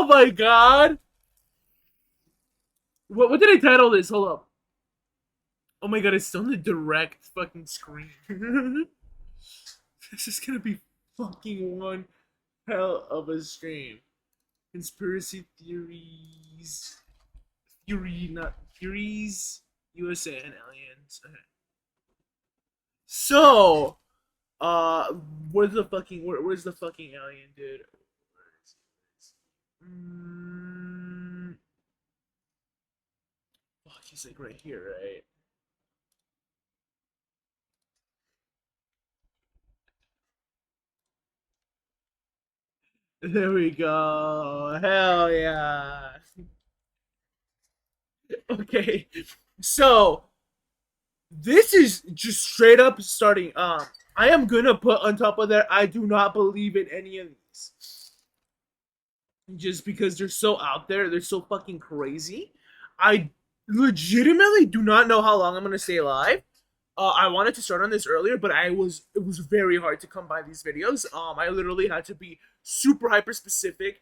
my god! What did I title this? Hold up. Oh my god, it's still on the direct fucking screen. This is gonna be fucking one hell of a stream. Conspiracy theories. Not theories. USA and aliens. Okay. So, where's the fucking where's the fucking alien, dude? Mm, fuck, he's like right here, right? There we go. Hell yeah. Okay. So, this is just straight up starting. I am gonna put on top of that. I do not believe in any of these, just because they're so out there. They're so fucking crazy. I legitimately do not know how long I'm gonna stay alive. I wanted to start on this earlier, but it was very hard to come by these videos. I literally had to be super hyper specific.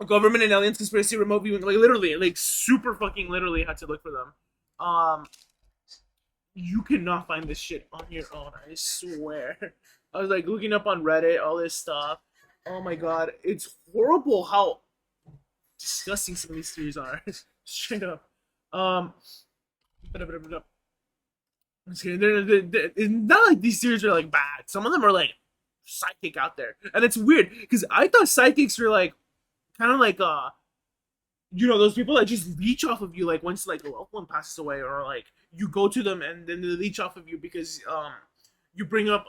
Government and aliens conspiracy remote viewing, like literally, like super fucking literally had to look for them. Um, you cannot find this shit on your own. I swear. I was like looking up on Reddit, all this stuff. Oh my god, it's horrible how disgusting some of these theories are. Straight up. Um, it's not like these theories are like bad. Some of them are like psychic out there, and it's weird because I thought psychics were like kind of like those people that just leech off of you like once like a loved one passes away, or like you go to them and then they leech off of you because you bring up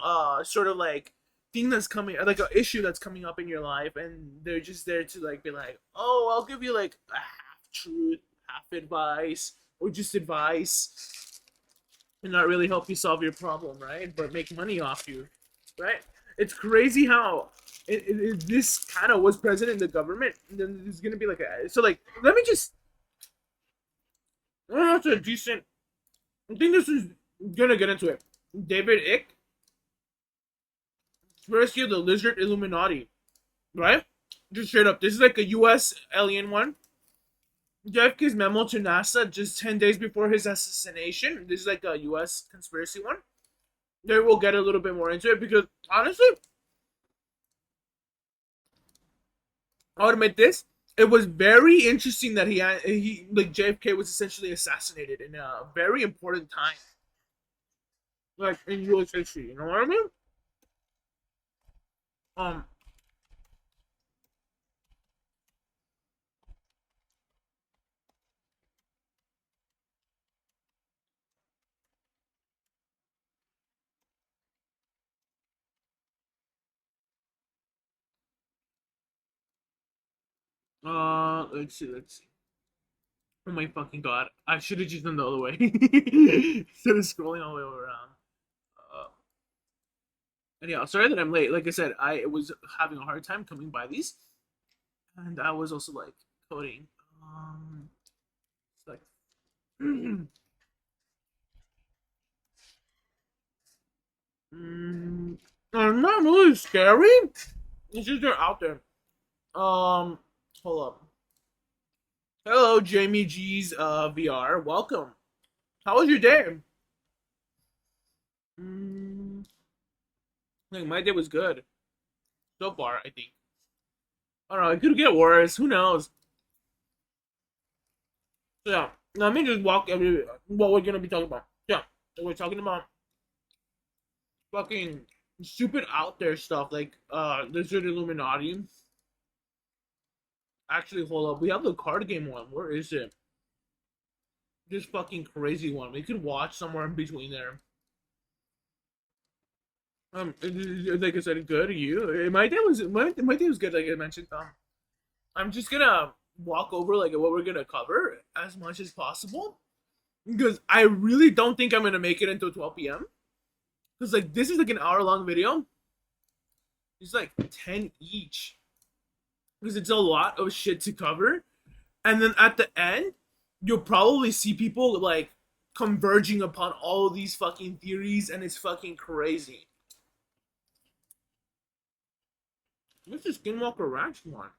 sort of like thing that's coming, like an issue that's coming up in your life, and they're just there to like be like, oh, I'll give you like a half truth, half advice, or just advice, and not really help you solve your problem, right? But make money off you, right? It's crazy how this kind of was present in the government. And then there's gonna be like a so like let me just. That's a decent. I think this is gonna get into it. David Icke, Conspiracy of the Lizard Illuminati, right? Just straight up. This is like a U.S. alien one. JFK's memo to NASA just 10 days before his assassination. This is like a U.S. conspiracy one. There we'll get a little bit more into it because honestly, I'll admit this. It was very interesting that he like JFK was essentially assassinated in a very important time, like in U.S. history. You know what I mean? Um. Let's see. Let's see. Oh my fucking god! I should have just done the other way instead of scrolling all the way around. Uh, and yeah, sorry that I'm late. Like I said, I was having a hard time coming by these, and I was also like coding. It's like not really scary. It's just they're out there. Hold up. Hello, Jamie G's VR. Welcome. How was your day? Mm, I think my day was good so far. I think. I don't know. It could get worse. Who knows? So yeah, let me just walk every what we're gonna be talking about. Yeah, so we're talking about fucking stupid out there stuff like Lizard Illuminati. Actually, hold up. We have the card game one. Where is it? This fucking crazy one. We could watch somewhere in between there. Like I said, good. You? My day was good. Like I mentioned. I'm just gonna walk over like what we're gonna cover as much as possible because I really don't think I'm gonna make it until 12 p.m. Because like this is like an hour long video. It's like 10 each because it's a lot of shit to cover, and then at the end, you'll probably see people like converging upon all of these fucking theories, and it's fucking crazy. What's the Skinwalker Ranch one?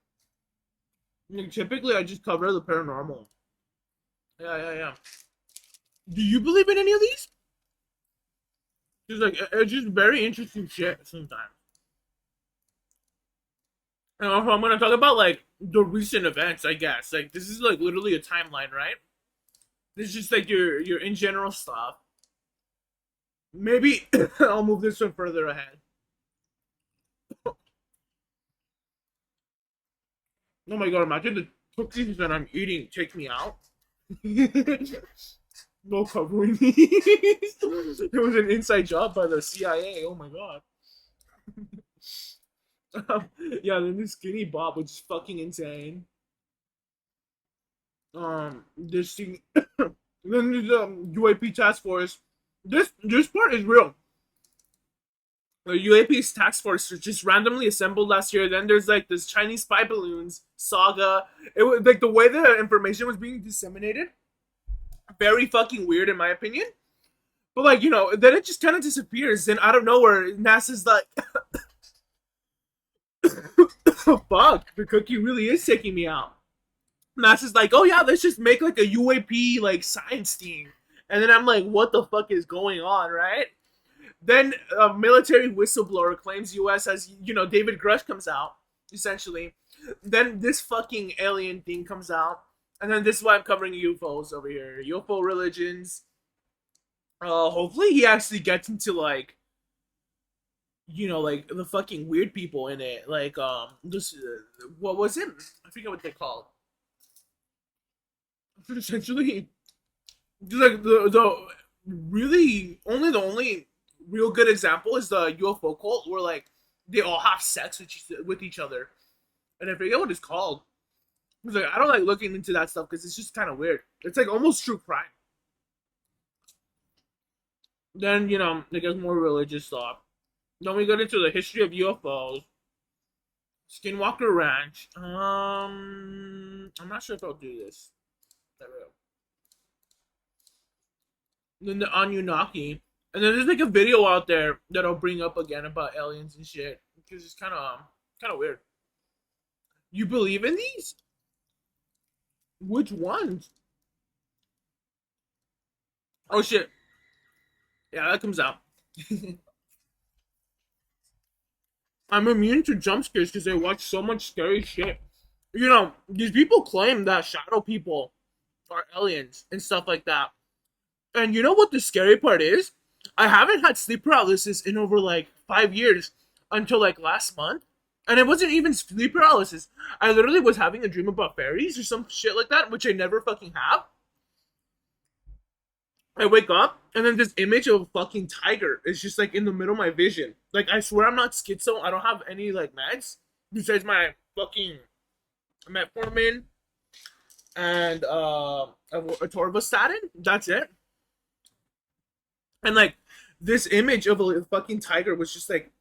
Like, typically, I just cover the paranormal. Yeah, yeah, yeah. Do you believe in any of these? It's like it's just very interesting shit sometimes. And also, I'm gonna talk about like the recent events. I guess like this is like literally a timeline, right? This is just like your in general stuff. Maybe I'll move this one further ahead. Oh my god! Imagine the cookies that I'm eating take me out. No covering me. It was an inside job by the CIA. Oh my god. Yeah, then this skinny Bob was fucking insane. This thing, then the UAP task force. This part is real. The UAP's task force was just randomly assembled last year. Then there's like this Chinese spy balloons saga. It was like the way the information was being disseminated, very fucking weird in my opinion. But like then it just kind of disappears. Then out of nowhere, NASA's like, oh, "Fuck, the cookie really is taking me out." NASA's like, "Oh yeah, let's just make like a UAP like science team." And then I'm like, "What the fuck is going on?" Right? Then a military whistleblower claims U.S. has David Grush comes out essentially. Then this fucking alien thing comes out, and then this is why I'm covering UFOs over here. UFO religions. Hopefully he actually gets into like like the fucking weird people in it. Like this what was it? I forget what they called. Essentially, just like the really the only real good example is the UFO cult where like they all have sex with each other, and I forget what it's called. It's like I don't like looking into that stuff because it's just kind of weird. It's like almost true crime. Then it gets more religious stuff. Then we get into the history of UFOs, Skinwalker Ranch. I'm not sure if I'll do this. There we go. Then the Anunnaki, and then there's like a video out there that I'll bring up again about aliens and shit because it's kind of weird. You believe in these? Which ones? Oh shit! Yeah, that comes out. I'm immune to jump scares because I watch so much scary shit. These people claim that shadow people are aliens and stuff like that. And you know what the scary part is? I haven't had sleep paralysis in over like 5 years until like last month. And it wasn't even sleep paralysis. I literally was having a dream about fairies or some shit like that, which I never fucking have. I wake up and then this image of a fucking tiger is just like in the middle of my vision. Like I swear I'm not schizo. I don't have any like meds besides my fucking metformin and a atorvastatin. That's it. And like this image of a fucking tiger was just like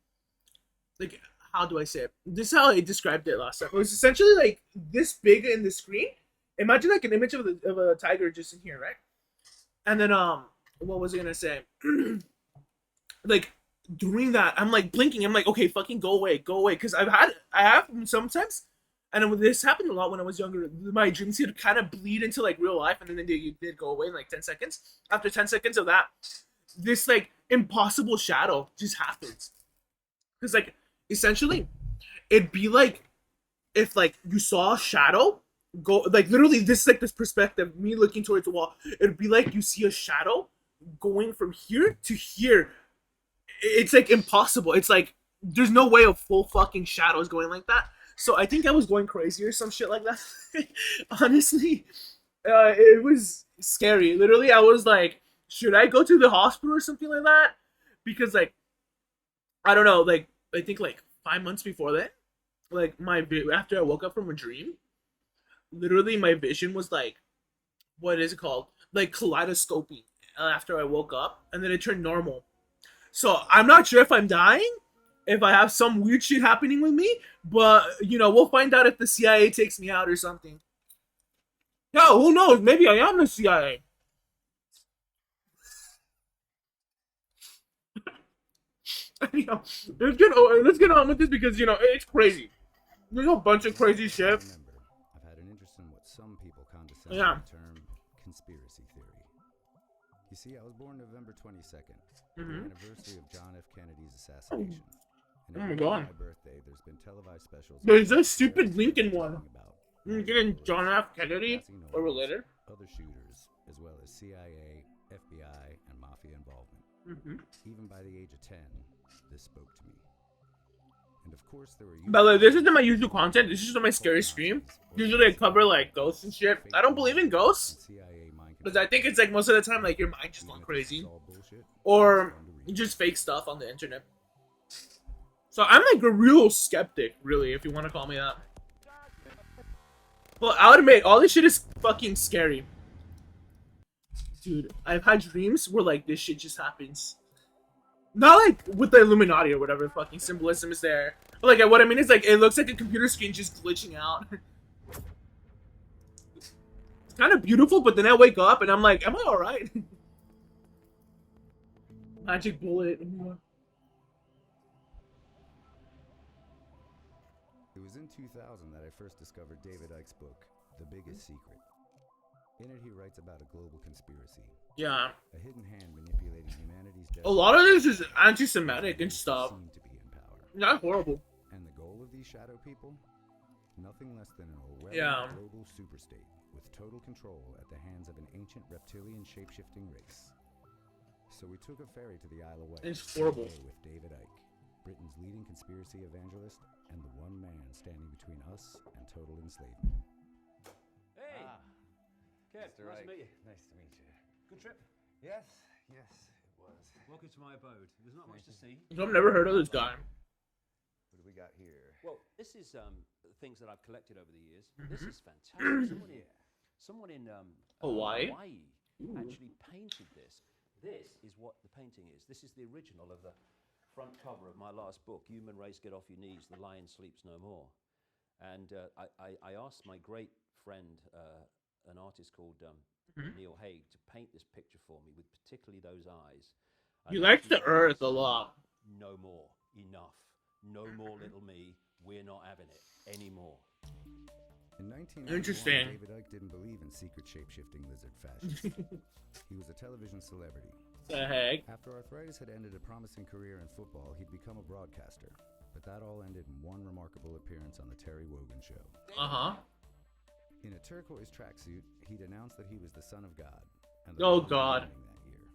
how do I say it? This is how I described it last time. It was essentially like this big in the screen. Imagine like an image of a tiger just in here, right? And then what was I gonna say? Like doing that, I'm like blinking. I'm like, okay, fucking go away, because I have sometimes, and this happened a lot when I was younger. My dreams would kind of bleed into like real life, and then they did go away in like 10 seconds. After 10 seconds of that, this like impossible shadow just happens, because like essentially, it'd be like if like you saw a shadow go like literally this is like this perspective, me looking towards the wall. It'd be like you see a shadow going from here to here. It's like impossible. It's like there's no way a full fucking shadow is going like that. So I think I was going crazy or some shit like that. Honestly, it was scary. Literally, I was like, should I go to the hospital or something like that? Because like I don't know, like I think like 5 months before that, like after I woke up from a dream, literally my vision was like, what is it called? Like kaleidoscoping after I woke up, and then it turned normal. So I'm not sure if I'm dying, if I have some weird shit happening with me, but we'll find out if the CIA takes me out or something. Yeah, who knows? Maybe I am the CIA. Let's get on with this because it's crazy. There's a bunch of crazy shit. some people condescend Yeah. to the term conspiracy theory. You see, I was born November 22nd, the anniversary of John F. Kennedy's assassination. And Oh my every year God. on my birthday, there's been televised specials. There's about a stupid various Lincoln people one. talking about You're 9/11 getting bullets, John F. Kennedy passing or norms, related. other shooters, as well as CIA, FBI, and mafia involvement. Even by the age of 10, this spoke to me. And of course, there were. By the way, this isn't my usual content. This is just my scary stream. Usually I cover like ghosts and shit. I don't believe in ghosts because I think it's like most of the time like your mind just going crazy or just fake stuff on the internet. So I'm like a real skeptic, really, if you want to call me that. Well, I'll admit, all this shit is fucking scary. Dude, I've had dreams where like this shit just happens. Not like with the Illuminati or whatever fucking symbolism is there. But like what I mean is like it looks like a computer screen just glitching out. It's kind of beautiful, but then I wake up and I'm like, am I alright? Magic bullet. It was in 2000 that I first discovered David Icke's book, The Biggest Secret. In it, he writes about a global conspiracy. Yeah. A hidden hand manipulating humanity's destiny. A lot of this is anti-Semitic and stuff. Seem to be in power. Not horrible. And the goal of these shadow people? Nothing less than an Orwellian global superstate with total control at the hands of an ancient reptilian shape-shifting race. So we took a ferry to the Isle of Wight. It's horrible. With David Icke, Britain's leading conspiracy evangelist and the one man standing between us and total enslavement. Hey! Kev, Mr. nice to Ike, meet you. nice to meet you. Good trip. Yes, it was. Welcome to my abode. There's not much to see. I've never heard of this guy. What do we got here? Well, this is things that I've collected over the years. Mm-hmm. This is fantastic. Someone in Hawaii? actually painted this. This is what the painting is. This is the original of the front cover of my last book, Human Race Get Off Your Knees, The Lion Sleeps No More. And I asked my great friend, an artist called Neil Haig, to paint this picture for me with particularly those eyes. He likes the earth a lot. No more. Enough. No more little me. We're not having it anymore. In 1991, Interesting. David Icke didn't believe in secret shape-shifting lizard fascists. He was a television celebrity. The heck? After arthritis had ended a promising career in football, he'd become a broadcaster. But that all ended in one remarkable appearance on the Terry Wogan Show. Uh-huh. In a turquoise tracksuit, he'd announced that he was the son of God. And Oh, God. That year.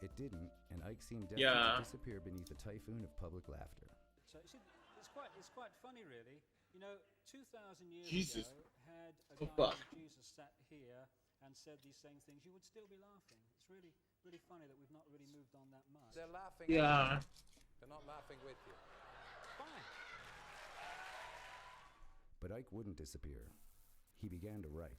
It didn't, and Icke seemed destined Yeah. to disappear beneath a typhoon of public laughter. So it's quite funny, really. You know, 2,000 years Jesus. ago, had a Oh, guy fuck. like Jesus sat here and said these same things, you would still be laughing. It's really, really funny that we've not really moved on that much. They're laughing. Yeah. They're not laughing with you. Fine. But Icke wouldn't disappear. He began to write.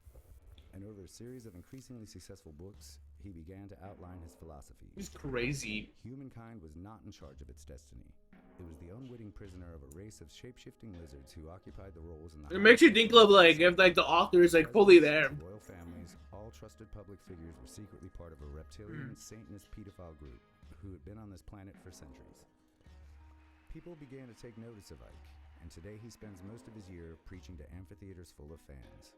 And over a series of increasingly successful books, he began to outline his philosophies. He's crazy. Humankind was not in charge of its destiny. It was the unwitting prisoner of a race of shape-shifting lizards who occupied the roles in the... It makes you think of like if like the author is like fully there. Royal families, all trusted public figures were secretly part of a reptilian, Satanist pedophile group who had been on this planet for centuries. People began to take notice of Icke, and today he spends most of his year preaching to amphitheaters full of fans.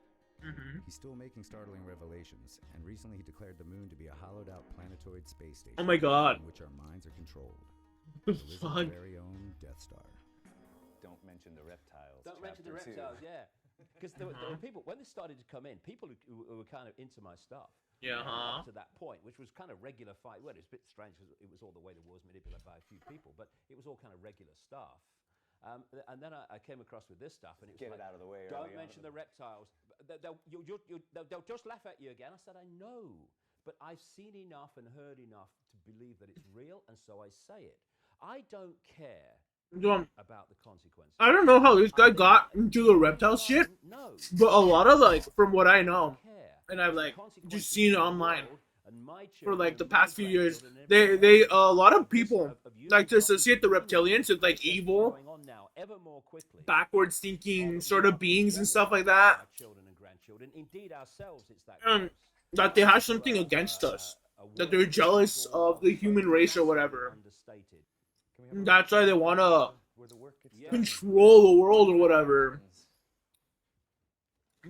He's still making startling revelations, and recently he declared the moon to be a hollowed-out planetoid space station. Oh my God. In which our minds are controlled. The The lizard's fuck? very own Death Star. Don't mention the reptiles. Don't mention the chapter two. reptiles, yeah. Because there were people, when this started to come in, people who were kind of into my stuff. Yeah, huh? Up to that point, which was kind of regular fight. Well, it was a bit strange because it was all the way the war was manipulated by a few people, but it was all kind of regular stuff. And then I came across with this stuff, and it was Get like, it out of the way don't early mention on. the reptiles. They'll just laugh at you again. I said, I know, but I've seen enough and heard enough to believe that it's real, and so I say it. I don't care about the consequences. I don't know how this guy got into the reptile shit, No. but a lot of like from what I know, Care. and I've like Consequences just seen it of the online world and my for like the children, past my few years, grandchildren, they everyone a lot of people of you like to not associate the including reptilians with like what's evil, going on now, ever more quickly. backwards thinking sort of beings and stuff like that. Our children and grandchildren, indeed ourselves, it's that. Um, close. that they have something against us, that they're jealous of the human race or whatever. Understated. That's why they want to Where the work gets Yeah. done. control the world or whatever.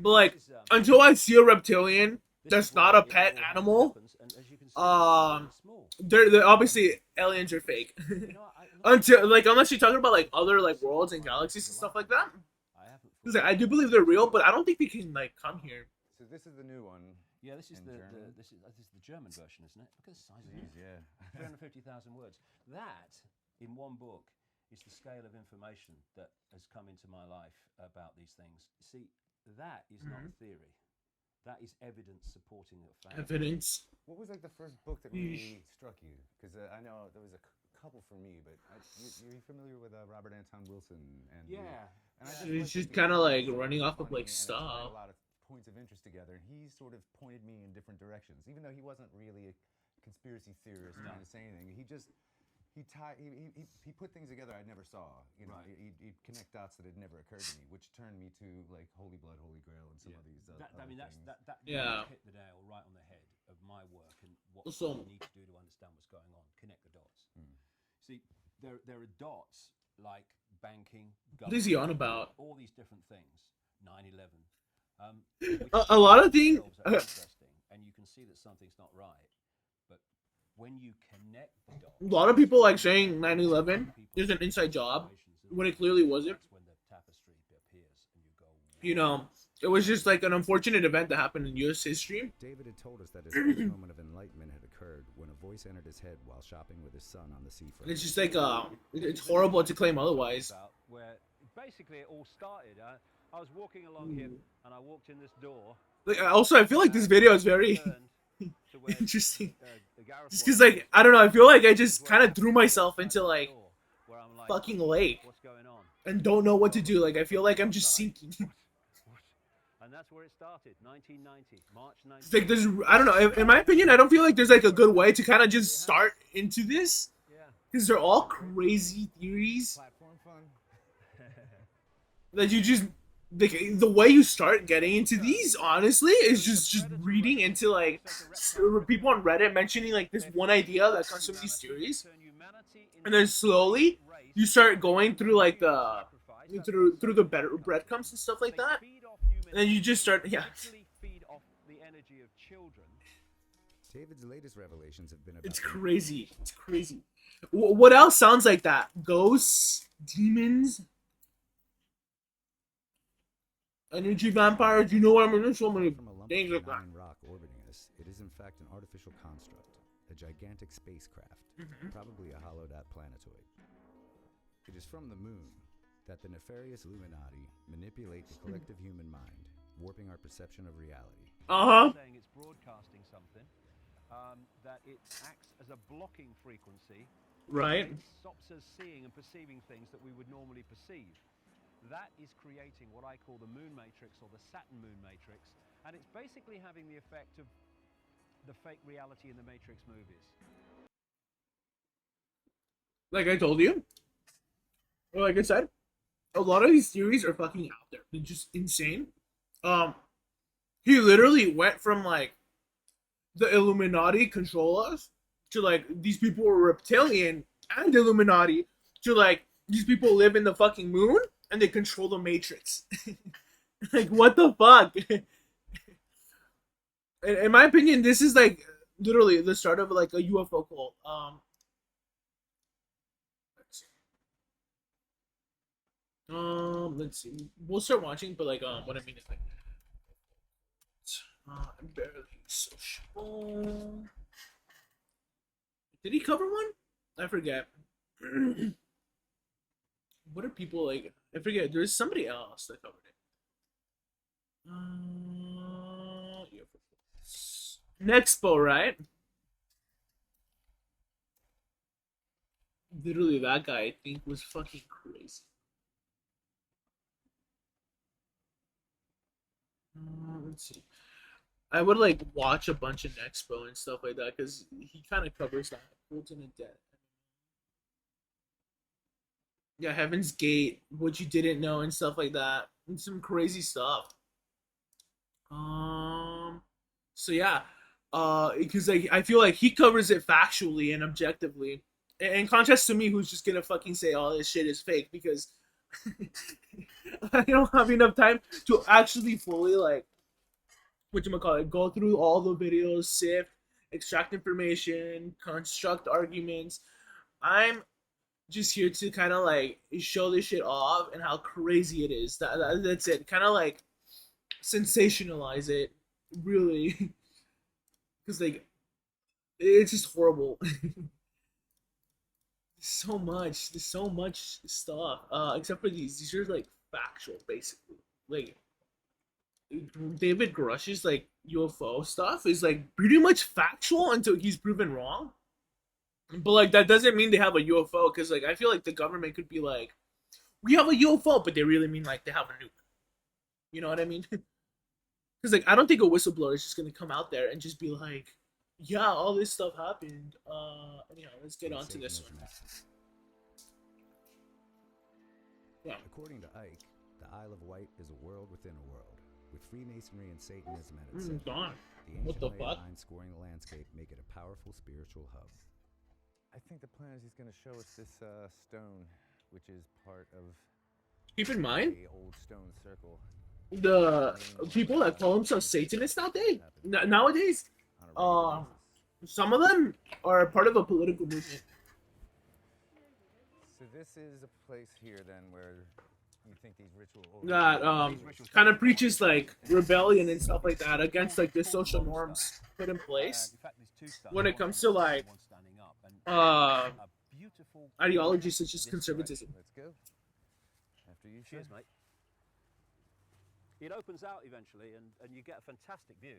But like, This is, until I see a reptilian this that's is where not a it pet all animal, happens, and as you can see, it's really small. they're obviously aliens are fake. You know, Until like, unless you're talking about like other like worlds and galaxies and stuff like that. I haven't. 'Cause I do believe they're real, but I don't think they can like come here. So this is the new one. Yeah, this is in the German. this is the German version, isn't it? Look at the size of Jeez, it. yeah. 350,000 words. That, in one book, is the scale of information that has come into my life about these things. See, that is not a theory. That is evidence supporting a fact. Evidence. What was like the first book that really struck you? Because I know there was a couple for me, but you're familiar with Robert Anton Wilson? And Yeah. and I It's liked just it because kinda it was like so running off of, funny like, and it tied stuff. a lot of points of interest together, and he sort of pointed me in different directions, even though he wasn't really a conspiracy theorist trying to say anything. He just he put things together I never saw. You know, Right. he'd connect dots that had never occurred to me, which turned me to like Holy Blood, Holy Grail, and some of these. I other mean, things. that Yeah. hit the nail right on the head of my work and what So- we need to do to understand what's going on. Connect the dots. See, there are dots like banking, What is he on government, about? all these different things. 9/11. A lot of things. themselves are interesting, and you can see that something's not right. But when you connect the dots, A lot of people like saying 9/11 is an inside job when it clearly wasn't. that's when the tapestry appears, and you go, You know, it was just like an unfortunate event that happened in U.S. history. David had told us that his first moment of enlightenment had occurred when a voice entered his head while shopping with his son on the seafront. And it's just like it's horrible to claim otherwise. about where basically it all started. I was walking along here, and I walked in this door. Like, also, I feel like this video is very turned to where, interesting. the Gareth Just was. because, like, I don't know, I feel like I This just is where kind I of threw stood myself outside into the like door, where I'm like, fucking lake what's going on? and don't know what to do. Like, I feel like I'm just sinking. What? And that's where it started, 1990, March 1990. It's like there's, I don't know. In my opinion, I don't feel like there's like a good way to kind of just start into this Yeah. because they're all crazy theories Platform fun. that you just like the way you start getting into these. Honestly, is just reading into like people on Reddit mentioning like this one idea that comes from these theories, and then slowly you start going through like the through the better breadcrumbs and stuff like that. And then you just start, yeah. Feed off the energy of children. David's latest revelations have been about It's the- crazy. It's crazy. What else sounds like that? Ghosts, demons, energy vampires. You know what I mean? There's so many from a lump things of like that. benign rock orbiting us. It is in fact an artificial construct, a gigantic spacecraft, probably a hollowed-out planetoid. It is from the moon that the nefarious Illuminati manipulate the collective human mind, warping our perception of reality. Saying it's broadcasting something, that it acts as a blocking frequency. Right. It stops us seeing and perceiving things that we would normally perceive. That is creating what I call the moon matrix or the Saturn moon matrix, and it's basically having the effect of the fake reality in the Matrix movies. Like I told you, or like I said, a lot of these theories are fucking out there. They're just insane. He literally went from like the Illuminati control us to like these people were reptilian and Illuminati to like these people live in the fucking moon and they control the Matrix. Like what the fuck? In my opinion, this is like literally the start of like a UFO cult. Let's see. We'll start watching, but like, what I mean is like, I'm barely sociable. Did he cover one? I forget. What are people like? I forget. There's somebody else that covered it. Nexpo, right? Literally, that guy I think was fucking crazy. Let's see. I would like watch a bunch of Nexpo and stuff like that because he kind of covers that. Golden and Dead. Yeah, Heaven's Gate, what you didn't know and stuff like that. And some crazy stuff. So yeah. Because like I feel like he covers it factually and objectively. In contrast to me, who's just gonna fucking say all this shit is fake because I don't have enough time to actually fully like whatchamacallit, go through all the videos, sift, extract information, construct arguments. I'm just here to kind of like show this shit off and how crazy it is. That's it. Kind of like sensationalize it, really, because like it's just horrible. There's so much stuff. Except for these. These are like factual, basically. Like David Grush's like UFO stuff is like pretty much factual until he's proven wrong. But like that doesn't mean they have a UFO because like I feel like the government could be like, we have a UFO, but they really mean like they have a nuke. You know what I mean? Because like I don't think a whistleblower is just gonna come out there and just be like, yeah, all this stuff happened. Anyhow, let's get on to this one. Yeah. According to Ike, the Isle of Wight is a world within a world, with Freemasonry and Satanism at its center. Gone. The What ancient the ley fuck? lines scoring the landscape make it a powerful spiritual hub. I think the plan is he's going to show us this stone, which is part of Keep in mind, a old stone circle the people that call themselves Satanists nowadays, on a regular basis. some of them are part of a political movement. So this is a place here then where you think these rituals That kind of preaches like rebellion and stuff like that against like the social norms put in place In fact, there's two stones. when it comes to like One standing up and uh a beautiful ideologies such as conservatism. Let's go. After you, Cheers, sir. mate. It opens out eventually, and you get a fantastic view.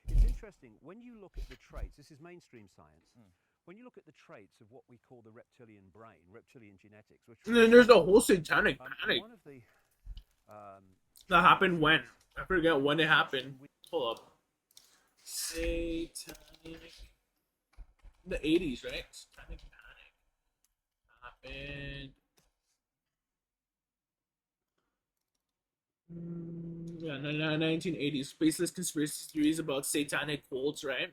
It's interesting when you look at the traits. This is mainstream science. When you look at the traits of what we call the reptilian brain, reptilian genetics, which And then there's a whole satanic panic one of the that happened when I forget when it happened. Hold up, satanic. The 80s, right? Satanic panic happened. Yeah, 1980s. Spaceless conspiracy theories about satanic cults, right?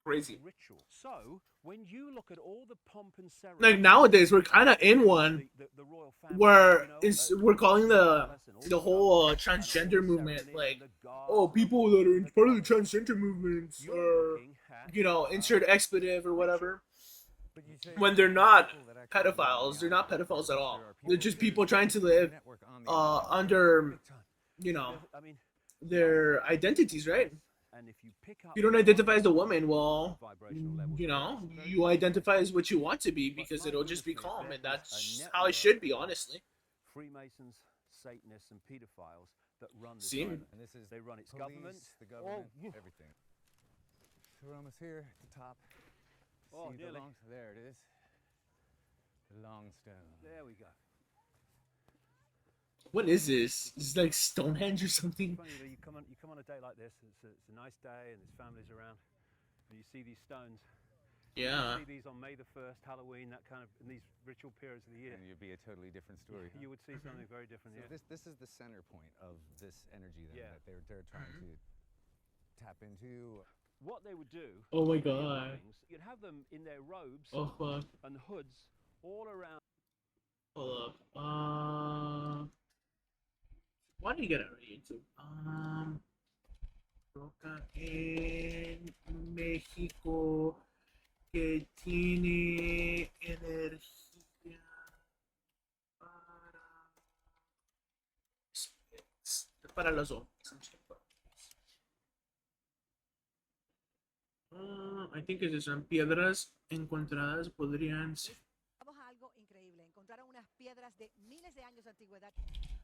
Crazy. ritual. So when you look at all the pomp and ceremony, Like nowadays, we're kind of in one the royal family, where you know, we're calling the palace and all whole that, and transgender all the movement ceremony like, and the guards oh, and people that are the part of the colours. transgender movements You're are, looking at, you know, insert expletive or whatever. But you say When they're not people that actually live on pedophiles, the they're not island, pedophiles at all. there are They're just people there's trying to a live network on the island. under, big time. you know, I mean, their identities, right? and if you pick up If you don't identify as a woman, well, vibrational levels, you know, it's very you identify as what you want to be But because my it'll just be goodness me, calm, there and is that's a how it should be, network of honestly. Freemasons, Satanists, and pedophiles that run this See? island. And this is They run its police, government. the government, Oh, everything. So we're almost here at the top. Oh, See the nearly. long, there it is. The long stone. There we go. What is this? Is it like Stonehenge or something? Funny that you come on a day like this. It's a nice day, and there's families around, and you see these stones. Yeah. You see these on May the 1st, Halloween, that kind of in these ritual periods of the year. And you'd be a totally different story. You would see something very different So here. this is the center point of this energy then Yeah. that they're trying to tap into. What they would do. Oh my with the God. earrings, you'd have them in their robes Oh fuck. and hoods all around. Hold up. Why did you get it on YouTube? Roca en México que tiene energía para los hombres. I think es eso. Piedras encontradas podrían ser. Vamos a algo increíble. Encontraron unas piedras de miles de años de antigüedad.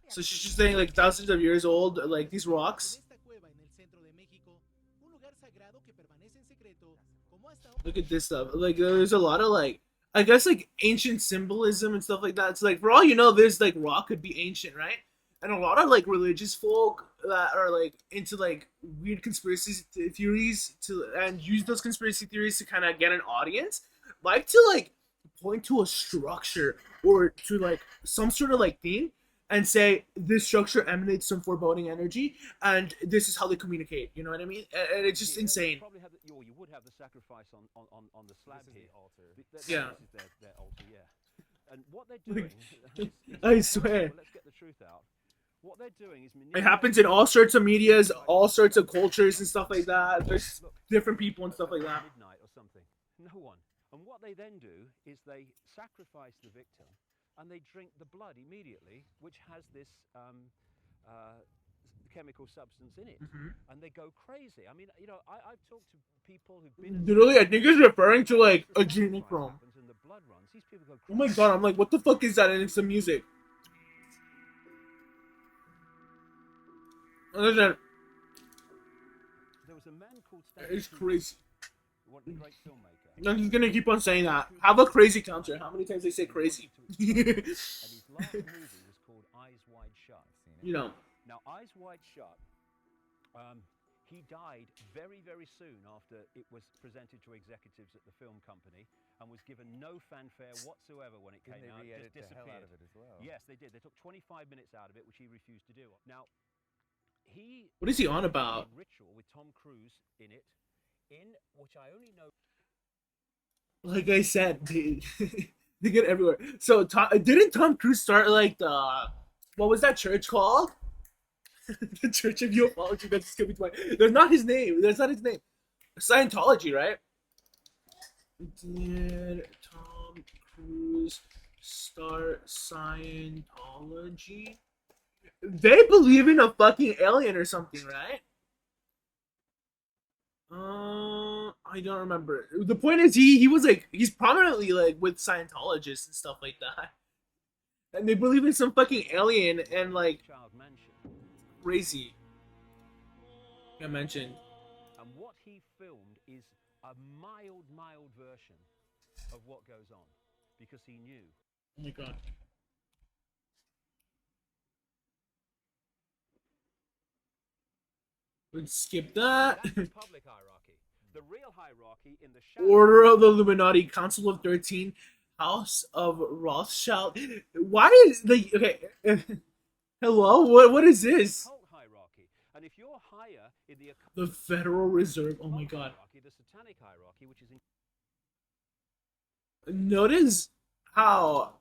So she's just saying like thousands of years old, like these rocks. En esta cueva en el centro de México, un lugar sagrado que permanece en secreto, como hasta Look at this stuff. Like there's a lot of like I guess like ancient symbolism and stuff like that. It's like for all you know, this like rock could be ancient, right? And a lot of like religious folk that are like into like weird conspiracy theories to and use those conspiracy theories to kind of get an audience, like to like point to a structure or to like some sort of like thing and say this structure emanates some foreboding energy and this is how they communicate. You know what I mean? And it's just Here, insane. You probably have you would have the sacrifice on the slab This is here. the altar. This Yeah. is their altar, yeah. And what they're Like, doing, I swear. Well, let's get the truth out. What they're doing is It happens in all sorts of medias, all sorts of cultures and stuff like that. There's different people and stuff like that. Midnight or something. No one. And what they then do is they sacrifice the victim and they drink the blood immediately, which has this chemical substance in it, and they go crazy. I mean, you know, I've talked to people who've been. Literally, I think it's referring to like adrenochrome. And the blood runs. These people go Oh my crazy. god, I'm like, what the fuck is that? And it's some music. Listen, There was a man called it's Stanley crazy. Kubrick, one of the great filmmaker. I'm just gonna keep on saying that. Have a crazy counter. How many times they say crazy? And his last movie was called Eyes Wide Shut. You know. Now, Eyes Wide Shut, he died very, very soon after it was presented to executives at the film company and was given no fanfare whatsoever when it Didn't came they out. It re-edit just the hell out disappeared. of it as well? Yes, they did. They took 25 minutes out of it, which he refused to do. Now, What is he on about? Ritual with Tom Cruise in it, in which I only know. Like I said, they get everywhere. So, didn't Tom Cruise start like the what was that church called? The Church of Ufology. That's just coming to mind. That's not his name. That's not his name. Scientology, right? Did Tom Cruise start Scientology? They believe in a fucking alien or something, right? I don't remember. The point is, he was like, he's prominently like with Scientologists and stuff like that, and they believe in some fucking alien and like Child Mansion. crazy. I mentioned. And what he filmed is a mild version of what goes on, because he knew. Oh my god. Let's skip that. That's the public hierarchy. The real hierarchy in the shadow. Order of the Illuminati, Council of 13, House of Rothschild. Why is the okay? Hello, what is this? Cult hierarchy. And if you're higher in the The Federal Reserve. Oh my occult god. hierarchy, the satanic hierarchy, which is in Notice how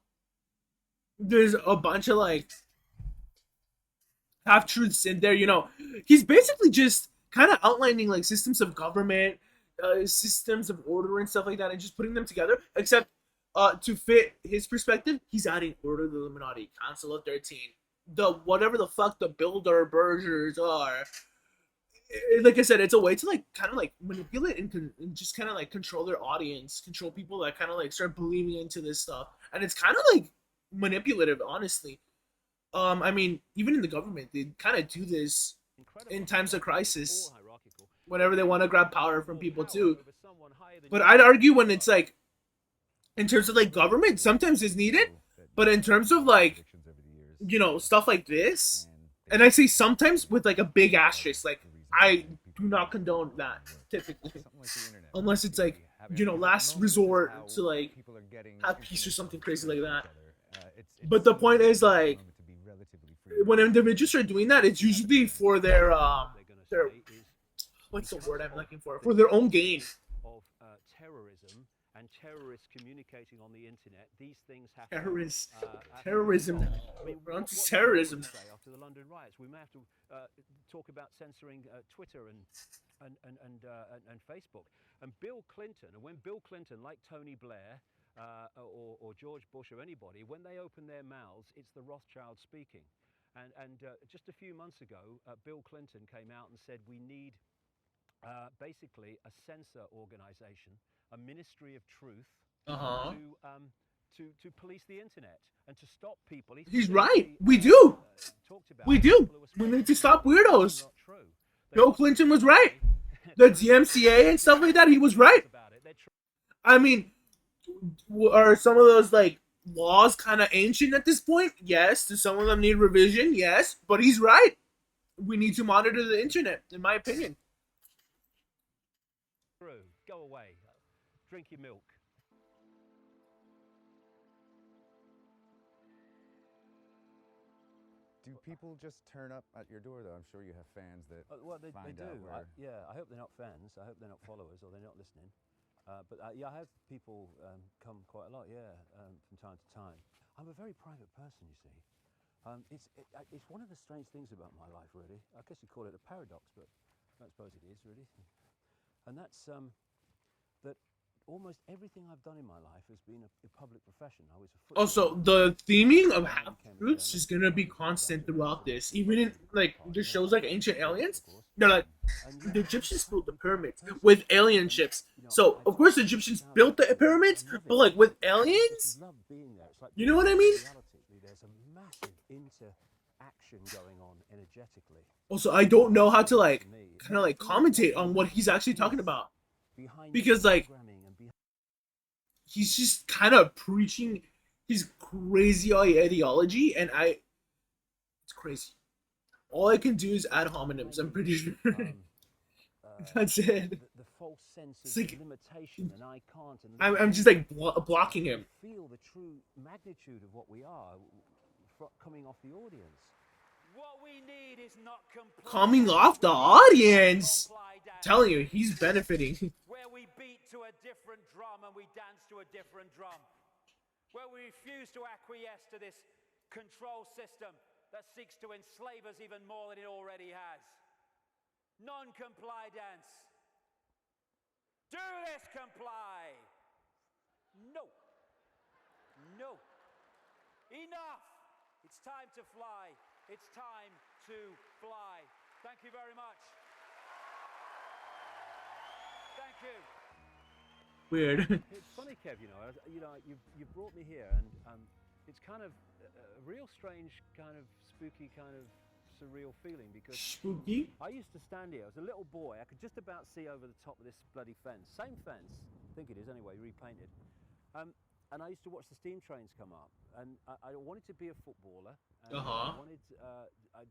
there's a bunch of like half truths in there. You know, he's basically just kind of outlining like systems of government, systems of order and stuff like that, and just putting them together. Except, to fit his perspective, he's adding Order of the Illuminati, Council of 13, the whatever the fuck the Bilderbergers are. Like I said, it's a way to like kind of like manipulate and just kind of like control their audience, control people that kind of like start believing into this stuff, and it's kind of like manipulative, honestly. I mean, even in the government, they kind of do this incredible in times of all crisis, hierarchical. whenever they want to grab power from people Power too. over someone higher than But you. I'd argue when it's like, in terms of like government, sometimes it's needed, but in terms of like, you know, stuff like this, and I say sometimes with like a big asterisk, like I do not condone that typically, unless it's like, you know, last resort to like have peace or something crazy like that. But the point is like, when individuals are doing that, it's usually for their They're gonna their say is what's the word I'm looking for their own gain. of terrorism and terrorists communicating on the internet. These things happen. Terrorism. I mean, We're on to what terrorism did now. say after the London riots? We may have to talk about censoring Twitter and Facebook. And Bill Clinton, and when Bill Clinton, like Tony Blair or George Bush or anybody, when they open their mouths, it's the Rothschild speaking. And just a few months ago, Bill Clinton came out and said we need basically a censor organization, a ministry of truth, to police the internet and to stop people. He He's specifically, right. We do. talked about We do. people who were We need to spreading stop rumors that weirdos. are not true. Bill Clinton was right. The DMCA and stuff like that, he was right. About it. They're I mean, are some of those like laws kind of ancient at this point? Yes. Do some of them need revision? Yes. But he's right. We need to monitor the internet, in my opinion. true. Go away. Drink your milk. Do people just turn up at your door, though? I'm sure you have fans that Well, they find do. out where... I hope they're not fans. I hope they're not followers or they're not listening. But yeah, I have people come quite a lot, from time to time. I'm a very private person, you see. It's one of the strange things about my life, really. I guess you call it a paradox, but I suppose it is, really. And that's that almost everything I've done in my life has been a public profession. I was a footballer. Also, the theming of half truths is gonna be constant throughout this. Even in like the shows like Ancient Aliens, they're like the Egyptians built the pyramids with alien ships. So of course the Egyptians built the pyramids, but like with aliens, you know what I mean? There's a massive interaction going on energetically. Also, I don't know how to like kind of like commentate on what he's actually talking about because like he's just kind of preaching his crazy ideology, and it's crazy. All I can do is add homonyms. I'm pretty sure. That's it. The false sense of like, limitation, and I can't. I'm just like blocking him. Feel the true magnitude of what we are coming off the audience. What we need is not Coming off the audience. Telling you, he's benefiting. where we beat to a different drum and we dance to a different drum. Where we refuse to acquiesce to this control system that seeks to enslave us even more than it already has. Non-comply dance. Do this, comply. No. No. Enough. It's time to fly. It's time to fly. Thank you very much. Thank you. Weird. It's funny, Kev. You brought me here, and it's kind of a real strange, kind of spooky, kind of surreal feeling because Spooky. I used to stand here. I was a little boy. I could just about see over the top of this bloody fence. Same fence, I think it is anyway, repainted. And I used to watch the steam trains come up, and I wanted to be a footballer. And I wanted I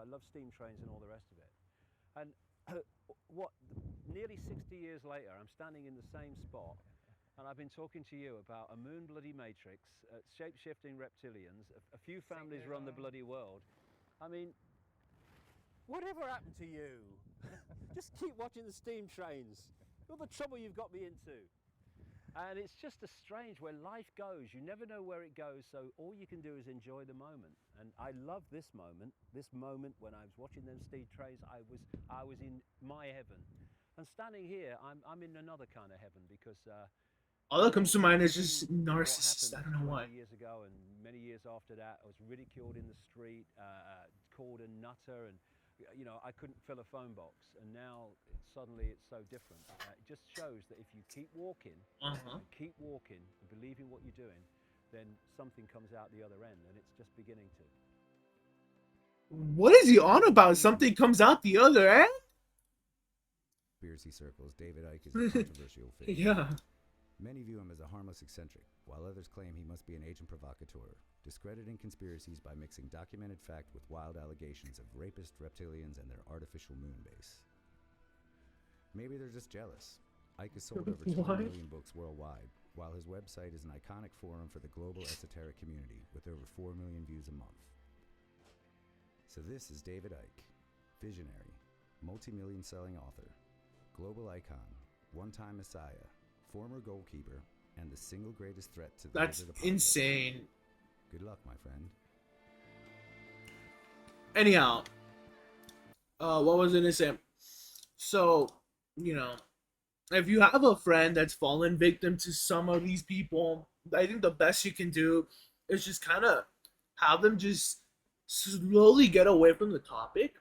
love steam trains and all the rest of it. And nearly 60 years later, I'm standing in the same spot, and I've been talking to you about a moon bloody matrix, shape-shifting reptilians, a few families run the bloody world. I mean, whatever happened to you? Just keep watching the steam trains. All the trouble you've got me into. And it's just a strange where life goes. You never know where it goes, so all you can do is enjoy the moment. And I love this moment when I was watching them steam trains, I was in my heaven. And standing here, I'm in another kind of heaven because all that comes to mind is just narcissist. I don't know why. Years ago, and many years after that, I was ridiculed in the street, called a nutter, and I couldn't fill a phone box. And now suddenly it's so different. It just shows that if you keep walking, and believe in what you're doing, then something comes out the other end, and it's just beginning to. What is he on about? Something comes out the other end? Conspiracy circles, David Icke is a controversial figure. Yeah. Many view him as a harmless eccentric, while others claim he must be an agent provocateur, discrediting conspiracies by mixing documented fact with wild allegations of rapist reptilians and their artificial moon base. Maybe they're just jealous. Icke has sold over 20 million books worldwide, while his website is an iconic forum for the global esoteric community with over 4 million views a month. So this is David Icke, visionary, multi-million selling author, global icon, one-time messiah, former goalkeeper, and the single greatest threat to the That's insane. Good luck, my friend. Anyhow, what was I gonna say? So, if you have a friend that's fallen victim to some of these people, I think the best you can do is just kind of have them just slowly get away from the topic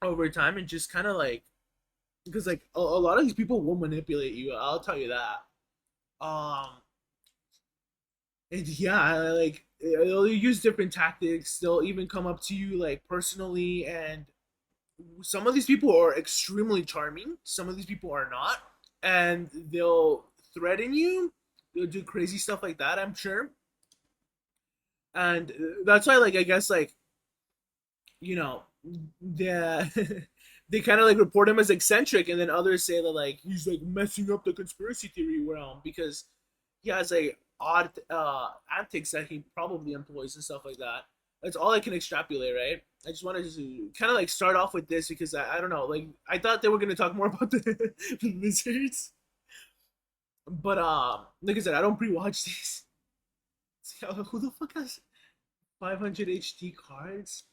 over time and just kind of like, because like a lot of these people will manipulate you, I'll tell you that. And yeah, like they'll use different tactics. They'll even come up to you like personally, and some of these people are extremely charming. Some of these people are not, and they'll threaten you. They'll do crazy stuff like that, I'm sure. And that's why, like, I guess, like, they kind of like report him as eccentric, and then others say that like he's like messing up the conspiracy theory realm because he has like odd antics that he probably employs and stuff like that. That's all I can extrapolate, right? I just wanted to kind of like start off with this because I don't know, like I thought they were gonna talk more about the lizards, But like I said, I don't pre-watch these. Who the fuck has 500 HD cards?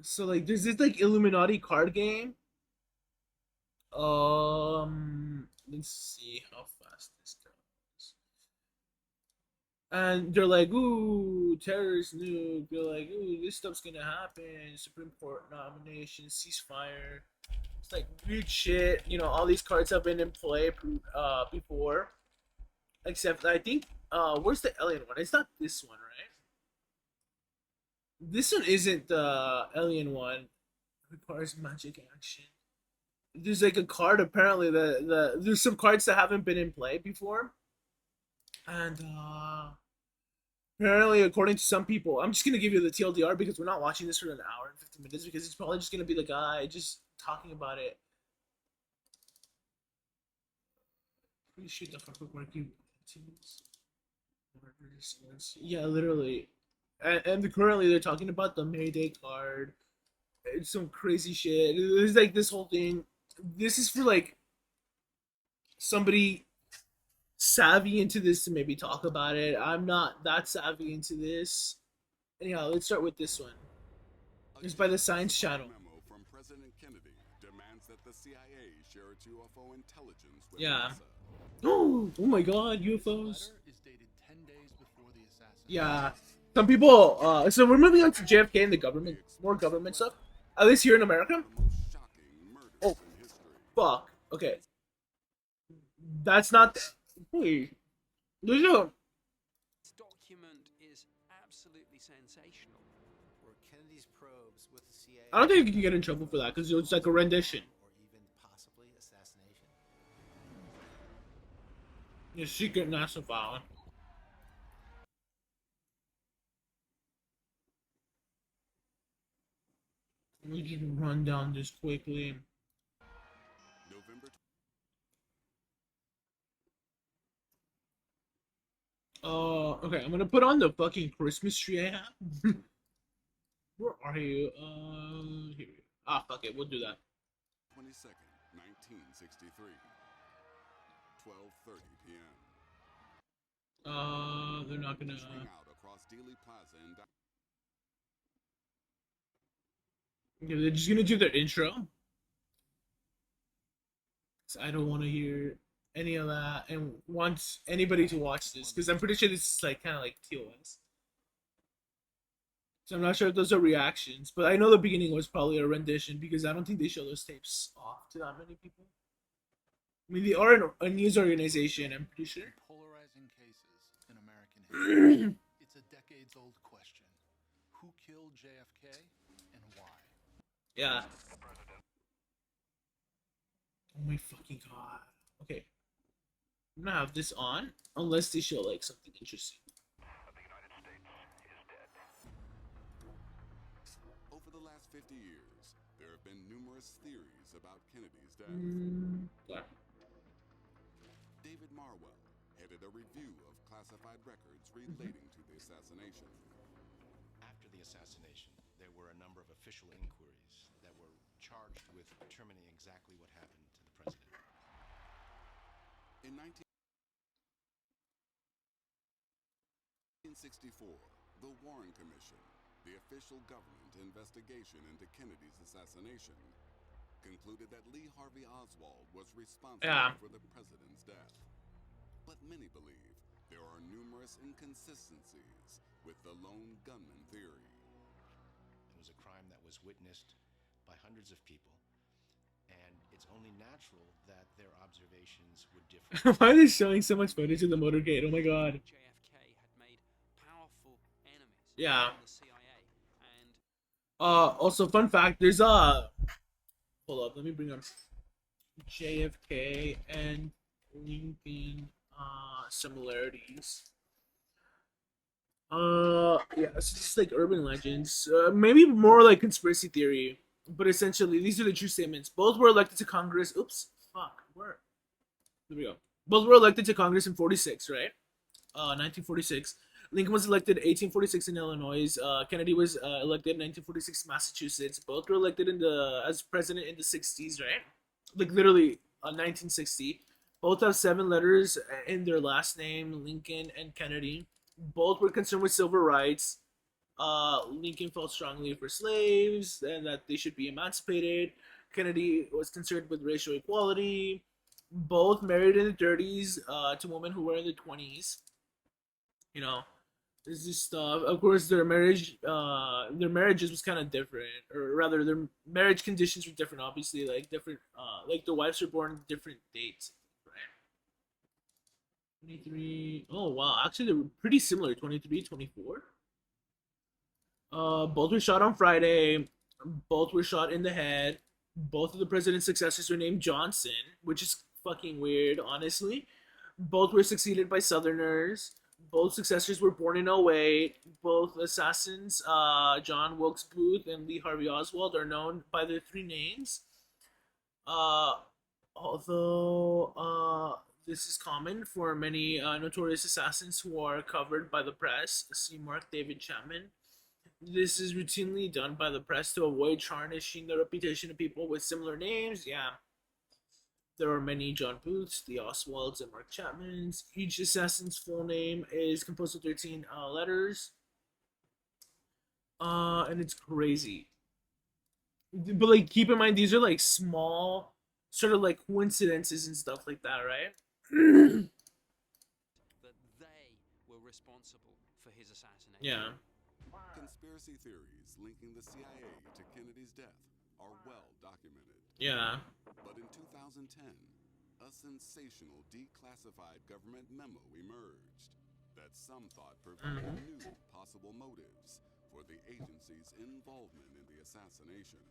So like, there's this like Illuminati card game. Let's see how fast this goes. And they're like, ooh, terrorist nuke. They're like, ooh, this stuff's gonna happen. Supreme Court nomination, ceasefire. It's like weird shit. You know, all these cards have been in play before. Except I think where's the alien one? It's not this one, right? This one isn't the alien one. Requires magic action. There's like a card apparently there's some cards that haven't been in play before. And apparently according to some people, I'm just gonna give you the TLDR because we're not watching this for an hour and 50 minutes because it's probably just gonna be the guy just talking about it. Pretty sure the fuck would work you. Yeah, literally. And currently they're talking about the Mayday card. It's some crazy shit. It's like this whole thing. This is for like somebody savvy into this to maybe talk about it. I'm not that savvy into this. Anyhow, let's start with this one. It's by the Science Channel. Memo from President Kennedy demands that the CIA share its UFO intelligence with Yeah. NASA. Oh my god, UFOs. Letter is dated 10 days before the assassination. Yeah. Some people, so we're moving on to JFK and the government, more government stuff. At least here in America. The most shocking murders Oh. in history. Fuck. Okay. That's not. Wait. There's a. This document is absolutely sensational. Were Kennedy's probes with the CIA I don't think you can get in trouble for that because it's like a rendition. or even possibly assassination? Your secret NASA file. Let me just run down this quickly. November Okay, I'm gonna put on the fucking Christmas tree I have. Where are you? Here we go. Ah, fuck it, we'll do that. 22nd, 1963. 12:30 p.m. They're not gonna. Ring out across Dealey Plaza in Okay, they're just gonna do their intro. So I don't want to hear any of that, and want anybody to watch this because I'm pretty sure this is like kind of like TOS. So I'm not sure if those are reactions, but I know the beginning was probably a rendition because I don't think they show those tapes off to that many people. I mean, they are a news organization, I'm pretty sure. Polarizing cases in American history. It's a decades-old question. Who killed JFK and why? Yeah. Oh my fucking god. Okay. I'm gonna have this on, unless they show like something interesting. Over the last 50 years, there have been numerous theories about Kennedy's death. Yeah. David Marwell headed a review of classified records relating to the assassination. After the assassination, there were a number of official inquiries that were charged with determining exactly what happened to the president. In 1964, the Warren Commission, the official government investigation into Kennedy's assassination, concluded that Lee Harvey Oswald was responsible for the president's death. But many believe there are numerous inconsistencies with the lone gunman theory. It was a crime that was witnessed by hundreds of people, and it's only natural that their observations would differ. Why are they showing so much footage of the motorcade? Oh my god. JFK had made powerful enemies Yeah. in the CIA, and Also, fun fact, there's hold up, let me bring up JFK and Lincoln, similarities. Yeah, it's just like urban legends, maybe more like conspiracy theory, but essentially, these are the true statements. Both were elected to Congress, oops, fuck, where? There we go. Both were elected to Congress in 46, right? 1946. Lincoln was elected 1846 in Illinois. Kennedy was elected in 1946 Massachusetts. Both were elected as president in the 60s, right? Like literally 1960. Both have 7 letters in their last name, Lincoln and Kennedy. Both were concerned with civil rights. Lincoln felt strongly for slaves and that they should be emancipated. Kennedy was concerned with racial equality. Both married in the 30s to women who were in the 20s. You know, this is stuff. Of course, their marriages was kind of different, or rather, their marriage conditions were different. Obviously, like different, like the wives were born different dates, right? 23. Oh wow, actually they were pretty similar. 23, 24. Both were shot on Friday. Both were shot in the head. Both of the president's successors were named Johnson, which is fucking weird, honestly. Both were succeeded by Southerners. Both successors were born in '08. Both assassins, John Wilkes Booth and Lee Harvey Oswald, are known by their 3 names. Although this is common for many notorious assassins who are covered by the press. See Mark David Chapman. This is routinely done by the press to avoid tarnishing the reputation of people with similar names. Yeah. There are many John Booths, the Oswalds, and Mark Chapmans. Each assassin's full name is composed of 13 letters. And it's crazy. But, like, keep in mind, these are, like, small, sort of, like, coincidences and stuff like that, right? That they were responsible for his assassination. Yeah. Conspiracy theories linking the CIA to Kennedy's death are well documented. Yeah. But in 2010, a sensational declassified government memo emerged that some thought provided new possible motives for the agency's involvement in the assassination.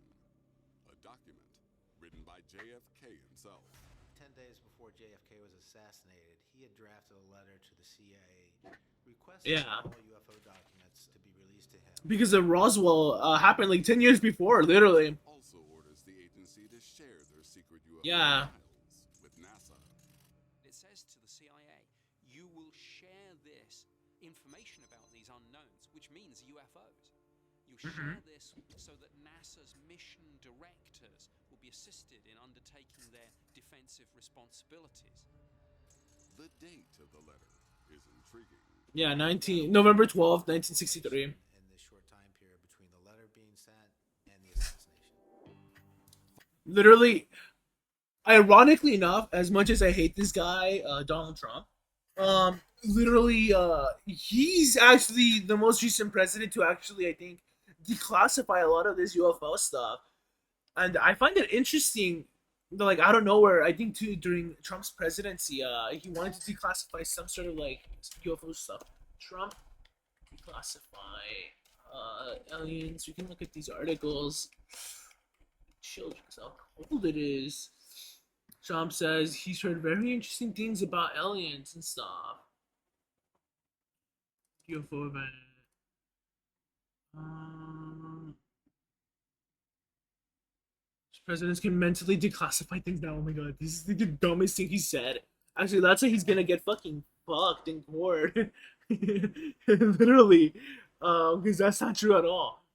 A document written by JFK himself. 10 days before JFK was assassinated, he had drafted a letter to the CIA requesting all UFO documents to be released to him. Because the Roswell happened like 10 years before, literally. Also orders the agency to share their secret UFO files with NASA. It says to the CIA, you will share this information about these unknowns, which means UFOs. You share this so that NASA's mission directors will be assisted in undertaking their defensive responsibilities. The date of the letter is intriguing. Yeah, November 12th, 1963. In this short time period between the letter being sent and the assassination. Literally, ironically enough, as much as I hate this guy, Donald Trump, literally, he's actually the most recent president to actually, I think, declassify a lot of this UFO stuff. And I find it interesting, like, out of nowhere, I think, too, during Trump's presidency, he wanted to declassify some sort of, like, UFO stuff. Trump declassify aliens. We can look at these articles. Chill yourself. How cold it is. Trump says he's heard very interesting things about aliens and stuff. UFO event. Presidents can mentally declassify things now. Oh my god, this is the dumbest thing he said. Actually, that's why he's gonna get fucking fucked in court. Literally. Because that's not true at all.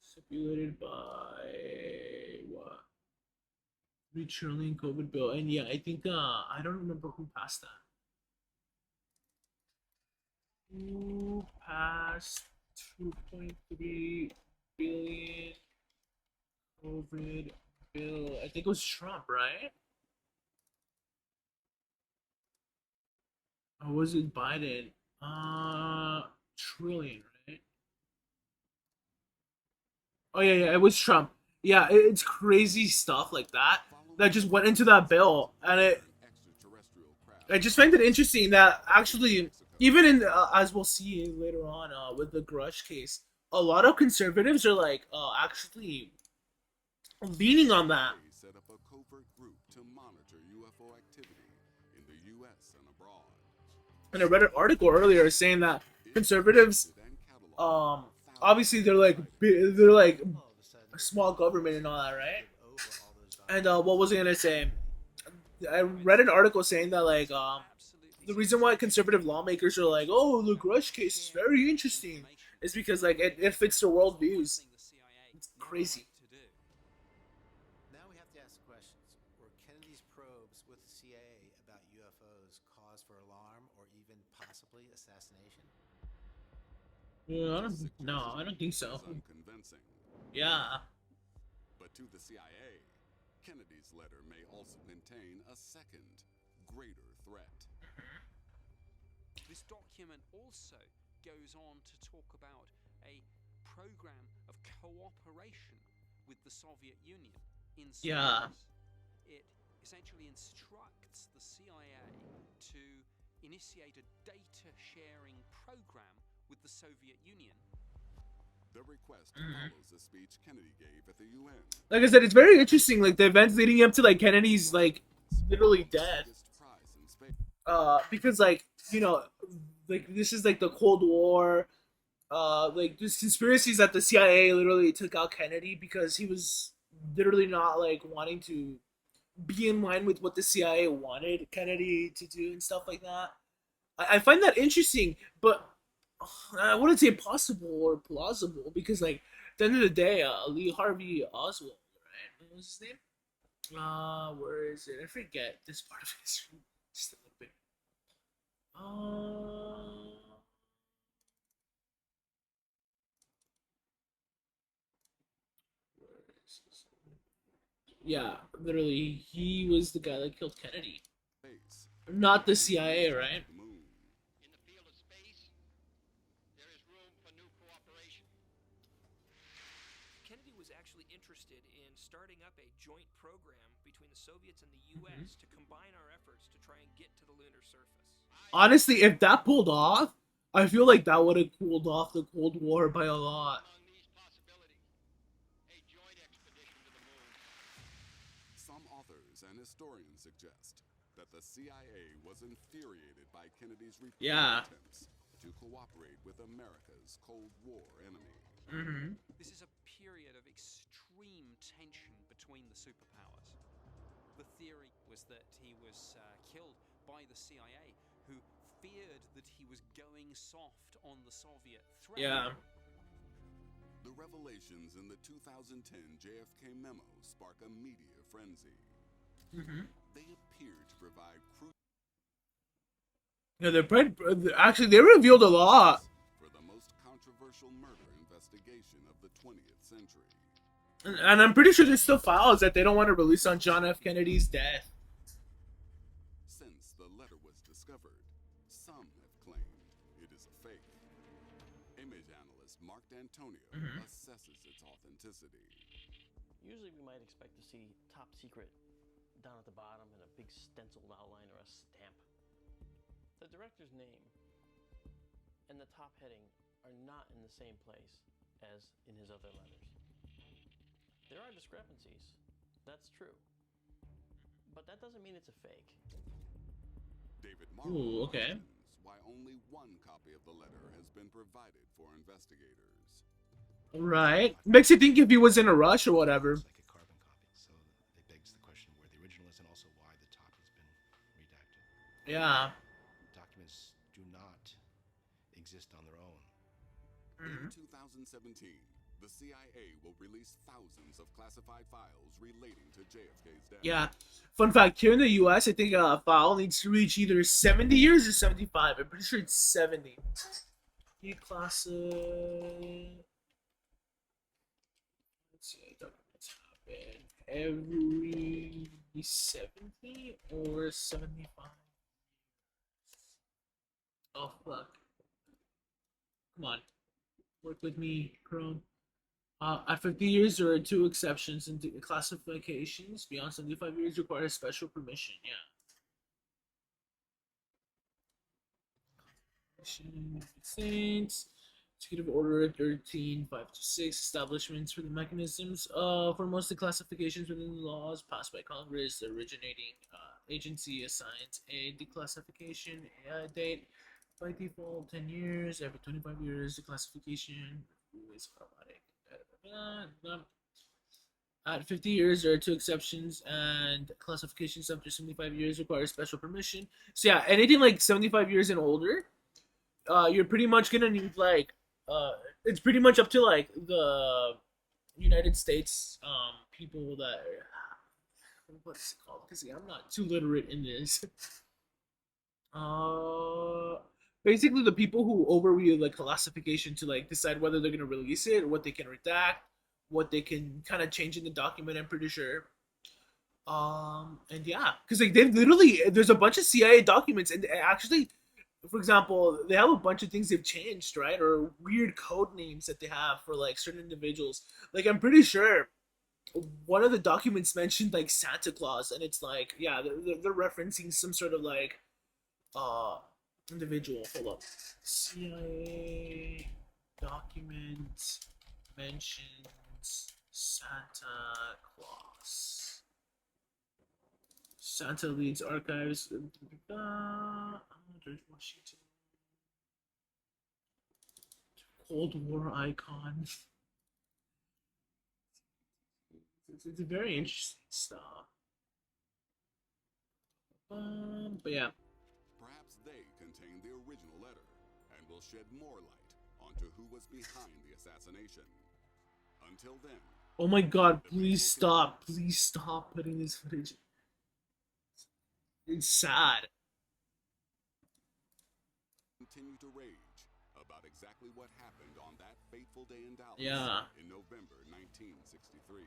Stipulated by what? $3 trillion COVID bill. And yeah, I think I don't remember who passed that. Who passed 2.3 billion COVID bill? I think it was Trump, right? Or was it Biden? Trillion, right? Oh yeah, it was Trump. Yeah, it's crazy stuff like that just went into that bill, and I just find it interesting that actually, even in as we'll see later on with the Grush case, a lot of conservatives are like actually leaning on that. Set up a covert group to monitor UFO activity in the U.S. and abroad. And I read an article earlier saying that conservatives, obviously they're like a small government and all that, right? And what was I gonna say? I read an article saying that like the reason why conservative lawmakers are like, oh, the Grush case is very interesting, is because like it fits their worldviews. It's crazy. Now we have to ask questions. Were Yeah, I don't, Sick no, I don't think so. is unconvincing. Yeah. But to the CIA, Kennedy's letter may also contain a second, greater threat. This document also goes on to talk about a program of cooperation with the Soviet Union in space. Yeah. It essentially instructs the CIA to initiate a data sharing program with the Soviet Union. The request follows a speech Kennedy gave at the UN. Like I said, it's very interesting. Like the events leading up to like Kennedy's like literally death. Biggest prize in space. Because like like this is like the Cold War. Like there's conspiracies that the CIA literally took out Kennedy because he was literally not like wanting to be in line with what the CIA wanted Kennedy to do and stuff like that. I find that interesting, but I wouldn't say possible or plausible because like at the end of the day, Lee Harvey Oswald, right? What was his name? Where is it? I forget this part of history. Just a little bit. Yeah, literally, he was the guy that killed Kennedy, Space. not the CIA, right? Moon. In the field of space, there is room for new cooperation. Kennedy was actually interested in starting up a joint program between the Soviets and the U.S. to combine our efforts to try and get to the lunar surface. Honestly, if that pulled off, I feel like that would have cooled off the Cold War by a lot. Among these possibilities, a joint expedition to the moon. Some authors and historians suggest that the CIA was infuriated by Kennedy's repeated Yeah. attempts to cooperate with America's Cold War enemy. Mm-hmm. This is a period of extreme tension between the superpowers. The theory was that he was killed by the CIA, who feared that he was going soft on the Soviet threat. Yeah. The revelations in the 2010 JFK memo spark a media frenzy. Mm-hmm. They appear to provide crucial Yeah, actually they revealed a lot, for the most controversial murder investigation of the 20th century. and I'm pretty sure there's still files that they don't want to release on John F. Kennedy's death. Since the letter was discovered, some have claimed it is a fake. Image analyst Mark D'Antonio assesses its authenticity. Usually we might expect to see top secret down at the bottom in a big stenciled outline or a stamp. The director's name and the top heading are not in the same place as in his other letters. There are discrepancies, that's true. But that doesn't mean it's a fake. David Marlowe Ooh, okay. questions why only one copy of the letter has been provided for investigators. Right. Makes you think if he was in a rush or whatever. It's like a carbon copy, so it begs the question where the original is and also why the top has been redacted. Yeah. Documents do not exist on their own. In 2017, the CIA will release thousands of classified files relating to JFK's death. Yeah. Fun fact, here in the US, I think a file needs to reach either 70 years or 75. I'm pretty sure it's 70. Declassified. Let's see, documents happen every 70 or 75. Oh, fuck. Come on. Work with me, Chrome. At 50 years, there are two exceptions in classifications. Beyond 75 years requires special permission. Yeah. Saints. Executive Order 13,526. Establishments for the mechanisms for most of the classifications within the laws passed by Congress. The originating agency assigns a declassification date by default 10 years. Every 25 years, the classification is automatic. At 50 years, there are two exceptions, and classifications up to 75 years require special permission. So yeah, anything like 75 years and older, you're pretty much gonna need like, it's pretty much up to like the United States people that, what is it called? Because I'm not too literate in this. basically the people who overread like classification to like decide whether they're gonna release it, or what they can redact, what they can kind of change in the document. I'm pretty sure. And yeah, because like they've literally there's a bunch of CIA documents, and actually, for example, they have a bunch of things they've changed, right? Or weird code names that they have for like certain individuals. Like I'm pretty sure one of the documents mentioned like Santa Claus, and it's like yeah, they're referencing some sort of like uh individual. Hold up, CIA document mentions Santa Claus. Santa leads archives. George Washington. Cold War icon. It's very interesting stuff. But yeah. Perhaps they contain the original letter and will shed more light onto who was behind the assassination. Until then. Oh my god, please stop. Please stop putting this footage. It's sad. Continue to rage about exactly what happened on that fateful day in Dallas in November 1963.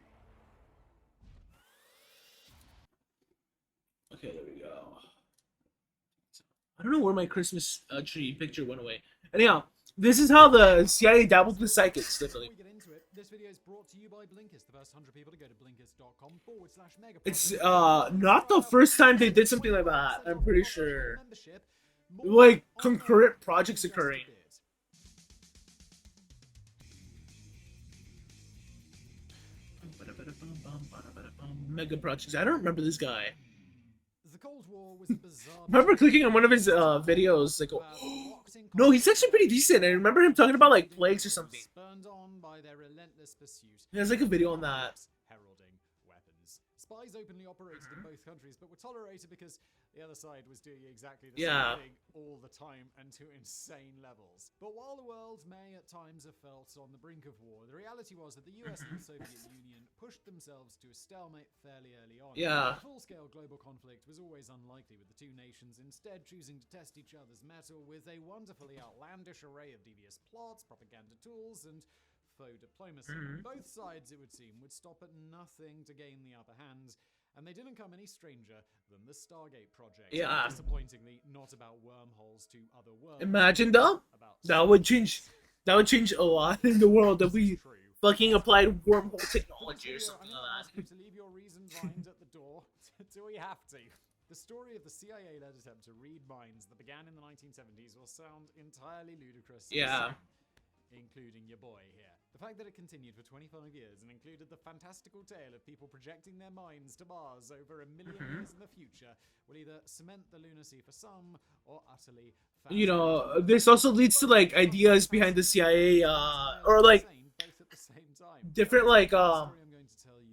Okay, there we go. I don't know where my Christmas tree picture went away. Anyhow, this is how the CIA dabbled with psychics, definitely. This video is brought to you by Blinkist. The first 100 people to go to blinkist.com/mega. It's not the first time they did something like that. I'm pretty sure. Like concurrent projects occurring. Mega projects. I don't remember this guy. The Cold War was a bizarre. I remember clicking on one of his videos, like, oh, no, he's actually pretty decent. I remember him talking about like plagues or something. Spurned on by their relentless pursuit. He has like a video on that. Heralding weapons. Spies openly operated in both countries, but were tolerated because the other side was doing exactly the same thing all the time and to insane levels. But while the world may at times have felt on the brink of war, the reality was that the US and the Soviet Union pushed themselves to a stalemate fairly early on. Yeah. Full-scale global conflict was always unlikely, with the two nations instead choosing to test each other's mettle with a wonderfully outlandish array of devious plots, propaganda tools, and faux diplomacy. Both sides, it would seem, would stop at nothing to gain the upper hand, and they didn't come any stranger than the Stargate project. Yeah. Disappointingly, not about wormholes to other worlds. Imagine though, that would change a lot in the world if we fucking applied wormhole technology or something like that. To leave your reasoned mind at the door. Do we have to? The story of the CIA-led attempt to read minds that began in the 1970s will sound entirely ludicrous. Yeah. Including your boy here. The fact that it continued for 25 years and included the fantastical tale of people projecting their minds to Mars over a million years in the future will either cement the lunacy for some or utterly You know, this also leads to like ideas behind the CIA, or like different like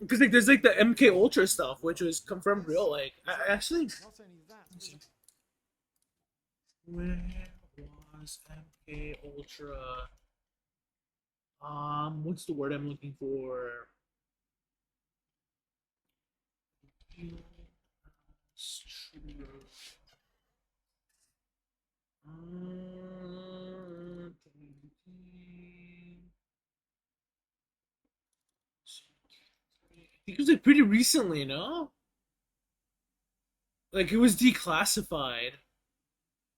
because like there's like the MK Ultra stuff, which was confirmed real. Like I actually, where was MK Ultra? What's the word I'm looking for? I think it was like pretty recently, no? Like it was declassified.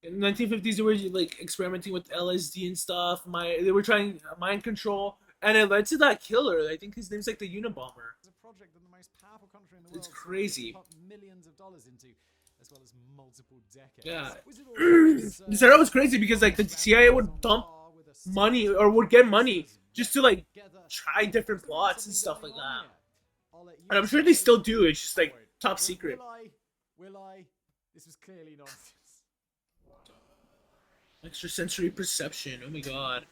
In the 1950s, they were like experimenting with LSD and stuff. They were trying mind control, and it led to that killer. I think his name's like the Unabomber. It's a project that the most powerful country in the world. It's crazy. Pumped millions of dollars into, as well as multiple decades. Yeah, the setup was crazy because like the CIA would dump money or would get money just to like try different plots and stuff like that. And I'm sure they still do. It's just like top secret. Will I? This was clearly nonsense. Extrasensory perception. Oh my god.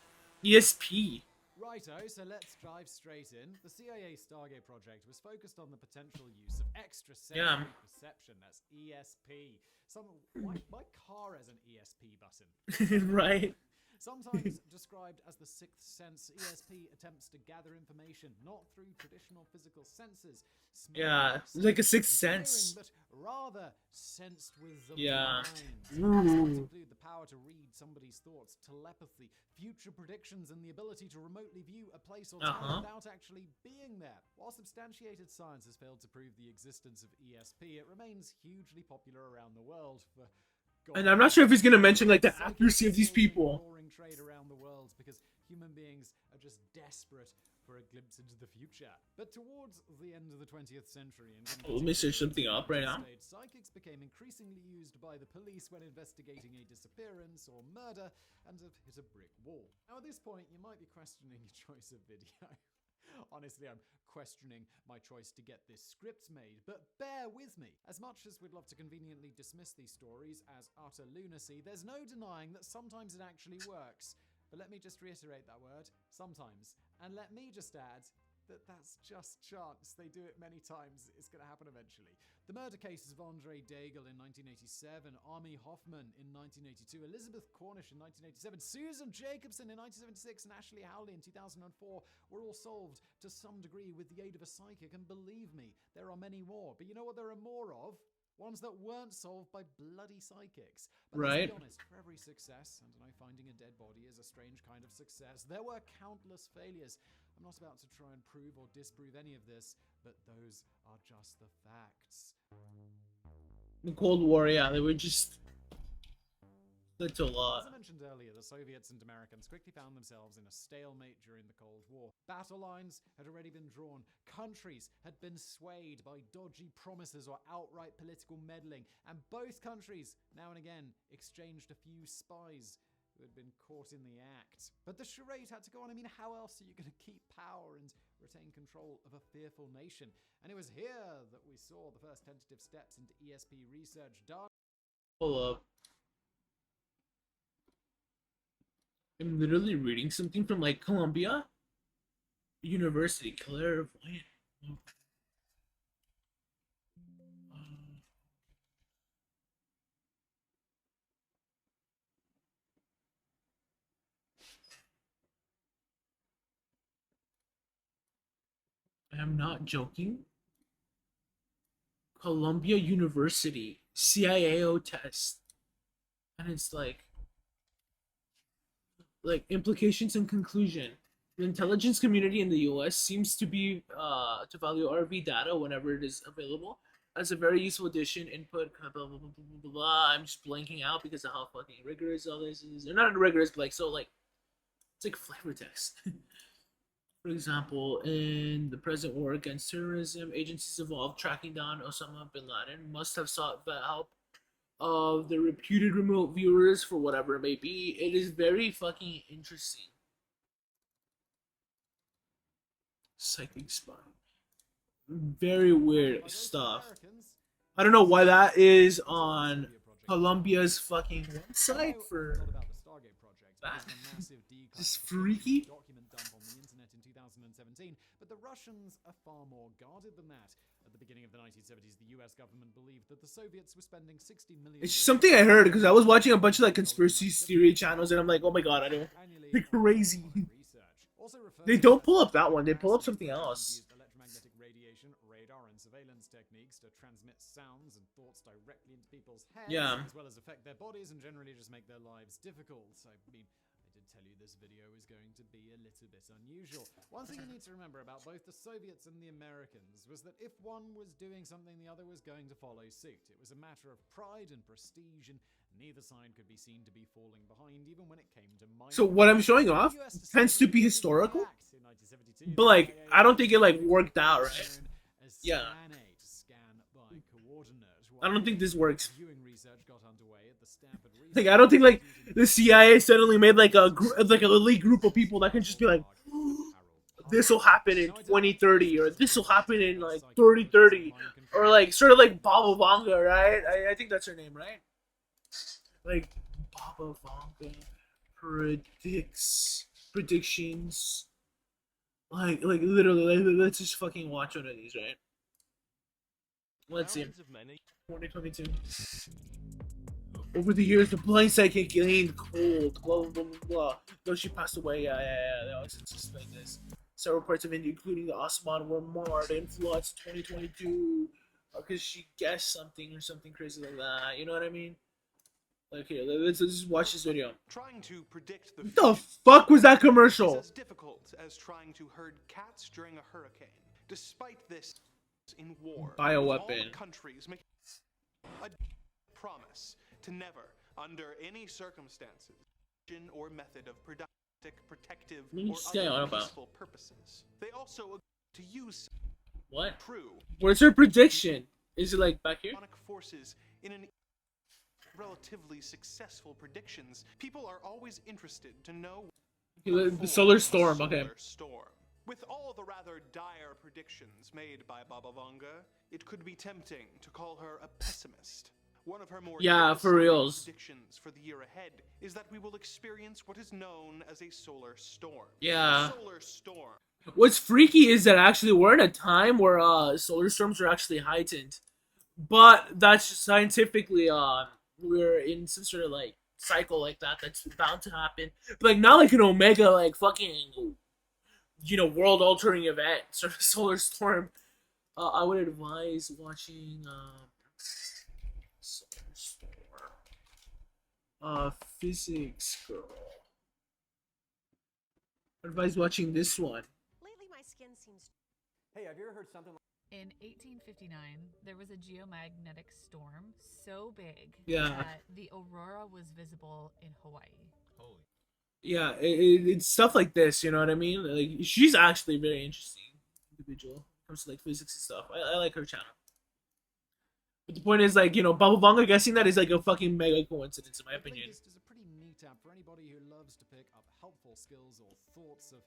ESP. Righto, so let's dive straight in. The CIA Stargate project was focused on the potential use of extrasensory perception. That's ESP. My car has an ESP button. Right. Sometimes described as the sixth sense, ESP attempts to gather information not through traditional physical senses. Yeah, like a sixth sense. But rather sensed with the Yeah. mind. These include the power to read somebody's thoughts, telepathy, future predictions, and the ability to remotely view a place or time without actually being there. While substantiated science has failed to prove the existence of ESP, it remains hugely popular around the world for. And I'm not sure if he's gonna mention like the accuracy of these people. Trade around the world because human beings are just desperate for a glimpse into the future. But towards the end of the 20th century, and let me search something up right now. Psychics became increasingly used by the police when investigating a disappearance or murder and have hit a brick wall. Now at this point, you might be questioning your choice of video. Honestly, I'm questioning my choice to get this script made, but bear with me. As much as we'd love to conveniently dismiss these stories as utter lunacy, there's no denying that sometimes it actually works. But let me just reiterate that word, sometimes. And let me just add that that's just chance. They do it many times. It's going to happen eventually. The murder cases of Andre Daigle in 1987, Armie Hoffman in 1982, Elizabeth Cornish in 1987, Susan Jacobson in 1976, and Ashley Howley in 2004 were all solved to some degree with the aid of a psychic. And believe me, there are many more. But you know what there are more of? Ones that weren't solved by bloody psychics. But right. Let's be honest, for every success, and I know finding a dead body is a strange kind of success, there were countless failures. I'm not about to try and prove or disprove any of this, but those are just the facts. The Cold War, yeah, they were just... That's a lot. As I mentioned earlier, the Soviets and Americans quickly found themselves in a stalemate during the Cold War. Battle lines had already been drawn. Countries had been swayed by dodgy promises or outright political meddling. And both countries, now and again, exchanged a few spies who had been caught in the act. But the charade had to go on. I mean, how else are you going to keep power and retain control of a fearful nation? And it was here that we saw the first tentative steps into ESP research done. Hold up. I'm literally reading something from like Columbia University, clairvoyant. I'm not joking. Columbia University CIAO test, and it's like implications and conclusion. The intelligence community in the U.S. seems to be to value RV data whenever it is available as a very useful addition. Input blah blah blah blah blah blah. I'm just blanking out because of how fucking rigorous all this is. They're not rigorous, but like so like it's like flavor text. For example, in the present war against terrorism, agencies involved tracking down Osama bin Laden must have sought the help of the reputed remote viewers for whatever it may be. It is very fucking interesting. Psychic spy. Very weird stuff. I don't know why that is on Columbia's fucking website for that. Just freaky. But the Russians are far more guarded than that. At the beginning of the 1970s, the US government believed that the Soviets were spending 60 million... It's something I heard because I was watching a bunch of like conspiracy theory channels and I'm like, oh my god, I don't... They're crazy. They don't pull up that one, they pull up something else. Electromagnetic radiation, radar, and surveillance techniques to transmit sounds and thoughts directly into people's heads, as well as affect their bodies and generally just make their lives difficult. So, I mean... tell you this video is going to be a little bit unusual. One thing you need to remember about both the Soviets and the Americans was that if one was doing something, the other was going to follow suit. It was a matter of pride and prestige, and neither side could be seen to be falling behind, even when it came to minor. So what I'm showing off tends to be historical, but like I don't think it like worked out right. Yeah. I don't think this works. Like I don't think like the CIA suddenly made like a elite group of people that can just be like, this will happen in 2030 or this will happen in like 3030 or like sort of like Baba Vanga, right? I think that's her name, right? Like Baba Vanga predictions. Like literally, let's just fucking watch one of these, right? Let's see. 2022. Over the years, the blind psychic gained cold. Blah blah blah blah blah. Though she passed away, yeah. They always explain this. Several parts of India, including the Osman, were marred in floods in 2022 because she guessed something or something crazy like that. You know what I mean? Like, here, let's just watch this video. Trying to predict the What the fuck was that commercial? is as difficult as trying to herd cats during a hurricane. Despite this, in war, Bioweapon. all the countries make a promise to never, under any circumstances, or method of protective or other peaceful purposes. They also agree to use What? true Where's her prediction? Is it like back here? forces in an relatively successful predictions. People are always interested to know The solar storm. Okay. storm. With all the rather dire predictions made by Baba Vanga, it could be tempting to call her a pessimist. One of her more Yeah, for reals. predictions for the year ahead is that we will experience what is known as a solar storm. Yeah. A solar storm. What's freaky is that actually we're in a time where solar storms are actually heightened, but that's scientifically we're in some sort of like cycle like that that's bound to happen. But like not like an omega like fucking world altering event sort of solar storm. I would advise watching solar storm. Physics girl. I advise watching this one. Lately, my skin seems. Hey, have you ever heard something like? In 1859, there was a geomagnetic storm so big Yeah. that the aurora was visible in Hawaii. Yeah, it's stuff like this, you know what I mean? Like, she's actually a very interesting individual when it comes to like physics and stuff. I like her channel. But the point is, like, Baba Vanga guessing that is like a fucking mega coincidence in my opinion. It's a pretty neat app for anybody who loves to pick up helpful skills or thoughts of,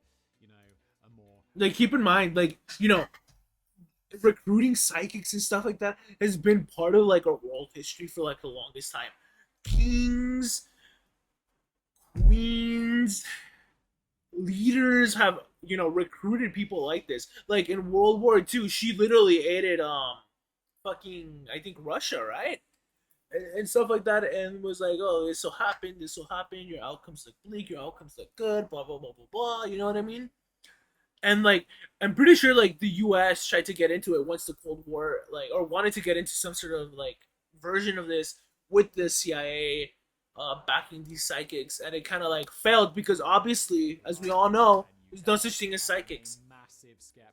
a more. Like, keep in mind, like, recruiting psychics and stuff like that has been part of like our world history for like the longest time. Kings, queens, leaders have recruited people like this. Like in World War II, she literally aided fucking I think Russia, right? And stuff like that, and was like, oh, this will happen, your outcomes look bleak, your outcomes look good, blah blah blah blah blah. You know what I mean? And like, I'm pretty sure like the U.S. tried to get into it once the Cold War, like, or wanted to get into some sort of like version of this with the CIA backing these psychics, and it kind of like failed because obviously, as we all know, there's no such thing as psychics.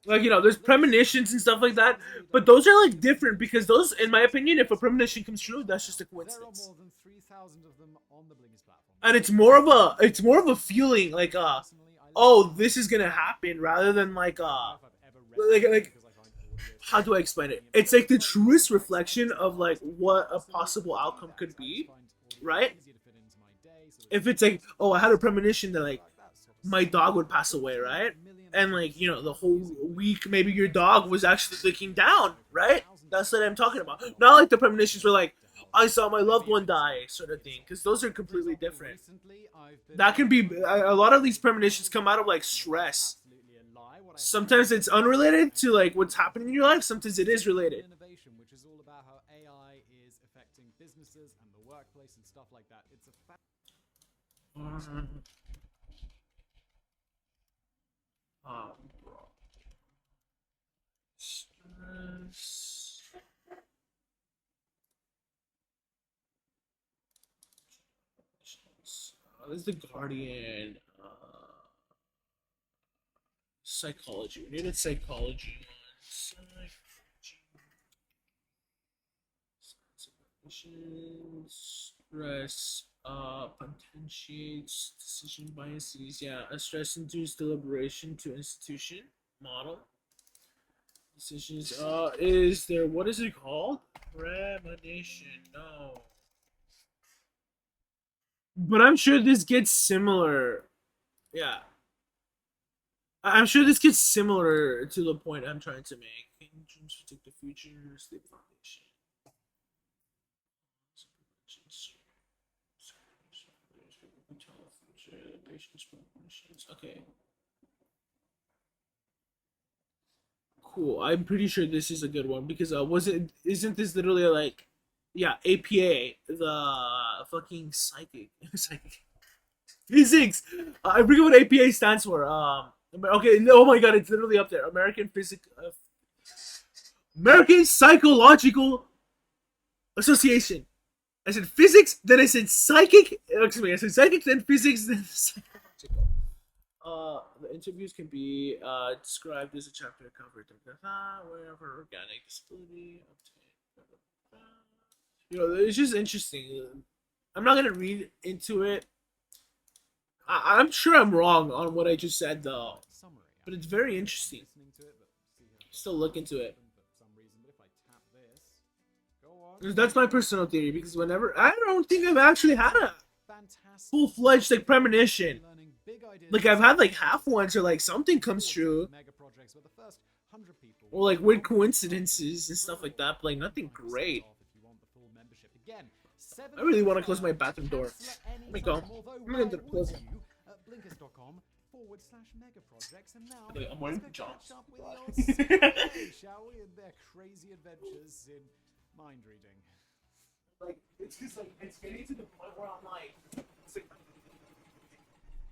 Like, there's premonitions and stuff like that, but those are like different because those, in my opinion, if a premonition comes true, that's just a coincidence. There are more than 3,000 of them on the Blinkist platform. And it's more of a feeling like oh, this is gonna happen, rather than like how do I explain it? It's like the truest reflection of like what a possible outcome could be, right? If it's like, oh, I had a premonition that like my dog would pass away, right? And like, the whole week maybe your dog was actually looking down, right? That's what I'm talking about. Not like the premonitions where like I saw my loved one die sort of thing, because those are completely different. That can be, a lot of these premonitions come out of like stress. Sometimes it's unrelated to like what's happening in your life, sometimes it is related. Innovation, which is all about how AI is affecting businesses and the workplace and stuff like that. It's a Stress. This is the Guardian. Psychology. We needed psychology. Stress. Potentiates decision biases. Yeah, a stress-induced deliberation to institution model. Decisions. Is there, what is it called? Premonition. No. But I'm sure this gets similar. Yeah. I'm sure this gets similar to the point I'm trying to make. Dreams predict the future. Sleep foundation. Okay. Cool. I'm pretty sure this is a good one because isn't this literally like Yeah, APA, the fucking psychic, physics. I forget what APA stands for. Okay, no, oh my god, it's literally up there. American Psychological Association. I said physics, then I said psychic. Excuse me, I said psychic, then physics, then psychological. The interviews can be described as a chapter covered wherever organic disability obtained. You know, it's just interesting. I'm not gonna read into it. I'm sure I'm wrong on what I just said though, but it's very interesting. Still look into it. That's my personal theory because whenever I don't think I've actually had a full-fledged like premonition. Like I've had like half ones or like something comes true. Or like weird coincidences and stuff like that, but like nothing great. I really want to close my bathroom door. Let me go. I'm gonna close it. Blinkist.com/megaprojects and now Wait, I'm wearing pajamas. shall we, in their crazy adventures in mind reading. Like it's just like it's getting to the point where I'm like,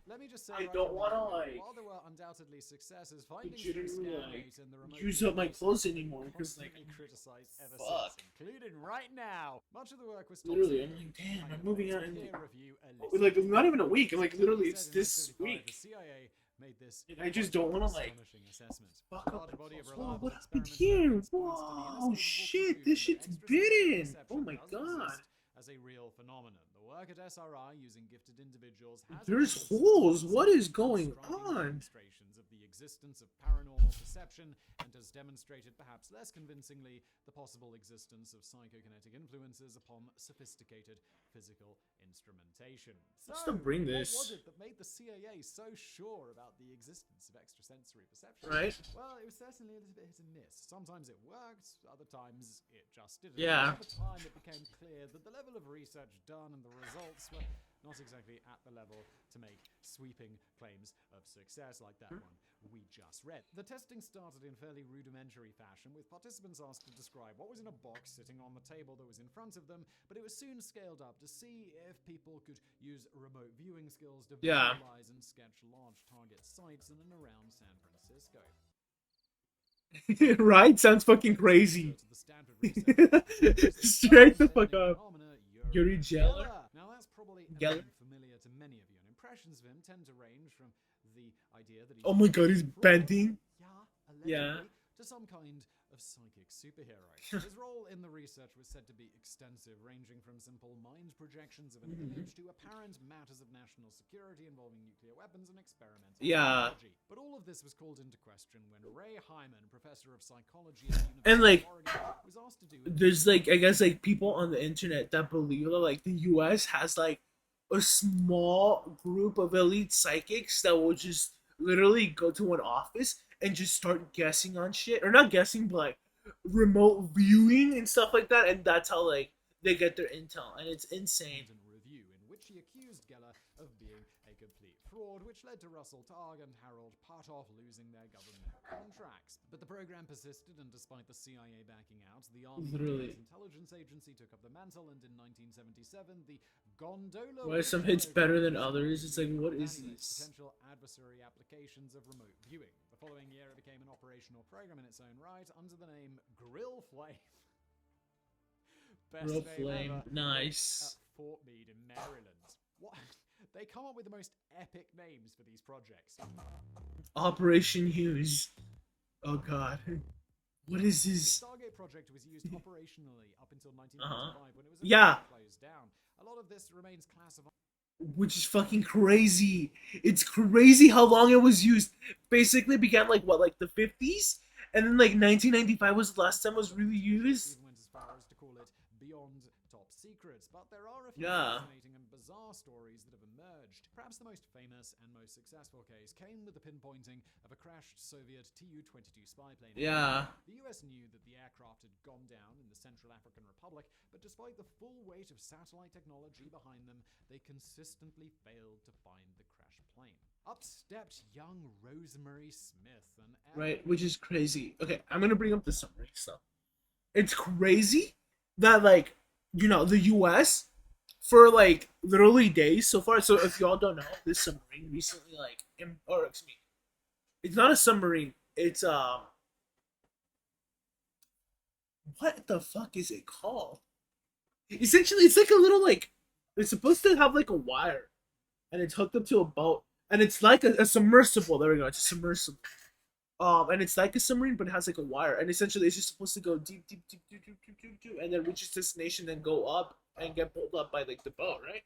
Let me just say, I don't want to like while there were undoubtedly successes, finding legitimately like and the remote use up my clothes anymore because like criticized ever fuck. since, including right now. Much of the work was Literally, I'm like, damn, I'm moving out in review like not even a week. I'm like literally it's this The week. CIA made this And I just don't want to like astonishing assessment. fuck A up. large body of Whoa, reliable what happened experiments here? Whoa, shit, this shit's bitten. Oh my god. as a real phenomenon. The work at SRI using gifted individuals has There's enabled holes. scientists What is to going striking on? demonstrations of the existence of paranormal perception and has demonstrated, perhaps less convincingly, the possible existence of psychokinetic influences upon sophisticated physical instrumentation. Let's still bring this. What was it that made the CIA so sure about the existence of extrasensory perception? Right. Well, it was certainly a little bit hit and miss. Sometimes it worked, other times it just didn't. Yeah. Over time, it became clear that the level of research done and the results were not exactly at the level to make sweeping claims of success like that one we just read. The testing started in fairly rudimentary fashion, with participants asked to describe what was in a box sitting on the table that was in front of them, but it was soon scaled up to see if people could use remote viewing skills to visualize and sketch large target sites in and around San Francisco. Right? Sounds fucking crazy. Straight the fuck up. Yuri Geller. Now that's probably Geller. familiar to many of you, and impressions of him tend to range from the idea that he's Oh my god, he's bending. yeah, to some kind of psychic superhero. His role in the research was said to be extensive, ranging from simple mind projections of an image to apparent matters of national security involving nuclear weapons and experimental technology. But all of this was called into question when Ray Hyman, professor of psychology at the And University like of Oregon, was asked to do there's like I guess like people on the internet that believe that like the US has like a small group of elite psychics that will just literally go to an office and just start guessing on shit, or not guessing but like remote viewing and stuff like that, and that's how like they get their intel, and it's insane. Review in which he accused Geller of being a complete fraud, which led to Russell Targ and Harold Patoff losing their government contracts. But the program persisted, and despite the CIA backing out, the Army Literally. Intelligence Agency took up the mantle, and in 1977, the Gondola... Why are some hits better than others? It's like, what is evaluates this? potential adversary applications of remote viewing. The following year, it became an operational program in its own right under the name Grill Flame. Best Grill name Flame, ever. nice. At Fort Meade in Maryland. What? They come up with the most epic names for these projects. Operation Hughes. Oh god. What is The this? Stargate project was used operationally up until 1995 when it was Yeah. closed down. A lot of this remains classified. Which is fucking crazy. It's crazy how long it was used. Basically began like what, like the 50s? And then like 1995 was the last time it was really used? Even went as far as to call it beyond top secrets, but there are a few Yeah. fascinating and bizarre stories that have emerged. Perhaps the most famous and most successful case came with the pinpointing of a crashed Soviet Tu-22 spy plane. Yeah. The US knew that the aircraft had gone down in the Central African Republic, but despite the full weight of satellite technology behind them, they consistently failed to find the crashed plane. Up stepped young Rosemary Smith, an Right, which is crazy. Okay, I'm gonna bring up the summary stuff. It's crazy that like you know, the U.S. for like literally days so far. So if y'all don't know, this submarine recently or excuse me, it's not a submarine. It's what the fuck is it called? Essentially, it's like a little like it's supposed to have like a wire, and it's hooked up to a boat, and it's like a submersible. There we go. It's a submersible. And it's like a submarine, but it has like a wire, and essentially it's just supposed to go deep, deep, deep, deep, deep, deep, deep, deep, and then reach its destination, then go up and get pulled up by like the boat, right?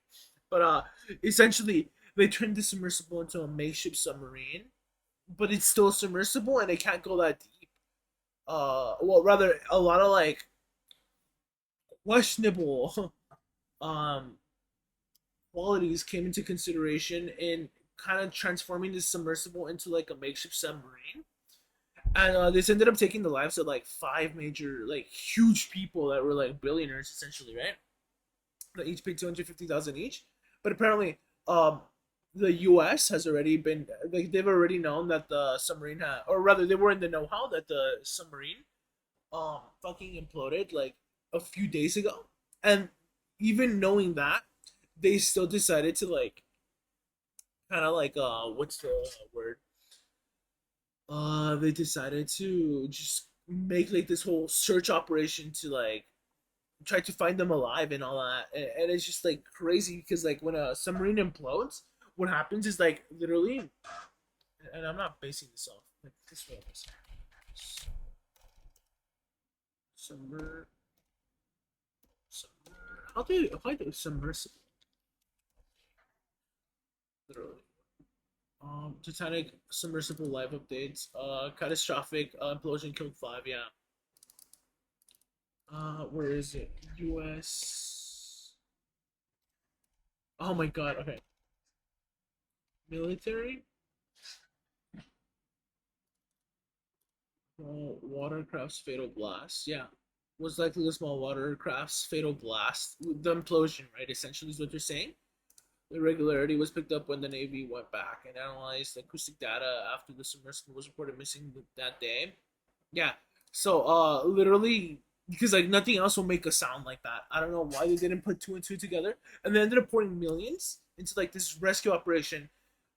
But essentially they turned the submersible into a makeshift submarine, but it's still submersible and it can't go that deep. Well, rather a lot of like questionable qualities came into consideration in kind of transforming this submersible into like a makeshift submarine. And this ended up taking the lives of like 5 major, like huge people that were like billionaires essentially, right? That each paid 250,000 each. But apparently, the U.S. has already been like they've already known that the submarine had, or rather, they were in the know-how that the submarine, fucking imploded like a few days ago, and even knowing that, they still decided to like, kind of like what's the word? They decided to just make like this whole search operation to like try to find them alive and all that, and it's just like crazy because like when a submarine implodes, what happens is like literally, and I'm not basing this off like this way. How do you submersible? Literally. Titanic submersible live updates. Catastrophic implosion killed 5. Yeah. Where is it? U.S. Oh my god. Okay. Military. Watercraft's fatal blast. Yeah. Was likely the small watercraft's fatal blast. The implosion, right? Essentially, is what you're saying. The irregularity was picked up when the Navy went back and analyzed the acoustic data after the submersible was reported missing that day. Yeah. So, literally, because like nothing else will make a sound like that. I don't know why they didn't put 2 and 2 together, and they ended up pouring millions into like this rescue operation,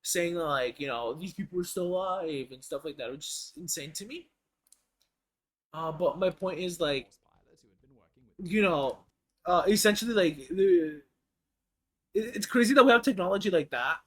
saying like, you know, these people are still alive and stuff like that, which is insane to me. But my point is like, you know, essentially like it's crazy that we have technology like that,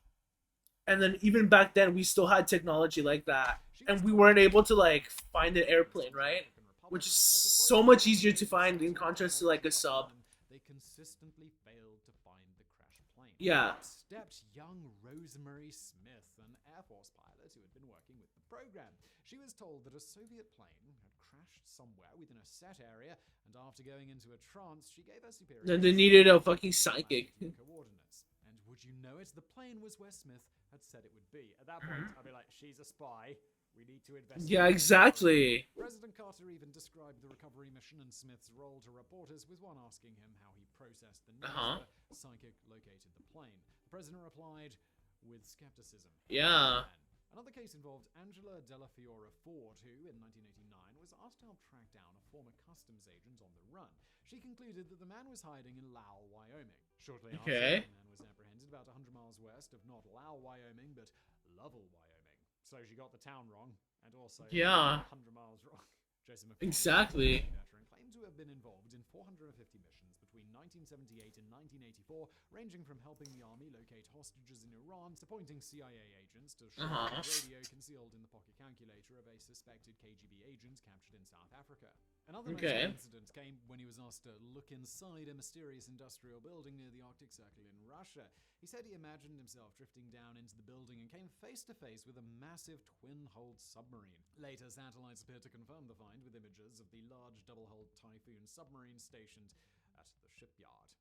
and then even back then we still had technology like that, and we weren't able to like find an airplane, right? Which is so much easier to find in contrast to like a sub. They consistently failed to find the crashed plane. Yeah. Stepped young Rosemary Smith, an Air Force pilot who had been working with the program. She was told that a Soviet plane had crashed somewhere within a set area, and after going into a trance, she gave her superiors. Then they needed a fucking psychic. Coordinates. And would you know it? The plane was where Smith had said it would be. At that point, I'd be like, she's a spy. We need to investigate. Yeah, exactly. President Carter even described the recovery mission and Smith's role to reporters, with one asking him how he processed the news the psychic located the plane. The president replied with skepticism. Yeah. Another case involved Angela Della Fiora Ford, who, in 1989, was asked to help track down a former customs agent on the run. She concluded that the man was hiding in Lowell, Wyoming. Shortly after, the man was apprehended about 100 miles west of not Lowell, Wyoming, but Lovell, Wyoming. So she got the town wrong, and also 100 miles wrong. Jason McCoy, exactly. Claimed to have been involved in 450 missions between 1978 and 1984, ranging from helping the army locate hostages in Iran to pointing CIA agents to a radio concealed in the pocket calculator of a suspected KGB agent captured in South Africa. Another incident came when he was asked to look inside a mysterious industrial building near the Arctic Circle in Russia. He said he imagined himself drifting down into the building and came face to face with a massive twin-hulled submarine. Later, satellites appeared to confirm the find with images of the large double-hulled Typhoon submarine stationed at the shipyard.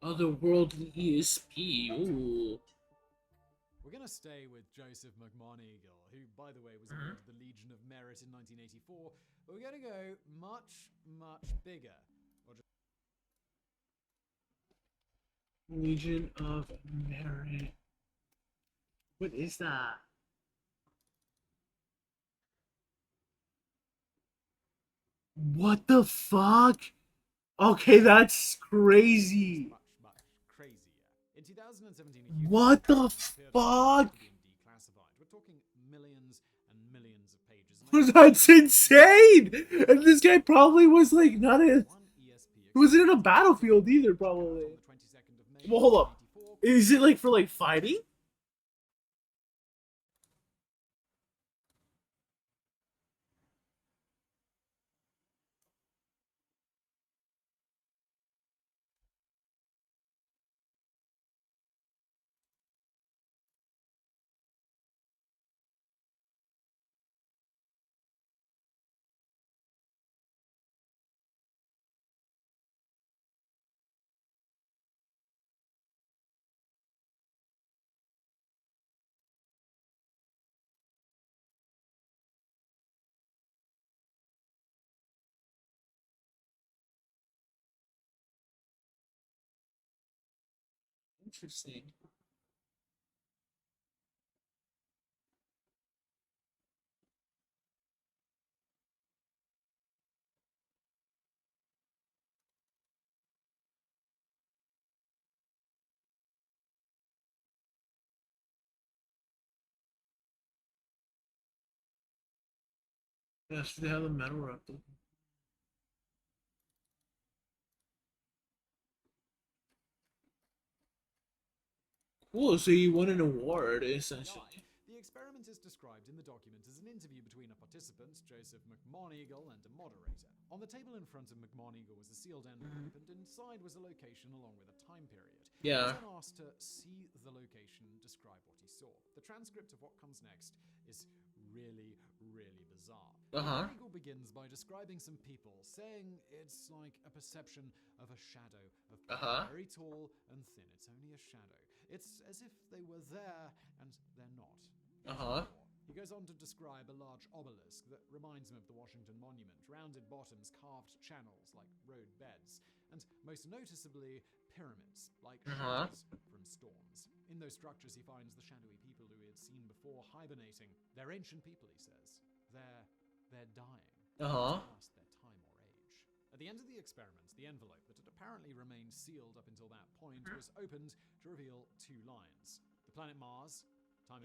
Otherworldly ESP. Ooh. We're going to stay with Joseph McMoneagle, who, by the way, was awarded the Legion of Merit in 1984, but we're going to go much, much bigger. Legion of Merit. What is that? What the fuck? Okay, that's crazy. Much crazier. In 2017, a huge What the appeared fuck? to be declassified. We're talking millions and millions of pages. That's insane. And this guy probably was like not in. He wasn't in a battlefield either, probably. Well, hold up. Is it like for like fighting? Interesting. Yes, they have a metal replica. Cool, so you won an award, essentially. The experiment is described in the document as an interview between a participant, Joseph McMoneagle, and a moderator. On the table in front of McMoneagle was a sealed envelope, and inside was a location along with a time period. Yeah. He was then asked to see the location and describe what he saw. The transcript of what comes next is really, really bizarre. McMoneagle begins by describing some people, saying it's like a perception of a shadow of very tall and thin. It's only a shadow. It's as if they were there and they're not. He goes on to describe a large obelisk that reminds him of the Washington Monument, rounded bottoms, carved channels like road beds, and most noticeably, pyramids, like shelters from storms. In those structures, he finds the shadowy people who he had seen before hibernating. They're ancient people, he says. They're dying. Past their time or age. At the end of the experiment, the envelope that had apparently remained sealed up until that point was opened to reveal 2 lines. The planet Mars, time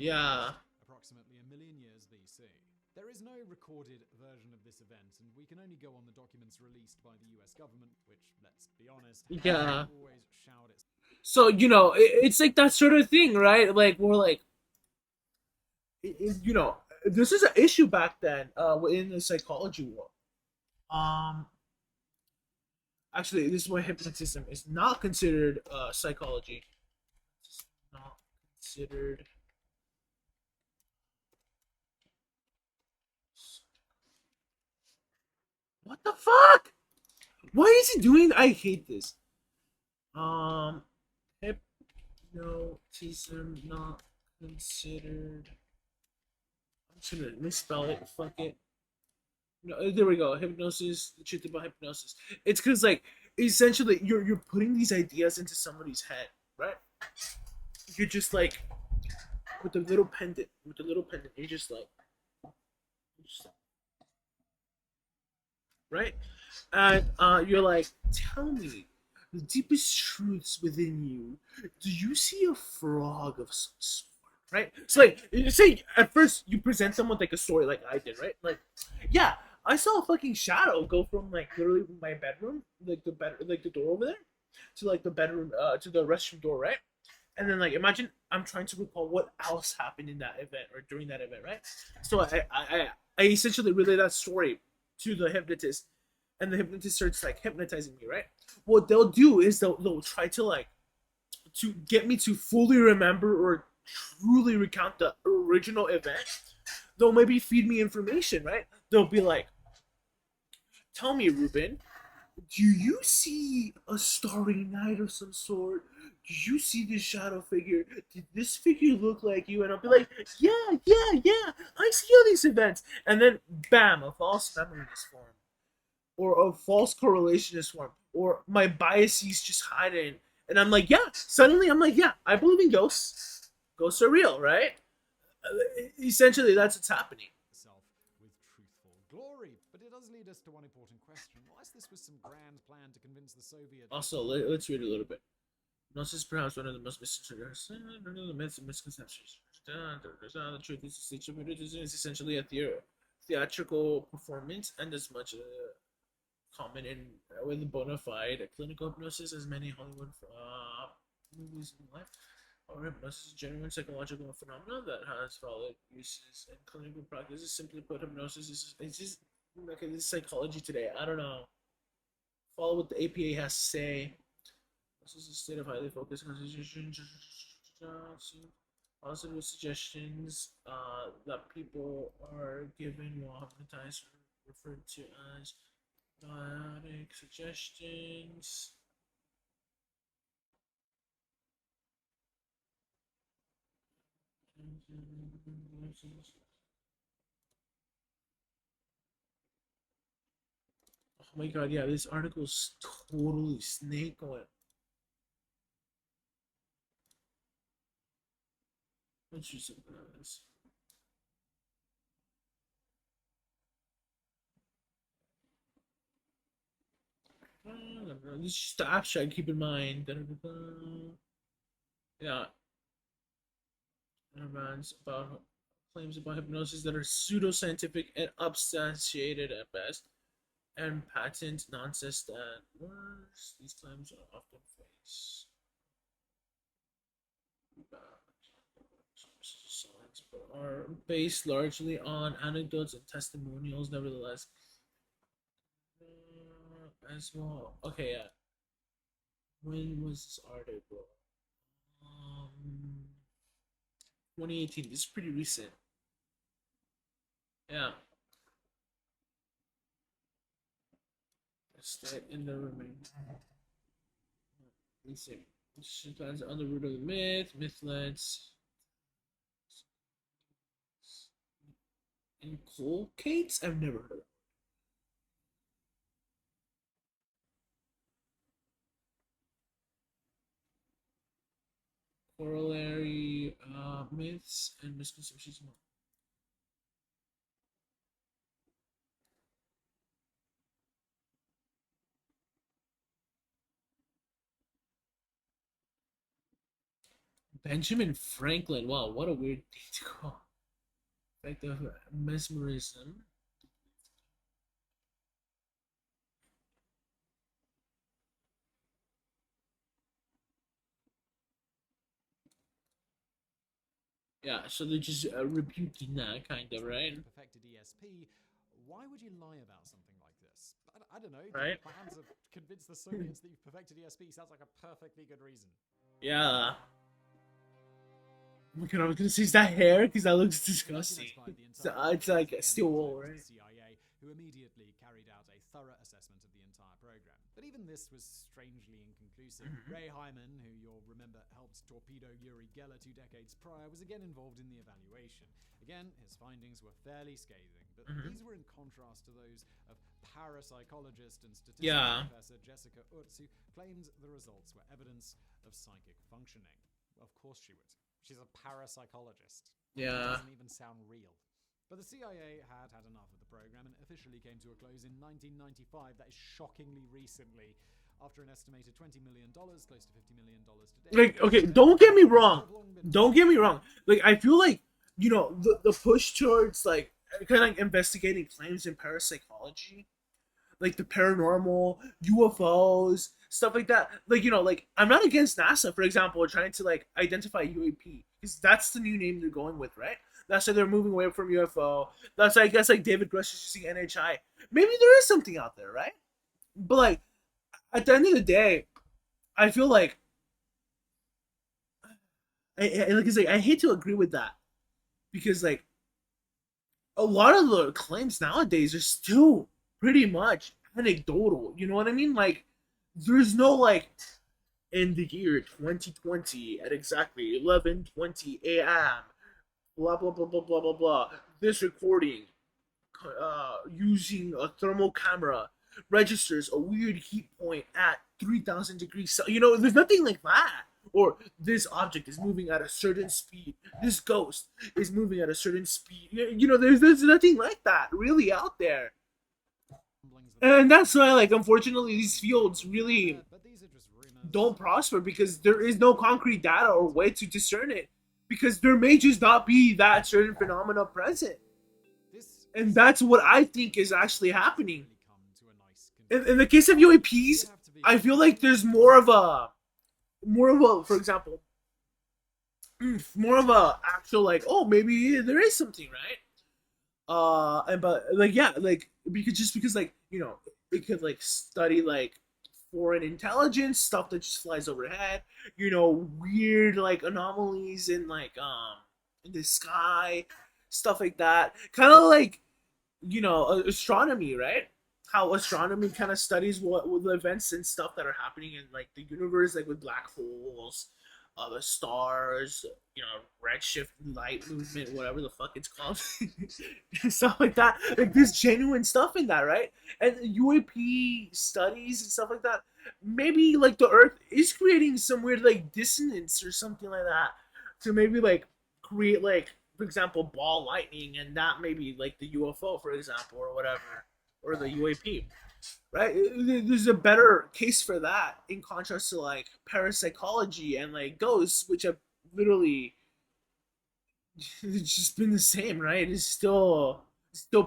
approximately 1 million years BC. There is no recorded version of this event, and we can only go on the documents released by the US government, which, let's be honest, always shout it. So, you know, it's like that sort of thing, right? Like, we're like, you know, this is an issue back then in the psychology world. Actually, this is why hypnotism is not considered psychology. It's not considered. What the fuck? Why is he doing? I hate this. Hypnotism not considered. I'm just gonna misspell it. Fuck it. No, there we go. Hypnosis. The truth about hypnosis. It's because like essentially you're putting these ideas into somebody's head, right? You're just like with the little pendant. You're just like right? And you're like, tell me the deepest truths within you. Do you see a frog of some sort? Right? So like, say at first you present someone like a story, like I did, right? Like, yeah, I saw a fucking shadow go from like literally my bedroom, like the door over there, to like the bedroom, to the restroom door, right? And then like imagine I'm trying to recall what else happened in that event or during that event, right? So I essentially relay that story to the hypnotist, and the hypnotist starts like hypnotizing me, right? What they'll do is they'll try to like to get me to fully remember or truly recount the original event. They'll maybe feed me information, right? They'll be like, tell me, Ruben, do you see a starry night of some sort? Do you see this shadow figure? Did this figure look like you? And I'll be like, yeah, I see all these events. And then, bam, a false memory is formed. Or a false correlation is formed. Or my biases just hiding. And I'm like, yeah, suddenly I'm like, yeah, I believe in ghosts. Ghosts are real, right? Essentially, that's what's happening. With truthful glory. But it does lead us to one important question. Whilst this was some grand plan to convince the Soviet... Also, let's read a little bit. Hypnosis is perhaps one of the most misunderstood myths and misconceptions. The truth is essentially a theatrical performance, and as much common with bona fide clinical hypnosis as many Hollywood movies in life. Or hypnosis is a genuine psychological phenomenon that has valid uses in clinical practice. Simply put, hypnosis is just okay. This is psychology today. I don't know. Follow what the APA has to say. This is a state of highly focused concentration. Positive suggestions that people are given while hypnotized are referred to as hypnotic suggestions. Oh my god, yeah, this article's totally snake oil. Let's use something like this. This is just the abstract, keep in mind. Yeah. About claims about hypnosis that are pseudoscientific and unsubstantiated at best, and patent nonsense that worse. These claims are often faced. But are based largely on anecdotes and testimonials, nevertheless. As well. Okay, yeah. When was this article? 2018. This is pretty recent. Yeah. Stay in the remain. Let's see. Sometimes on the root of the myth, mythlets. Inculcates? I've never heard of it. Corollary myths and misconceptions. Benjamin Franklin. Wow, what a weird thing to call. Effect of mesmerism. Yeah, so they're just rebuking that, kind of, right? Perfected ESP. Why would you lie about something like this? I don't know. Right? Plans to convince the Soviets that you've perfected ESP sounds like a perfectly good reason. Yeah. Oh my god, I was gonna say, is that hair? Because that looks disgusting. It's like a steel wool, right? CIA, who immediately carried out a thorough assessment of the entire program. But even this was strangely inconclusive. Ray Hyman, who you'll remember helped torpedo Yuri Geller 2 decades prior, was again involved in the evaluation. Again, his findings were fairly scathing, but these were in contrast to those of parapsychologist and statistics professor Jessica Utz, who claimed the results were evidence of psychic functioning. Well, of course she would. She's a parapsychologist. Yeah. It doesn't even sound real. But the CIA had had enough of the program and officially came to a close in 1995. That is shockingly recently. After an estimated $20 million, close to $50 million today. Like, okay, don't get me wrong. Don't get me wrong. Like, I feel like, you know, the push towards, like, kind of like investigating claims in parapsychology, like the paranormal, UFOs, stuff like that. Like, you know, like, I'm not against NASA, for example, trying to, like, identify UAP. Because that's the new name they're going with, right? That's why they're moving away from UFO. That's why I guess, like, David Grush is using NHI. Maybe there is something out there, right? But, like, at the end of the day, I feel like I hate to agree with that. Because, like, a lot of the claims nowadays are still pretty much anecdotal. You know what I mean? Like, there's no, like, in the year 2020 at exactly 11:20 a.m. blah blah blah blah blah blah blah. This recording, using a thermal camera, registers a weird heat point at 3,000 degrees. You know, there's nothing like that. or this object is moving at a certain speed. This ghost is moving at a certain speed. You know, there's nothing like that really out there. And that's why, like, unfortunately, these fields really don't prosper because there is no concrete data or way to discern it. Because there may just not be that certain phenomena present. And that's what I think is actually happening. In the case of UAPs, I feel like there's more of a, for example, more of a actual, like, oh, maybe there is something, right? But like, yeah, like, because like, you know, it could like study like foreign intelligence stuff that just flies overhead, you know, weird like anomalies in like in the sky, stuff like that. Kind of like, you know, astronomy, right? How astronomy kind of studies what the events and stuff that are happening in like the universe, like with black holes, the stars, you know, redshift light movement, whatever the fuck it's called, stuff like that. Like there's genuine stuff in that, right? And UAP studies and stuff like that. Maybe like the Earth is creating some weird like dissonance or something like that to maybe like create like, for example, ball lightning, and that maybe like the UFO, for example, or whatever, or the UAP. Right, there's a better case for that in contrast to like parapsychology and like ghosts, which have literally just been the same, right? It's still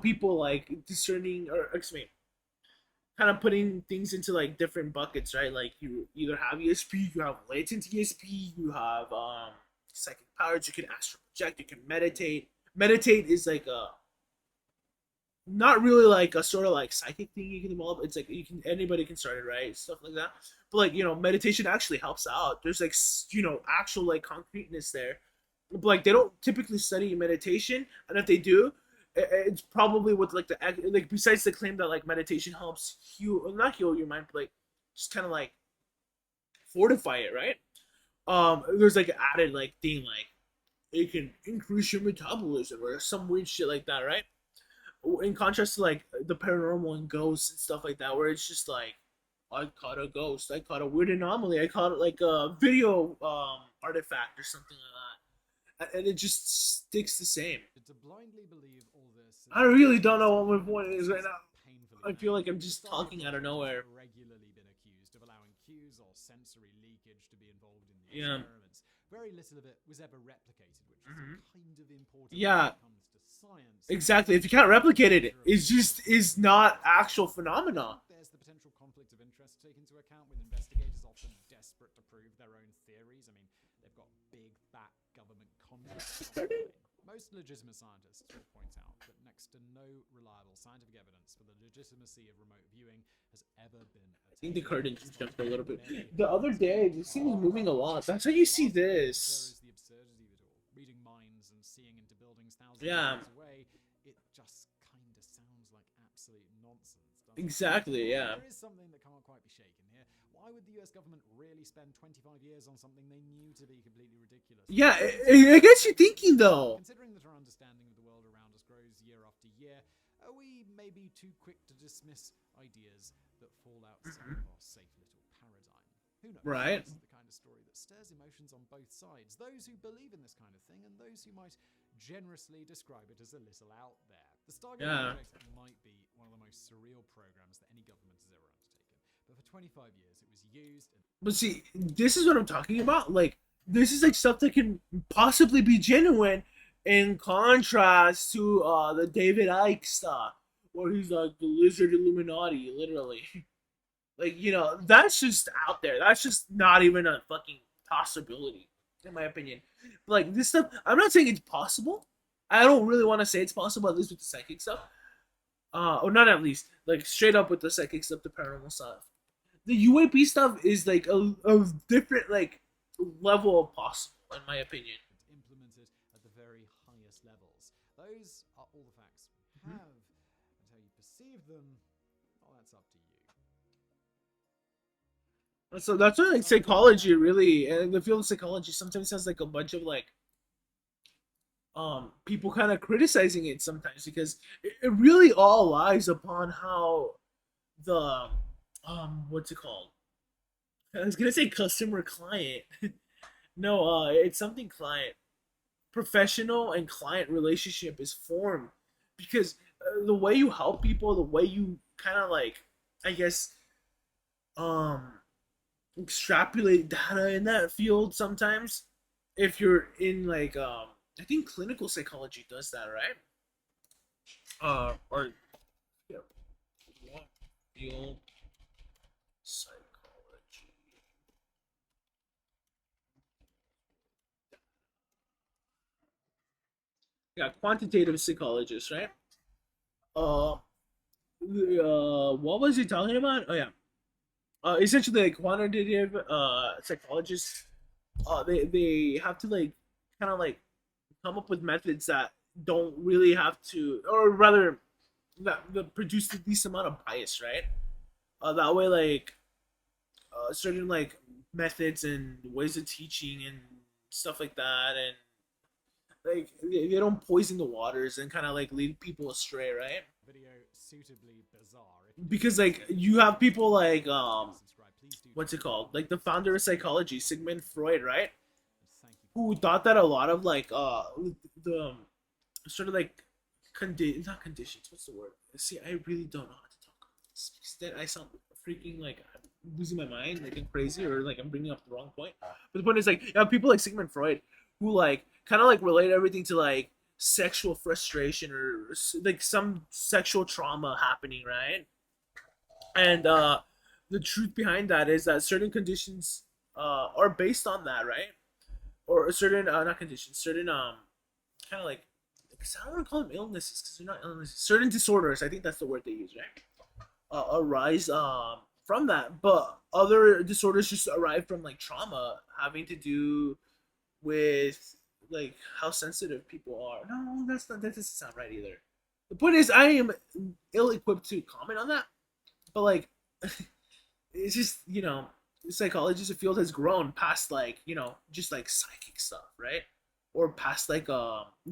people like discerning, or excuse me, kind of putting things into like different buckets, right? Like you either have ESP, you have latent ESP, you have psychic powers, you can astral project, you can meditate. Meditate is like a not really like a sort of like psychic thing you can develop. It's like anybody can start it, right? Stuff like that. But like, you know, meditation actually helps out. There's like, you know, actual like concreteness there. But like they don't typically study meditation, and if they do, it's probably with like like besides the claim that like meditation helps not heal your mind, but like just kind of like fortify it, right? There's like added like thing like it can increase your metabolism or some weird shit like that, right? In contrast to like the paranormal and ghosts and stuff like that, where it's just like, I caught a ghost, I caught a weird anomaly, I caught like a video artifact or something like that, and it just sticks the same. I really don't know what my point is right now. I feel like I'm just talking out of nowhere. Regularly been accused of allowing cues or sensory leakage to be involved in the experiments. Very little of it was ever replicated, which is kind of important when it comes to science. Exactly. If you can't replicate it, it's just is not actual phenomena. There's the potential conflict of interest to take into account, with investigators often desperate to prove their own theories. I mean, they've got big, fat government contracts. Most legitimate scientists will point out that next to no reliable scientific evidence for the legitimacy of remote viewing has ever been attained. I think the curtain just jumped a little bit. The other day, this thing was moving a lot. That's how you see this. The absurdity of it all. Reading minds and seeing into buildings thousands of miles away, it just kind of sounds like absolute nonsense. Exactly, yeah. There is something that can't quite be shaken here. Why would the US government really spend 25 years on something they knew to be completely ridiculous? Yeah, it gets you thinking though. Considering that our understanding of the world around us grows year after year, are we maybe too quick to dismiss ideas that fall outside of our safe little paradigm? Who knows? Right. This is the kind of story that stirs emotions on both sides. Those who believe in this kind of thing, and those who might generously describe it as a little out there. The Stargate project might be one of the most surreal programs that any government has ever undertaken. But for 25 years, it was used. But see, this is what I'm talking about. Like, this is like stuff that can possibly be genuine, in contrast to the David Icke stuff, where he's like the lizard Illuminati, literally. Like, you know, that's just out there. That's just not even a fucking possibility, in my opinion. But like this stuff, I'm not saying it's possible. I don't really want to say it's possible, at least with the psychic stuff. Or not at least, like straight up with the psychic stuff, the paranormal stuff. The UAP stuff is like a different like level of possible, in my opinion. Implemented at the very highest levels. Those are all the facts we have, and how you perceive them, well, that's up to you. So that's why like psychology really, and the field of psychology sometimes has like a bunch of like people kind of criticizing it sometimes, because it really all lies upon how the what's it called? I was gonna say customer client. No, it's something client, professional and client relationship is formed because the way you help people, the way you kind of like, I guess, um, extrapolate data in that field sometimes. If you're in like, I think clinical psychology does that, right? Or yeah, what field psychology? Yeah, quantitative psychologist, right? Uh, what was he talking about? Oh yeah, essentially like quantitative psychologists. They have to like kind of like come up with methods that don't really have to, or rather, that produce the least amount of bias, right? That way, like certain like methods and ways of teaching and stuff like that, and like they don't poison the waters and kind of like lead people astray, right? Video suitably bizarre. Because like you have people like what's it called, like the founder of psychology, Sigmund Freud, right? Who thought that a lot of like the sort of like not conditions, what's the word, see, I really don't know how to talk about this because then I sound freaking like I'm losing my mind, like I'm crazy, or like I'm bringing up the wrong point. But the point is like you have people like Sigmund Freud who like kind of like relate everything to like sexual frustration or like some sexual trauma happening, right? And the truth behind that is that certain conditions are based on that, right? Or certain not conditions, certain kind of like, because I don't want to call them illnesses because they're not illnesses. Certain disorders, I think that's the word they use, right? Arise from that, but other disorders just arrive from like trauma having to do with like how sensitive people are. No, that doesn't sound right either. The point is, I am ill equipped to comment on that, but like, it's just, you know, psychology as a field has grown past like, you know, just like psychic stuff, right? Or past like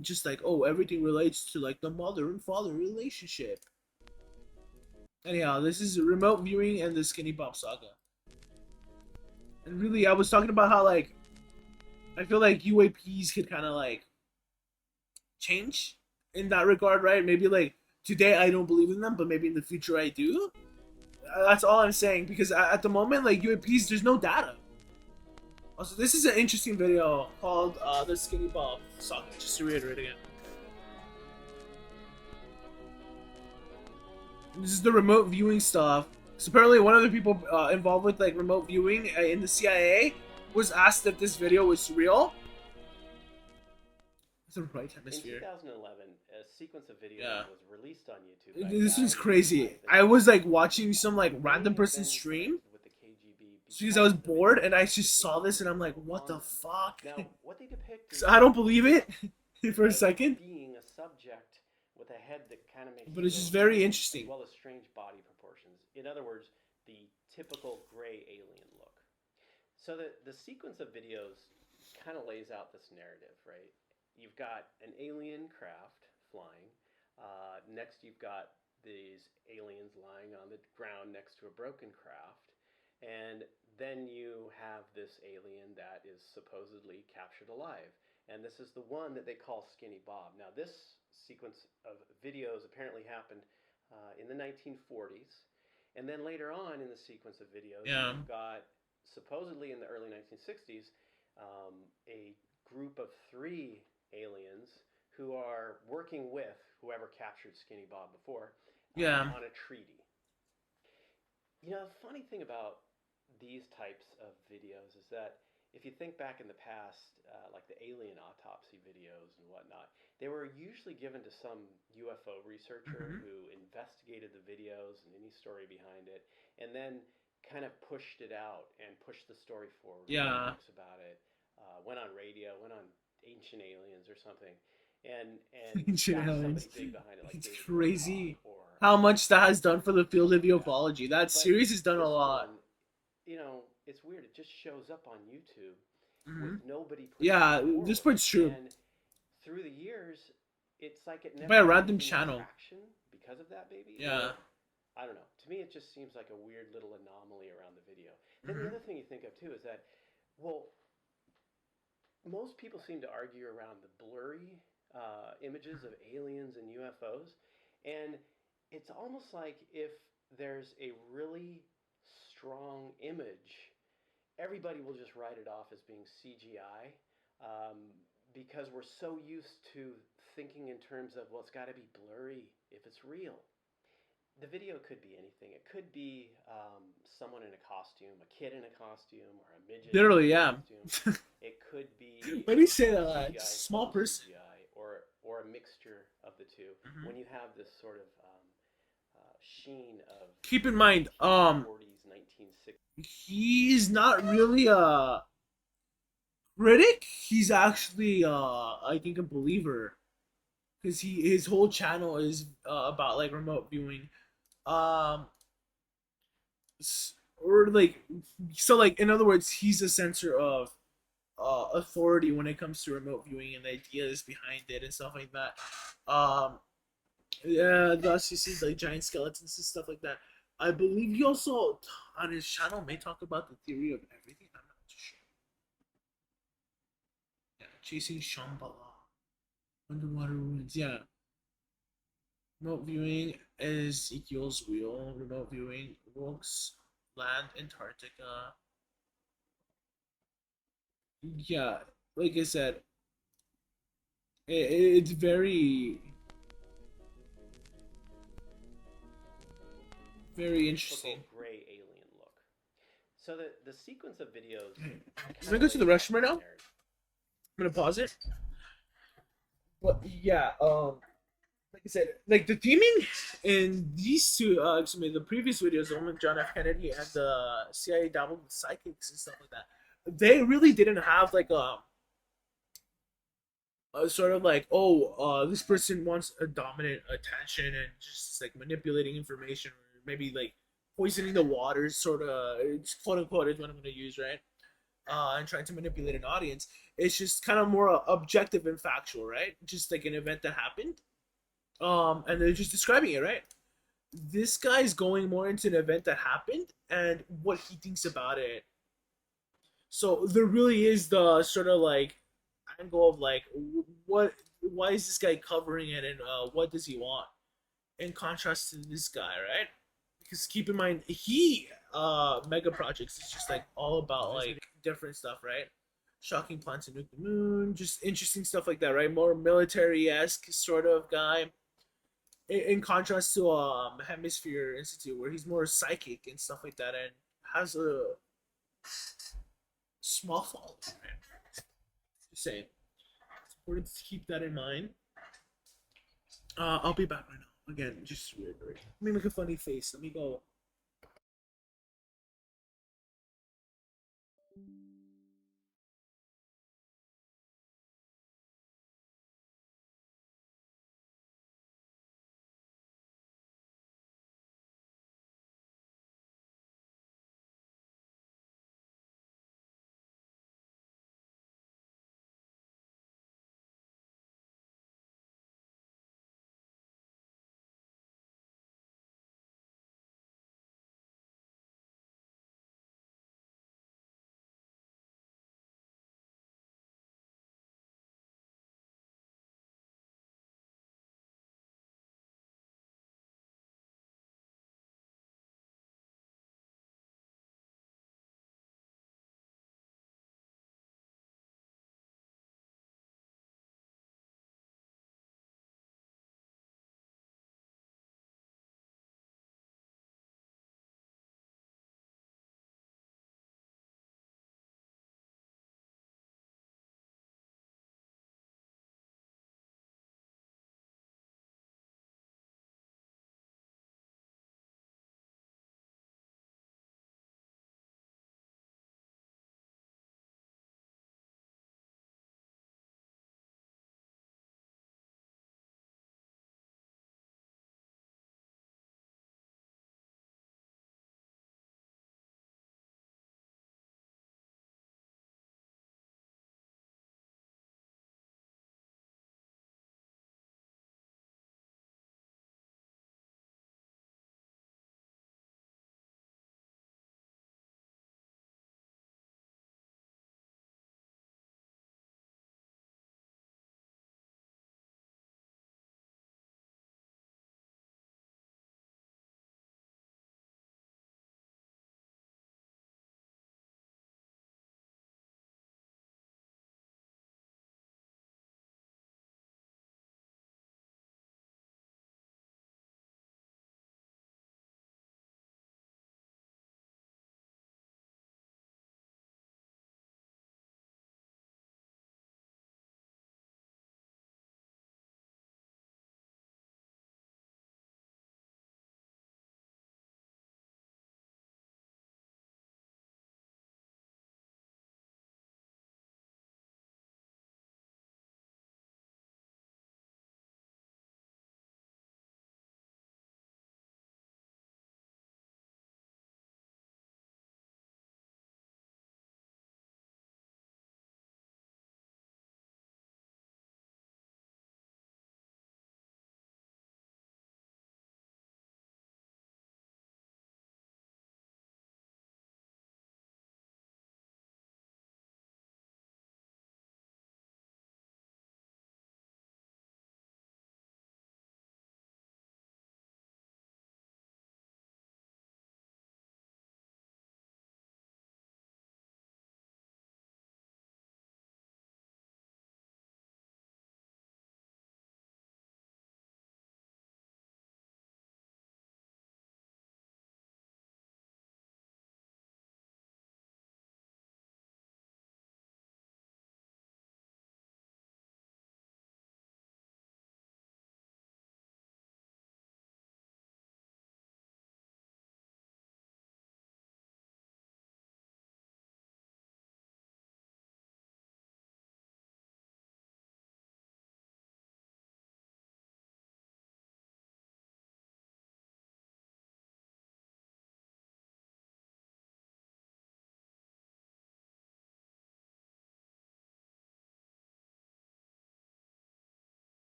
just like, oh, everything relates to like the mother and father relationship. Anyhow, this is remote viewing and the Skinny Bob saga. And really, I was talking about how like I feel like UAPs could kind of like change in that regard, right? Maybe like today I don't believe in them, but maybe in the future I do. That's all I'm saying, because at the moment, like UAPs, there's no data. Also, this is an interesting video called the Skinny Bob saga. Just to reiterate again, this is the remote viewing stuff. So apparently, one of the people involved with like remote viewing in the CIA was asked if this video was real. It's the right hemisphere. In 2011, a sequence of videos was released on YouTube. This is crazy. I was like watching some like random person stream because I was bored and I just saw this and I'm like, what the fuck? Now, what they depict So I don't believe it for a second. Being a subject with a head that kind of makes. But it's just very interesting. As well as strange body proportions. In other words, the typical gray alien look. So the sequence of videos kind of lays out this narrative, right? You've got an alien craft flying. Next, you've got these aliens lying on the ground next to a broken craft. And then you have this alien that is supposedly captured alive. And this is the one that they call Skinny Bob. Now, this sequence of videos apparently happened in the 1940s. And then later on in the sequence of videos, you've got, supposedly in the early 1960s, a group of 3 aliens who are working with whoever captured Skinny Bob before on a treaty. You know, the funny thing about these types of videos is that if you think back in the past, like the alien autopsy videos and whatnot, they were usually given to some UFO researcher who investigated the videos and any story behind it, and then kind of pushed it out and pushed the story forward. Books about it, went on radio, went on Ancient Aliens or something, and Ancient Aliens. Big behind it, like it's crazy how much that has done for the field of ufology. That series has done a lot. You know, it's weird. It just shows up on YouTube with nobody. This part's true. And through the years, it's like it never by a random channel because of that, baby. Yeah. I don't know. To me, it just seems like a weird little anomaly around the video. Then the other thing you think of too is that, well, most people seem to argue around the blurry images of aliens and UFOs, and it's almost like if there's a really strong image, everybody will just write it off as being CGI, because we're so used to thinking in terms of, well, it's got to be blurry if it's real. The video could be anything. It could be someone in a costume, a kid in a costume, or a midget Literally, in a yeah. costume. It could be Let me say that, CGI, small photo person. CGI, or a mixture of the 2. Mhm. When you have this sort of sheen of Keep in mind, 1940s, 1960s. he's not really a critic. He's actually, I think, a believer, because his whole channel is about like remote viewing, um, or like, so like in other words, he's a censor of authority when it comes to remote viewing and the ideas behind it and stuff like that. Yeah, thus you see like giant skeletons and stuff like that. I believe he also on his channel may talk about the theory of everything. I'm not too sure. Yeah, chasing Shambhala, underwater ruins. Yeah, remote viewing is Ezekiel's wheel. Remote viewing Wilkes Land, Antarctica. Yeah, like I said, it's very interesting. Typical gray alien look. So the sequence of videos. I'm gonna go to the restroom right now. I'm gonna pause it. But yeah, like I said, like the theming in these two, excuse me, the previous videos, the one with John F. Kennedy and the CIA dabbled with psychics and stuff like that, they really didn't have like a sort of like, oh, this person wants a dominant attention and just like manipulating information, or maybe like poisoning the waters, sort of, it's quote unquote is what I'm gonna use, right? And trying to manipulate an audience. It's just kind of more objective and factual, right? Just like an event that happened, and they're just describing it, right? This guy's going more into an event that happened and what he thinks about it. So there really is the sort of like angle of like, what, why is this guy covering it, and what does he want, in contrast to this guy, right? Because keep in mind, he mega projects is just like all about like different stuff, right? Shocking plans to nuke the moon, just interesting stuff like that, right? More military-esque sort of guy, in contrast to Hemisphere Institute, where he's more psychic and stuff like that, and has a small following, right? Just saying, it's important to keep that in mind. I'll be back right now. Again, just reiterate. Let me make a funny face. Let me go.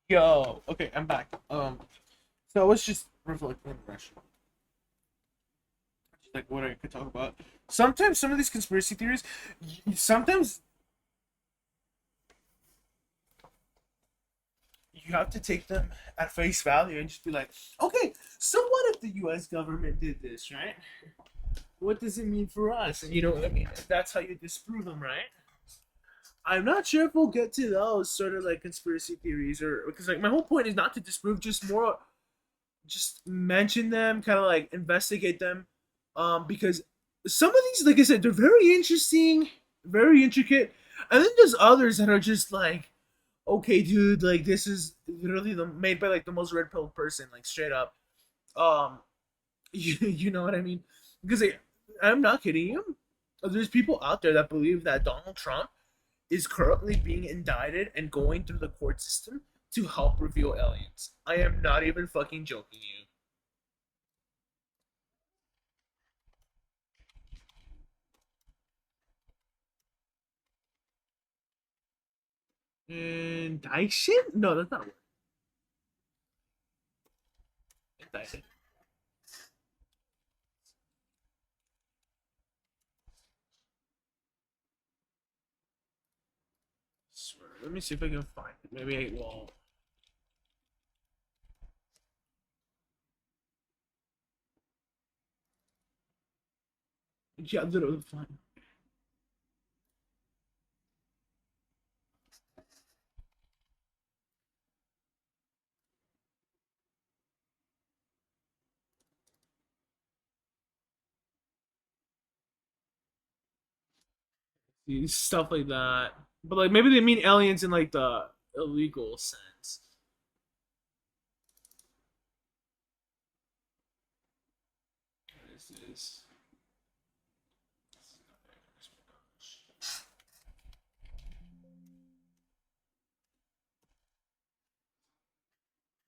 Yo, okay, I'm back. So I was just reflecting on the rest. Like what I could talk about. Sometimes some of these conspiracy theories, sometimes you have to take them at face value and just be like, okay, so what if the U.S. government did this, right? What does it mean for us? And you know what I mean? That's how you disprove them, right? I'm not sure if we'll get to those sort of like conspiracy theories, or because like my whole point is not to disprove, just more, just mention them, kind of like investigate them, because some of these, like I said, they're very interesting, very intricate, and then there's others that are just like, okay, dude, like this is literally made by like the most red pill person, like straight up. Um, you know what I mean? Because I'm not kidding you. There's people out there that believe that Donald Trump is currently being indicted and going through the court system to help reveal aliens. I am not even fucking joking you. Indiction? No, that's not a word. Indicted. Swear. Let me see if I can find it. Maybe I won't. Yeah, literally fine. Stuff like that. But like maybe they mean aliens in like the illegal sense. What is this?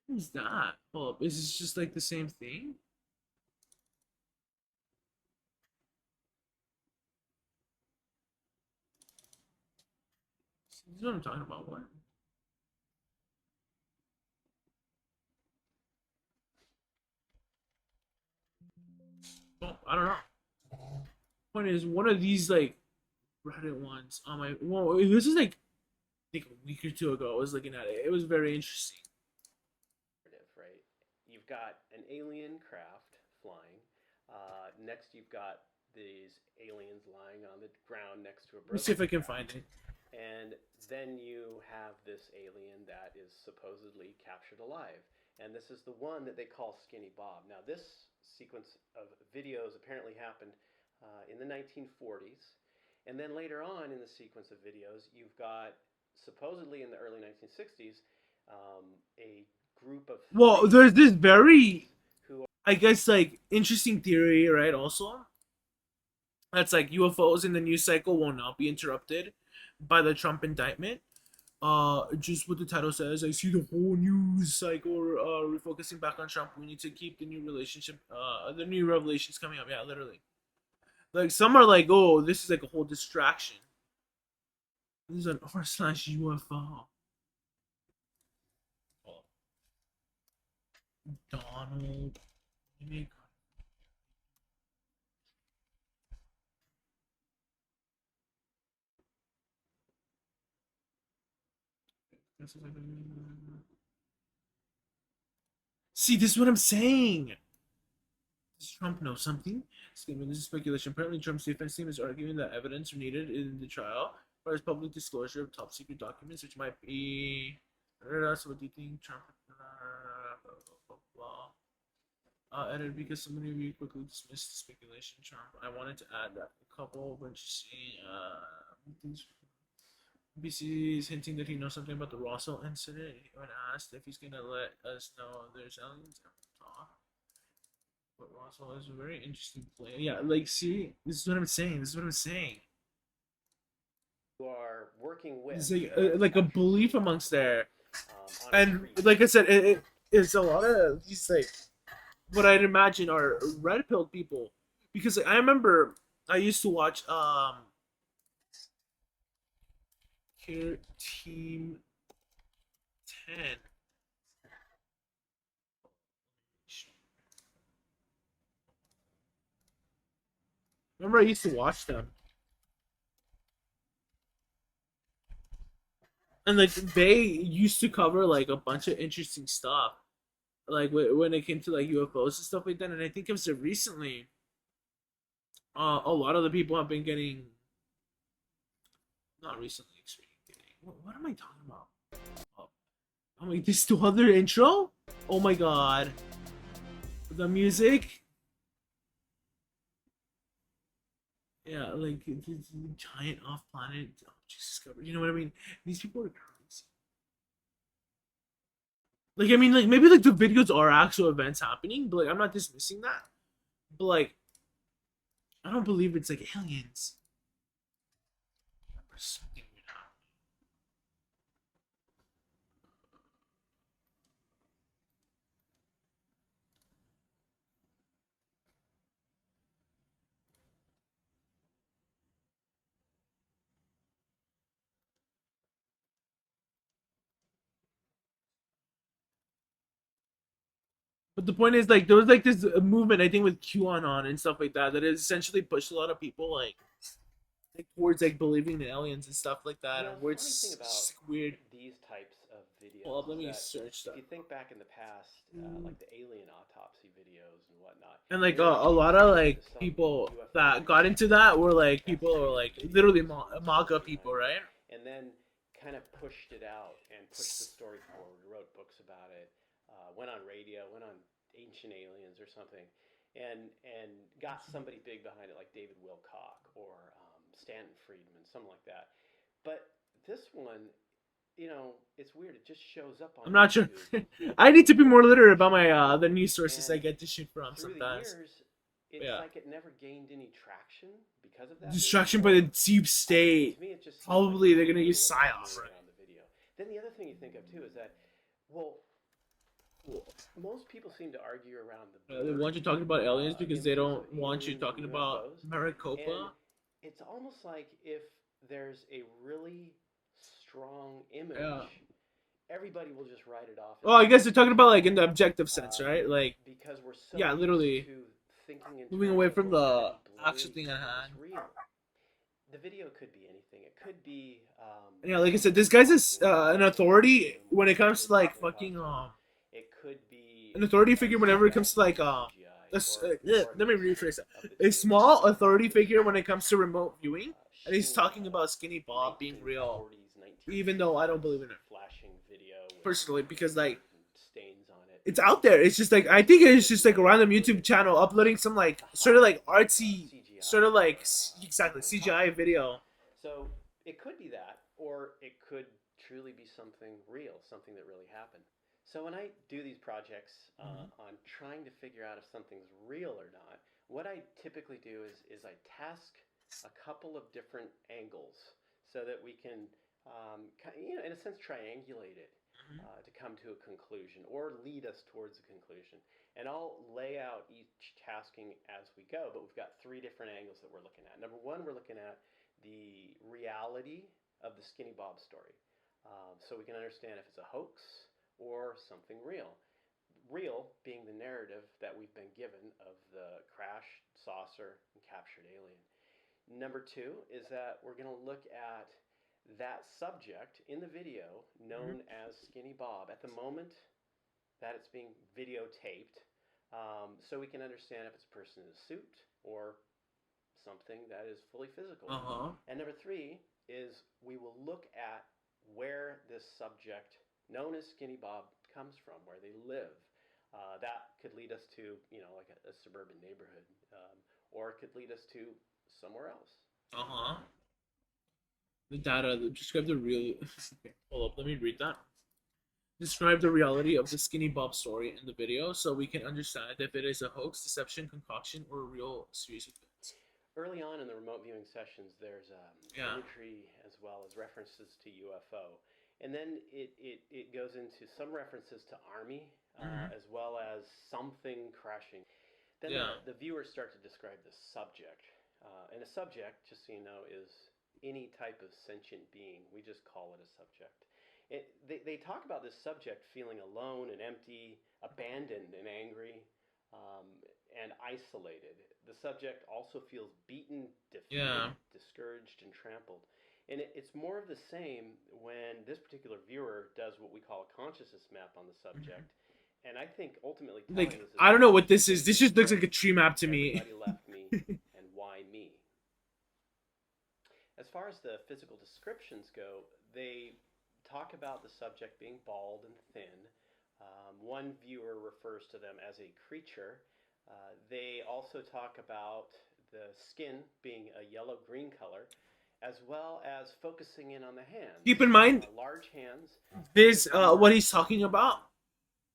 What is that? Hold up, is this just like the same thing? This is what I'm talking about. What? Well, I don't know. Point is, one of these like Reddit ones on my well, this is like I think a week or two ago. I was looking at it. It was very interesting. Right? You've got an alien craft flying. Next, you've got these aliens lying on the ground next to a Let me see if I can find it. And then you have this alien that is supposedly captured alive. And this is the one that they call Skinny Bob. Now, this sequence of videos apparently happened in the 1940s. And then later on in the sequence of videos, you've got supposedly in the early 1960s a group of. Well, there's this very, I guess, like interesting theory, right? Also, that's like UFOs in the news cycle will not be interrupted by the Trump indictment. Just what the title says, I see the whole news cycle refocusing back on Trump. We need to keep the new relationship, the new revelations coming up. Yeah, literally. Like some are like, oh, this is like a whole distraction. This is an r/UFO. Donald. See, this is what I'm saying. Does Trump know something? This is speculation. Apparently, Trump's defense team is arguing that evidence needed in the trial requires public disclosure of top secret documents, which might be. So, what do you think, Trump? Edited because so many of you quickly dismissed the speculation, Trump. I wanted to add that a couple, but you see, BC is hinting that he knows something about the Roswell incident. When asked if he's gonna let us know there's aliens, but Roswell is a very interesting play. Yeah, like, see, this is what I'm saying. This is what I'm saying. You are working with. It's like a belief amongst there, and like I said, it's a lot of these like what I'd imagine are red pill people, because like, I remember I used to watch Care Team 10. remember I used to watch them. And like they used to cover like a bunch of interesting stuff, like when it came to like UFOs and stuff like that. And I think it was recently, a lot of the people have been getting, not recently, what am I talking about? Oh my, they still have their intro? Oh my god, the music. Yeah, like it's giant off-planet objects discovered. You know what I mean? These people are crazy. Like, I mean, like maybe like the videos are actual events happening, but like I'm not dismissing that. But like, I don't believe it's like aliens. Or something weird happening. But the point is, like, there was like this movement, I think, with QAnon and stuff like that, that has essentially pushed a lot of people like towards like believing in aliens and stuff like that, and where it's just weird. These types of videos. Well, let me that search that. If you think back in the past, like the alien autopsy videos and whatnot, And like a lot of like people that got into that were like people who are like literally MAGA people, right? and then kind of pushed it out and pushed the story forward, wrote books about it, went on radio, went on Ancient Aliens or something, and got somebody big behind it like David Wilcock or Stanton Friedman, something like that. But this one, you know, it's weird. It just shows up on I'm not sure. YouTube. I need to be more literate about my the news sources I get this shit from Through sometimes. the years, it's Yeah. like it never gained any traction because of that. Distraction by the deep state. To me, it just seems Probably like they're gonna people use are psyops. moving around the video. Then the other thing you think of too is that, well, most people seem to argue around the. They want you talking about aliens because they don't want you talking about UFOs. Maricopa. And it's almost like if there's a really strong image, everybody will just write it off. Oh, I guess they're talking about like in the objective sense, right? Like, because we're so yeah, used literally to thinking in moving terms away of from what's the really actual blurry thing at versus hand. real. The video could be anything. It could be. Yeah, like I said, this guy's an authority when it comes to like fucking It could be an authority figure whenever it comes to like let me rephrase that. A small authority figure when it comes to remote viewing, and he's talking about Skinny Bob being real, even though I don't believe in it personally, because like it's out there. It's just like I think it's just like a random YouTube channel uploading some like sort of like artsy, sort of like exactly CGI video. So it could be that, or it could truly be something real, something that really happened. So when I do these projects on trying to figure out if something's real or not, what I typically do is I task a couple of different angles so that we can, you know, in a sense, triangulate it to come to a conclusion or lead us towards a conclusion. And I'll lay out each tasking as we go, but we've got three different angles that we're looking at. Number one, we're looking at the reality of the Skinny Bob story, so we can understand if it's a hoax or something real. Real being the narrative that we've been given of the crashed saucer and captured alien. Number two is that we're going to look at that subject in the video known as Skinny Bob at the moment that it's being videotaped, so we can understand if it's a person in a suit or something that is fully physical. And number three is we will look at where this subject known as Skinny Bob comes from, where they live. That could lead us to, you know, like a suburban neighborhood, or it could lead us to somewhere else. The data, describe the real. Okay, hold up, let me read that. Describe the reality of the Skinny Bob story in the video so we can understand if it is a hoax, deception, concoction, or a real series of events. Early on in the remote viewing sessions, there's imagery as well as references to UFO. And then it goes into some references to Army, as well as something crashing. Then the viewers start to describe the subject. And a subject, just so you know, is any type of sentient being. We just call it a subject. They talk about this subject feeling alone and empty, abandoned and angry, and isolated. The subject also feels beaten, defeated, Yeah. discouraged, and trampled. And it's more of the same when this particular viewer does what we call a consciousness map on the subject. And I think ultimately telling Like, us I don't know what this is. This just looks like a tree map to me. everybody left me and why me. As far as the physical descriptions go, they talk about the subject being bald and thin. One viewer refers to them as a creature. They also talk about the skin being a yellow-green color, as well as focusing in on the hands. Keep in mind, large hands. this what he's talking about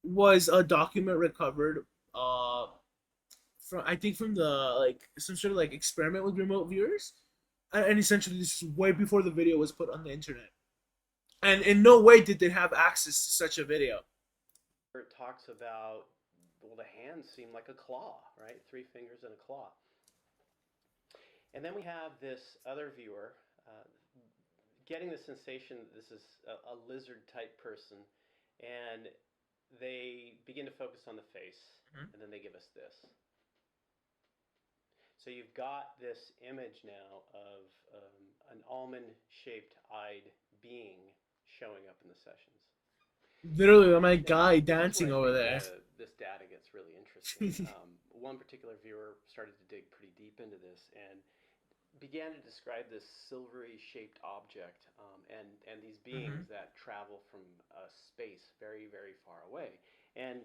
was a document recovered from, I think, from the, like, some sort of like experiment with remote viewers, and essentially this is way before the video was put on the internet, and in no way did they have access to such a video. It talks about, well, the hands seem like a claw, right? 3 fingers and a claw. And then we have this other viewer getting the sensation that this is a lizard-type person, and they begin to focus on the face, and then they give us this. So you've got this image now of an almond-shaped eyed being showing up in the sessions. Literally, my guy dancing over there. This data gets really interesting. One particular viewer started to dig pretty deep into this and began to describe this silvery shaped object and these beings that travel from a space very, very far away. And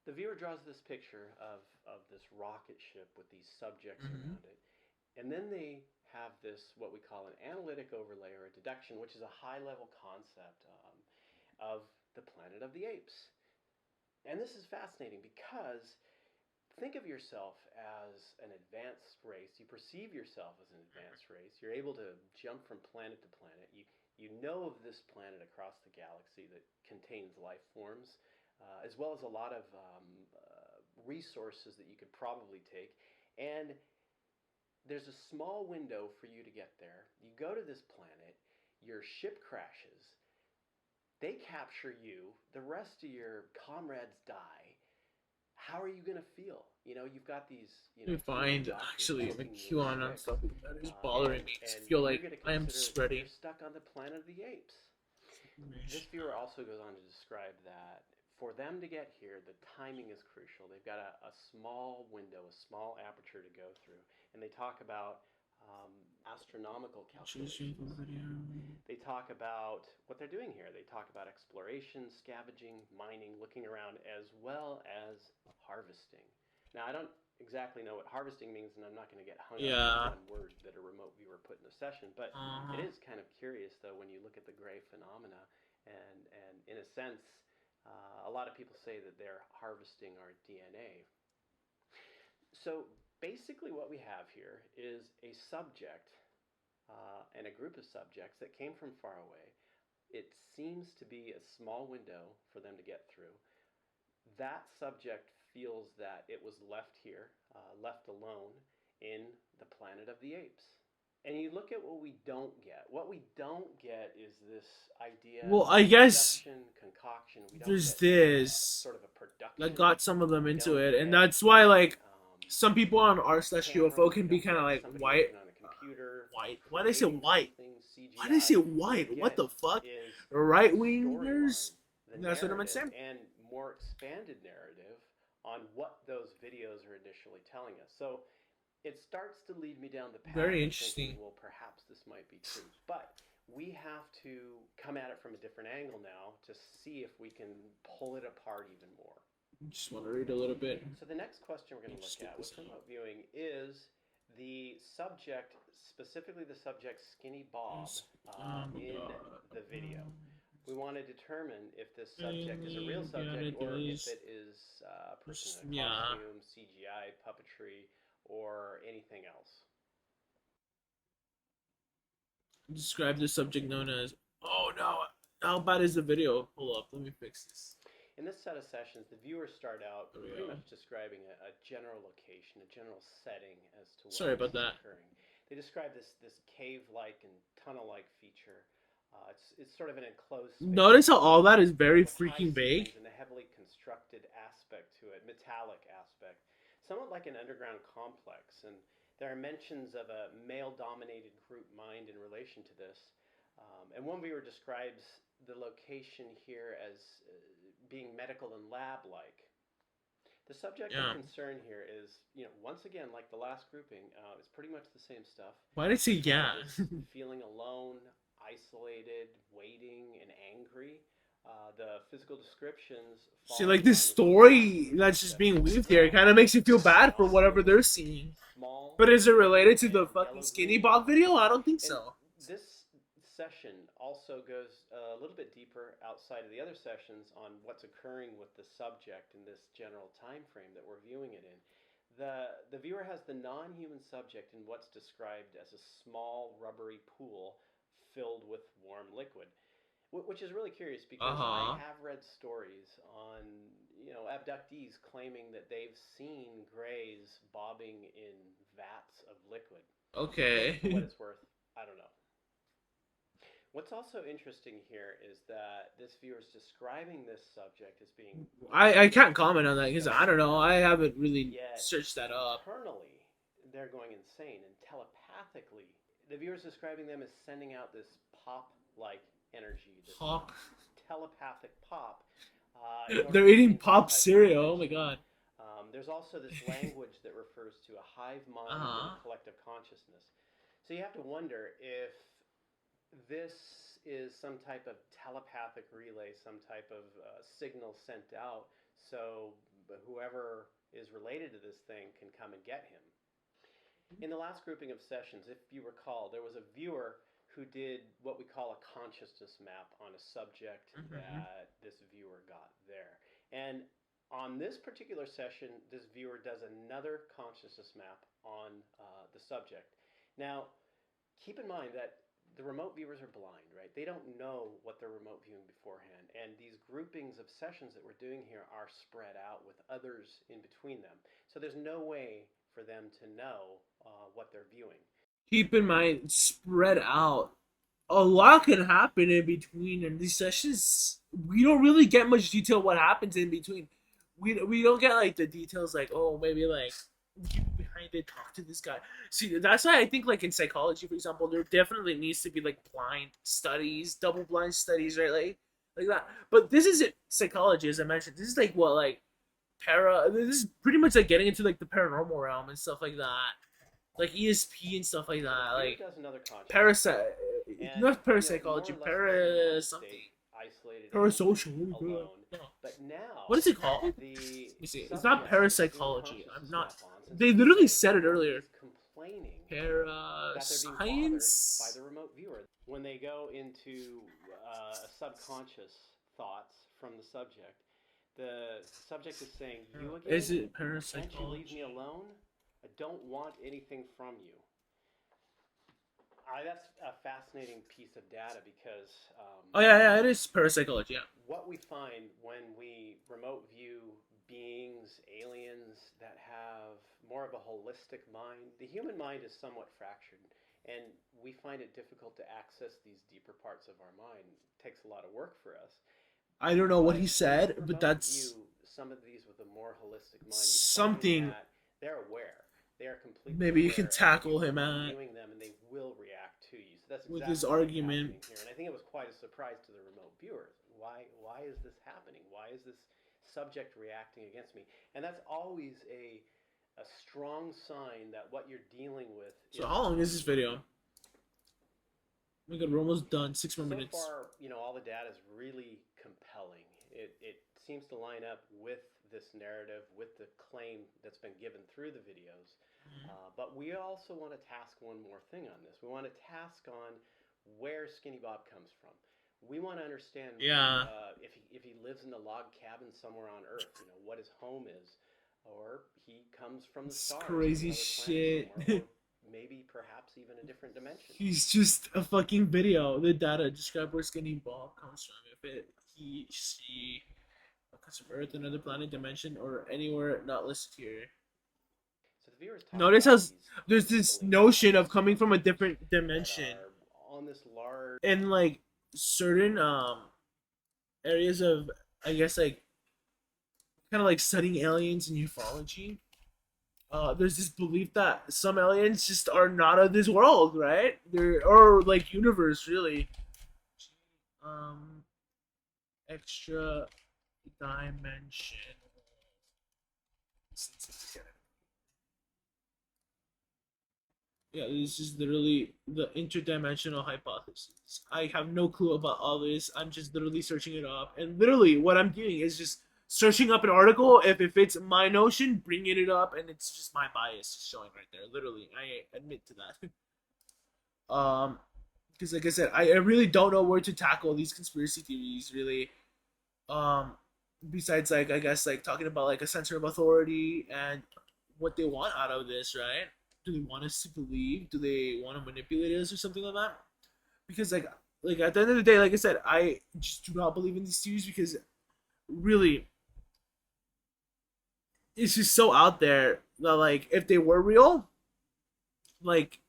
the viewer draws this picture of this rocket ship with these subjects around it. And then they have this, what we call an analytic overlay or a deduction, which is a high level concept of the Planet of the Apes. And this is fascinating because think of yourself as an advanced race. You perceive yourself as an advanced race. You're able to jump from planet to planet. You know of this planet across the galaxy that contains life forms, as well as a lot of resources that you could probably take. And there's a small window for you to get there. You go to this planet, your ship crashes, they capture you, the rest of your comrades die. How are you going to feel? You know, you've got these, you know, Find actually a QAnon stuff that is bothering me. I feel like I am spreading. You're stuck on the Planet of the Apes. This viewer also goes on to describe that for them to get here, the timing is crucial. They've got a small window, a small aperture to go through, and they talk about astronomical calculations. They talk about what they're doing here. They talk about exploration, scavenging, mining, looking around, as well as harvesting. Now, I don't exactly know what harvesting means, and I'm not going to get hung up on one word that a remote viewer put in a session, but it is kind of curious, though, when you look at the gray phenomena, and in a sense, a lot of people say that they're harvesting our DNA. So basically what we have here is a subject and a group of subjects that came from far away. It seems to be a small window for them to get through. That subject feels that it was left here, left alone in the Planet of the Apes. And you look at what we don't get. What we don't get is this idea. Well, I guess concoction. there's this sort of a production that got some of them into it, and that's why, like, some people on r/UFO can be kind of like white. Why did I say white? Why did I say white? What the fuck? Right wingers? That's what I'm saying. And more expanded narrative on what those videos are initially telling us. So it starts to lead me down the path. Very interesting. Thinking, well, perhaps this might be true, but we have to come at it from a different angle now to see if we can pull it apart even more. Just want to read a little bit. So the next question we're going to look at with remote viewing is the subject, specifically the subject's skinny bob in the video. We want to determine if this subject is a real subject or if it is a person in a costume, CGI, puppetry, or anything else. Describe the subject known as. Oh no! How bad is the video? Hold up, let me fix this. In this set of sessions, the viewers start out pretty much describing a general location, a general setting as to what Sorry about that. occurring. They describe this cave-like and tunnel-like feature. It's sort of an enclosed space. Notice how all that is very freaking vague. And a heavily constructed aspect to it, metallic aspect. somewhat like an underground complex. And there are mentions of a male-dominated group mind in relation to this. And one viewer describes the location here as being medical and lab-like. The subject of concern here is, once again, like the last grouping, it's pretty much the same stuff. Why did it say yeah? Feeling alone, isolated, waiting, and angry. The physical descriptions. See, like this story that's just being weaved here, it kind of makes you feel bad for whatever they're seeing. But is it related to the fucking Skinny Bob video? I don't think so. This session also goes a little bit deeper outside of the other sessions on what's occurring with the subject in this general time frame that we're viewing it in. The viewer has the non-human subject in what's described as a small rubbery pool filled with warm liquid. Which is really curious because I have read stories on, abductees claiming that they've seen grays bobbing in vats of liquid. Okay. For what it's worth, I don't know. What's also interesting here is that this viewer is describing this subject as being... I can't comment on that because I don't know. I haven't really searched that up. Internally, they're going insane, and telepathically, the viewer is describing them as sending out this pop-like energy, this telepathic pop. They're eating pop cereal. Oh my god. There's also this language that refers to a hive mind and a collective consciousness. So you have to wonder if this is some type of telepathic relay, some type of signal sent out, so whoever is related to this thing can come and get him. In the last grouping of sessions, if you recall, there was a viewer who did what we call a consciousness map on a subject that this viewer got there. And on this particular session, this viewer does another consciousness map on the subject. Now, keep in mind that the remote viewers are blind, right? They don't know what they're remote viewing beforehand. And these groupings of sessions that we're doing here are spread out with others in between them. So there's no way for them to know what they're viewing. Keep in mind, spread out. A lot can happen in between, and these sessions, we don't really get much detail what happens in between. We don't get like the details, like, oh, maybe like behind it, talk to this guy. See, that's why I think like in psychology, for example, there definitely needs to be like blind studies, double blind studies, right? Like that. But this isn't psychology, as I mentioned. This is like what, like this is pretty much like getting into like the paranormal realm and stuff like that. Like ESP and stuff like that, like parasite, not parapsychology, something, parasocial. Alone. But now, what is it called? Let me see. It's not parapsychology. I'm not. They literally said it earlier. Parascience. By the remote viewer, when they go into subconscious thoughts from the subject is saying, "You again? Is it parapsychology? Can't you leave me alone? I don't want anything from you." That's a fascinating piece of data because... it is parapsychology, yeah. What we find when we remote view beings, aliens that have more of a holistic mind, the human mind is somewhat fractured, and we find it difficult to access these deeper parts of our mind. It takes a lot of work for us. I don't know what he said, but that's... Some of these with a more holistic mind, something... They're aware. They are completely maybe you can tackle him at viewing them, and they will react to you. So that's with exactly his argument here. And I think it was quite a surprise to the remote viewers. Why is this happening? Why is this subject reacting against me? And that's always a strong sign that what you're dealing with. So how long is this video? Oh my god, we're almost done. 6 more minutes. So far, all the data is really compelling. It seems to line up with this narrative, with the claim that's been given through the videos. But we also want to task one more thing on this. We want to task on where Skinny Bob comes from. We want to understand if he lives in a log cabin somewhere on Earth, what his home is, or he comes from the stars. Crazy shit. Maybe perhaps even a different dimension. He's just a fucking video. The data describe where Skinny Bob comes from. If he, she comes from Earth, another planet, dimension, or anywhere not listed here. Notice how there's this notion of coming from a different dimension on this large, in like certain areas of, I guess, like kind of like studying aliens and ufology. there's this belief that some aliens just are not of this world, right? They're or like universe really. Um, extra dimension. Yeah, this is literally the interdimensional hypothesis. I have no clue about all this. I'm just literally searching it up. And literally, what I'm doing is just searching up an article. If it fits my notion, bringing it up. And it's just my bias showing right there. Literally, I admit to that. Because like I said, I really don't know where to tackle these conspiracy theories, really. Besides, like, I guess, like, talking about, like, a center of authority and what they want out of this, right? Do they want us to believe? Do they want to manipulate us or something like that? Because like at the end of the day, like I said, I just do not believe in these theories because really, it's just so out there that like if they were real, like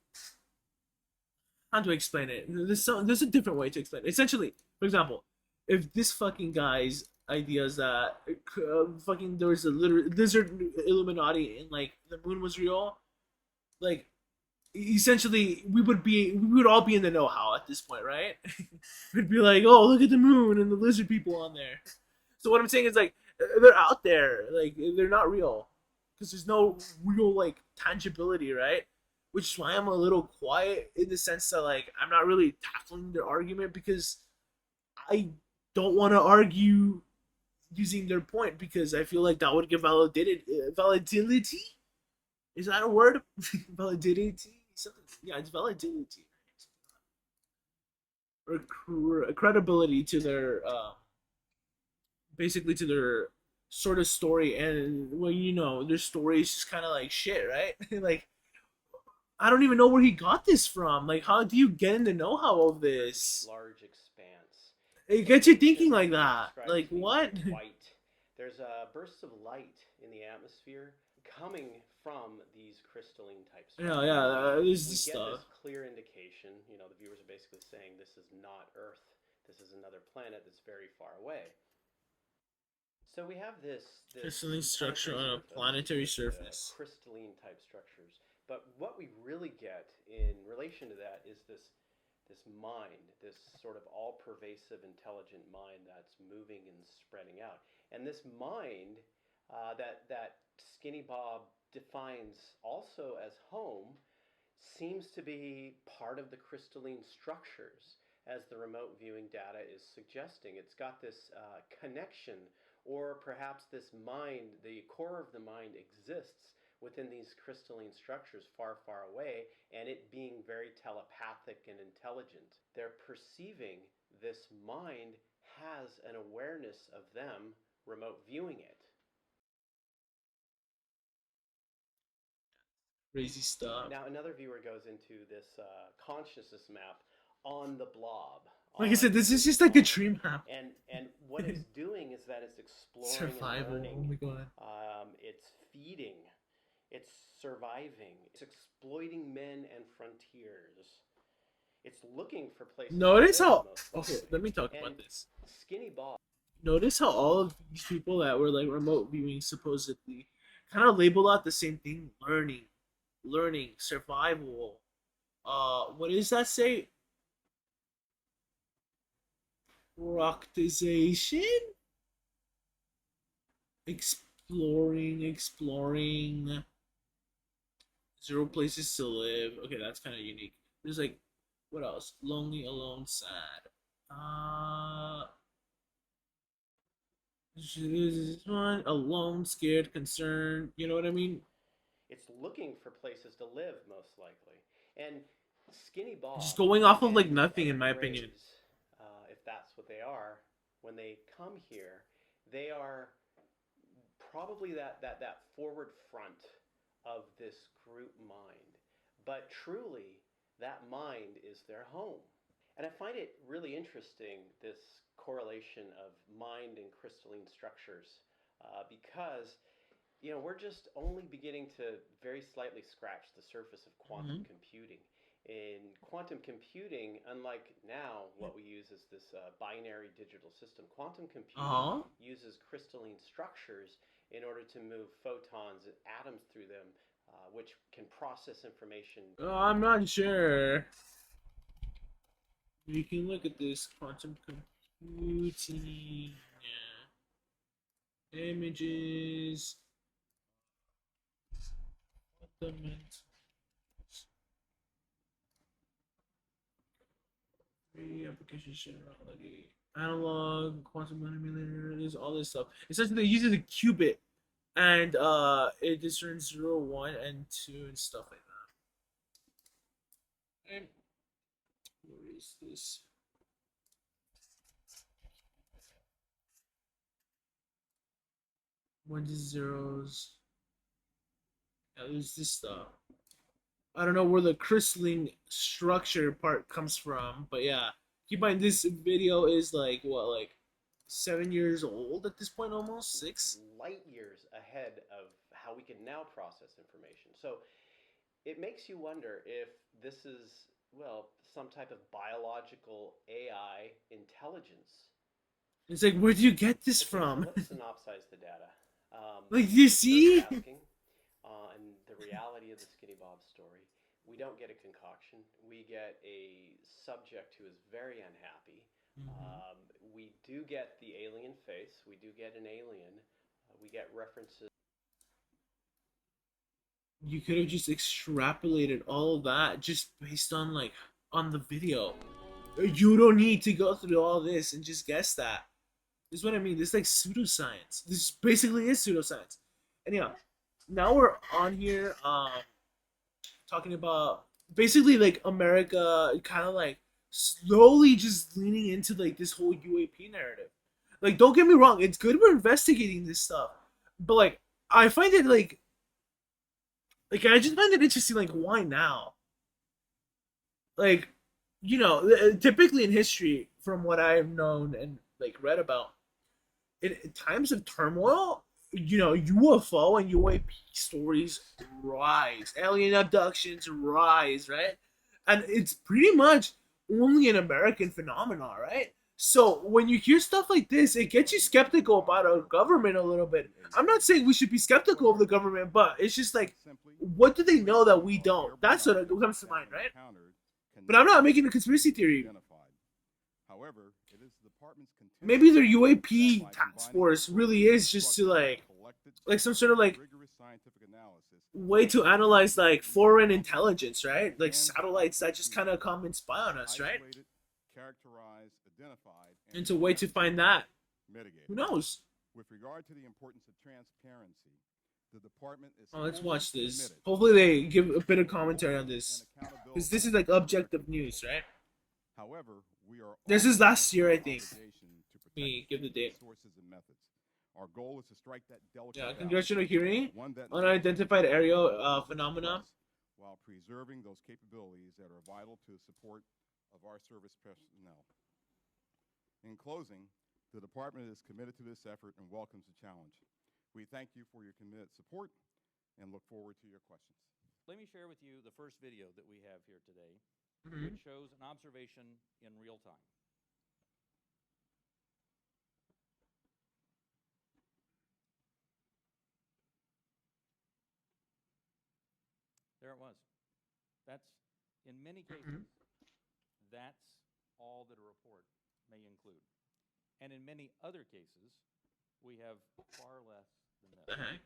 how do I explain it? There's a different way to explain it. Essentially, for example, if this fucking guy's ideas that fucking there was a lizard Illuminati and like the moon was real, like essentially we would all be in the know-how at this point, right? We'd be like, oh, look at the moon and the lizard people on there. So what I'm saying is like they're out there, like they're not real because there's no real like tangibility, right? Which is why I'm a little quiet in the sense that like I'm not really tackling their argument because I don't want to argue using their point because I feel like that would give validity. Is that a word? Validity? Something. Yeah, it's validity. Or credibility to their, basically to their sort of story. And, well, you know, their story is just kind of like shit, right? Like, I don't even know where he got this from. Like, how do you get in the know-how of this? Large expanse. It gets you thinking like that. Like, what? White. There's bursts of light in the atmosphere coming from these crystalline type structures. Yeah, there's this we get stuff. this clear indication. You know, the viewers are basically saying this is not Earth. This is another planet that's very far away. So we have this crystalline structure on a planetary surface. Crystalline type structures. But what we really get in relation to that is this mind, this sort of all-pervasive intelligent mind that's moving and spreading out. And this mind that Skinny Bob defines also as home seems to be part of the crystalline structures, as the remote viewing data is suggesting. It's got this connection, or perhaps this mind, the core of the mind exists within these crystalline structures far, far away, and it being very telepathic and intelligent. They're perceiving this mind has an awareness of them remote viewing it. Crazy stuff. Now another viewer goes into this consciousness map on the blob. Like I said, this is just like a dream map. And what it's doing is that it's exploring Survival. and learning. Oh my god. It's feeding. It's surviving. It's exploiting men and frontiers. It's looking for places. Notice how. Okay, let me talk about this. Skinny Bob. Notice how all of these people that were like remote viewing supposedly kind of label out the same thing: learning, survival. What does that say? Rocketization? Exploring. Zero places to live. Okay, that's kind of unique. There's like, what else? Lonely, alone, sad. This one, alone, scared, concerned. You know what I mean? It's looking for places to live, most likely. And Skinny Bob. Just going off of like nothing, in my opinion. If that's what they are, when they come here, they are probably that forward front of this group mind. But truly, that mind is their home. And I find it really interesting, this correlation of mind and crystalline structures, because you know, we're just only beginning to very slightly scratch the surface of quantum computing. In quantum computing, unlike now, what we use is this binary digital system. Quantum computing uses crystalline structures in order to move photons and atoms through them which can process information. I'm not sure. You can look at this quantum computing images. Fundamentals. Application generality. Analog, quantum nanometer, there's all this stuff. Essentially, it uses a qubit, and it discerns 0, 1, and 2, and stuff like that. And where is this? Ones and zeros. Yeah, there's this stuff. I don't know where the crystalline structure part comes from, but yeah. Keep in mind, this video is like, what, like 7 years old at this point, almost 6? Light years ahead of how we can now process information. So it makes you wonder if this is, well, some type of biological AI intelligence. It's like, where do you get this from? Let's synopsize the data. Like, you see? Asking, and the reality of the Skinny Bob story. We don't get a concoction. We get a subject who is very unhappy. We do get the alien face. We do get an alien. We get references. You could have just extrapolated all of that just based on, like, on the video. You don't need to go through all this and just guess that. This is what I mean. This is like pseudoscience. This basically is pseudoscience. And yeah, now we're on here, talking about basically like America kind of like slowly just leaning into like this whole UAP narrative. Like, don't get me wrong, it's good we're investigating this stuff, but like I find it like I just find it interesting. Like, why now? Like, you know, typically in history, from what I've known and like read about, in times of turmoil, you know, UFO and UAP stories rise, alien abductions rise, right? And it's pretty much only an American phenomenon, right? So when you hear stuff like this, it gets you skeptical about our government a little bit. I'm not saying we should be skeptical of the government, but it's just like, what do they know that we don't? That's what comes to mind, right? But I'm not making a conspiracy theory. However, it is the department's Maybe their UAP task force really is just to like some sort of like way to analyze like foreign intelligence, right? Like satellites that just kind of come and spy on us, right? And it's a way to find that. Who knows? With regard to the importance of transparency, the department is. Oh, let's watch this. Hopefully they give a bit of commentary on this, because this is like objective news, right? However, we are. This is last year, I think. Me give the date. Our goal is to strike that delicate. Yeah, congressional hearing on unidentified aerial phenomena, while preserving those capabilities that are vital to the support of our service personnel. In closing, the department is committed to this effort and welcomes the challenge. We thank you for your committed support and look forward to your questions. Let me share with you the first video that we have here today, Mhm. which shows an observation in real time. There it was. That's, in many cases, that's all that a report may include. And in many other cases, we have far less than that. The heck?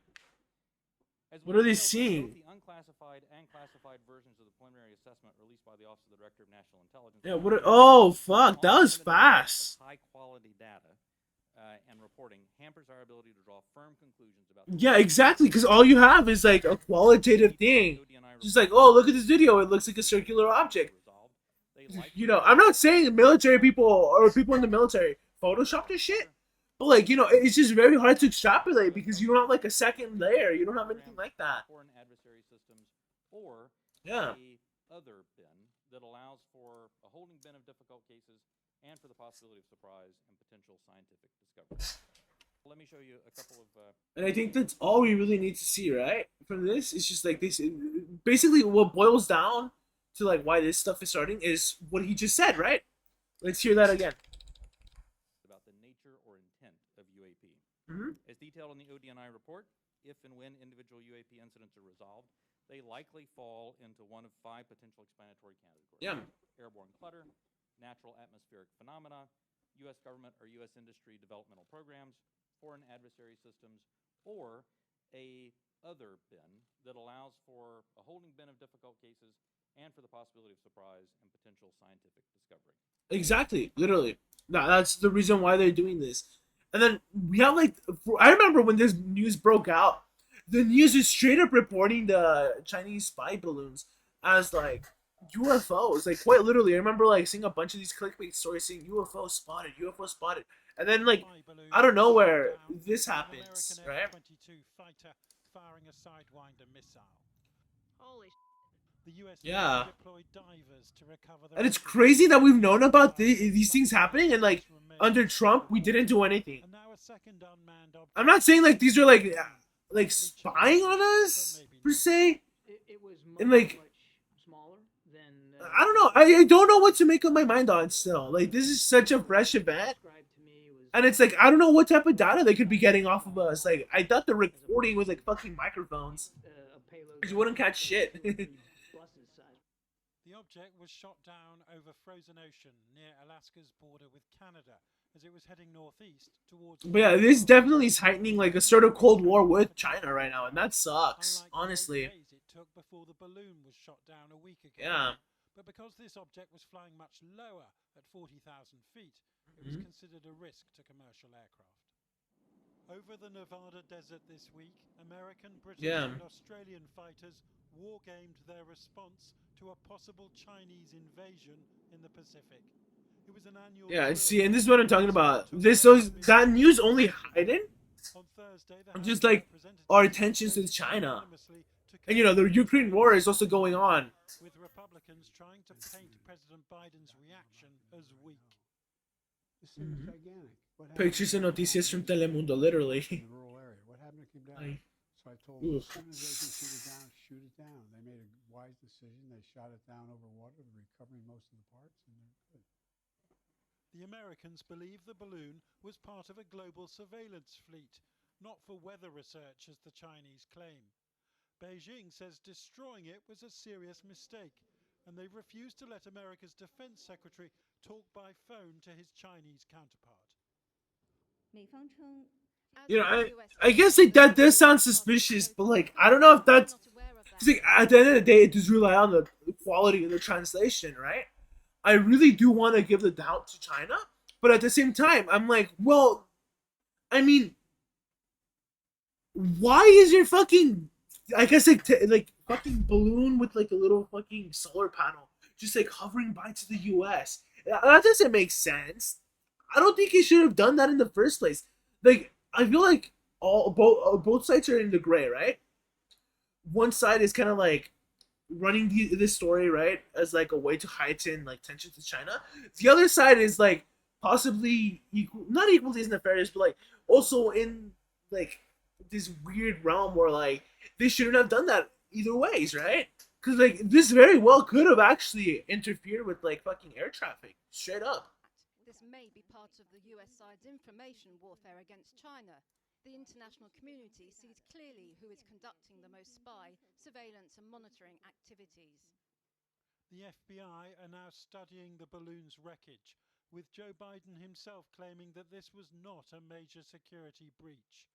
As What we are they know, seeing? both the unclassified and classified versions of the preliminary assessment released by the Office of the Director of National Intelligence. Yeah, what? Oh, fuck! That was fast. High quality data and reporting hampers our ability to draw firm conclusions about. Yeah, exactly. Because all you have is like a qualitative thing. Just like, oh, look at this video. It looks like a circular object. You know, I'm not saying military people or people in the military Photoshop this shit, but like, you know, it's just very hard to extrapolate because you don't have like a second layer. You don't have anything like that. Foreign adversary systems, or Yeah. a other bin that allows for a holding bin of difficult cases and for the possibility of surprise and potential scientific discovery. Let me show you a couple of. And I think that's all we really need to see, right? From this, it's just like this. Basically, what boils down to like why this stuff is starting is what he just said, right? Let's hear that again. About the nature or intent of UAP. Mhm. As detailed in the ODNI report, if and when individual UAP incidents are resolved, they likely fall into one of 5 potential explanatory categories. Yeah. Airborne clutter, natural atmospheric phenomena, U.S. government or U.S. industry developmental programs, foreign adversary systems, or a other bin that allows for a holding bin of difficult cases and for the possibility of surprise and potential scientific discovery. Exactly, literally. That's the reason why they're doing this. And then we have like, I remember when this news broke out, the news is straight up reporting the Chinese spy balloons as like UFOs, like quite literally. I remember like seeing a bunch of these clickbait stories saying UFO spotted, and then like out of nowhere this happens, right? F-22 fighter firing a Sidewinder missile. Holy the US Yeah. deployed divers to recover the And it's crazy that we've known about these things happening, and like under Trump we didn't do anything. I'm not saying like these are like spying on us per se, It was and like much smaller than. I don't know. I don't know what to make up my mind on still. Like, this is such a fresh event. And it's like, I don't know what type of data they could be getting off of us. Like, I thought the recording was like fucking microphones. Because you wouldn't catch shit. The object was shot down over frozen ocean near Alaska's border with Canada as it was heading northeast towards. But yeah, this definitely is heightening like a sort of Cold War with China right now. And that sucks, honestly. It took before the balloon was shot down a week ago. Yeah. But because this object was flying much lower at 40,000 feet, it was considered a risk to commercial aircraft. Over the Nevada desert this week, American, British, and Australian fighters wargamed their response to a possible Chinese invasion in the Pacific. It was an annual. Yeah, see, and this is what I'm talking about. That news only hiding. I'm just like our attentions to China, and you know the Ukraine war is also going on. With Republicans trying to paint President Biden's reaction as weak. This thing was gigantic. Pictures and noticias from Telemundo, literally. In the rural area. What happened? It came down. So I told them, as soon as they can shoot it down. They made a wise decision. They shot it down over water. They're recovering most of the parts, and they're good. The Americans believe the balloon was part of a global surveillance fleet, not for weather research as the Chinese claim. Beijing says destroying it was a serious mistake, and they've refused to let America's defense secretary talk by phone to his Chinese counterpart. You know, I guess like that does sound suspicious, but like I don't know if that's. Cause like at the end of the day, it does rely on the quality of the translation, right? I really do want to give the doubt to China, but at the same time, I'm like, well, I mean, why is your fucking, I guess like fucking balloon with like a little fucking solar panel just like hovering by to the U.S. That doesn't make sense. I don't think he should have done that in the first place. Like, I feel like both sides are in the gray, right? One side is kind of like running this story, right, as like a way to heighten like tension to China. The other side is like possibly not equally as nefarious, but like also in like this weird realm where like they shouldn't have done that either ways, right? Because like this very well could have actually interfered with like fucking air traffic, straight up. This may be part of the US side's information warfare against China. The international community sees clearly who is conducting the most spy, surveillance and monitoring activities. The FBI are now studying the balloon's wreckage, with Joe Biden himself claiming that this was not a major security breach.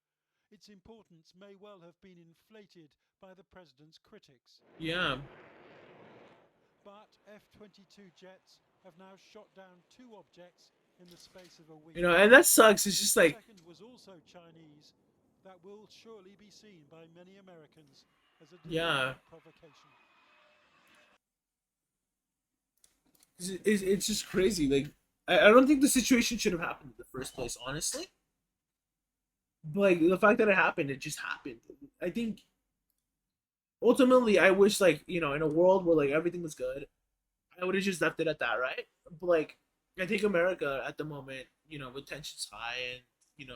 Its importance may well have been inflated by the president's critics. Yeah. But F-22 jets have now shot down 2 objects in the space of a week. You know, and that sucks. It's just like. The second was also Chinese. That will surely be seen by many Americans as a deliberate provocation. It's just crazy. Like, I don't think the situation should have happened in the first place, honestly. But like the fact that it happened, it just happened. I think ultimately, I wish like in a world where like everything was good, I would have just left it at that, right? But like, I think America at the moment, with tensions high and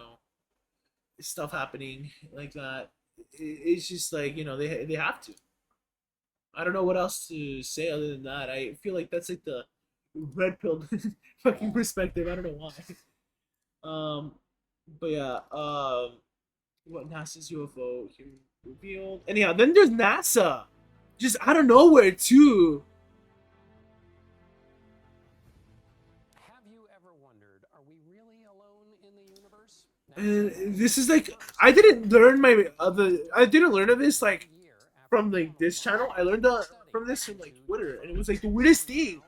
stuff happening like that, it's just like they have to. I don't know what else to say other than that. I feel like that's like the red pill fucking perspective. I don't know why. But yeah. What NASA's UFO here revealed? Anyhow, then there's NASA. just out of nowhere too. Have you ever wondered, are we really alone in the universe? And this is like, I didn't learn of this like from like this channel. I learned from this from like Twitter, and it was like the weirdest thing.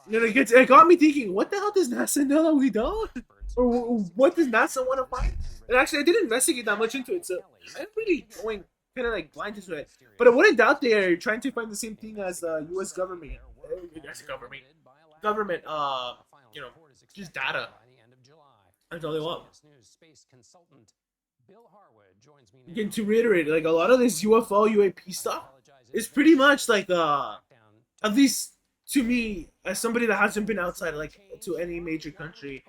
You know, it got me thinking, what the hell does NASA know that we don't? Or what does NASA want to find? And actually, I didn't investigate that much into it, so I'm really going kind of like blind to it. But I wouldn't doubt they're trying to find the same thing as the U.S. government. Government, you know, just data. That's all they want. Again, to reiterate, like a lot of this UFO, UAP stuff is pretty much like at least to me, as somebody that hasn't been outside like to any major country,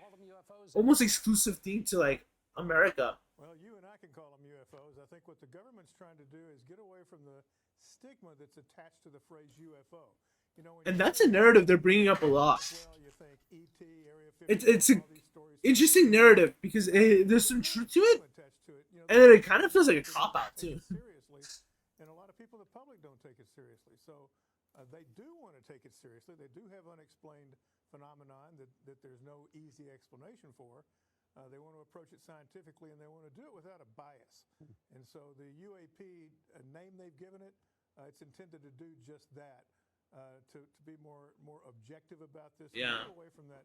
almost exclusive thing to like America. Well, you and I can call them UFOs. I think what the government's trying to do is get away from the stigma that's attached to the phrase UFO. You know, and that's a narrative they're bringing up a lot. It's an interesting narrative because there's some truth to it, and then it kind of feels like a cop out too. And a lot of people, the public, don't take it seriously. So they do want to take it seriously. They do have unexplained phenomenon that there's no easy explanation for. They want to approach it scientifically, and they want to do it without a bias. And so the UAP name they've given it, it's intended to do just that, to be more objective about this. Yeah. Get away from that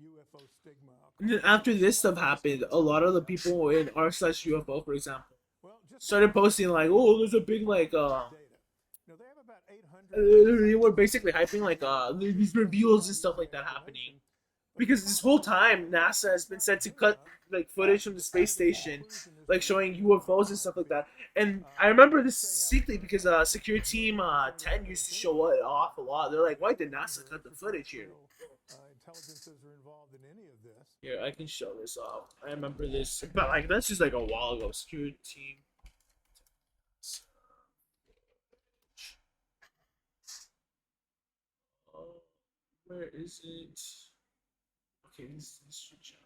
UFO stigma. And then after this stuff happened, a lot of the people in r/UFO, for example, started posting like, "Oh, there's a big like they were basically hyping like these reveals and stuff like that happening." Because this whole time, NASA has been said to cut like footage from the space station, like showing UFOs and stuff like that. And I remember this distinctly because Secure Team 10 used to show it off a lot. They're like, "Why did NASA cut the footage here?" Intelligences are involved in any of this. Here, I can show this off. I remember this, but like that's just like a while ago. Secure Team. Where is it? Okay, this should show.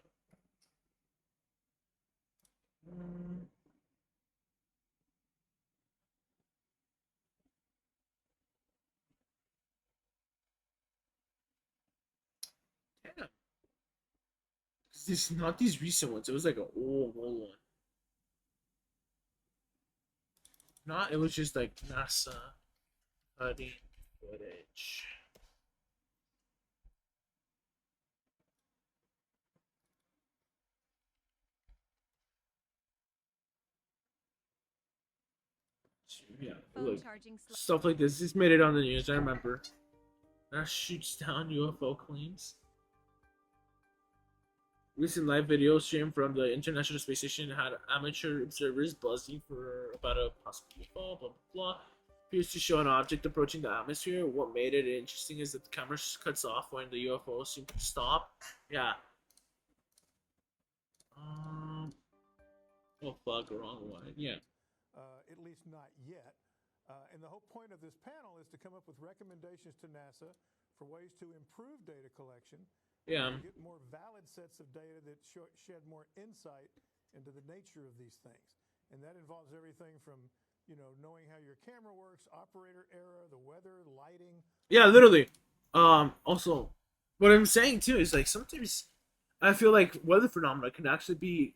Damn. This is not these recent ones. It was like an old one. It was just like NASA cutting footage. Yeah, look, stuff like this made it on the news. I remember. That shoots down UFO claims. Recent live video stream from the International Space Station had amateur observers buzzing for about a possible UFO. Blah blah blah. Appears to show an object approaching the atmosphere. What made it interesting is that the camera cuts off when the UFO seems to stop. Yeah. Oh fuck, wrong one. Yeah. At least not yet. And the whole point of this panel is to come up with recommendations to NASA for ways to improve data collection. Yeah. Get more valid sets of data that shed more insight into the nature of these things. And that involves everything from, you know, knowing how your camera works, operator error, the weather, lighting. Yeah, literally. Also, what I'm saying too is like sometimes I feel like weather phenomena can actually be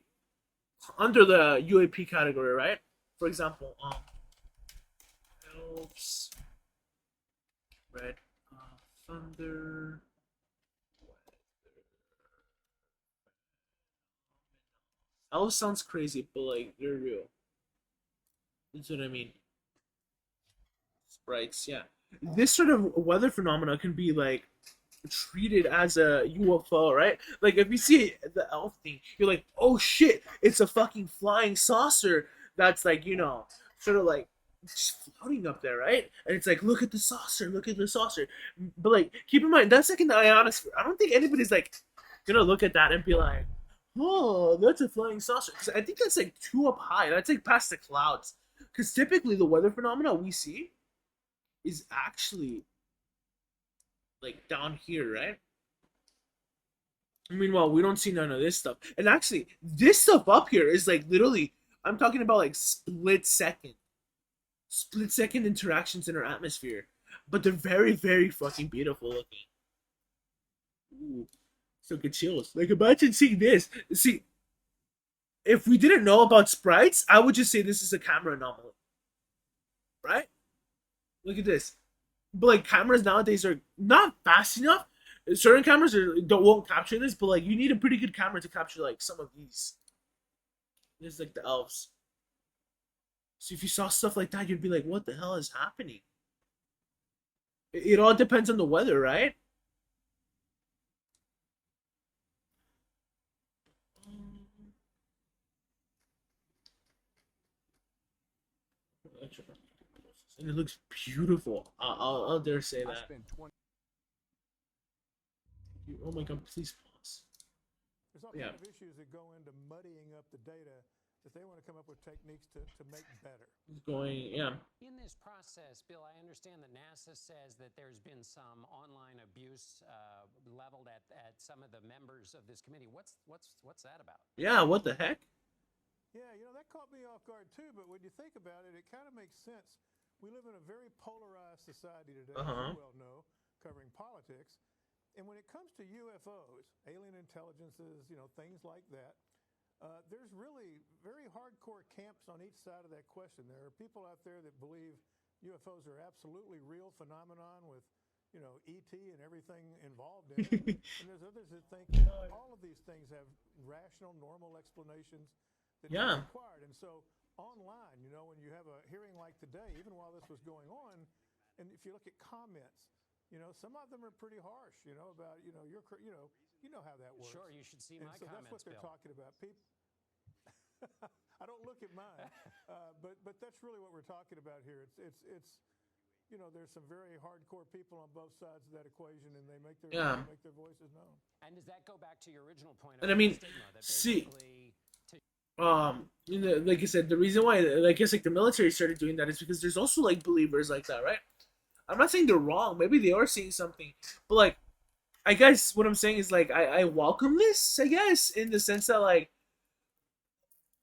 under the UAP category, right? For example, elves, red thunder, elves sounds crazy, but like they're real. That's what I mean. Sprites, yeah. This sort of weather phenomena can be like treated as a UFO, right? Like if you see the elf thing, you're like, oh shit, it's a fucking flying saucer that's like, you know, sort of like just floating up there, right? And it's like, look at the saucer, look at the saucer. But like, keep in mind, that's like in the ionosphere. I don't think anybody's like gonna look at that and be like, oh, that's a flying saucer. Because I think that's like too up high. That's like past the clouds. Because typically the weather phenomena we see is actually like down here, right? Meanwhile, we don't see none of this stuff. And actually, this stuff up here is like literally, I'm talking about like split second. split-second interactions in our atmosphere, but they're very, very fucking beautiful looking. Ooh, so good chills. Like, imagine seeing this. See, if we didn't know about sprites, I would just say this is a camera anomaly, right? Look at this. But like, cameras nowadays are not fast enough. Certain cameras won't capture this, but like, you need a pretty good camera to capture like some of these. This is like the elves. So if you saw stuff like that, you'd be like, what the hell is happening? It all depends on the weather, right? And it looks beautiful. I'll dare say that. Oh my god, please pause. There's all Yeah. kinds of issues that go into muddying up the data that they want to come up with techniques to make better. Going, yeah. In this process, Bill, I understand that NASA says that there's been some online abuse leveled at some of the members of this committee. What's that about? Yeah, what the heck? Yeah, you know, that caught me off guard too, but when you think about it, it kind of makes sense. We live in a very polarized society today, as you well know, covering politics. And when it comes to UFOs, alien intelligences, you know, things like that, there's really very hardcore camps on each side of that question. There are people out there that believe UFOs are absolutely real phenomenon with, you know, ET and everything involved in it. And there's others that think all of these things have rational, normal explanations that are required. And so online, you know, when you have a hearing like today, even while this was going on, and if you look at comments, you know, some of them are pretty harsh, you know, about, you know, you know how that works. Sure, you should see and my so comments, that's what they're Bill. talking about. People, I don't look at mine, but that's really what we're talking about here. It's you know, there's some very hardcore people on both sides of that equation, and they make their voices known. And does that go back to your original point? And I mean, see, you know, like I said, the reason why, I guess, like the military started doing that is because there's also like believers like that, right? I'm not saying they're wrong. Maybe they are seeing something, but like, I guess what I'm saying is like I welcome this. I guess in the sense that like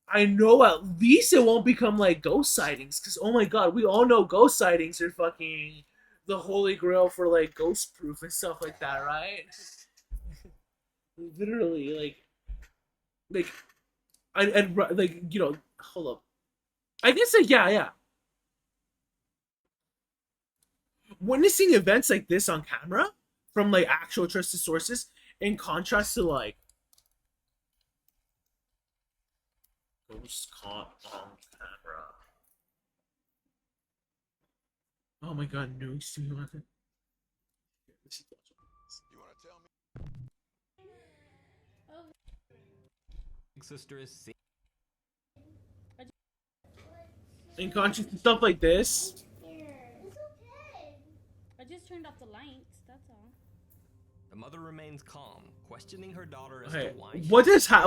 I know at least it won't become like ghost sightings, because oh my god, we all know ghost sightings are fucking the holy grail for like ghost proof and stuff like that, right? Literally, and like, you know, hold up. I guess like yeah. Witnessing events like this on camera from like actual trusted sources, in contrast to like ghost caught on camera. Oh my god, no, excuse me. You want to tell me? Big sister is seeing. In contrast to stuff like this. I just turned off the lights, that's all. The mother remains calm, questioning her daughter as Okay, to why.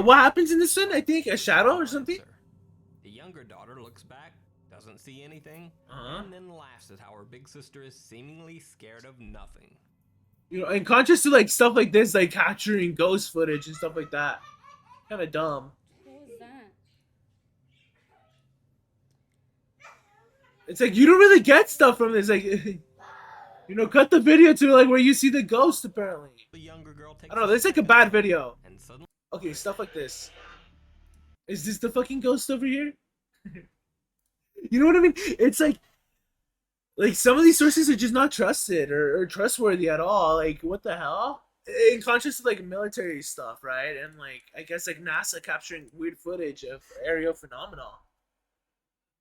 what happens in this one? I think a shadow or something. The younger daughter looks back, doesn't see anything, and then laughs at how her big sister is seemingly scared of nothing. You know, in contrast to like stuff like this, like capturing ghost footage and stuff like that, kind of dumb. What was that? It's like you don't really get stuff from this, like. You know, cut the video to like where you see the ghost. Apparently, the younger girl takes I don't know. That's like a bad video. And suddenly, okay, stuff like this. Is this the fucking ghost over here? You know what I mean? It's like some of these sources are just not trusted or trustworthy at all. Like, what the hell? In contrast to like military stuff, right? And like, I guess like NASA capturing weird footage of aerial phenomena.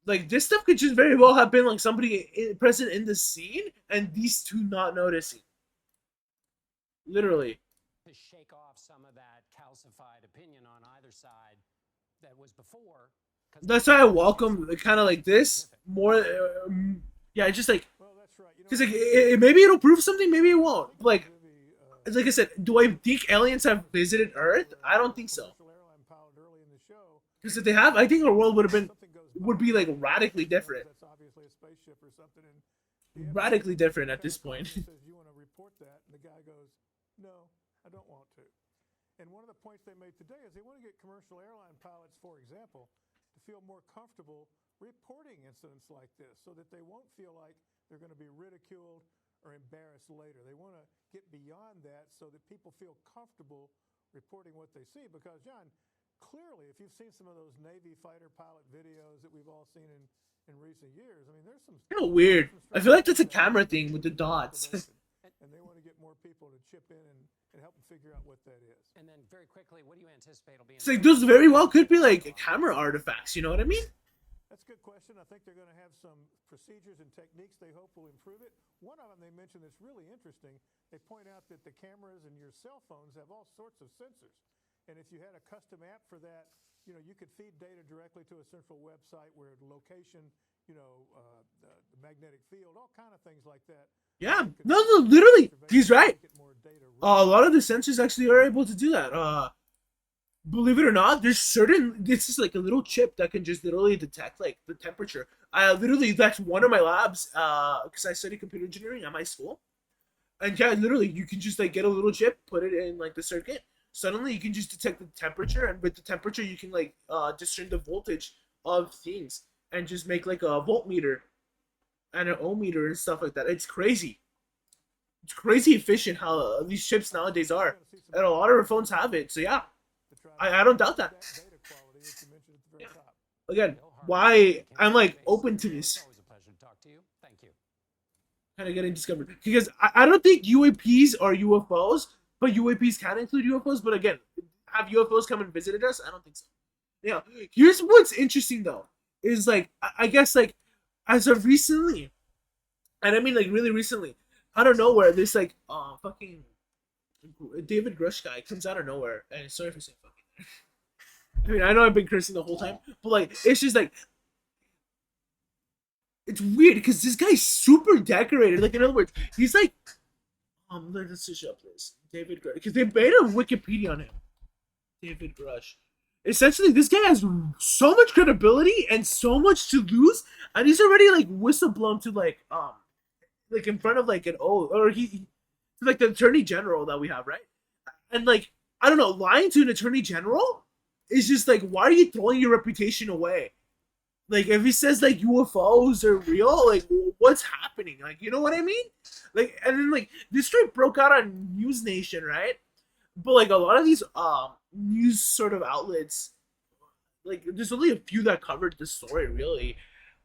Like, this stuff could just very well have been like somebody present in the scene and these two not noticing. Literally. To shake off some of that calcified opinion on either side that was before. That's why I welcome kind of like this more. Yeah, just like. Because like, maybe it'll prove something, maybe it won't. Like I said, do I think aliens have visited Earth? I don't think so. Because if they have, I think our world would be like radically different. Radically different at this point. Says you want to report that, and the guy goes, "No, I don't want to." And one of the points they made today is they want to get commercial airline pilots, for example, to feel more comfortable reporting incidents like this so that they won't feel like they're going to be ridiculed or embarrassed later. They want to get beyond that so that people feel comfortable reporting what they see. Because, John, clearly, if you've seen some of those Navy fighter pilot videos that we've all seen in recent years, I mean, there's some... Kind of weird. I feel like that's a camera thing with the dots. And they want to get more people to chip in and help them figure out what that is. And then, very quickly, what do you anticipate will be? It's like those very well could be like camera artifacts. You know what I mean? That's a good question. I think they're going to have some procedures and techniques they hope will improve it. One of them they mentioned that's really interesting. They point out that the cameras in your cell phones have all sorts of sensors. And if you had a custom app for that, you know, you could feed data directly to a central website where location, you know, the magnetic field, all kind of things like that. Yeah, no, literally, he's right. A lot of the sensors actually are able to do that. Believe it or not, there's certain. This is like a little chip that can just literally detect like the temperature. That's one of my labs. Because I study computer engineering at my school, and yeah, literally, you can just like get a little chip, put it in like the circuit. Suddenly, you can just detect the temperature, and with the temperature, you can like discern the voltage of things, and just make like a voltmeter and an ohm meter and stuff like that. It's crazy. It's crazy efficient how these chips nowadays are, and a lot of our phones have it. So yeah, I don't doubt that. Yeah. Again, why I'm like open to this. Always a pleasure to talk to you. Thank you. Kind of getting discovered because I don't think UAPs are UFOs, but UAPs can include UFOs. But again, have UFOs come and visited us? I don't think so. Yeah. Here's what's interesting though is like I guess like as of recently, and I mean like really recently, out of nowhere, this like fucking David Grush guy comes out of nowhere, and sorry for saying fucking. I mean, I know I've been cursing the whole time, but like, it's just like, it's weird because this guy's super decorated. Like, in other words, he's like, let's just up this David Grush because they made a Wikipedia on him. David Grush. Essentially, this guy has so much credibility and so much to lose, and he's already like whistleblown to like in front of like like the attorney general that we have, right? And like, I don't know, lying to an attorney general is just like, why are you throwing your reputation away? Like, if he says like UFOs are real, like what's happening? Like, you know what I mean? Like, and then like this story broke out on News Nation, right? But like a lot of these news sort of outlets, like there's only a few that covered the story really,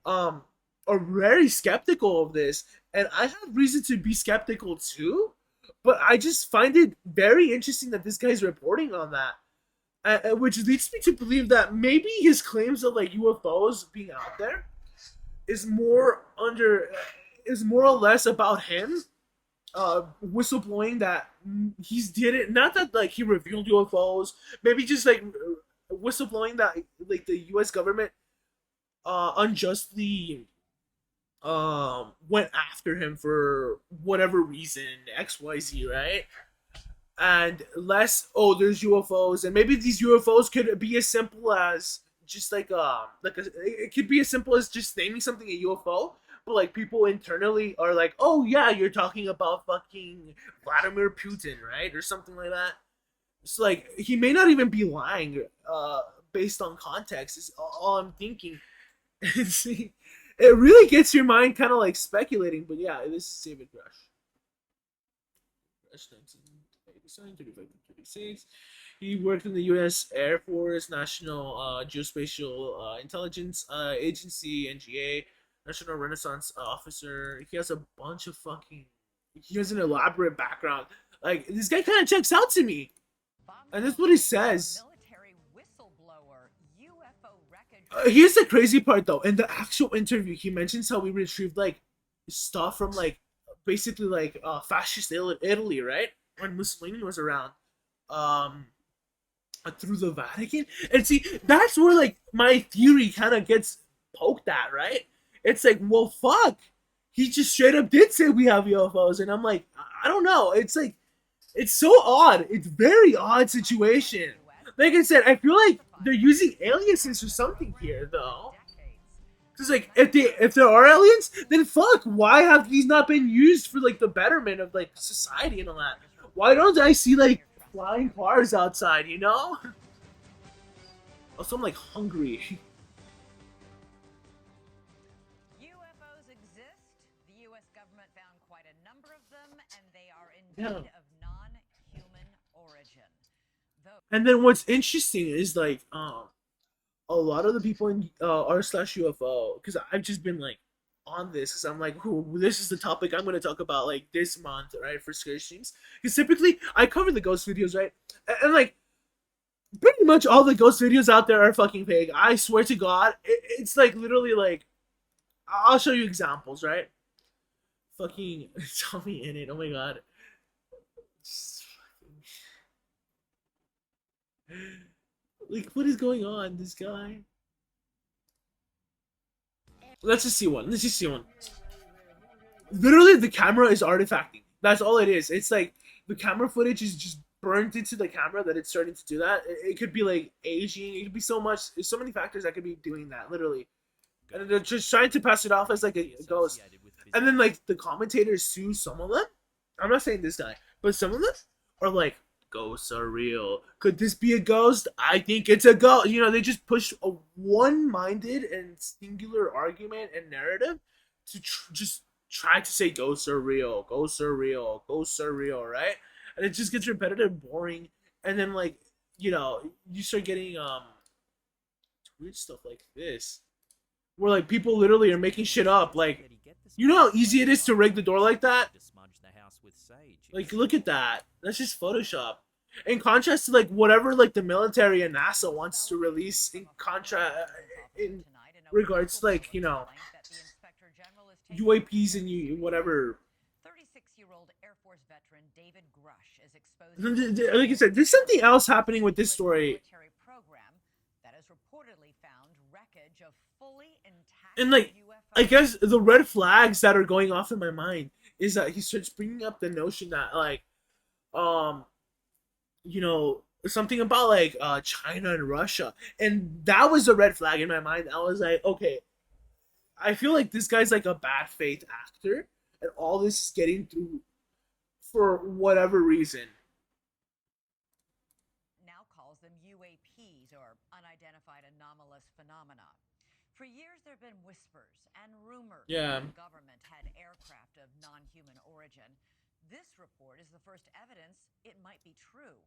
are very skeptical of this, and I have reason to be skeptical too. But I just find it very interesting that this guy's reporting on that, which leads me to believe that maybe his claims of like UFOs being out there is more or less about him whistleblowing that he's did it. Not that like he revealed UFOs, maybe just like whistleblowing that like the U.S. government unjustly went after him for whatever reason, XYZ, right? And less, there's UFOs, and maybe these UFOs could be as simple as just it could be as simple as just naming something a UFO, but like people internally are like, oh yeah, you're talking about fucking Vladimir Putin, right? Or something like that. It's like, he may not even be lying, based on context, is all I'm thinking. See, it really gets your mind kind of like speculating, but yeah, this is David Grush. Grush, 1986. He worked in the U.S. Air Force, National Geospatial Intelligence Agency, NGA, National Renaissance Officer. He has a bunch of he has an elaborate background. Like, this guy kind of checks out to me. And that's what he says. Here's the crazy part though. In the actual interview, he mentions how we retrieved like stuff from like basically like fascist Italy, right? When Mussolini was around, through the Vatican. And see, that's where like my theory kind of gets poked at, right? It's like, well, fuck. He just straight up did say we have UFOs, and I'm like, I don't know. It's like, it's so odd. It's very odd situation. Like I said, I feel like they're using aliases or something here, though. Because like, if there are aliens, then fuck, why have these not been used for like the betterment of like society and all that? Why don't I see like flying cars outside? You know? Also, I'm like hungry. Yeah. And then what's interesting is like a lot of the people in r/UFO, because I've just been like on this because I'm like, this is the topic I'm going to talk about like this month, right, for scary streams. Because typically I cover the ghost videos, right, and like pretty much all the ghost videos out there are fucking fake. I swear to God, it's like literally like I'll show you examples, right? Fucking Tommy in it. Oh my God. Like, what is going on? This guy. Let's just see one. Let's just see one. Literally, the camera is artifacting. That's all it is. It's like the camera footage is just burnt into the camera that it's starting to do that. It could be like aging. It could be so much. There's so many factors that could be doing that. Literally, and they're just trying to pass it off as like a ghost. And then like the commentators sue some of them. I'm not saying this guy, but some of them are like, ghosts are real. Could this be a ghost? I think it's a ghost. You know, they just push a one-minded and singular argument and narrative to just try to say ghosts are real, ghosts are real, ghosts are real, right? And it just gets repetitive, boring, and then like, you know, you start getting weird stuff like this, where like people literally are making shit up. Like, you know how easy it is to rig the door like that? Like, look at that. That's just Photoshop. In contrast to like whatever like the military and NASA wants to release in regards to like, you know, UAPs and whatever. 36-year-old Air Force veteran David Grush is exposed. Like I said, there's something else happening with this story. That has reportedly found wreckage of fully intact And like, I guess the red flags that are going off in my mind is that he starts bringing up the notion that like, you know, something about like China and Russia, and that was a red flag in my mind. I was like, okay, I feel like this guy's like a bad faith actor, and all this is getting through for whatever reason. Now calls them UAPs, or unidentified anomalous phenomena. For years, there have been whispers and rumors that the government had aircraft of non-human origin. This report is the first evidence it might be true.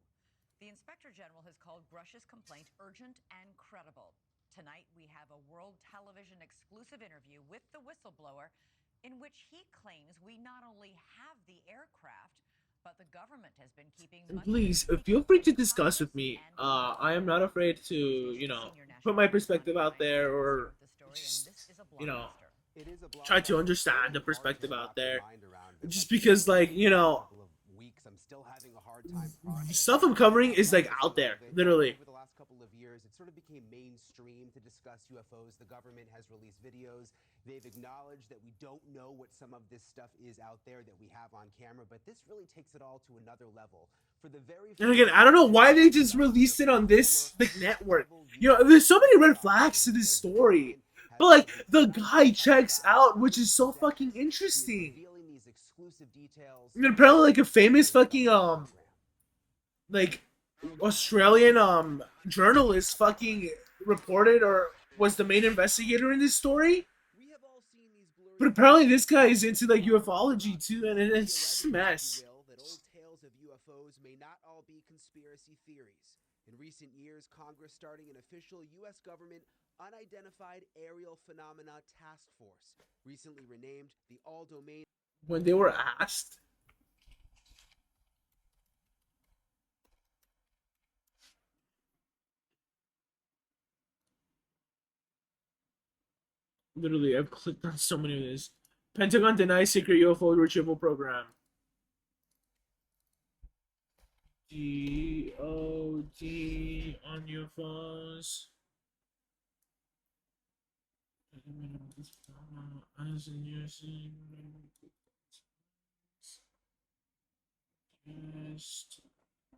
The Inspector General has called Grush's complaint urgent and credible. Tonight, we have a World Television exclusive interview with the whistleblower in which he claims we not only have the aircraft, but the government has been keeping... Please, feel free to discuss with me. I am not afraid to, you know, put my perspective out there, or just, you know, try to understand the perspective out there. Just because, like, you know, stuff I'm covering is like out there, literally. Over the last couple of years, it sort of became mainstream to discuss UFOs. The government has released videos. They've acknowledged that we don't know what some of this stuff is out there that we have on camera, but this really takes it all to another level. For the very And again, I don't know why they just released it on this like network. You know, there's so many red flags to this story, but like the guy checks out, which is so fucking interesting. And apparently, like a famous fucking like Australian journalist fucking reported or was the main investigator in this story. But apparently this guy is into like ufology too, and it's just a mess. That old tales of UFOs may not all be conspiracy theories. In recent years, Congress starting an official U.S. government unidentified aerial phenomena task force, recently renamed the All Domain. When they were asked, literally, I've clicked on so many of this. Pentagon denies secret UFO retrieval program. DOD on UFOs. As in using.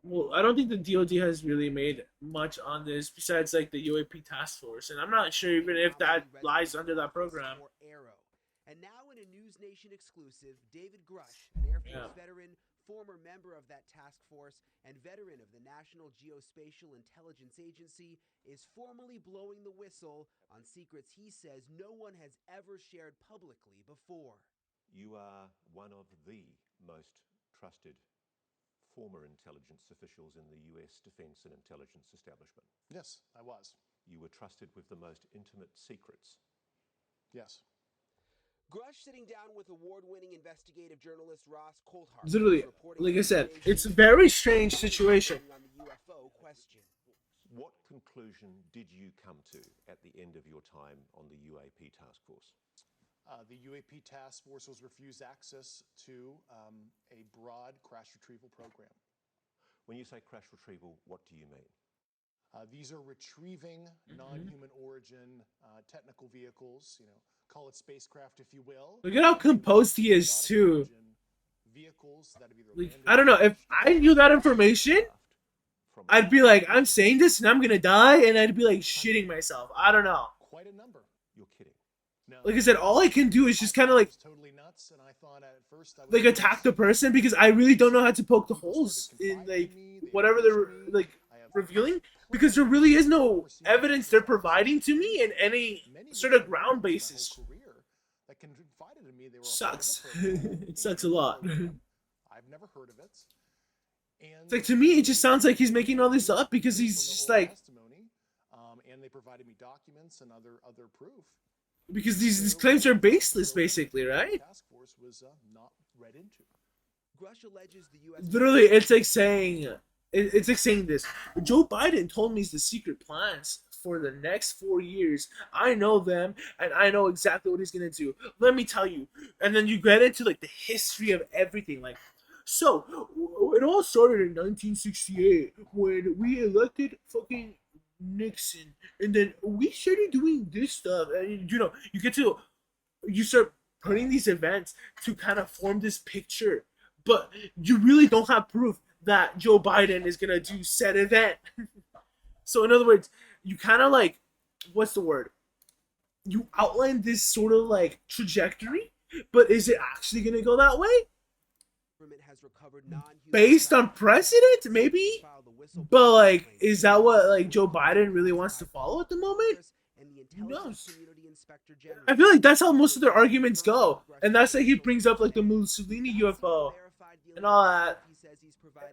Well, I don't think the DOD has really made much on this besides like the UAP task force, and I'm not sure even if that lies under that program. And now in a News Nation exclusive, David Grush, an Air Force veteran, former member of that task force, and veteran of the National Geospatial Intelligence Agency, is formally blowing the whistle on secrets he says no one has ever shared publicly before. You are one of the most trusted former intelligence officials in the US defense and intelligence establishment. Yes, I was. You were trusted with the most intimate secrets. Yes. Grush sitting down with award-winning investigative journalist Ross Coulthart. Literally, like I said, it's a very strange situation. On the UFO question. What conclusion did you come to at the end of your time on the UAP task force? The UAP task force was refused access to a broad crash retrieval program. When you say crash retrieval, what do you mean? These are retrieving non-human origin technical vehicles, call it spacecraft if you will. Look at how composed he is too. Vehicles that have either Like, I don't know, if I knew that information, I'd be like, I'm saying this and I'm gonna die, and I'd be like shitting myself. I don't know. Quite a number. You're kidding. No, Like I said, all I can do is just kind of like totally nuts, and I thought at first I was like attack the person because I really don't know how to poke the holes in like whatever they're like revealing, because there really is no evidence they're providing to me in any sort of ground basis. that confided in me they were Sucks. It sucks a lot. I've never heard of it. And It's like, to me, it just sounds like he's making all this up because he's just like, and they provided me documents and other proof. because these claims are baseless, basically, right? Task force was not read into. Grush alleges the U.S. Literally, it's like saying this. Joe Biden told me the secret plans for the next 4 years. I know them, and I know exactly what he's gonna do. Let me tell you. And then you get into like the history of everything. Like, so it all started in 1968 when we elected fucking Nixon, and then we started doing this stuff. And you start putting these events to kind of form this picture, but you really don't have proof that Joe Biden is gonna do said event. So in other words, you kind of like, what's the word? You outline this sort of like trajectory, but is it actually gonna go that way? Based on precedent, maybe? But like, is that what like Joe Biden really wants to follow at the moment? Who knows? I feel like that's how most of their arguments go, and that's like he brings up like the Mussolini UFO and all that.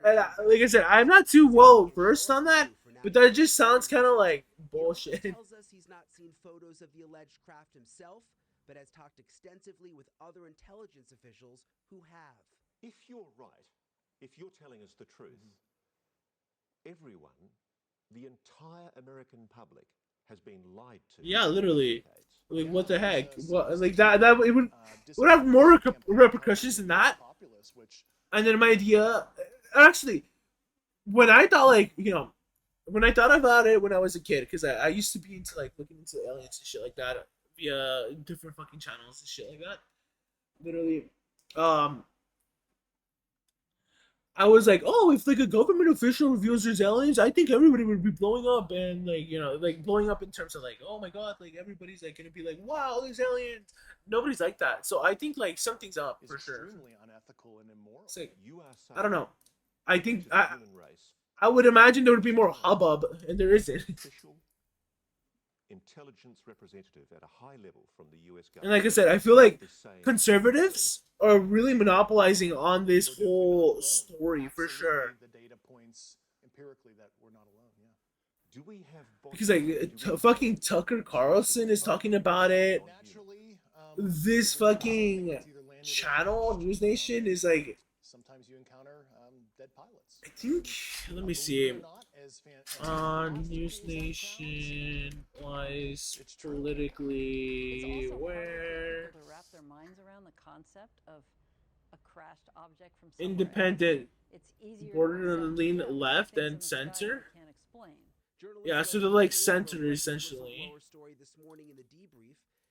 And like I said, I'm not too well versed on that, but that just sounds kind of like bullshit. Tells us he's not seen photos of the alleged craft himself, but has talked extensively with other intelligence officials who have. If you're right, if you're telling us the truth, everyone, the entire American public, has been lied to. Yeah, literally. Like, what the heck? What, like that it would have more repercussions than that. And then my idea, actually, when I thought about it when I was a kid, because I used to be into like looking into aliens and shit like that via different fucking channels and shit like that. Literally, I was like, oh, if like a government official reveals there's aliens, I think everybody would be blowing up, and like, like blowing up in terms of like, oh my god, like everybody's like gonna be like, wow, there's aliens. Nobody's like that. So I think like something's up for sure. Extremely unethical and immoral. It's like, I don't know. I think I would imagine there would be more hubbub, and there isn't. Intelligence representative at a high level from the US government. And like I said, I feel like conservatives are really monopolizing on this whole story for sure. The data points empirically that we're not alone. Yeah. Do we have Because like fucking Tucker Carlson is talking about it. This fucking channel, News Nation, is like. Sometimes you encounter dead pilots. I think. Let me see. On News Nation wise politically where to wrap their minds around the concept of a crashed object from independent border to lean left and center. Yeah, so they're like center essentially.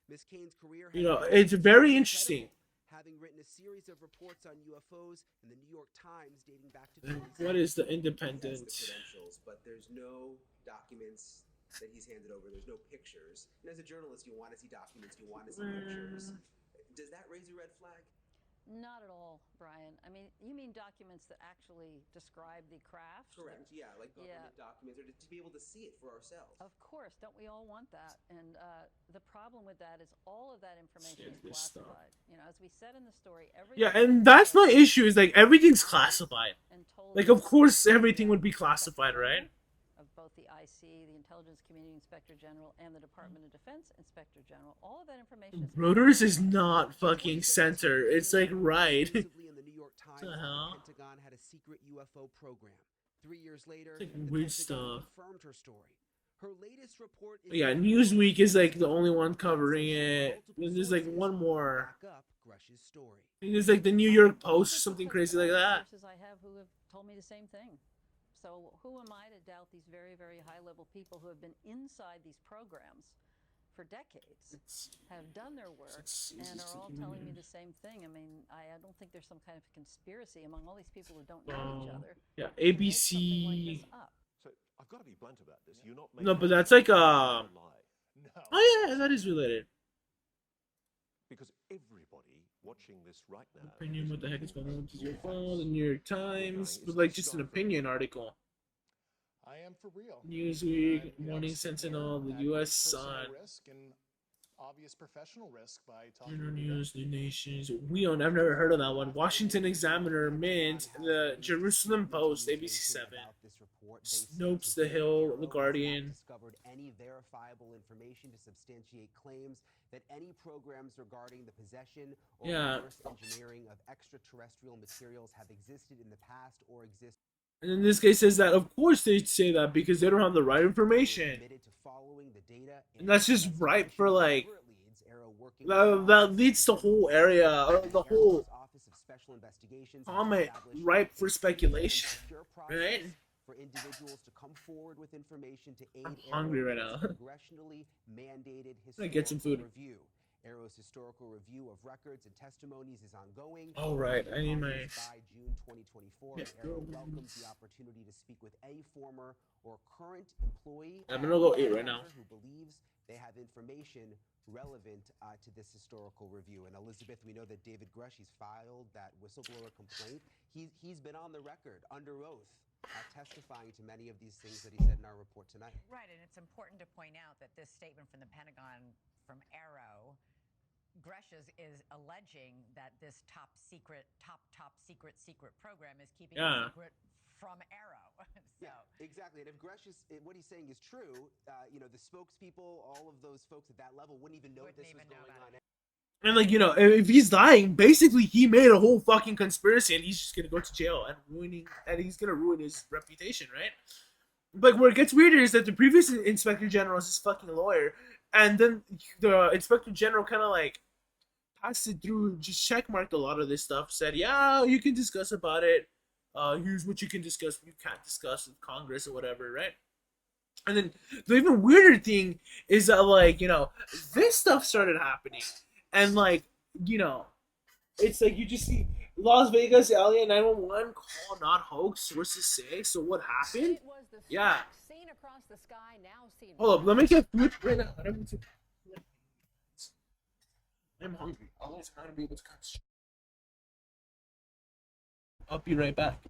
It's very interesting. Having written a series of reports on UFOs in the New York Times dating back to What is the independent? But there's no documents that he's handed over. There's no pictures. And as a journalist, you want to see documents. You want to see pictures. Does that raise a red flag? Not at all, Brian. I mean, you mean documents that actually describe the craft? Correct. Yeah, like government documents, or to be able to see it for ourselves. Of course. Don't we all want that? And the problem with that is all of that information is classified. You know, as we said in the story, Yeah, and that's my issue. Is like everything's classified. Like, of course, everything would be classified, right? Of both the IC, the Intelligence Community Inspector General, and the Department of Defense Inspector General, all of that information is Reuters is not fucking center. It's like right. Exclusively in the New York Times, the hell? the Pentagon had a secret UFO program. 3 years later, It's like the weird Pentagon stuff. confirmed her story. Her latest report is Yeah, Newsweek is like the only one covering it. There's like one more. back up Grush's story. There's like the New York Post or something crazy like that. sources I have who have told me the same thing. So who am I to doubt these very, very high-level people who have been inside these programs for decades, have done their work, and are all telling me the same thing? I mean, I don't think there's some kind of conspiracy among all these people who don't know each other. Yeah, to make ABC. something like this up. So I've got to be blunt about this. You're not No, making but that's like lie. Oh yeah, that is related. Because everybody watching this right now. Opinion, what the heck is going on with your phone? The New York Times, but like just an opinion article. I am for real. Newsweek, Morning Sentinel, the U.S. Personal Sun, risk and obvious professional risk by talking to News, New Nations. I've never heard of that one. Washington Examiner, Mint, the Jerusalem Post, ABC7, Snopes, The Hill, The Guardian. Discovered any verifiable information to substantiate claims that any programs regarding the possession or reverse engineering of extraterrestrial materials have existed in the past or exist. And then this guy says that, of course they say that because they don't have the right information. And that's just ripe for like, that leads the whole area, or the whole comment ripe for speculation, right? For individuals to come forward with information to aid I'm hungry right now. congressionally mandated I get some food. review. Arrow's historical review of records and testimonies is ongoing. Oh, right. I need my... By June 2024, Yeah, Arrow welcomes the opportunity to speak with a former or current employee I'm gonna go eat right now. who believes they have information relevant to this historical review. And Elizabeth, we know that David Grush, he's filed that whistleblower complaint. He's been on the record under oath, testifying to many of these things that he said in our report tonight. Right, and it's important to point out that this statement from the Pentagon, from Arrow, Grush is alleging that this top secret program is keeping it secret from Arrow. So. Yeah, exactly. And if Grush is what he's saying is true, the spokespeople, all of those folks at that level wouldn't even know this was going on. And like, if he's lying, basically he made a whole fucking conspiracy and he's just gonna go to jail and he's gonna ruin his reputation, right? But where it gets weirder is that the previous Inspector General is this fucking lawyer, and then the Inspector General kind of like passed it through, just checkmarked a lot of this stuff, said, yeah, you can discuss about it. Here's what you can discuss, you can't discuss with Congress or whatever, right? And then the even weirder thing is that, like, this stuff started happening. And, like, it's like you just see Las Vegas area 911 call not hoax, sources say. So what happened? Yeah. Seen across the sky, now seen. Hold up, let me get food right now. I'm hungry. Otherwise, I'm not gonna be able to concentrate. I'll be right back.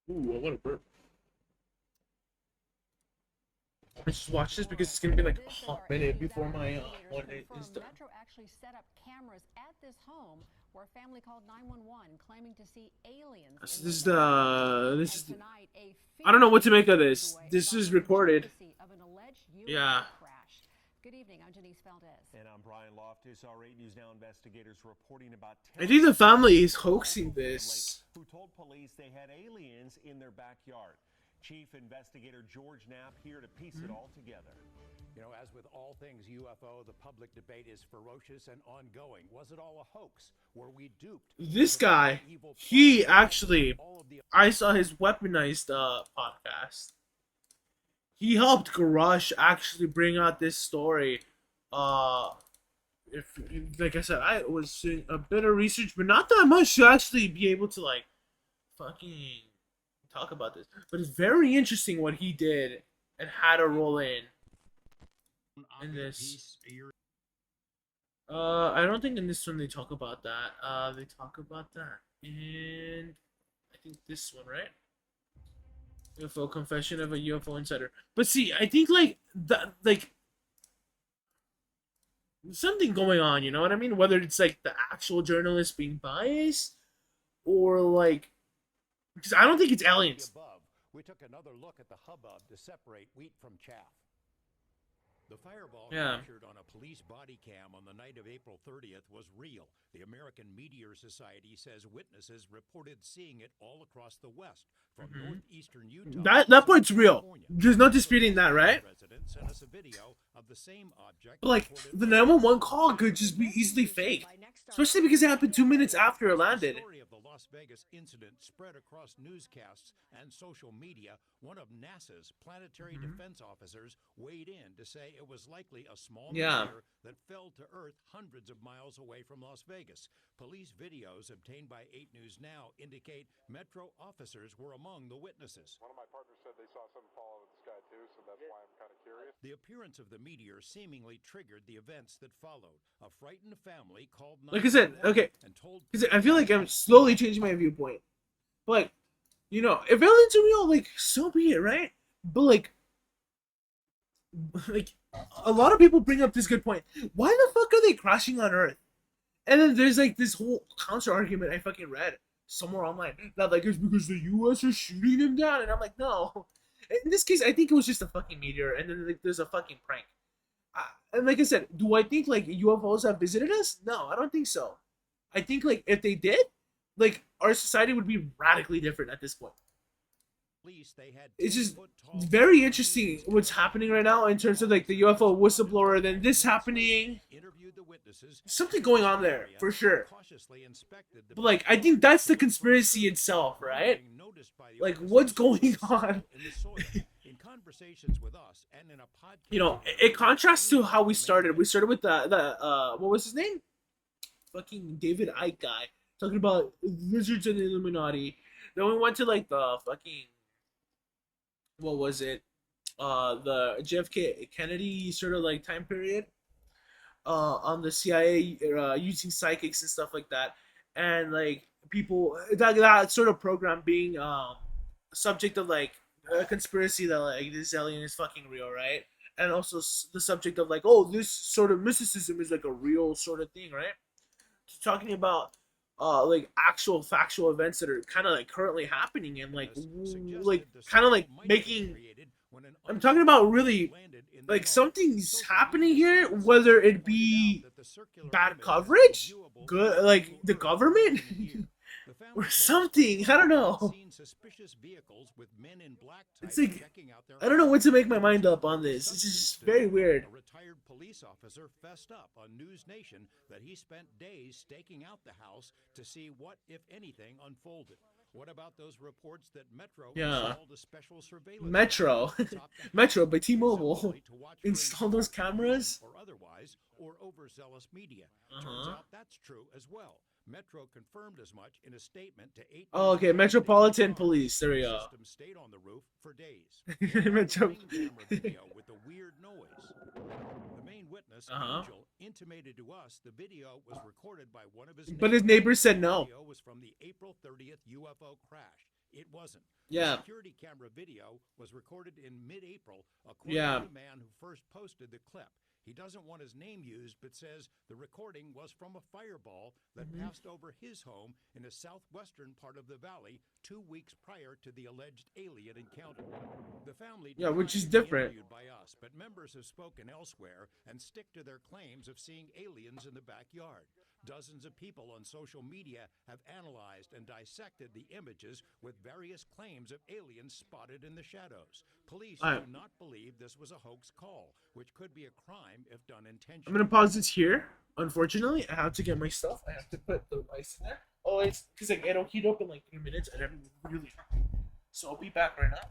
Ooh, I want to burp. I just watch this because it's gonna be like a hot minute before my one day is done. Metro actually set up cameras at this home where a family called 911 claiming to see aliens. So this is the I don't know what to make of this. This is recorded. Yeah. Good evening, I'm Denise Valdez. And I'm Brian Loftus. Our 8 News Now investigators reporting about I think the family is hoaxing this. who told police they had aliens in their backyard. Chief Investigator George Knapp here to piece it all together. You know, as with all things UFO, the public debate is ferocious and ongoing. Was it all a hoax? Were we duped? This guy, he actually, I saw his weaponized podcast. He helped Garage actually bring out this story. If like I said, I was doing a bit of research, but not that much to actually be able to like fucking talk about this. But it's very interesting what he did and how to roll in this. I don't think in this one they talk about that. They talk about that in I think this one, right? UFO confession of a UFO insider. But see, I think like that, like something going on. You know what I mean? Whether it's like the actual journalist being biased, or like, because I don't think it's aliens. Above, we took another look at the hubbub to separate wheat from chaff. The fireball captured on a police body cam on the night of April 30th was real. The American Meteor Society says witnesses reported seeing it all across the West, from northeastern Utah. That part's real. There's no disputing that, right? Resident sent us a video of the same object. But like the 911 call could just be easily faked, especially because it happened 2 minutes after it landed. The story of the Las Vegas incident spread across newscasts and social media. One of NASA's planetary defense officers weighed in to say it was likely a small meteor that fell to Earth hundreds of miles away from Las Vegas. Police videos obtained by 8 News Now indicate Metro officers were among the witnesses. One of my partners said they saw something fall out of the sky too, so that's why I'm kind of curious. The appearance of the meteor seemingly triggered the events that followed. A frightened family called Like I said, 911 okay, and told because I feel like I'm slowly changing my viewpoint. But you know, if aliens are real, like so be it, right? But like a lot of people bring up this good point. Why the fuck are they crashing on Earth? And then there's like this whole counter argument I fucking read somewhere online that like it's because the U.S. are shooting them down, and I'm like, no. In this case, I think it was just a fucking meteor, and then like there's a fucking prank. And like I said, do I think like UFOs have visited us? No, I don't think so. I think like if they did, like our society would be radically different at this point. It's just very interesting what's happening right now in terms of like the UFO whistleblower, then this happening. Something going on there for sure. But like I think that's the conspiracy itself, right? Like what's going on? You know, it contrasts to how we started. We started with the what was his name? Fucking David Icke guy talking about lizards and the Illuminati. Then we went to like the fucking what was it? The JFK Kennedy sort of like time period. On the CIA using psychics and stuff like that, and like people that sort of program being subject of like a conspiracy that like this alien is fucking real, right? And also the subject of like, oh, this sort of mysticism is like a real sort of thing, right? So talking about like actual factual events that are kind of like currently happening and like kind of like making. I'm talking about really like something's happening here, whether it be bad coverage, good like the government, or something. I don't know. It's like I don't know what to make my mind up on this. It's just very weird. A retired police officer fessed up on News Nation that he spent days staking out the house to see what, if anything, unfolded. What about those reports that Metro installed a special surveillance Metro by T-Mobile installed those cameras or otherwise, or overzealous media? Turns out that's true as well. Metro confirmed as much in a statement to 8. Oh, okay, Metropolitan Police. There we go. The system stayed on the roof for days. Metro. Video with the weird noise. The main witness, Angel, intimated to us the video was recorded by one of his. But his neighbors said no. The video was from the April 30th UFO crash. It wasn't. Yeah. The security camera video was recorded in mid-April, according Yeah. to the man who first posted the clip. He doesn't want his name used, but says the recording was from a fireball that passed over his home in the southwestern part of the valley 2 weeks prior to the alleged alien encounter. The family Yeah, which is declined to be different. interviewed by us, but members have spoken elsewhere and stick to their claims of seeing aliens in the backyard. Dozens of people on social media have analyzed and dissected the images with various claims of aliens spotted in the shadows. Police All right. do not believe this was a hoax call, which could be a crime if done intentionally. I'm gonna pause this here. Unfortunately, I have to get my stuff. I have to put the rice in there. Oh, it's because like it'll heat up in like 3 minutes, and I'm really hungry. So I'll be back right now.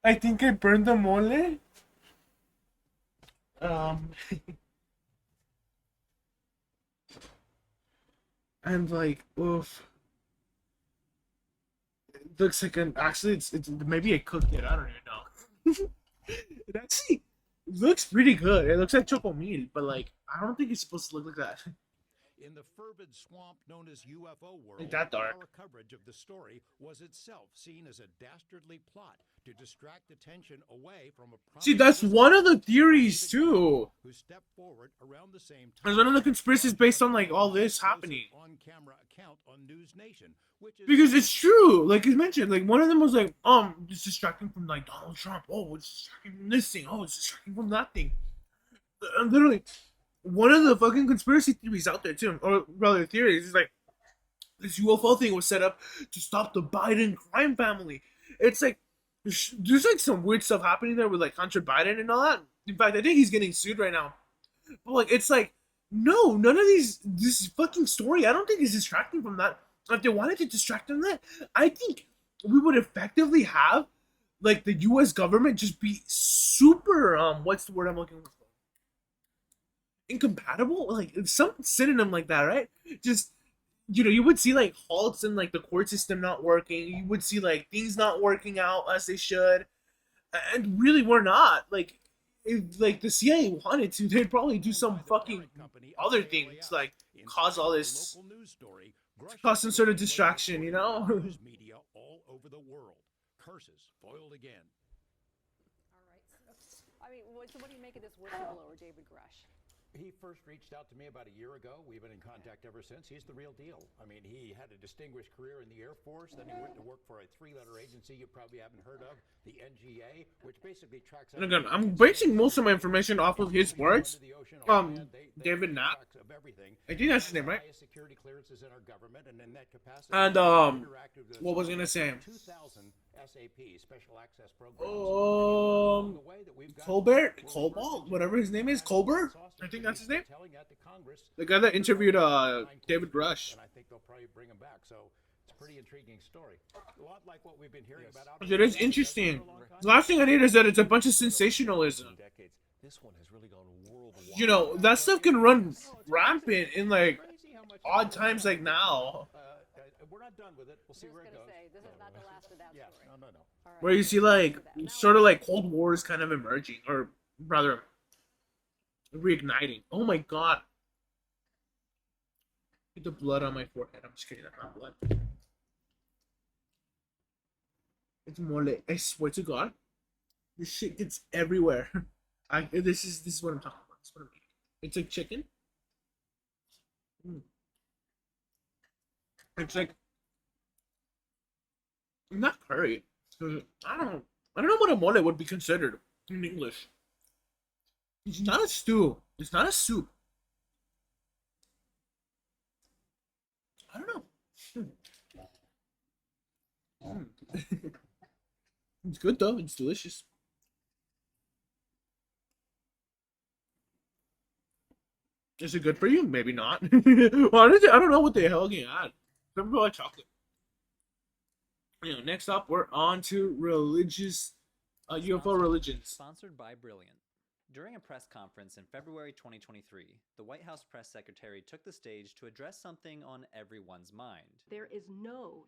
I think I burned the mole. Um, and like, oof. It looks like an actually it's maybe I cooked it. I don't even know. It actually looks pretty good. It looks like chocomil, but like I don't think it's supposed to look like that. In the fervid swamp known as UFO world, Like that dark. our coverage of the story was itself seen as a dastardly plot to distract attention away from a See, that's one of the theories too. who stepped forward around the same time. There's one of the conspiracies based on like all this happening. On-camera account on News Nation, which is Because it's true, like you mentioned, like one of them was like, it's distracting from like Donald Trump. Oh, it's distracting from this thing. Oh, it's distracting from that thing. Literally, one of the fucking conspiracy theories out there too, or rather theories, is like this UFO thing was set up to stop the Biden crime family. It's like there's like some weird stuff happening there with like Hunter Biden and all that. In fact, I think he's getting sued right now. But like, it's like no, none of this fucking story. I don't think is distracting from that. If they wanted to distract from that, I think we would effectively have like the U.S. government just be super what's the word I'm looking for? Incompatible, like some synonym like that, right? Just you would see like halts in like the court system not working. You would see like things not working out as they should, and really we're not. Like if like the CIA wanted to, they'd probably do some fucking other things like cause all this, cause some sort of distraction, media all over the world. Curses foiled again. All right. I mean, so what do you make of this whistleblower, David Grush? He first reached out to me about a year ago. We've been in contact ever since. He's the real deal. I mean, he had a distinguished career in the Air Force. Then he went to work for a three-letter agency you probably haven't heard of, the NGA, which basically tracks... And again, I'm basing most of my information off of his words. David Knapp. I think that's his name, right? Security clearances in our government, and in that capacity, and what was I gonna say? 2,000 SAP, special access programs. Cobalt, whatever his name is, Colbert. I think that's his name. The guy that interviewed David Grush. And I think they'll probably bring him back. So it's a pretty intriguing story. A lot like what we've been hearing about. It is interesting. The last thing I need is that it's a bunch of sensationalism. This one has really gone worldwide. That stuff can run rampant in like odd times like now. We're not done with it. We'll see where it goes. This is not the last of that story. No. Where you see like sort of like Cold Wars kind of emerging, or rather reigniting. Oh my god. Get the blood on my forehead. I'm just kidding, that's not blood. It's mole. I swear to god. This shit gets everywhere. This is what I'm talking about. This is what I'm eating. It's like chicken. It's like not curry. I don't know what a mole would be considered in English. It's not a stew. It's not a soup. I don't know. It's good though. It's delicious. Is it good for you? Maybe not. Honestly, I don't know what the hell you add. Some people like chocolate. Next up, we're on to religious, UFO religions. Sponsored by Brilliant. During a press conference in February 2023, the White House press secretary took the stage to address something on everyone's mind. There is no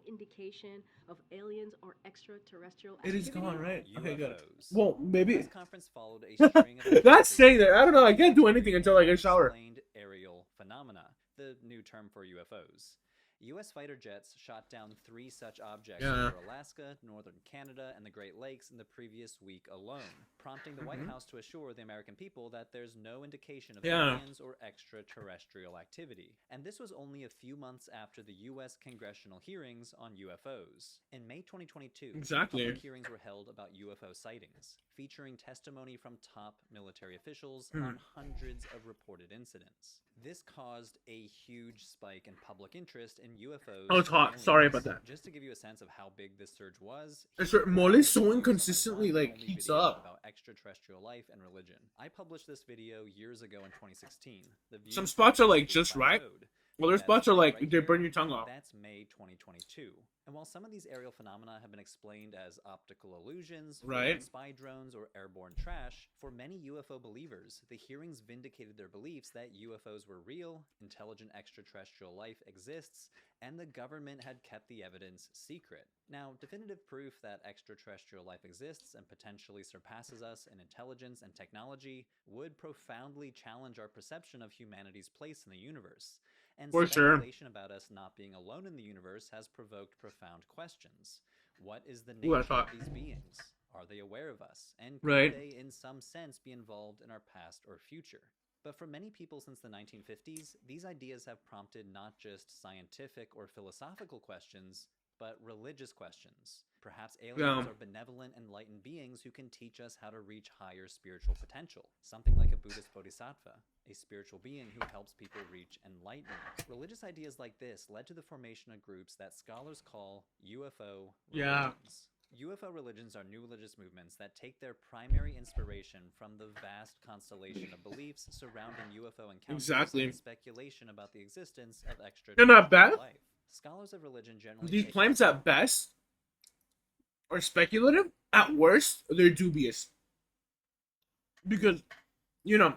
indication of aliens or extraterrestrial It activity. is gone, right? Okay, good. UFOs. Well, maybe. This conference followed a string of That's saying that. I don't know. I can't do anything until I get a shower. Unexplained aerial phenomena, the new term for UFOs. U.S. fighter jets shot down 3 such objects over Alaska, northern Canada, and the Great Lakes in the previous week alone, prompting the White House to assure the American people that there's no indication of aliens or extraterrestrial activity. And this was only a few months after the U.S. congressional hearings on UFOs. In May 2022, public hearings were held about UFO sightings, featuring testimony from top military officials on hundreds of reported incidents. This caused a huge spike in public interest in UFOs. Oh, it's hot. Sorry about that. Just to give you a sense of how big this surge was, Mole so inconsistently like heats up. About extraterrestrial life and religion. I published this video years ago in 2016. Some spots are like just right. Well, their spots are like they burn your tongue off. That's May 2022. And while some of these aerial phenomena have been explained as optical illusions, Right. spy drones, or airborne trash, for many UFO believers, the hearings vindicated their beliefs that UFOs were real, intelligent extraterrestrial life exists, and the government had kept the evidence secret. Now, definitive proof that extraterrestrial life exists and potentially surpasses us in intelligence and technology would profoundly challenge our perception of humanity's place in the universe. And For sure. speculation about us not being alone in the universe has provoked profound questions. What is the Ooh, nature I of thought- these beings? Are they aware of us? And could Right. they, in some sense, be involved in our past or future? But for many people since the 1950s, these ideas have prompted not just scientific or philosophical questions, but religious questions. Perhaps aliens are benevolent, enlightened beings who can teach us how to reach higher spiritual potential. Something like a Buddhist bodhisattva, a spiritual being who helps people reach enlightenment. Religious ideas like this led to the formation of groups that scholars call UFO Yeah. religions. UFO religions are new religious movements that take their primary inspiration from the vast constellation of beliefs surrounding UFO encounters Exactly. and speculation about the existence of They're extraterrestrial not bad. life. Scholars of religion generally These take claims at best are speculative. At worst, they're dubious. Because, you know,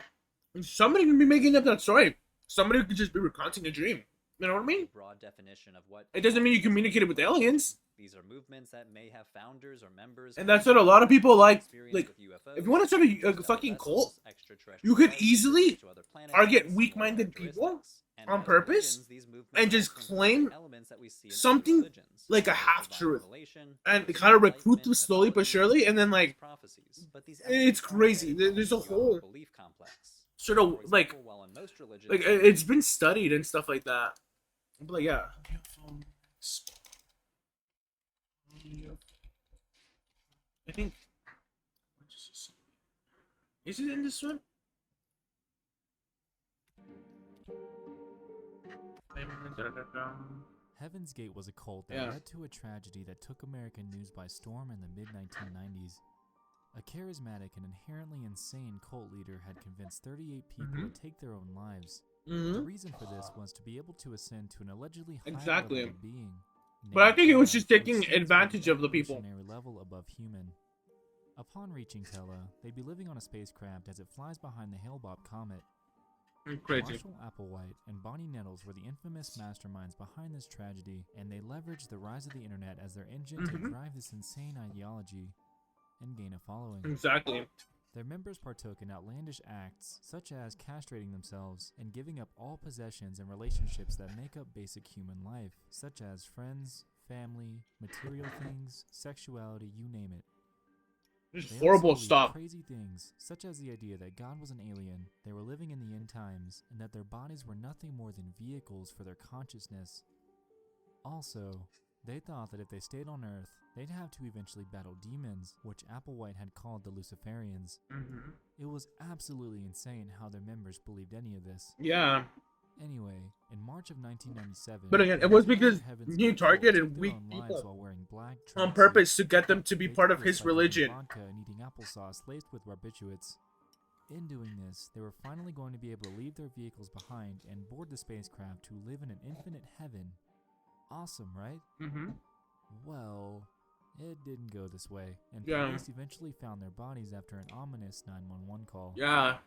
somebody can be making up that story. Somebody could just be recounting a dream. You know what I mean? broad definition of what It doesn't mean you communicated with aliens. these are movements that may have founders or members And that's what a lot of people like. experience Like, with UFOs, if you want to start a fucking cult, you could easily target weak-minded people on purpose and just claim something like a half-truth and kind of recruit them slowly but surely, and then like it's crazy. There's a whole sort of like it's been studied and stuff like that. But like, yeah. I think. Is it in this one? Heaven's Gate was a cult that Yeah. led to a tragedy that took American news by storm in the mid-1990s. A charismatic and inherently insane cult leader had convinced 38 people Mhm. to take their own lives. Mhm. The reason for this was to be able to ascend to an allegedly high Exactly. level of being. But I named think it was Tela, just which taking stands for advantage the of the people. evolutionary level above human. Upon reaching Tela, they'd be living on a spacecraft as it flies behind the Hale-Bopp comet. Crazy. Marshall Applewhite and Bonnie Nettles were the infamous masterminds behind this tragedy, and they leveraged the rise of the internet as their engine to Mhm. drive this insane ideology and gain a following. Exactly. Their members partook in outlandish acts, such as castrating themselves and giving up all possessions and relationships that make up basic human life, such as friends, family, material things, sexuality, you name it. Just They horrible also believed stuff. Crazy things, such as the idea that God was an alien, they were living in the end times, and that their bodies were nothing more than vehicles for their consciousness. Also, they thought that if they stayed on Earth, they'd have to eventually battle demons, which Applewhite had called the Luciferians. Mhm. It was absolutely insane how their members believed any of this. Yeah. Anyway, in March of 1997, But again, it the was entire because Heaven's he Gate cult targeted took their weak own lives people while wearing black on tracksuits. purpose to get them to be They part took of to his cycling religion. Vodka and eating applesauce laced with barbiturates. In doing this, they were finally going to be able to leave their vehicles behind and board the spacecraft to live in an infinite heaven. Awesome, right? Mm-hmm. Well, it didn't go this way, and Yeah. police eventually found their bodies after an ominous 911 call. Yeah.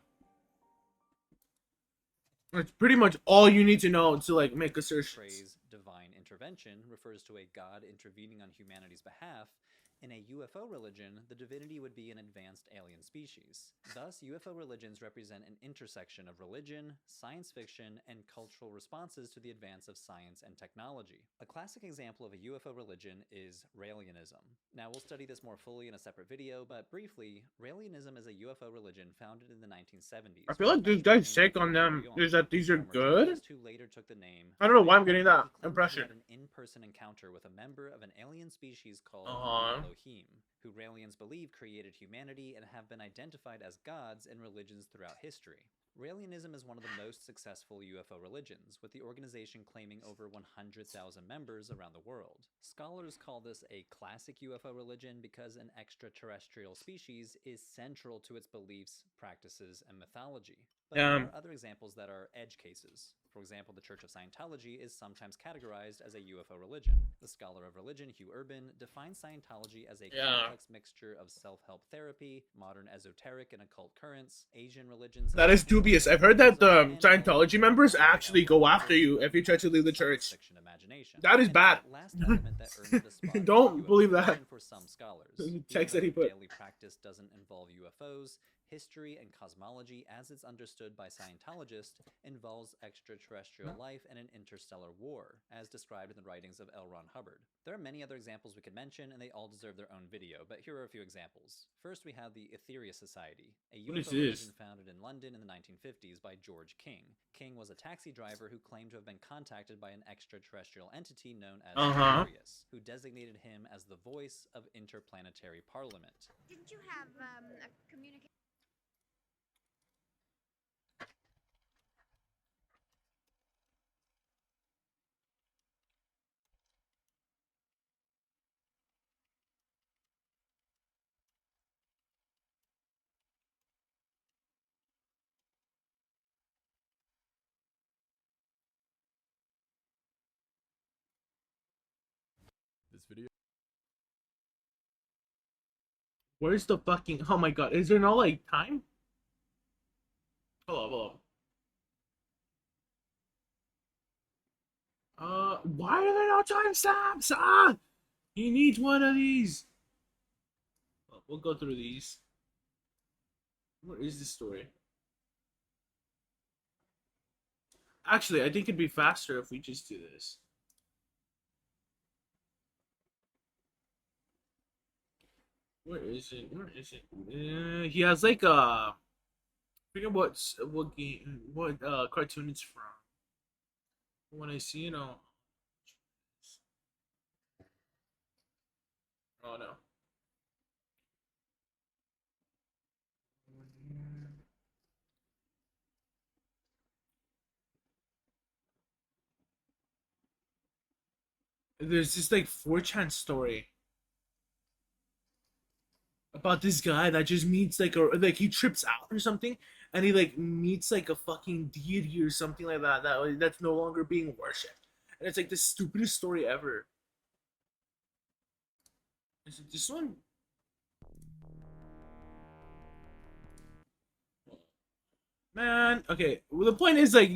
It's pretty much all you need to know to like make assertions. Phrase divine intervention refers to a god intervening on humanity's behalf. In a UFO religion, the divinity would be an advanced alien species. Thus, UFO religions represent an intersection of religion, science fiction, and cultural responses to the advance of science and technology. A classic example of a UFO religion is Raelianism. Now, we'll study this more fully in a separate video, but briefly, Raelianism is a UFO religion founded in the 1970s. I feel like this guy's take on them is that these are good. Who later took the name I don't know why I'm getting that impression. had an in-person encounter with a member of an alien species called Uh-huh. Elohim, who Raelians believe created humanity and have been identified as gods in religions throughout history. Raelianism is one of the most successful UFO religions, with the organization claiming over 100,000 members around the world. Scholars call this a classic UFO religion because an extraterrestrial species is central to its beliefs, practices, and mythology. But there are other examples that are edge cases. For example, the Church of Scientology is sometimes categorized as a UFO religion. The scholar of religion, Hugh Urban, defines Scientology as a complex mixture of self-help therapy, modern esoteric and occult currents, Asian religions. That is dubious. I've heard that the Scientology members actually go after you if you try to leave the church. That is bad. Don't believe that. For some scholars, Text that he put. Daily practice doesn't involve UFOs. History and cosmology, as it's understood by Scientologists, involves extraterrestrial life and an interstellar war, as described in the writings of L. Ron Hubbard. There are many other examples we could mention, and they all deserve their own video, but here are a few examples. First, we have the Etheria Society, a UFO religion founded in London in the 1950s by George King. King was a taxi driver who claimed to have been contacted by an extraterrestrial entity known as Sirius, who designated him as the voice of interplanetary parliament. Didn't you have a communication? This video. Where's the fucking... Oh my god, is there no, like, time? Hold up. Why are there no time stamps? He needs one of these. Well, we'll go through these. What is this story? Actually, I think it'd be faster if we just do this. Where is it? Where is it? He has like I forget what game, what cartoon it's from. When I see it, oh no. There's this like 4chan story about this guy that just meets like he trips out or something, and he like meets like a fucking deity or something like that's no longer being worshipped, and it's like the stupidest story ever. Is it this one? Man, okay. Well, the point is like,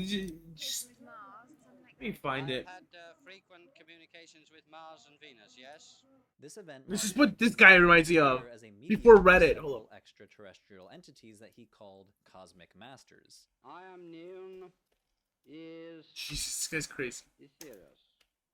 just let me find it. Had frequent communications with Mars and Venus, yes? This event. This is what this guy reminds me of before Reddit. Hold on. Extraterrestrial entities that he called cosmic masters. I am known is. Jesus, this guy's crazy.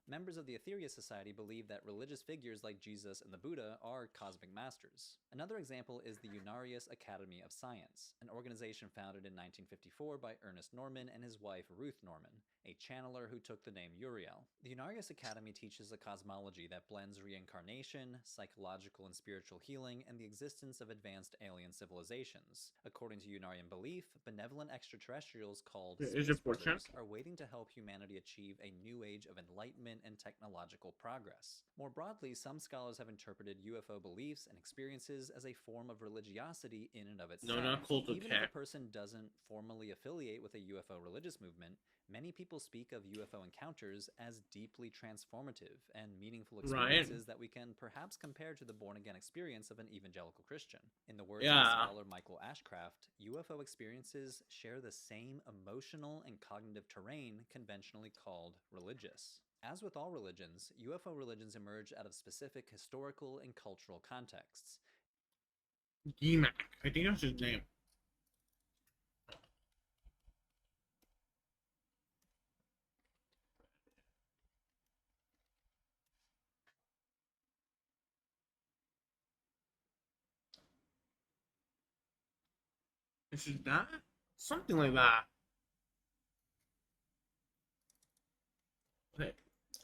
Members of the Etheria Society believe that religious figures like Jesus and the Buddha are cosmic masters. Another example is the Unarius Academy of Science, an organization founded in 1954 by Ernest Norman and his wife Ruth Norman, a channeler who took the name Uriel. The Unarius Academy teaches a cosmology that blends reincarnation, psychological and spiritual healing, and the existence of advanced alien civilizations. According to Unarian belief, benevolent extraterrestrials called Space Brothers are waiting to help humanity achieve a new age of enlightenment and technological progress. More broadly, some scholars have interpreted UFO beliefs and experiences as a form of religiosity in and of itself. No, not cult of Even if a person doesn't formally affiliate with a UFO religious movement, many people speak of UFO encounters as deeply transformative and meaningful experiences that we can perhaps compare to the born-again experience of an evangelical Christian. In the words of scholar Michael Ashcraft, UFO experiences share the same emotional and cognitive terrain conventionally called religious. As with all religions, UFO religions emerge out of specific historical and cultural contexts. G-Mac, I think that's his name. This is that? Something like that. Okay,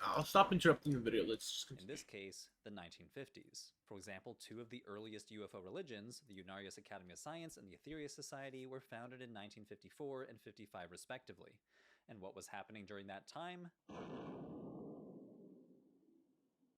I'll stop interrupting the video. Let's just continue. In this case, the 1950s. For example, two of the earliest UFO religions, the Unarius Academy of Science and the Etheria Society, were founded in 1954 and 55 respectively. And what was happening during that time?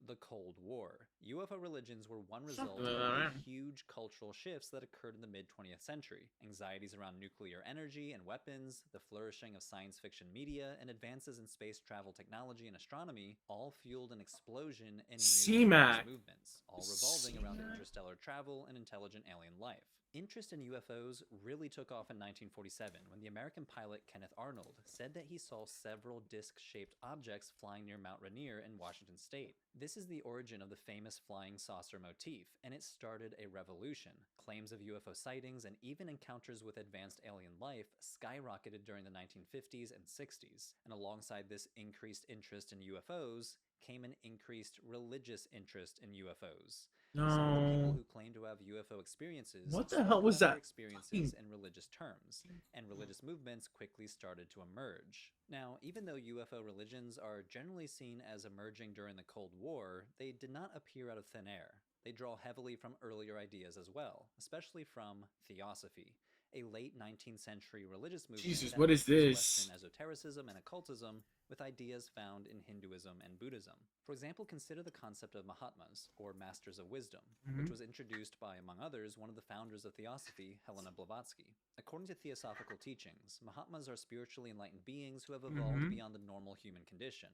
the Cold War. UFO religions were one result of Something like the that. huge cultural shifts that occurred in the mid-20th century. Anxieties around nuclear energy and weapons, the flourishing of science fiction media, and advances in space travel technology and astronomy all fueled an explosion in new CMAC. religious movements, all revolving around interstellar travel and intelligent alien life. Interest in UFOs really took off in 1947 when the American pilot Kenneth Arnold said that he saw several disc-shaped objects flying near Mount Rainier in Washington state. This is the origin of the famous flying saucer motif, and it started a revolution. Claims of UFO sightings and even encounters with advanced alien life skyrocketed during the 1950s and 60s, and alongside this increased interest in UFOs came an increased religious interest in UFOs. Some of the people No. who claim to have UFO experiences What the spoke hell was about their that? experiences in religious terms, and religious movements quickly started to emerge. Now, even though UFO religions are generally seen as emerging during the Cold War, they did not appear out of thin air. They draw heavily from earlier ideas as well, especially from theosophy, a late 19th century religious movement Jesus, that what is mixes this? Western esotericism and occultism with ideas found in Hinduism and Buddhism. For example, consider the concept of Mahatmas, or Masters of Wisdom, which Mhm. was introduced by, among others, one of the founders of Theosophy, Helena Blavatsky. According to Theosophical teachings, Mahatmas are spiritually enlightened beings who have evolved Mhm. beyond the normal human condition.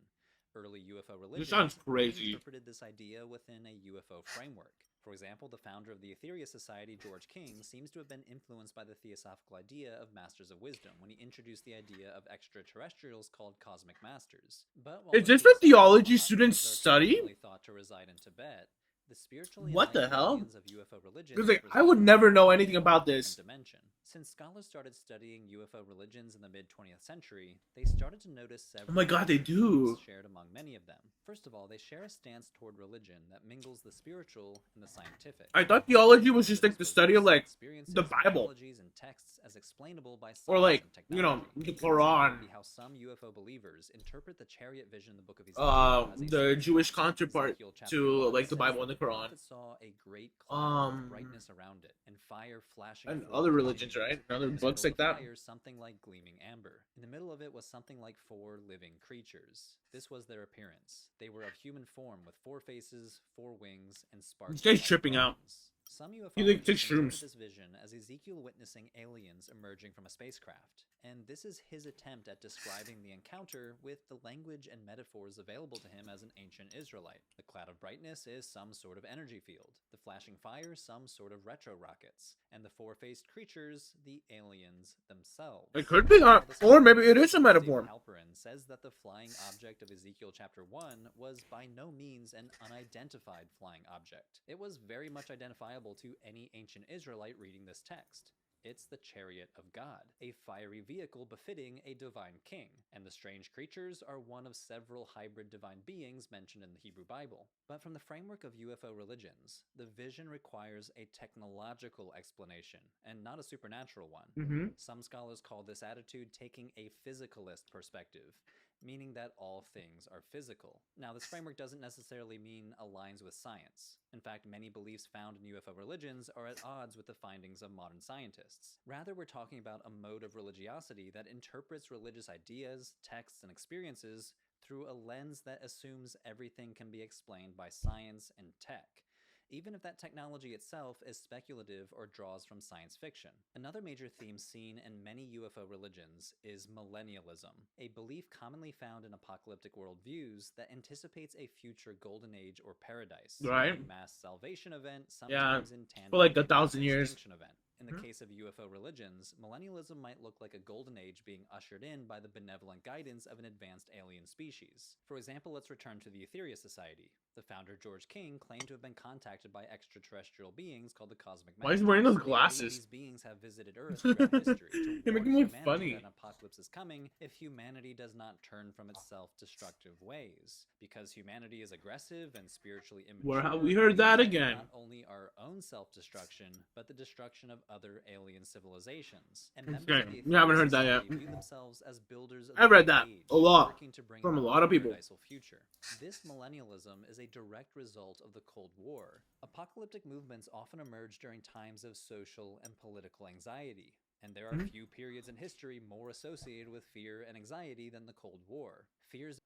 Early UFO religions This sounds crazy. interpreted this idea within a UFO framework. For example, the founder of the Aetherius Society, George King, seems to have been influenced by the theosophical idea of Masters of Wisdom when he introduced the idea of extraterrestrials called cosmic masters. But while Is the this what theology Mahatmas students are study? traditionally thought to reside in Tibet, the spiritually What the enlightened hell? aliens of UFO religions Because like I reside would in never know a anything about different this. dimension. Since scholars started studying UFO religions in the mid-20th century, they started to notice several Oh my God, they major themes do. shared among many of them. First of all, they share a stance toward religion that mingles the spiritual and the scientific. I thought theology was just like the study of like Experiences, the Bible technologies, and texts as explainable by science or like and technology. the An example would be Quran. how some UFO believers interpret the chariot vision in the book of Ezekiel as a The symbol. Jewish counterpart Ezekiel chapter to 1 like the says Bible that and the the Quran. prophet saw a great cloud with brightness around it and fire flashing And forth other from religions, within it. right? And other In the books middle like of the that. fire, something like gleaming amber. In the middle of it was something like 4 living creatures. This was their appearance. They were of human form with 4 faces, 4 wings, and sparks. This guy's tripping out. Some UFO He like took interpret shrooms. this vision as Ezekiel witnessing aliens emerging from a spacecraft, and this is his attempt at describing the encounter with the language and metaphors available to him as an ancient Israelite. The cloud of brightness is some sort of energy field, the flashing fire some sort of retro rockets, and the 4-faced creatures the aliens themselves. It could be, Now, the or maybe it is a Stephen metaphor. Halperin says that the flying object of Ezekiel chapter 1 was by no means an unidentified flying object. It was very much identifiable to any ancient Israelite reading this text. It's the chariot of God, a fiery vehicle befitting a divine king, and the strange creatures are one of several hybrid divine beings mentioned in the Hebrew Bible. But from the framework of UFO religions, the vision requires a technological explanation, and not a supernatural one. Mhm. Some scholars call this attitude taking a physicalist perspective, meaning that all things are physical. Now, this framework doesn't necessarily mean aligns with science. In fact, many beliefs found in UFO religions are at odds with the findings of modern scientists. Rather, we're talking about a mode of religiosity that interprets religious ideas, texts, and experiences through a lens that assumes everything can be explained by science and tech, even if that technology itself is speculative or draws from science fiction. Another major theme seen in many UFO religions is millennialism, a belief commonly found in apocalyptic worldviews that anticipates a future golden age or paradise, Right. a mass salvation event, Yeah, sometimes in tandem for like with a 1,000 mass years. extinction event. In the case of UFO religions, millennialism might look like a golden age being ushered in by the benevolent guidance of an advanced alien species. For example, let's return to the Aetherius Society. The founder, George King, claimed to have been contacted by extraterrestrial beings called the Cosmic Masters. Why is he wearing those They believe glasses? These beings have visited Earth throughout history to You're warn making me look humanity funny. that an apocalypse is coming if humanity does not turn from its self-destructive ways. Because humanity is aggressive and spiritually immature, Where have we heard that we threaten again? not only our own self-destruction, but the destruction of other alien civilizations. And Okay, members of the we haven't Aetherius heard that yet. Society view themselves as builders of I've the read new that age, a lot working to bring from a about lot of people. paradisal future. This millennialism is a direct result of the Cold War. Apocalyptic movements often emerge during times of social and political anxiety, and there are Mhm. few periods in history more associated with fear and anxiety than the Cold War. Fears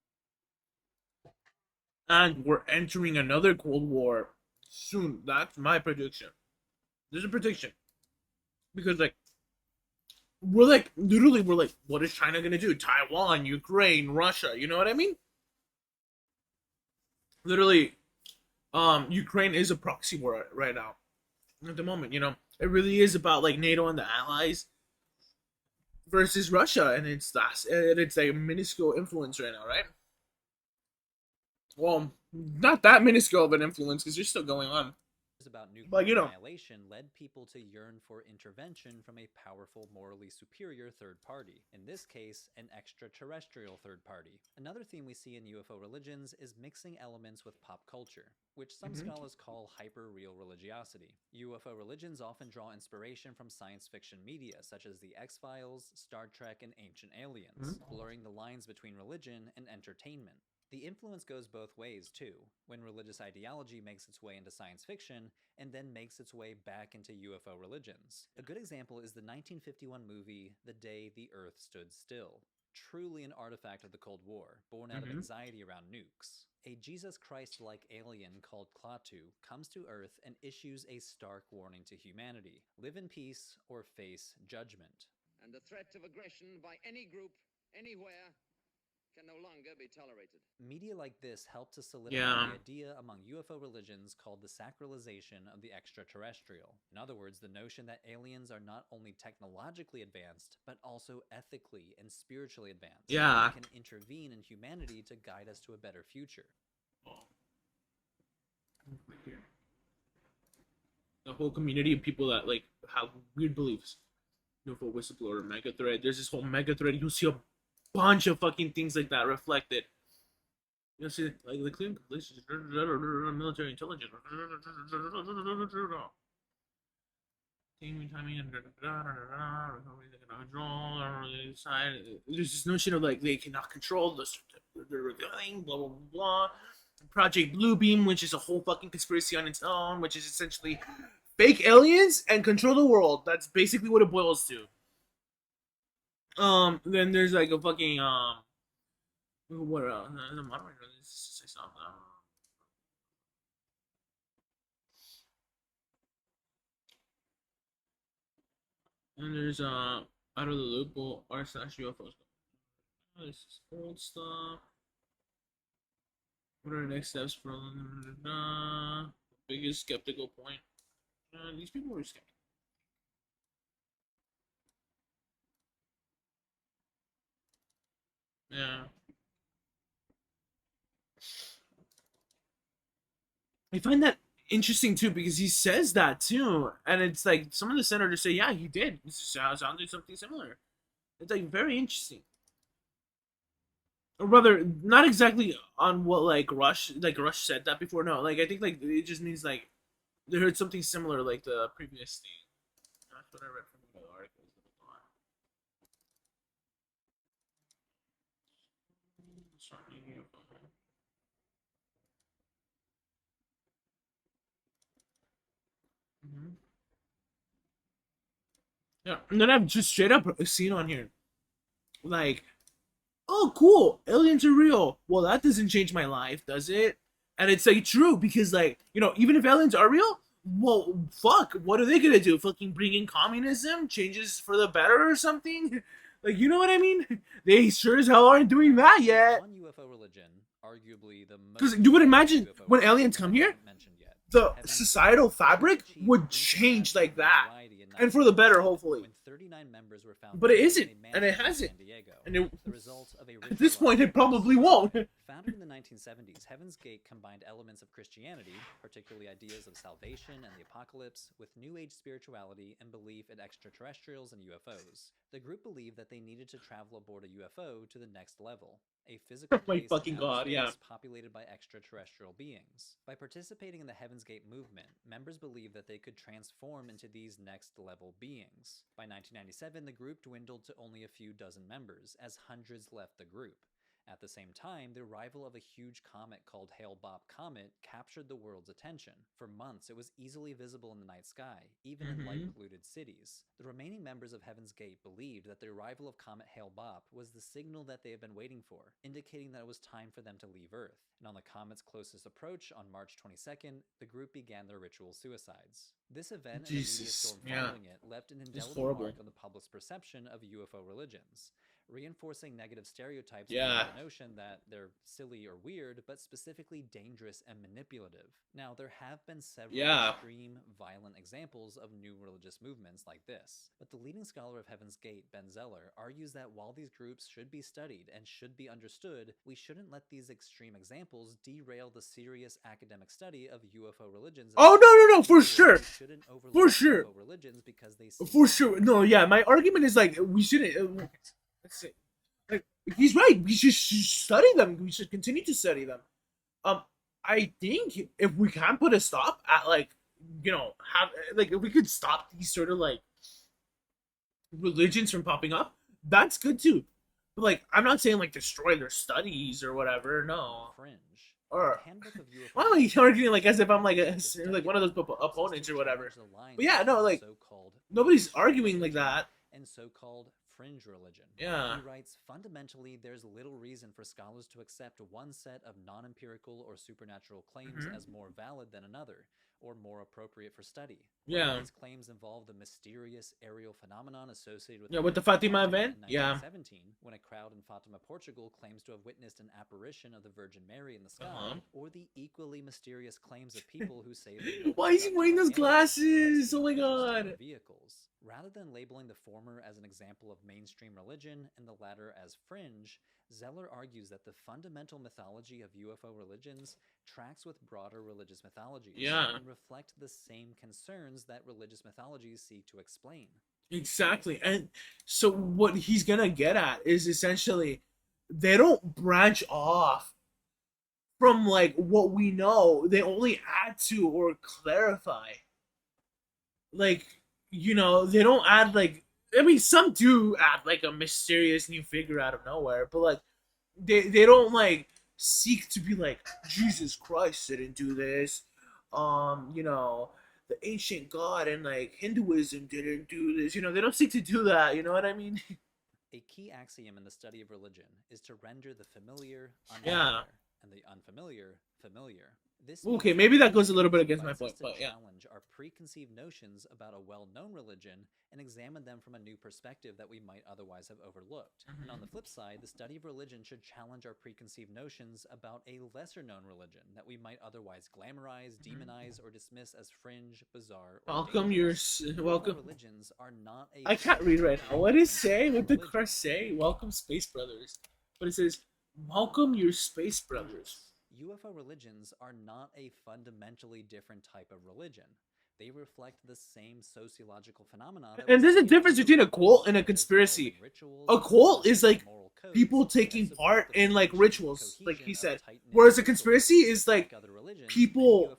and we're entering another Cold War soon. That's my prediction. There's a prediction because like we're like literally we're like, what is China gonna do? Taiwan, Ukraine, Russia. You know what I mean? Literally, Ukraine is a proxy war right now at the moment. You know, it really is about like NATO and the allies versus Russia, and it's a minuscule influence right now, right? Well, not that minuscule of an influence because they're still going on. About nuclear But, you know, annihilation led people to yearn for intervention from a powerful, morally superior third party. In this case, an extraterrestrial third party. Another theme we see in UFO religions is mixing elements with pop culture, which some scholars call hyper-real religiosity. UFO religions often draw inspiration from science fiction media such as The X-Files, Star Trek, and Ancient Aliens, blurring the lines between religion and entertainment. The influence goes both ways, too, when religious ideology makes its way into science fiction and then makes its way back into UFO religions. A good example is the 1951 movie The Day the Earth Stood Still, truly an artifact of the Cold War, born out of anxiety around nukes. A Jesus Christ-like alien called Klaatu comes to Earth and issues a stark warning to humanity: live in peace or face judgment. And the threat of aggression by any group, anywhere, can no longer be tolerated. Media like this helped to solidify the idea among UFO religions called the sacralization of the extraterrestrial. In other words, the notion that aliens are not only technologically advanced, but also ethically and spiritually advanced. Yeah. They can intervene in humanity to guide us to a better future. The whole community of people that like have weird beliefs. UFO whistleblower, mega thread. There's this whole mega thread. You'll see a bunch of fucking things like that reflected. You'll see like the clean military intelligence. Timing and there's this notion of like they cannot control the revealing, blah blah blah. Project Bluebeam, which is a whole fucking conspiracy on its own, which is essentially fake aliens and control the world. That's basically what it boils to. Then there's like a fucking what else? The moderator say something. And there's out of the loop or r/UFOs. This is old stuff. What are the next steps for the biggest skeptical point? These people were skeptical. Yeah. I find that interesting too because he says that too, and it's like some of the senators say, "Yeah, he did." This sounded something similar. It's like very interesting, or rather, not exactly on what like Rush said that before. No, like I think like it just means like they heard something similar like the previous thing. That's what I read from the article. Yeah, and then I've just straight up seen on here, like, oh, cool, aliens are real. Well, that doesn't change my life, does it? And it's like true because, like, you know, even if aliens are real, well, fuck, what are they gonna do? Fucking bring in communism, changes for the better or something? Like, you know what I mean? They sure as hell aren't doing that yet. One UFO religion, arguably the most. Because you would imagine when aliens come here, the societal fabric would change like that, and for the better, hopefully. 39 members were found, but it isn't, and it hasn't. And it, the result of a at this point, it probably won't. Founded in the 1970s, Heaven's Gate combined elements of Christianity, particularly ideas of salvation and the apocalypse, with New Age spirituality and belief in extraterrestrials and UFOs. The group believed that they needed to travel aboard a UFO to the next level, a physical place populated by extraterrestrial beings. By participating in the Heaven's Gate movement, members believed that they could transform into these next-level beings. By 1997, the group dwindled to only a few dozen members, as hundreds left the group. At the same time, the arrival of a huge comet called Hale-Bopp Comet captured the world's attention. For months, it was easily visible in the night sky, even in light-polluted cities. The remaining members of Heaven's Gate believed that the arrival of Comet Hale-Bopp was the signal that they had been waiting for, indicating that it was time for them to leave Earth. And on the comet's closest approach on March 22nd, the group began their ritual suicides. This event and the media storm following it left an indelible mark on the public's perception of UFO religions, reinforcing negative stereotypes about the notion that they're silly or weird, but specifically dangerous and manipulative. Now, there have been several extreme, violent examples of new religious movements like this, but the leading scholar of Heaven's Gate, Ben Zeller, argues that while these groups should be studied and should be understood, we shouldn't let these extreme examples derail the serious academic study of UFO religions. Oh, no, for sure. For sure. Religions because they for sure. No, yeah, my argument is like, we shouldn't... Like, he's right. We should study them. We should continue to study them. I think if we can put a stop at, like, you know, if we could stop these sort of like religions from popping up, that's good too. But like, I'm not saying like destroy their studies or whatever. No. Or why am I arguing like as if I'm like one of those opponents or whatever? But yeah, no, like nobody's arguing like that. And so-called fringe religion. Yeah. He writes, fundamentally, there's little reason for scholars to accept one set of non-empirical or supernatural claims as more valid than another, or more appropriate for study. Yeah. These claims involve the mysterious aerial phenomenon associated with with the Fatima event. In 1917, when a crowd in Fatima, Portugal claims to have witnessed an apparition of the Virgin Mary in the sky, or the equally mysterious claims of people who say why is he wearing those glasses? Oh my god. Vehicles. Rather than labeling the former as an example of mainstream religion and the latter as fringe, Zeller argues that the fundamental mythology of UFO religions tracks with broader religious mythologies and reflect the same concerns that religious mythologies seek to explain. Exactly. And so what he's gonna get at is essentially they don't branch off from like what we know. They only add to or clarify. Like, you know, they don't add like, I mean, some do add like a mysterious new figure out of nowhere, but like they don't like seek to be like Jesus Christ didn't do this, you know, the ancient god and like Hinduism didn't do this, you know, they don't seek to do that, you know what I mean? A key axiom in the study of religion is to render the familiar unfamiliar and the unfamiliar familiar. This okay, maybe that goes a little bit against my point, but yeah. Challenge our preconceived notions about a well-known religion and examine them from a new perspective that we might otherwise have overlooked. And on the flip side, the study of religion should challenge our preconceived notions about a lesser-known religion that we might otherwise glamorize, demonize, or dismiss as fringe, bizarre, or welcome. Religions are not a... I can't read right now. What does say? What did Chris say? Welcome, Space Brothers. But it says, welcome your Space Brothers. UFO religions are not a fundamentally different type of religion. They reflect the same sociological phenomena. And there's a difference between a cult and a conspiracy. A cult is like people taking part in like rituals, like he said. Whereas a conspiracy is like people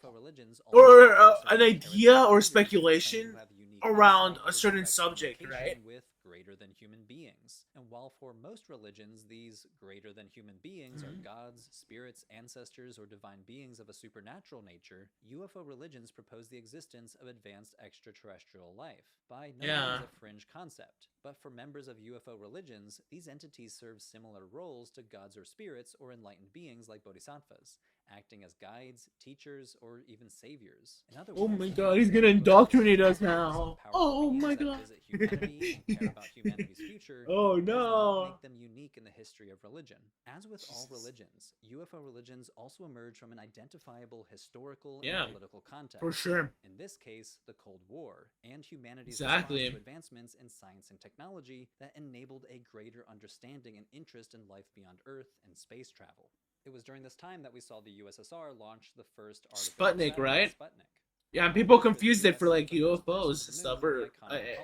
or an idea or speculation around a certain subject, right? Greater than human beings. And while for most religions these greater than human beings are gods, spirits, ancestors, or divine beings of a supernatural nature, UFO religions propose the existence of advanced extraterrestrial life. By no means a fringe concept, but for members of UFO religions, these entities serve similar roles to gods or spirits or enlightened beings like bodhisattvas, acting as guides, teachers, or even saviors. In other words, oh my god, he's gonna indoctrinate us now. Oh my god. Humanity's future, oh no. Make them unique in the history of religion. As with all religions, UFO religions also emerge from an identifiable historical and political context. For sure. In this case, the Cold War and humanity's response to advancements in science and technology that enabled a greater understanding and interest in life beyond Earth and space travel. It was during this time that we saw the USSR launch the first Sputnik, right? Sputnik. Yeah, and people confused it for like UFOs and stuff, or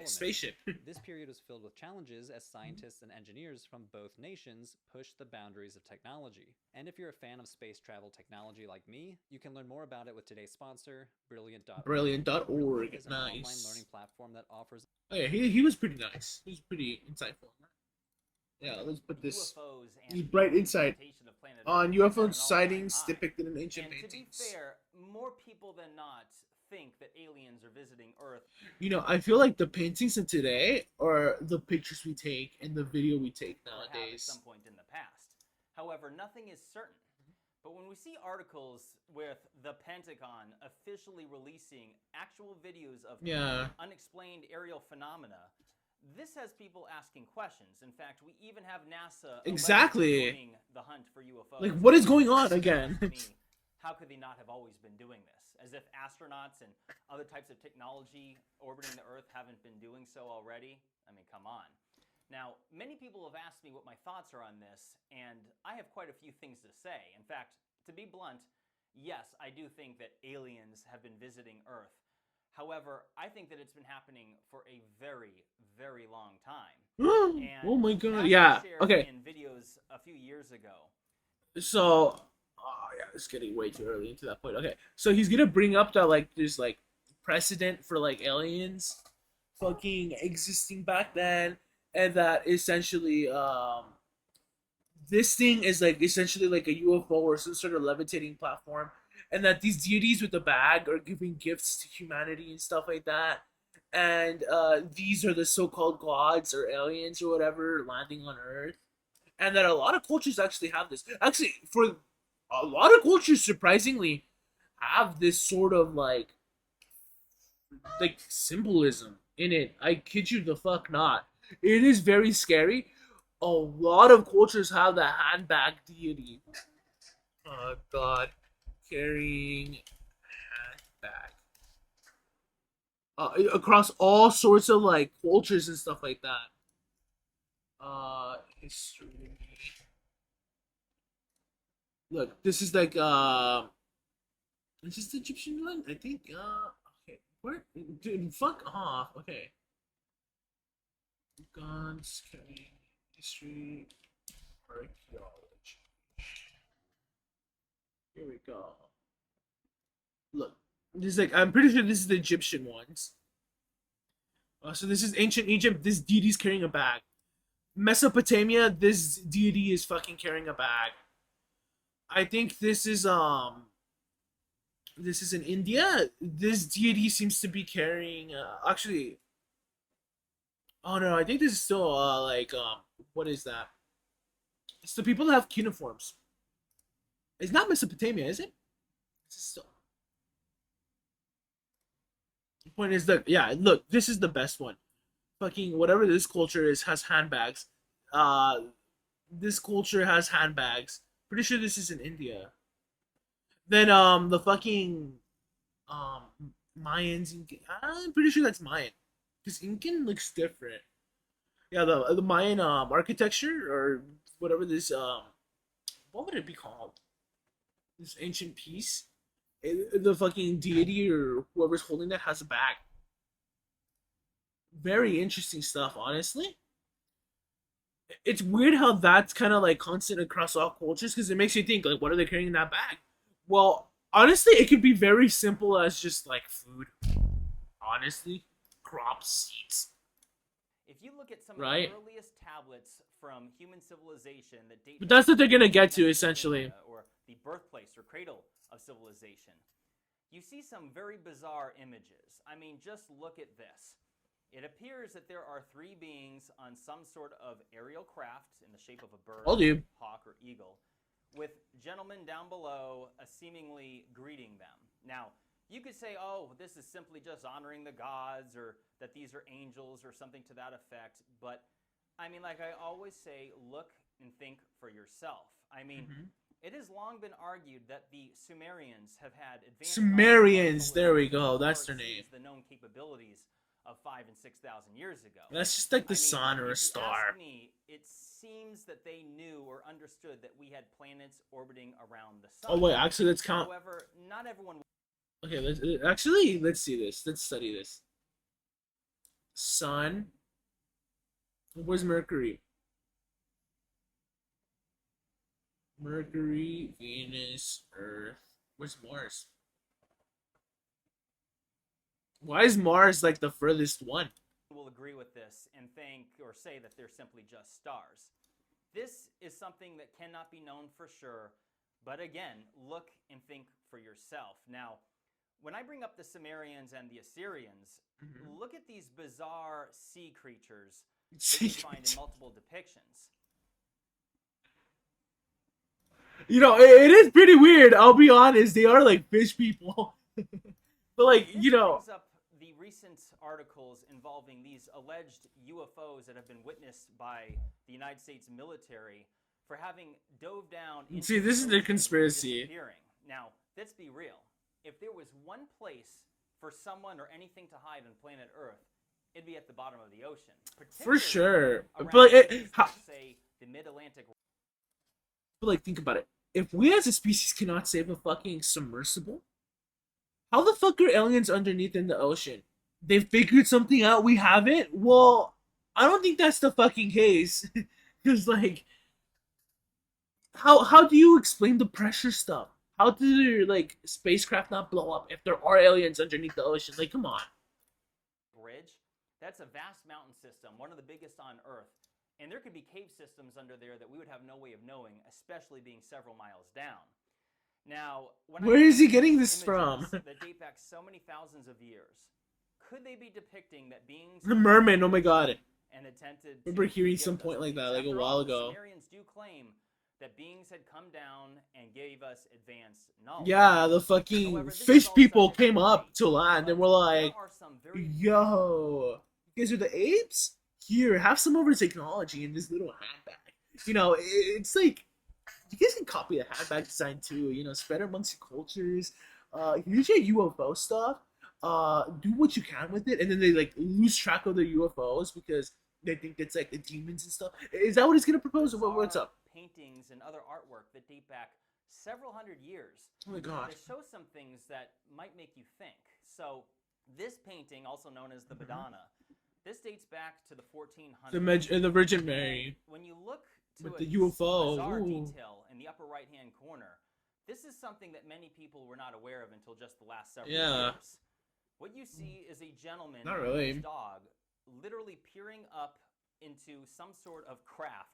spaceship. This period was filled with challenges as scientists and engineers from both nations pushed the boundaries of technology. And if you're a fan of space travel technology like me, you can learn more about it with today's sponsor, Brilliant.org. Brilliant.org, is an online learning platform that offers... Oh yeah, he was pretty nice. He was pretty insightful. Yeah, let's put this. UFOs This and bright the insight implementation of planet on Earth UFO is at an all-time sightings high. depicted in ancient And to be paintings. fair, more people than not think that aliens are visiting Earth. You know, I feel like the paintings of today are the pictures we take and the video we take Or have at nowadays. some point in the past. However, nothing is certain. But when we see articles with the Pentagon officially releasing actual videos of Yeah. unexplained aerial phenomena, this has people asking questions. In fact, we even have NASA Exactly. joining the hunt for UFOs. Like, what is going on again? How could they not have always been doing this? As if astronauts and other types of technology orbiting the Earth haven't been doing so already? I mean, come on. Now, many people have asked me what my thoughts are on this, and I have quite a few things to say. In fact, to be blunt, yes, I do think that aliens have been visiting Earth. However, I think that it's been happening for a very, very long time. And Oh my god, NASA yeah. shared Okay. in videos a few years ago. So, oh yeah, it's getting way too early into that point. Okay, so he's gonna bring up that like there's like precedent for like aliens fucking existing back then, and that essentially this thing is like essentially like a UFO or some sort of levitating platform, and that these deities with the bag are giving gifts to humanity and stuff like that. And these are the so-called gods or aliens or whatever landing on Earth, and that a lot of cultures actually have this. Actually, for a lot of cultures, surprisingly, have this sort of like symbolism in it. I kid you the fuck not. It is very scary. A lot of cultures have the handbag deity. Oh god, carrying handbag. Across all sorts of like cultures and stuff like that. History. Look, this is like is this the Egyptian one? I think okay. Where dude fuck off. Okay. Guns, carrying history, archaeology. Here we go. Look. This is like I'm pretty sure this is the Egyptian ones. So this is ancient Egypt. This deity's carrying a bag. Mesopotamia. This deity is fucking carrying a bag. I think this is in India. This deity seems to be carrying. Actually, oh no, I think this is still what is that? It's the people that have cuneiforms. It's not Mesopotamia, is it? It's still. The point is that look, this is the best one. Fucking whatever this culture is has handbags. This culture has handbags. Pretty sure this is in India. Then the fucking Mayans. I'm pretty sure that's Mayan, because Incan looks different. Yeah, the Mayan architecture or whatever this what would it be called? This ancient piece. The fucking deity or whoever's holding that has a bag. Very interesting stuff, honestly. It's weird how that's kind of like constant across all cultures, because it makes you think like, what are they carrying in that bag? Well, honestly, it could be very simple as just like food. Honestly, crops, seeds. If you look at some Right. of the earliest tablets from human civilization that date But that's what they're gonna get to, Mesopotamia, essentially. or the birthplace or cradle of civilization, you see some very bizarre images. I mean, just look at this. It appears that there are three beings on some sort of aerial craft in the shape of a bird, Told you. hawk, or eagle, with gentlemen down below seemingly greeting them. Now, you could say, oh, this is simply just honoring the gods, or that these are angels, or something to that effect. But, I mean, like I always say, look and think for yourself. I mean, it has long been argued that the Sumerians have had advanced Sumerians, there we go. That's their name. the known capabilities of 5,000 and 6,000 years ago. That's just like the I mean, sun or a if you star. ask me, it seems that they knew or understood that we had planets orbiting around the sun. Oh wait, actually, let's count. However, not everyone. Okay, let's see this. Let's study this. Sun. Where's Mercury? Mercury, Venus, Earth. Where's Mars? Why is Mars like the furthest one? Will agree with this and think or say that they're simply just stars. This is something that cannot be known for sure, but again, look and think for yourself. Now, when I bring up the Sumerians and the Assyrians, look at these bizarre sea creatures that you find in multiple depictions. You know, it is pretty weird. I'll be honest. They are like fish people. But like, you know, Brings up the recent articles involving these alleged UFOs that have been witnessed by the United States military for having dove down into see, this is the ocean and conspiracy. disappearing. Now, let's be real. If there was one place for someone or anything to hide on planet Earth, it'd be at the bottom of the ocean. For sure. Around But places like, say, the mid-Atlantic. But like, think about it. If we as a species cannot save a fucking submersible, how the fuck are aliens underneath in the ocean? They figured something out, we haven't? Well, I don't think that's the fucking case. Because like, how do you explain the pressure stuff? How do their like spacecraft not blow up if there are aliens underneath the ocean? Like, come on. Bridge, that's a vast mountain system, one of the biggest on Earth. And there could be cave systems under there that we would have no way of knowing, especially being several miles down. Now, Where is he getting this from? that date back so many thousands of years, could they be depicting that beings The merman, oh my god. and attempted I remember to hearing give some us point like that, these? like a After while all, ago. The Sumerians do claim that beings had come down and gave us advanced knowledge. Yeah, the fucking fish people came up to land and were like, yo, you guys are the apes? Here, have some of our technology in this little handbag. You know, it's like, you guys can copy the handbag design too, you know, spread amongst your cultures. Here's your UFO stuff. Do what you can with it, and then they like lose track of the UFOs because they think it's like the demons and stuff. Is that what he's gonna propose, or what's up? Paintings and other artwork that date back several hundred years. Oh my gosh. They show some things that might make you think. So, this painting, also known as the Madonna, this dates back to the 1400s. The Virgin Mary. When you look to With a the UFO. bizarre Ooh. detail in the upper right-hand corner, this is something that many people were not aware of until just the last several years. What you see is a gentleman Not and really. his dog literally peering up into some sort of craft.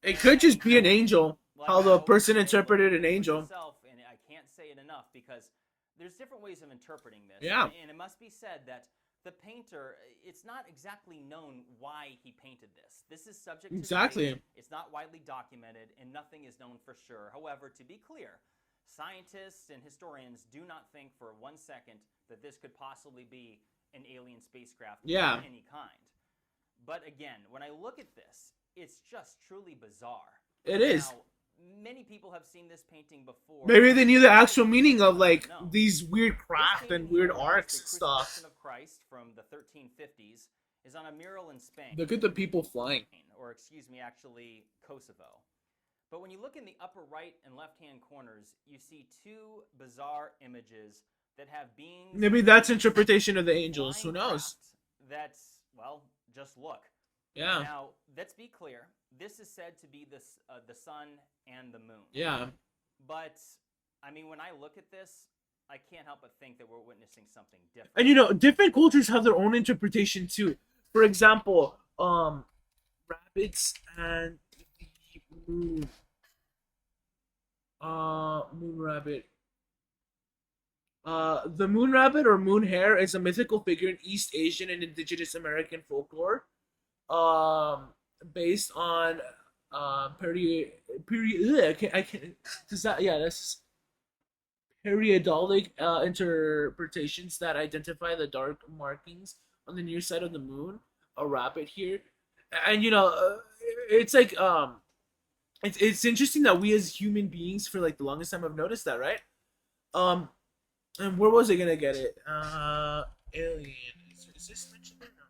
It could just be an angel. Like, How I the always person say, interpreted look an for angel. yourself, and I can't say it enough because there's different ways of interpreting this. Yeah. And it must be said that the painter, it's not exactly known why he painted this. This is subject to Exactly. debate. It's not widely documented, and nothing is known for sure. However, to be clear, scientists and historians do not think for 1 second that this could possibly be an alien spacecraft Yeah. of any kind. But again, when I look at this, it's just truly bizarre. It is. Now, many people have seen this painting before. Maybe they knew the actual meaning of like No. these weird This craft painting and weird here, arcs the and stuff. Crucifixion of Christ from the 1350s is on a mural in Spain. Look at the people flying. Or excuse me, actually Kosovo. But when you look in the upper right and left-hand corners, you see two bizarre images that have beings. Maybe that's interpretation of the angels. Who flying knows? craft That's, well, just look. Yeah. Now, let's be clear. This is said to be the sun and the moon. Yeah. But, I mean, when I look at this, I can't help but think that we're witnessing something different. And you know, different cultures have their own interpretation too. For example, rabbits and the moon. Moon rabbit. The moon rabbit or moon hare is a mythical figure in East Asian and indigenous American folklore. Based on periodic interpretations that identify the dark markings on the near side of the moon. A rabbit here, and you know, it's like it's interesting that we as human beings for like the longest time have noticed that, right? And where was I gonna get it? Alien. Is this mentioned or no?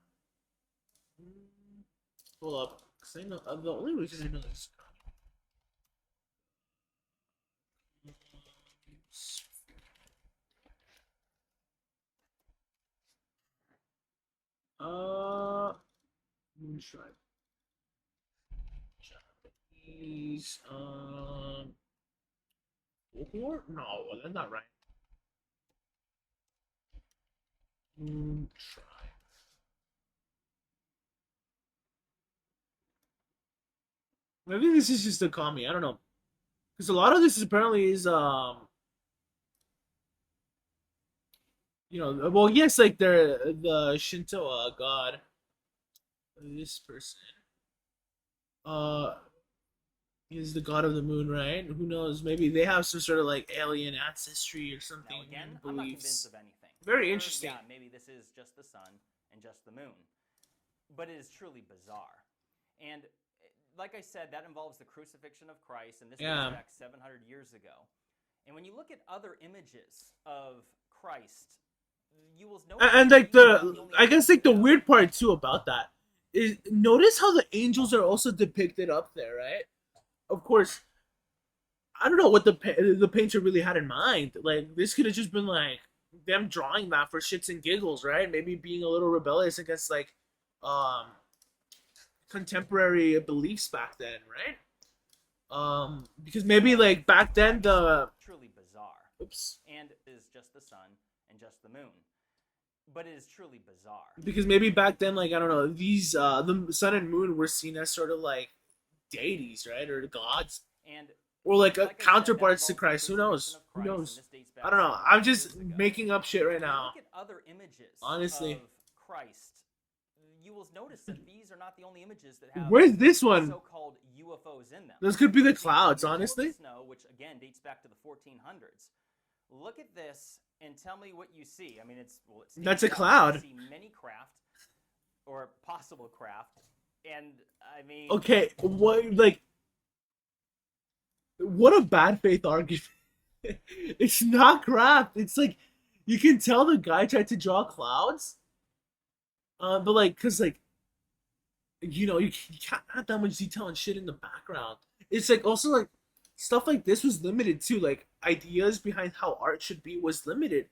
Hold up, 'cause I know the only reason I know this. Moonshine. Japanese, folklore? No, that's not right. Moon tribe. Maybe this is just a commie. I don't know. Because a lot of this is apparently is well, yes, like the Shinto god. This person uh is the god of the moon, right? Who knows? Maybe they have some sort of like alien ancestry or something. Now again, beliefs. I'm not convinced of anything. Very Or, interesting. Yeah, maybe this is just the sun and just the moon, but it is truly bizarre. And like I said, that involves the crucifixion of Christ, and this goes back 700 years ago. And when you look at other images of Christ, you will notice. And like I guess like the weird part too about that is notice how the angels are also depicted up there, right? Of course, I don't know what the painter really had in mind. Like this could have just been like them drawing that for shits and giggles, right? Maybe being a little rebellious against like contemporary beliefs back then, right? Because maybe like back then the truly bizarre. Oops. And is just the sun and just the moon. But it is truly bizarre. Because maybe back then, like I don't know, these the sun and moon were seen as sort of like deities, right, or gods, and or like counterparts to Christ. Who knows? Who knows? I don't know. I'm just making up shit right now. Look at other images honestly of Christ. You will notice that these are not the only images that have where's this one? So-called UFOs in them. This could be the clouds, honestly. Snow, which again dates back to the 1400s. Look at this and tell me what you see. I mean, it's that's a cloud. You see many craft or possible craft, and I mean, okay, what a bad faith argument. It's not craft. It's like you can tell the guy tried to draw clouds, but like, cause like, you can't have that much detail and shit in the background. It's like also like stuff like this was limited too. Like ideas behind how art should be was limited.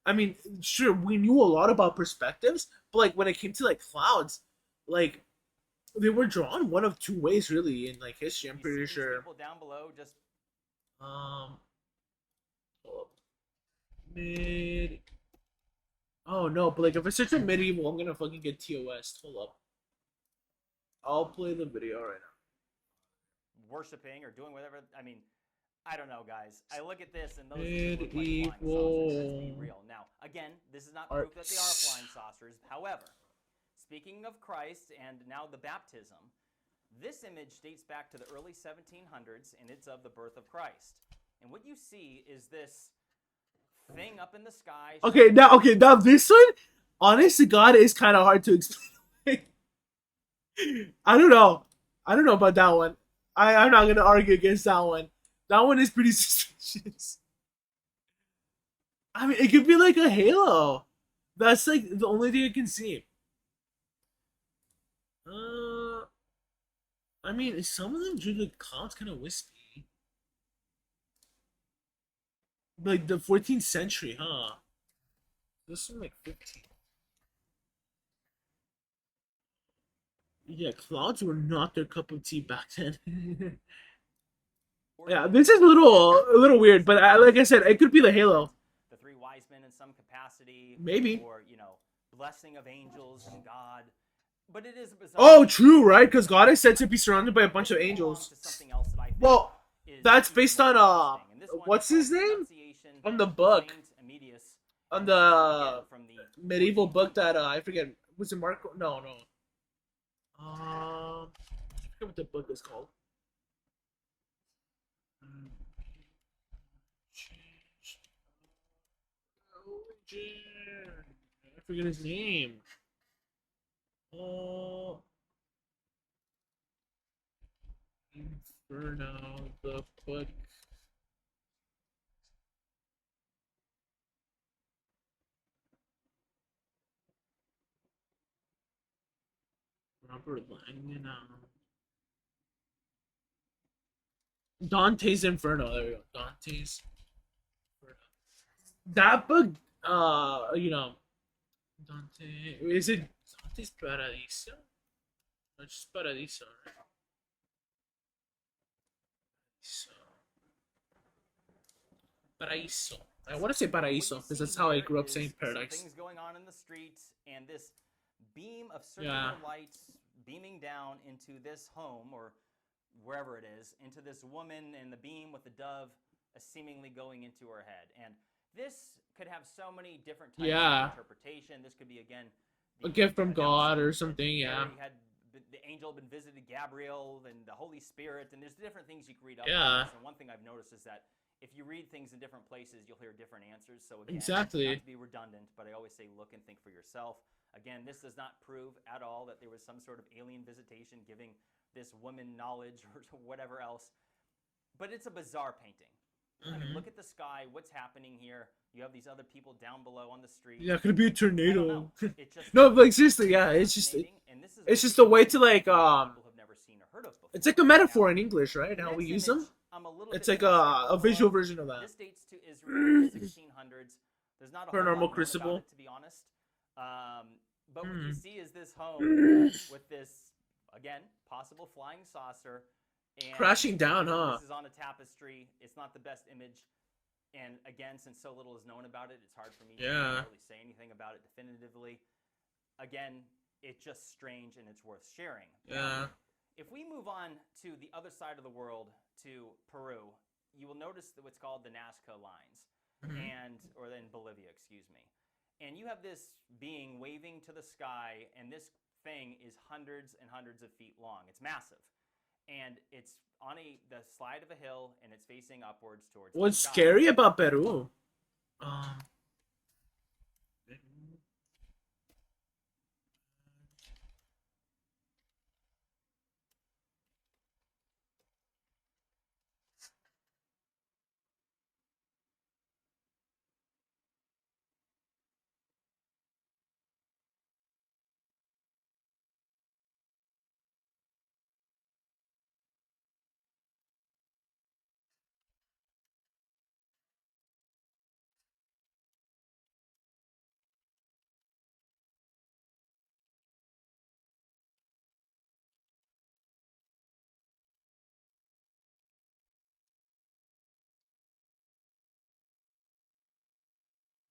I mean, sure, we knew a lot about perspectives, but like when it came to like clouds, like they were drawn one of two ways really in like history. I'm pretty sure. People down below just mid. Oh no, but like if I search for medieval, I'm gonna fucking get TOS. Hold up. I'll play the video right now. Worshiping or doing whatever. I mean, I don't know, guys. I look at this and those medieval. look like flying saucers. Let's be real. Now, again, this is not proof that they are flying saucers. However, speaking of Christ and now the baptism, this image dates back to the early 1700s, and it's of the birth of Christ. And what you see is this thing up in the sky. Okay, now this one, honest to God, is kind of hard to explain. I don't know about that one. I'm not gonna argue against that one. That one is pretty suspicious. I mean, it could be like a halo. That's like the only thing I can see. I mean, some of them drew the clouds kind of wispy. Like the 14th century, huh? This one like 15. Yeah, clouds were not their cup of tea back then. Yeah, this is a little weird, but like I said, it could be the halo. The three wise men in some capacity. Maybe. Or, blessing of angels and God. But it is a bizarre. Oh, true, right? Because God is said to be surrounded by a bunch of angels. Well, that's based on what's his name? On the book. On the medieval book that I forget. Was it Marco? No. I forget what the book is called. I forget his name. Inferno, the book. Robert Langdon. Dante's Inferno. There we go. Dante's Inferno. That book, Dante. Is it Dante's Paradiso? No, it's just Paradiso, right? Paraíso. I want to say Paraíso because that's how I grew up saying paradise. Things going on in the streets, and this beam of circular lights beaming down into this home or wherever it is, into this woman in the beam with the dove seemingly going into her head. And this could have so many different types of interpretation. This could be, again, a gift from God or something. Mary the angel had been visited Gabriel and the Holy Spirit, and there's different things you can read up on this. And one thing I've noticed is that if you read things in different places, you'll hear different answers. So again, not to be redundant, but I always say look and think for yourself. Again, this does not prove at all that there was some sort of alien visitation giving this woman knowledge or whatever else. But it's a bizarre painting. I mean, look at the sky. What's happening here? You have these other people down below on the street. Yeah, could it be a tornado? It just no, but like seriously, yeah, it's just a way to like it's like a metaphor in English, right? How we use them. It's like a visual version of that. This dates to Israel, 1600s. There's not a Paranormal whole lot Crucible, about it, to be honest. But what you see is this home with this, again, possible flying saucer. And crashing down, huh? This is on a tapestry. It's not the best image. And again, since so little is known about it, it's hard for me to really say anything about it definitively. Again, it's just strange and it's worth sharing. Yeah. If we move on to the other side of the world, to Peru, you will notice what's called the Nazca lines, or in Bolivia, excuse me. And you have this being waving to the sky, and this thing is hundreds and hundreds of feet long. It's massive. And it's on the slide of a hill, and it's facing upwards towards. What's scary about Peru?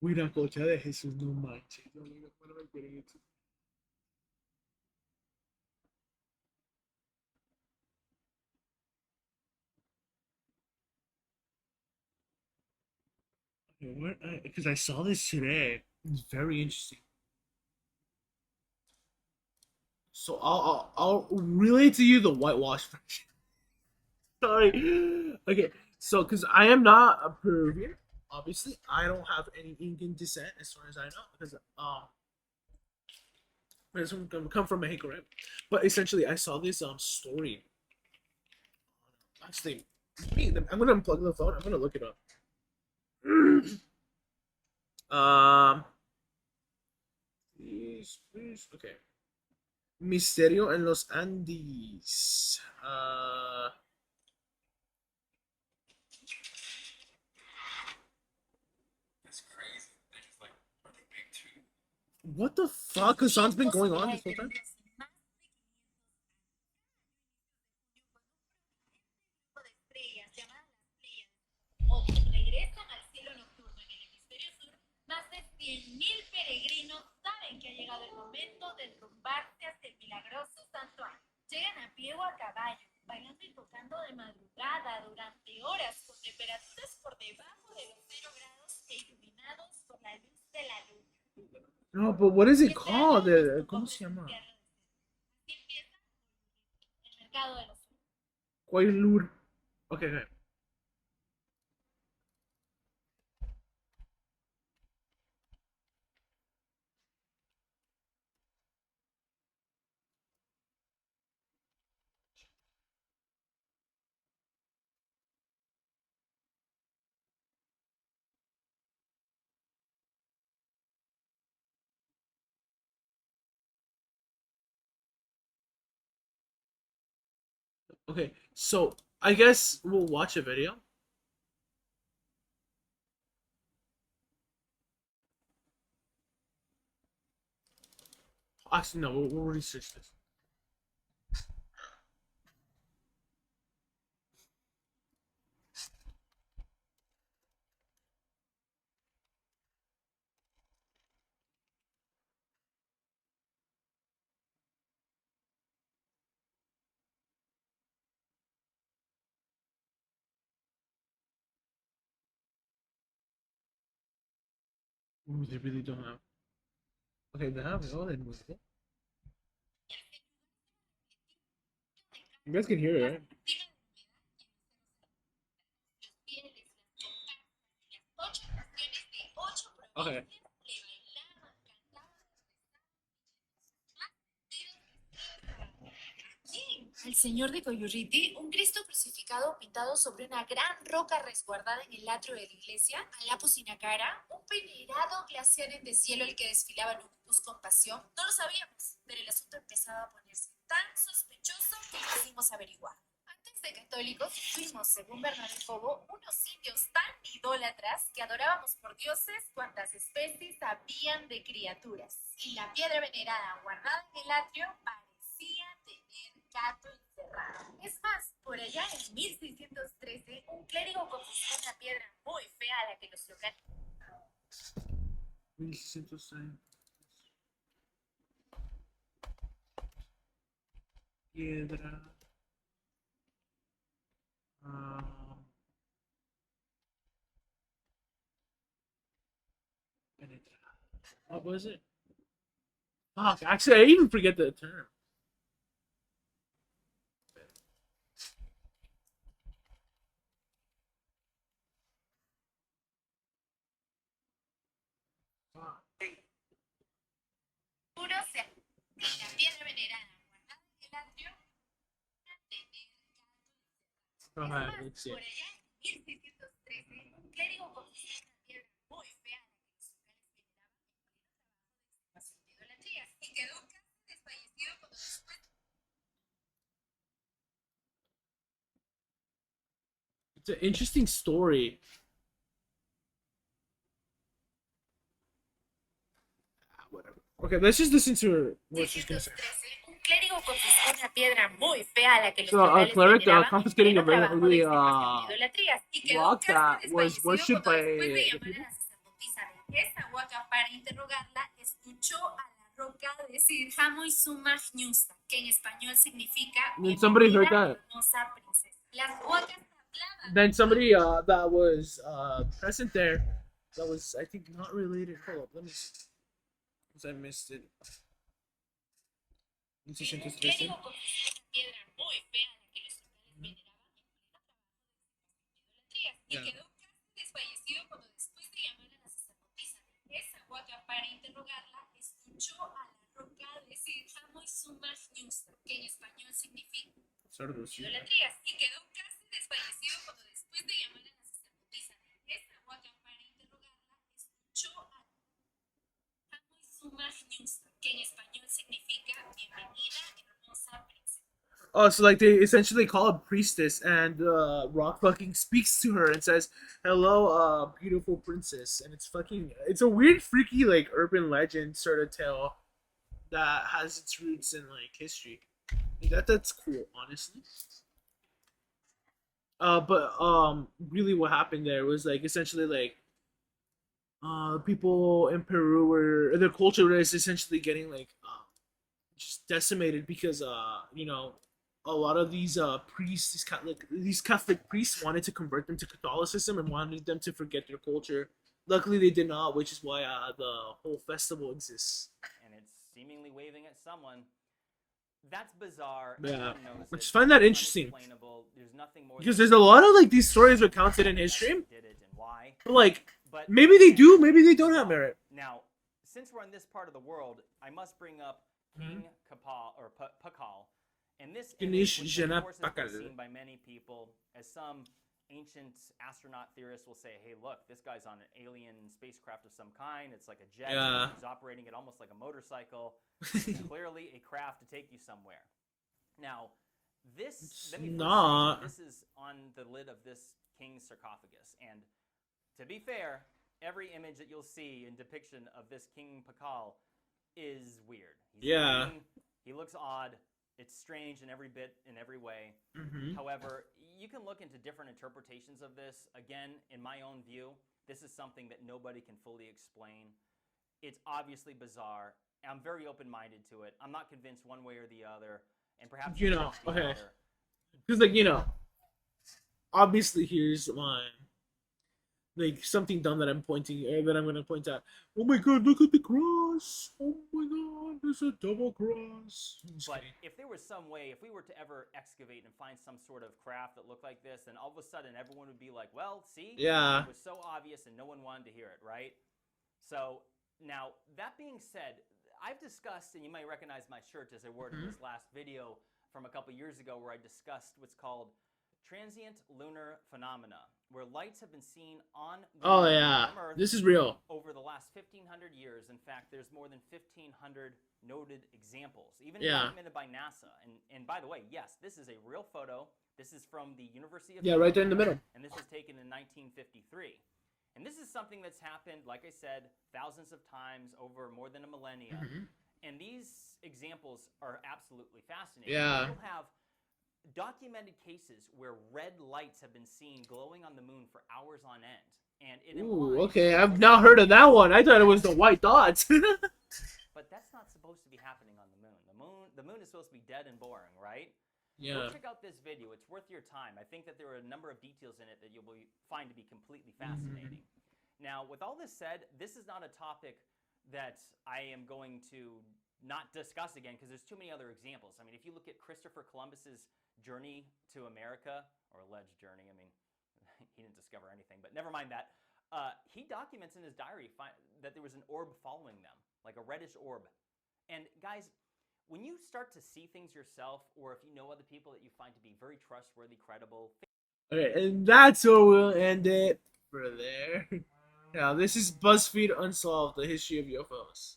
Huiracocha de Jesús, no manches. No, what am I getting into? Because I saw this today. It's very interesting. So I'll relate to you the whitewash version. Sorry. Okay. So because I am not a Peruvian, obviously I don't have any Incan descent as far as I know, because I come from Mexico, right? But essentially, I saw this story. Actually, I'm gonna unplug the phone. I'm gonna look it up. Please. Okay. Misterio en los Andes. That's crazy. Like, are they big too? What the fuck? Hassan's been going on this whole time? Regresan al cielo nocturno en el hemisferio sur, más de 100.000 peregrinos saben que ha llegado el momento de enrumbarse hacia el milagroso santuario. Llegan a pie o a caballo, bailando y tocando de madrugada durante horas con temperaturas por debajo de los 0 grados e iluminados por la luz de la luna. No, but what is it called? ¿Cómo se llama? Así empieza el mercado de los Quailur. Okay. Okay, so I guess we'll watch a video. Actually, no, we'll research this. Ooh, they really don't have. Okay, they have it all in with it. You guys can hear it, right? Okay. Al Señor de Coyurriti, un Cristo crucificado pintado sobre una gran roca resguardada en el atrio de la iglesia, Alapo Sinacara, un venerado glaciar en deshielo el que desfilaba en Ucus con pasión. No lo sabíamos, pero el asunto empezaba a ponerse tan sospechoso que quisimos averiguar. Antes de católicos, fuimos, según Bernardo Cobo, unos indios tan idólatras que adorábamos por dioses cuantas especies habían de criaturas. Y la piedra venerada guardada en el atrio parecía tener gato encerrado. Es más, por allá en 1613, un clérigo confiscó una piedra muy fea a la que los locales... 1613. Piedra. What was it? Fuck, actually, I even forget the term. La piedra venerada guardada en el atrio Go ahead, let's see. por allá en 1613, un clérigo confiscó una piedra muy fea a la que los locales veneraban en pleno trabajo de idolatrías y quedó casi desfallecido cuando después... It's an interesting story. Whatever. Okay, let's just listen to her, what she's gonna say. Un clérigo confiscó una piedra muy fea a la que los So, a locales clerik veneraban confiscating a en pleno very trabajo de ugly idolatrías y quedó rock casi that was desfallecido worshipped cuando by después de the llamar a people. la sacerdotisa de esa huaca para interrogarla, escuchó a la roca decir Hamoy Suma Ñusta, que en español significa Then somebody heard bienvenida, that. hermosa princesa. Las huacas hablaban. Then somebody that was present there, that was, I think, not related. Hold up, let me see. Because I missed it. Un clérigo confiscó una piedra muy fea a la que los locales veneraban en pleno trabajo de idolatrías y quedó casi desfallecido cuando después de llamar a la sacerdotisa de esa huaca para interrogarla, escuchó a la roca decir Hamoy Suma Ñusta, que en español significa idolatrías y quedó casi desfallecido cuando después de llamar a la sacerdotisa de esa huaca para interrogarla, escuchó a Hamoy Suma Ñusta, que en español significa bienvenida, hermosa princesa. Oh, so like they essentially call a priestess, and Rock fucking speaks to her and says, "Hello, beautiful princess." And it's a weird, freaky, like urban legend sort of tale that has its roots in like history. That's cool, honestly. But really, what happened there was like essentially like people in Peru were their culture was essentially getting like just decimated because a lot of these priests, these Catholic priests wanted to convert them to Catholicism and wanted them to forget their culture. Luckily, they did not, which is why the whole festival exists. And it's seemingly waving at someone. That's bizarre. Yeah, Everyone knows I it. just find that It's interesting. unexplainable. There's nothing more Because than there's a lot of like these stories recounted in history, did it and why. but like But maybe they do, maybe they don't have merit. Now, since we're in this part of the world, I must bring up King Kapal or Pakal. And this Ganesh image, which of Jana course has Pakal. been seen by many people, as some ancient astronaut theorists will say, hey, look, this guy's on an alien spacecraft of some kind. It's like a jet. Yeah. He's operating it almost like a motorcycle. It's clearly a craft to take you somewhere. Now, this, let me first say, not. this is on the lid of this king's sarcophagus. And to be fair, every image that you'll see in depiction of this King Pakal is weird. He's Yeah. green, he looks odd. It's strange in every bit, in every way. Mhm. However, you can look into different interpretations of this. Again, in my own view, this is something that nobody can fully explain. It's obviously bizarre. I'm very open-minded to it. I'm not convinced one way or the other. And perhaps You know, the okay. other. Because like obviously here's mine. like something dumb that I'm pointing that I'm gonna point out. Oh my god, look at the cross! Oh my god, there's a double cross. But if there was some way, if we were to ever excavate and find some sort of craft that looked like this, then all of a sudden everyone would be like, well, see? Yeah. It was so obvious and no one wanted to hear it, right? So, now, that being said, I've discussed, and you might recognize my shirt as I wore it in this last video from a couple years ago where I discussed what's called transient lunar phenomena, where lights have been seen on the Oh moon yeah, from Earth this is real. over the last 1,500 years. In fact, there's more than 1,500 noted examples, even Yeah. documented by NASA. And by the way, yes, this is a real photo. This is from the University of Yeah, right there in the middle. and this was taken in 1953. And this is something that's happened, like I said, thousands of times over more than a millennia. And these examples are absolutely fascinating. Yeah. You'll have documented cases where red lights have been seen glowing on the moon for hours on end. And it Ooh, implies, okay, I've now heard of that one. I thought it was the white dots. but that's not supposed to be happening on the moon. The moon is supposed to be dead and boring, right? Yeah. Go check out this video. It's worth your time. I think that there are a number of details in it that you'll find to be completely fascinating. Now, with all this said, this is not a topic that I am going to not discuss again because there's too many other examples. I mean, if you look at Christopher Columbus's journey to America, or alleged journey, I mean, he didn't discover anything, but never mind that. He documents in his diary that there was an orb following them, like a reddish orb. And guys, when you start to see things yourself, or if you know other people that you find to be very trustworthy, credible. Okay, and that's where we'll end it for there. Now, this is BuzzFeed Unsolved, the history of UFOs.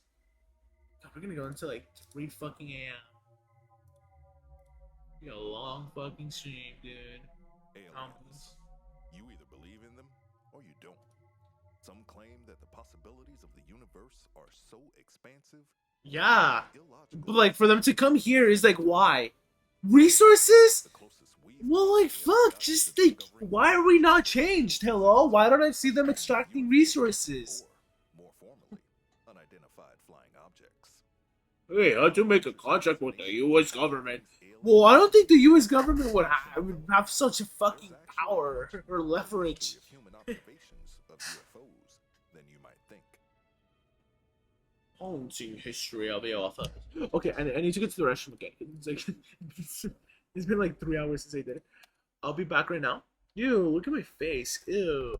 God, we're gonna go until like 3 fucking a.m. Be a long fucking stream, dude. Aliens. You either believe in them or you don't. Some claim that the possibilities of the universe are so expansive. Yeah. But like, for them to come here is like, why? Resources? Well, like, fuck, just like, why are we not changed? Hello? Why don't I see them extracting resources? More formally, unidentified flying objects. Hey, how to make a contract with the U.S. government? Well, I don't think the U.S. government would have such a fucking power or leverage. Human observations of UFOs than you might think. Haunting history of UFOs. Okay, I need to get to the restroom again. It's like it's been like 3 hours since I did it. I'll be back right now. Ew, look at my face. Ew.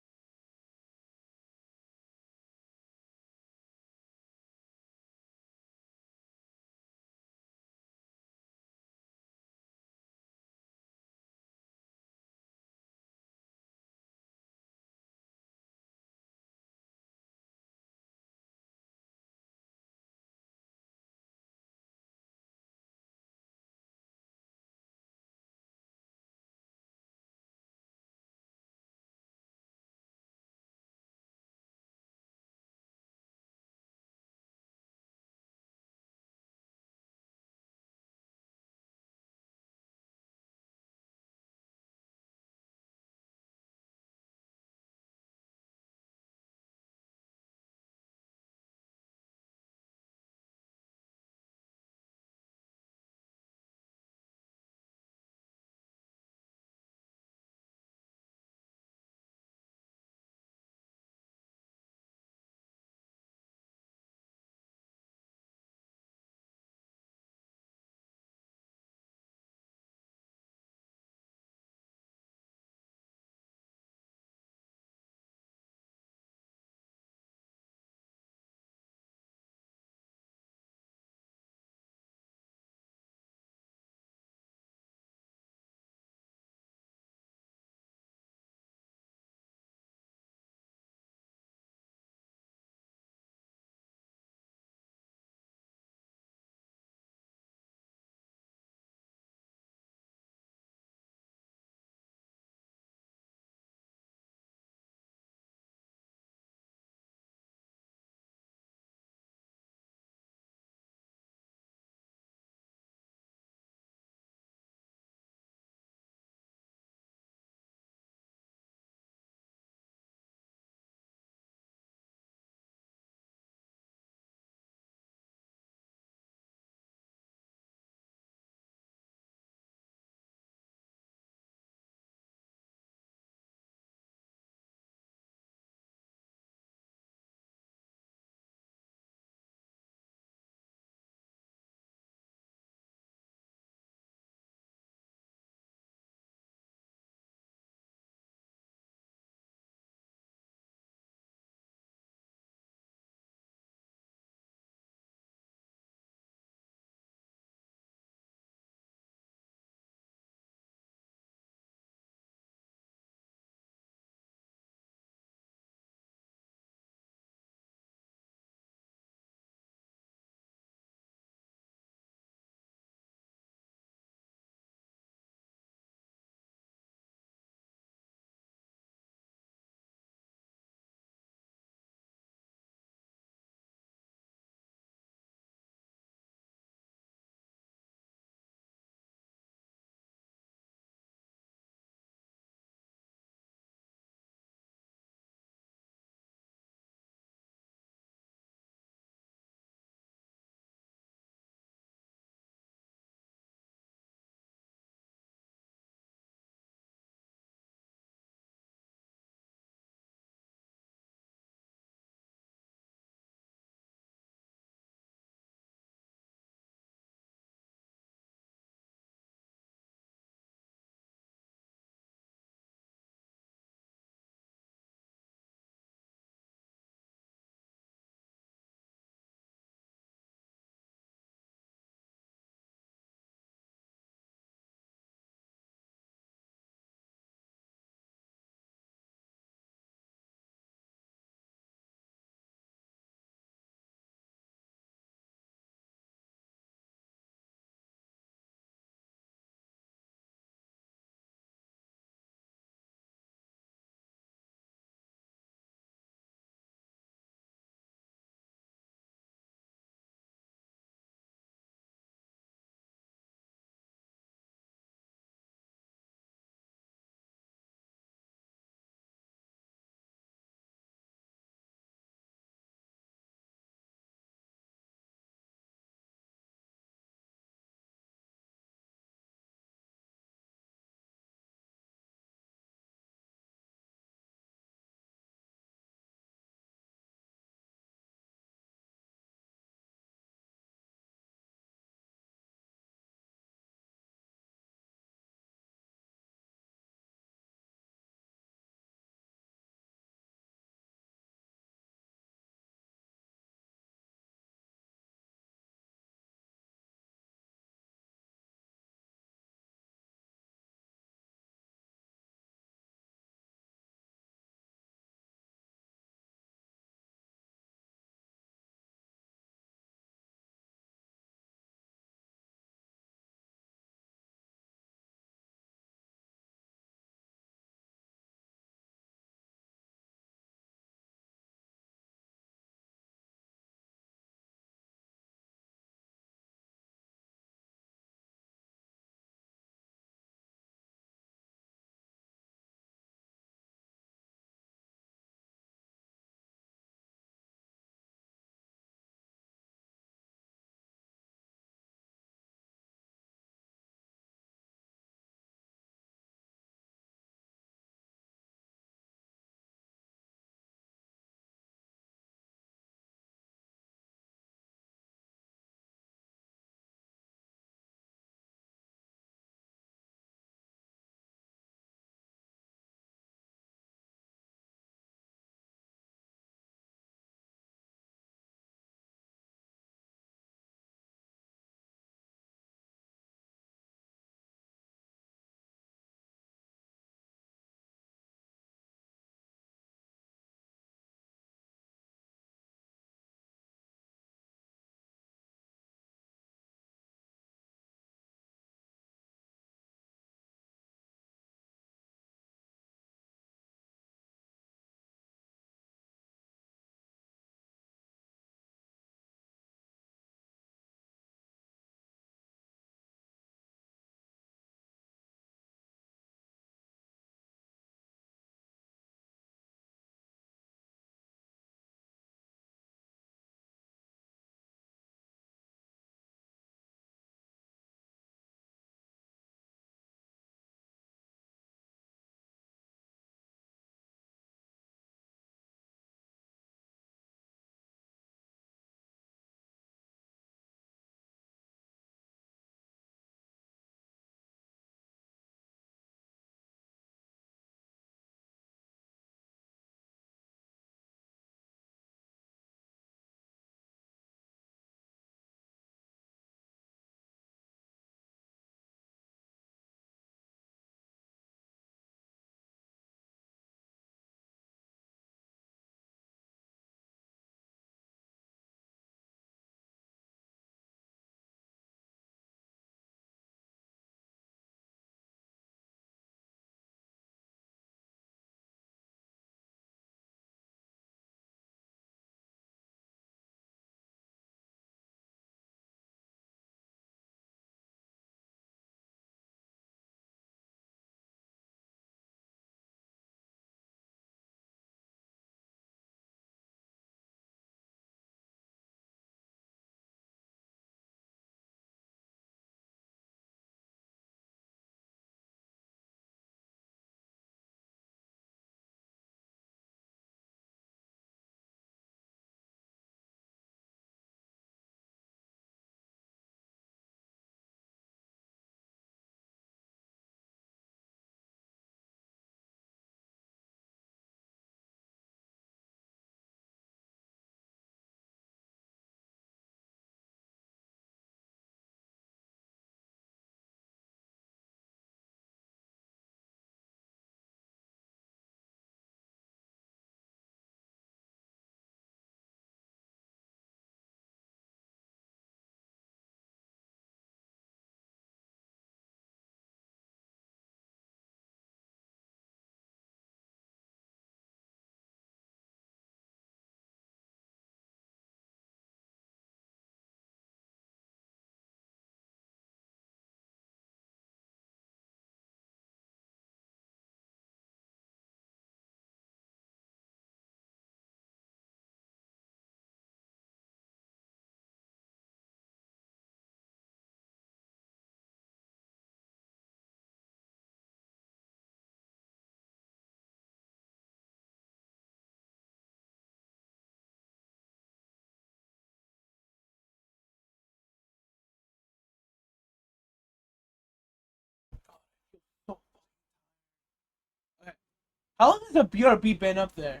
How long has the BRB been up there?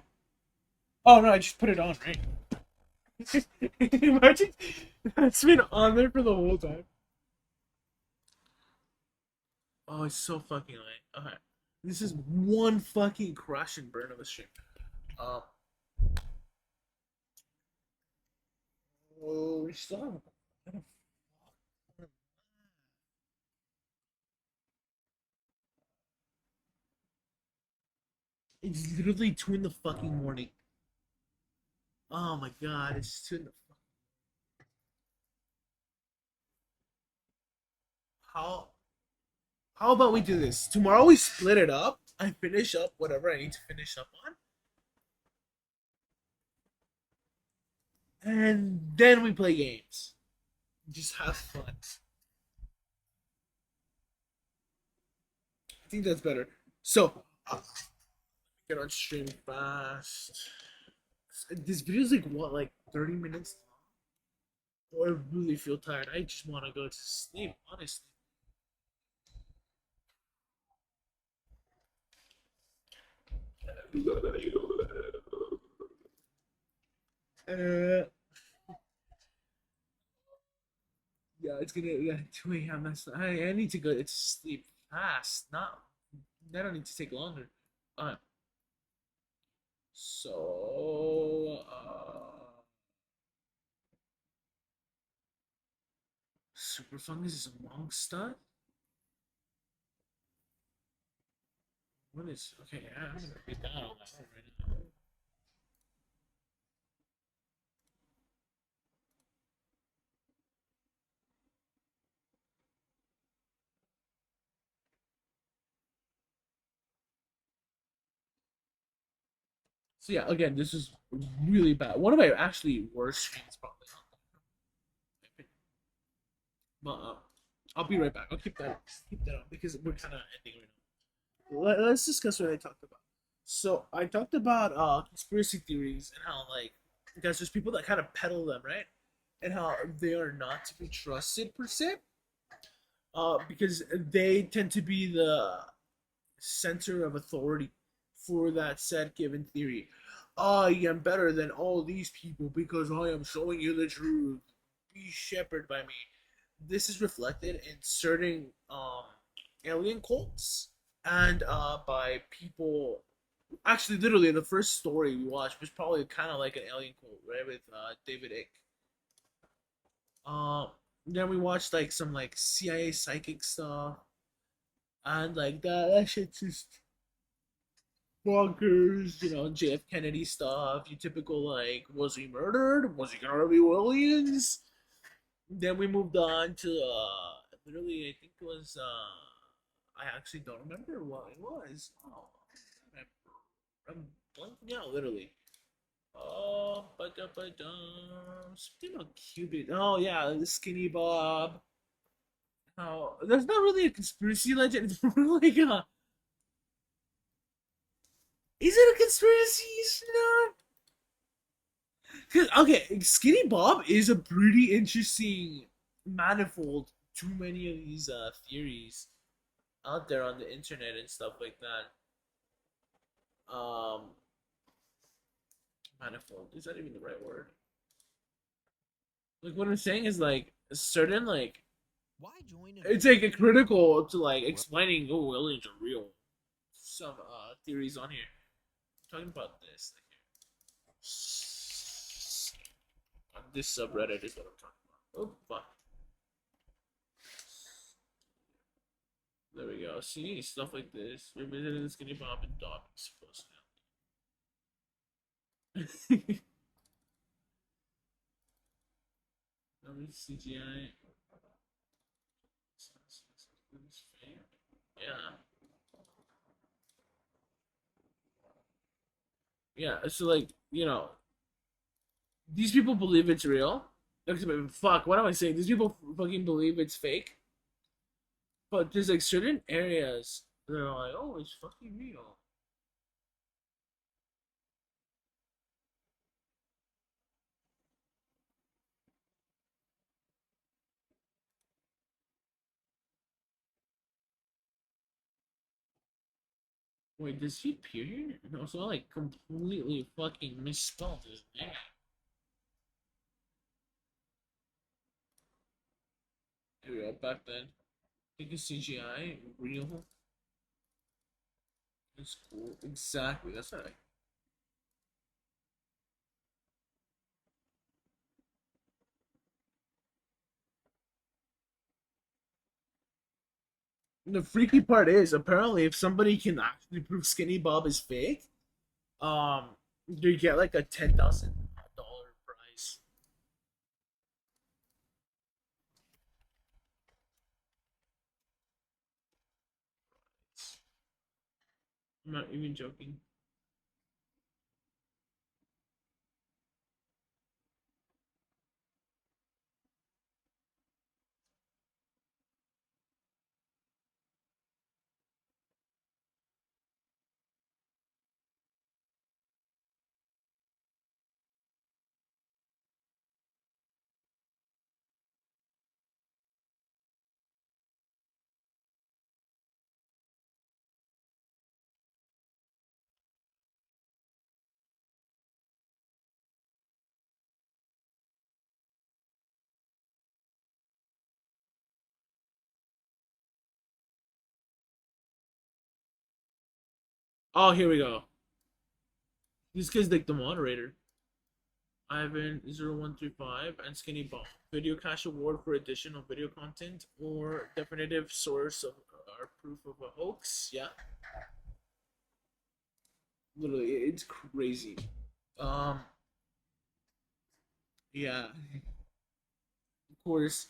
Oh no, I just put it on, right? Imagine it's been on there for the whole time. Oh, it's so fucking late. Okay. This is one fucking crash and burn of a stream. Oh, we still have It's literally 2 in the fucking morning. Oh my god, it's 2 in the How how about we do this? Tomorrow we split it up. I finish up whatever I need to finish up on. And then we play games. Just have fun. I think that's better. So, get on stream fast. This video is like what, like 30 minutes long? Oh, I really feel tired. I just want to go to sleep, honestly. Yeah, it's gonna 2 a.m. I need to go to sleep fast. Not I don't need to take longer. So Super Fungus is amongst us. What is okay? I'm gonna read that on that right now. So yeah, again, this is really bad. One of my actually worst streams probably on. But I'll be right back. I'll keep that on because we're kind of ending right now. Let's discuss what I talked about. So I talked about conspiracy theories and how like because there's people that kind of peddle them, right? And how they are not to be trusted per se. Because they tend to be the center of authority for that said given theory. I am better than all these people because I am showing you the truth. Be shepherded by me. This is reflected in certain alien cults and by people. Actually, literally, the first story we watched was probably kind of like an alien cult, right, with David Icke. Then we watched like some like CIA psychic stuff, and like that shit's just bonkers. You know, JF Kennedy stuff. Your typical like, was he murdered? Was he Harvey Williams? Then we moved on to literally, I think it was I actually don't remember what it was. Oh, I'm blanking out literally. Oh, something about Cupid. Oh yeah, the Skinny Bob. Oh, there's not really a conspiracy legend. It's more like a. Is it a conspiracy? It's not. Cause okay, Skinny Bob is a pretty interesting manifold. Too many of these theories out there on the internet and stuff like that. Manifold, is that even the right word? Like what I'm saying is like certain like it's like a critical to like explaining aliens are real. Some theories on here. I'm talking about this thing here. On this subreddit is what I'm talking about. Oh fuck. There we go. See stuff like this. Revisiting the Skinny Bob and Dog supposed to. CGI. Yeah. Yeah, so like, you know, these people believe it's real. Fuck, what am I saying? These people fucking believe it's fake. But there's like certain areas that are like, oh, it's fucking real. Wait, does he appear here? No, so I like completely fucking misspelled his name. Here we go, back then. I think it's CGI, real. That's cool. Exactly, that's what I. The freaky part is apparently if somebody can actually prove Skinny Bob is fake, you get like a $10,000 prize. I'm not even joking. Oh, here we go. This guy's like the moderator. Ivan0135 and Skinny Bob. Video Cash Award for additional video content or definitive source of or proof of a hoax. Yeah. Literally, it's crazy. Yeah. Of course.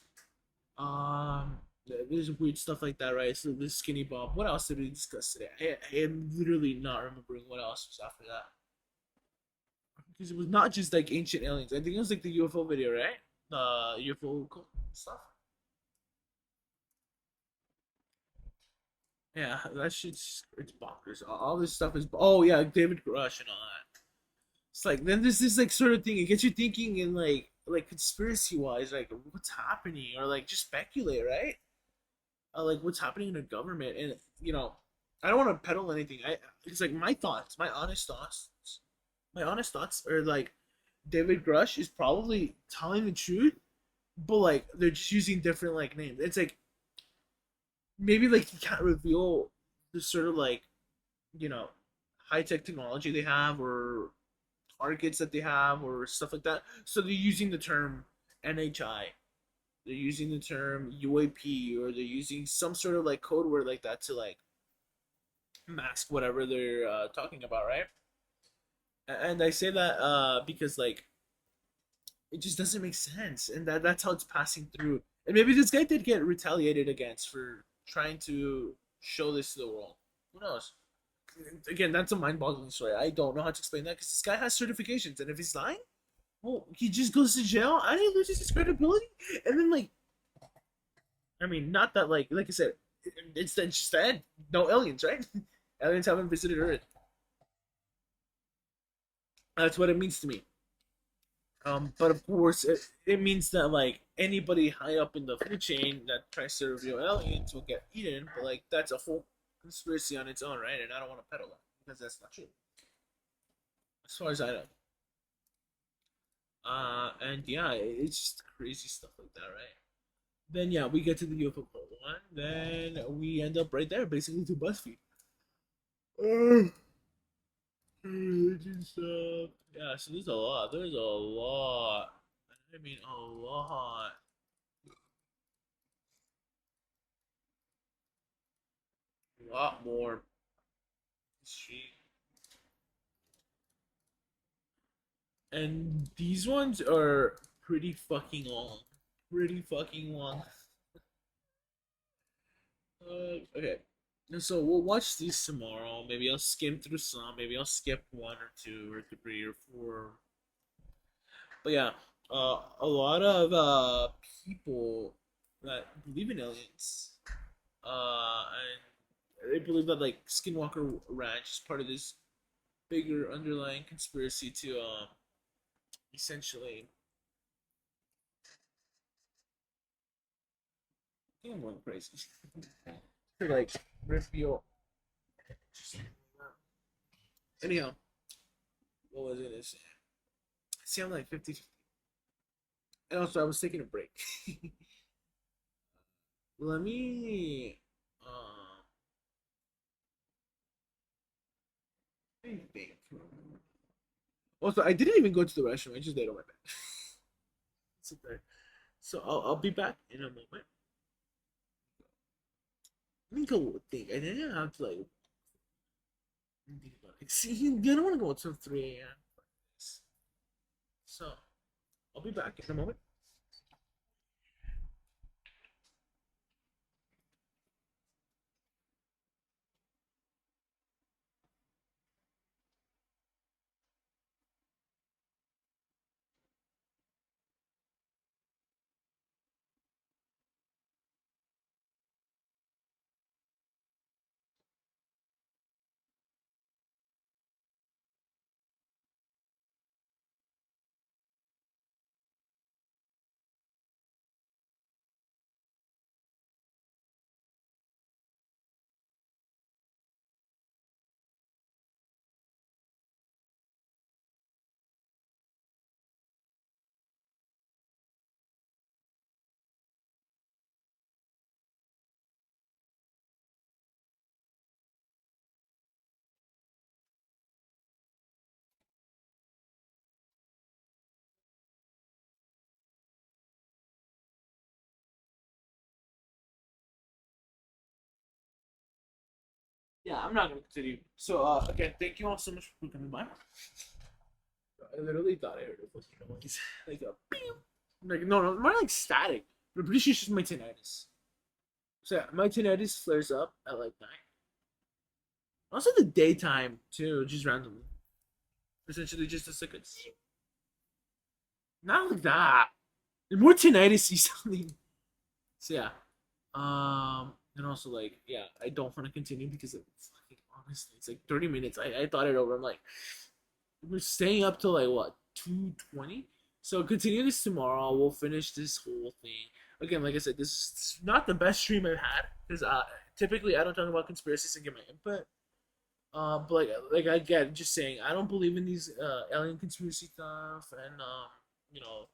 There's weird stuff like that, right? So this Skinny Bob. What else did we discuss today? I am literally not remembering what else was after that. Because it was not just like ancient aliens. I think it was like the UFO video, right? UFO stuff. Yeah, that shit's it's bonkers. All this stuff is. Oh yeah, David Grush and all that. It's like then there's this like sort of thing. It gets you thinking in like conspiracy wise, like what's happening, or like just speculate, right? Like what's happening in the government, and I don't want to peddle anything. It's like my honest thoughts are like David Grush is probably telling the truth, but like they're just using different like names. It's like maybe like he can't reveal the sort of like you know high tech technology they have or targets that they have or stuff like that. So they're using the term NHI. They're using the term UAP or they're using some sort of like code word like that to like mask whatever they're talking about, right? And I say that because like it just doesn't make sense, and that's how it's passing through. And maybe this guy did get retaliated against for trying to show this to the world. Who knows? Again, that's a mind-boggling story. I don't know how to explain that because this guy has certifications, and if he's lying, well, he just goes to jail and he loses his credibility. And then, like, I mean, not that like I said, it's just that no aliens, right? Aliens haven't visited Earth. That's what it means to me. But of course, it means that like anybody high up in the food chain that tries to reveal aliens will get eaten. But like that's a whole conspiracy on its own, right? And I don't want to peddle that because that's not true, as far as I know. And yeah, it's just crazy stuff like that, right? Then yeah, we get to the UFO one. Then we end up right there, basically to BuzzFeed. Just, yeah, so there's a lot. There's a lot. I mean, a lot. A lot more. History. And these ones are pretty fucking long. Pretty fucking long. Okay. So we'll watch these tomorrow. Maybe I'll skim through some. Maybe I'll skip one or two or three or four. But yeah, a lot of people that believe in aliens, and they believe that like Skinwalker Ranch is part of this bigger underlying conspiracy to essentially. I think I'm going crazy. To like reveal. Anyhow, what was it? See, I'm like 50. And also, I was taking a break. Let me. Let me think. Also, I didn't even go to the restroom. I just laid on my bed. Sit there. So I'll be back in a moment. Let me go think. I didn't have to like think about it. See, you don't want to go until 3 a.m. So I'll be back in a moment. Yeah, I'm not gonna continue. So again, thank you all so much for coming by. I literally thought I heard a fucking noise. Like a beep. Like no, more like static. But I'm pretty sure it's just my tinnitus. So yeah, my tinnitus flares up at like 9. Also the daytime too, just randomly. Essentially just a second. Not like that. More tinnitus something. So yeah. And also like, yeah, I don't want to continue because it's like honestly it's like 30 minutes. I thought it over. I'm like we're staying up till like what 2:20. So continue this tomorrow. We'll finish this whole thing. Again, like I said, this is not the best stream I've had because typically I don't talk about conspiracies and get my input. But like I get just saying I don't believe in these alien conspiracy stuff and you know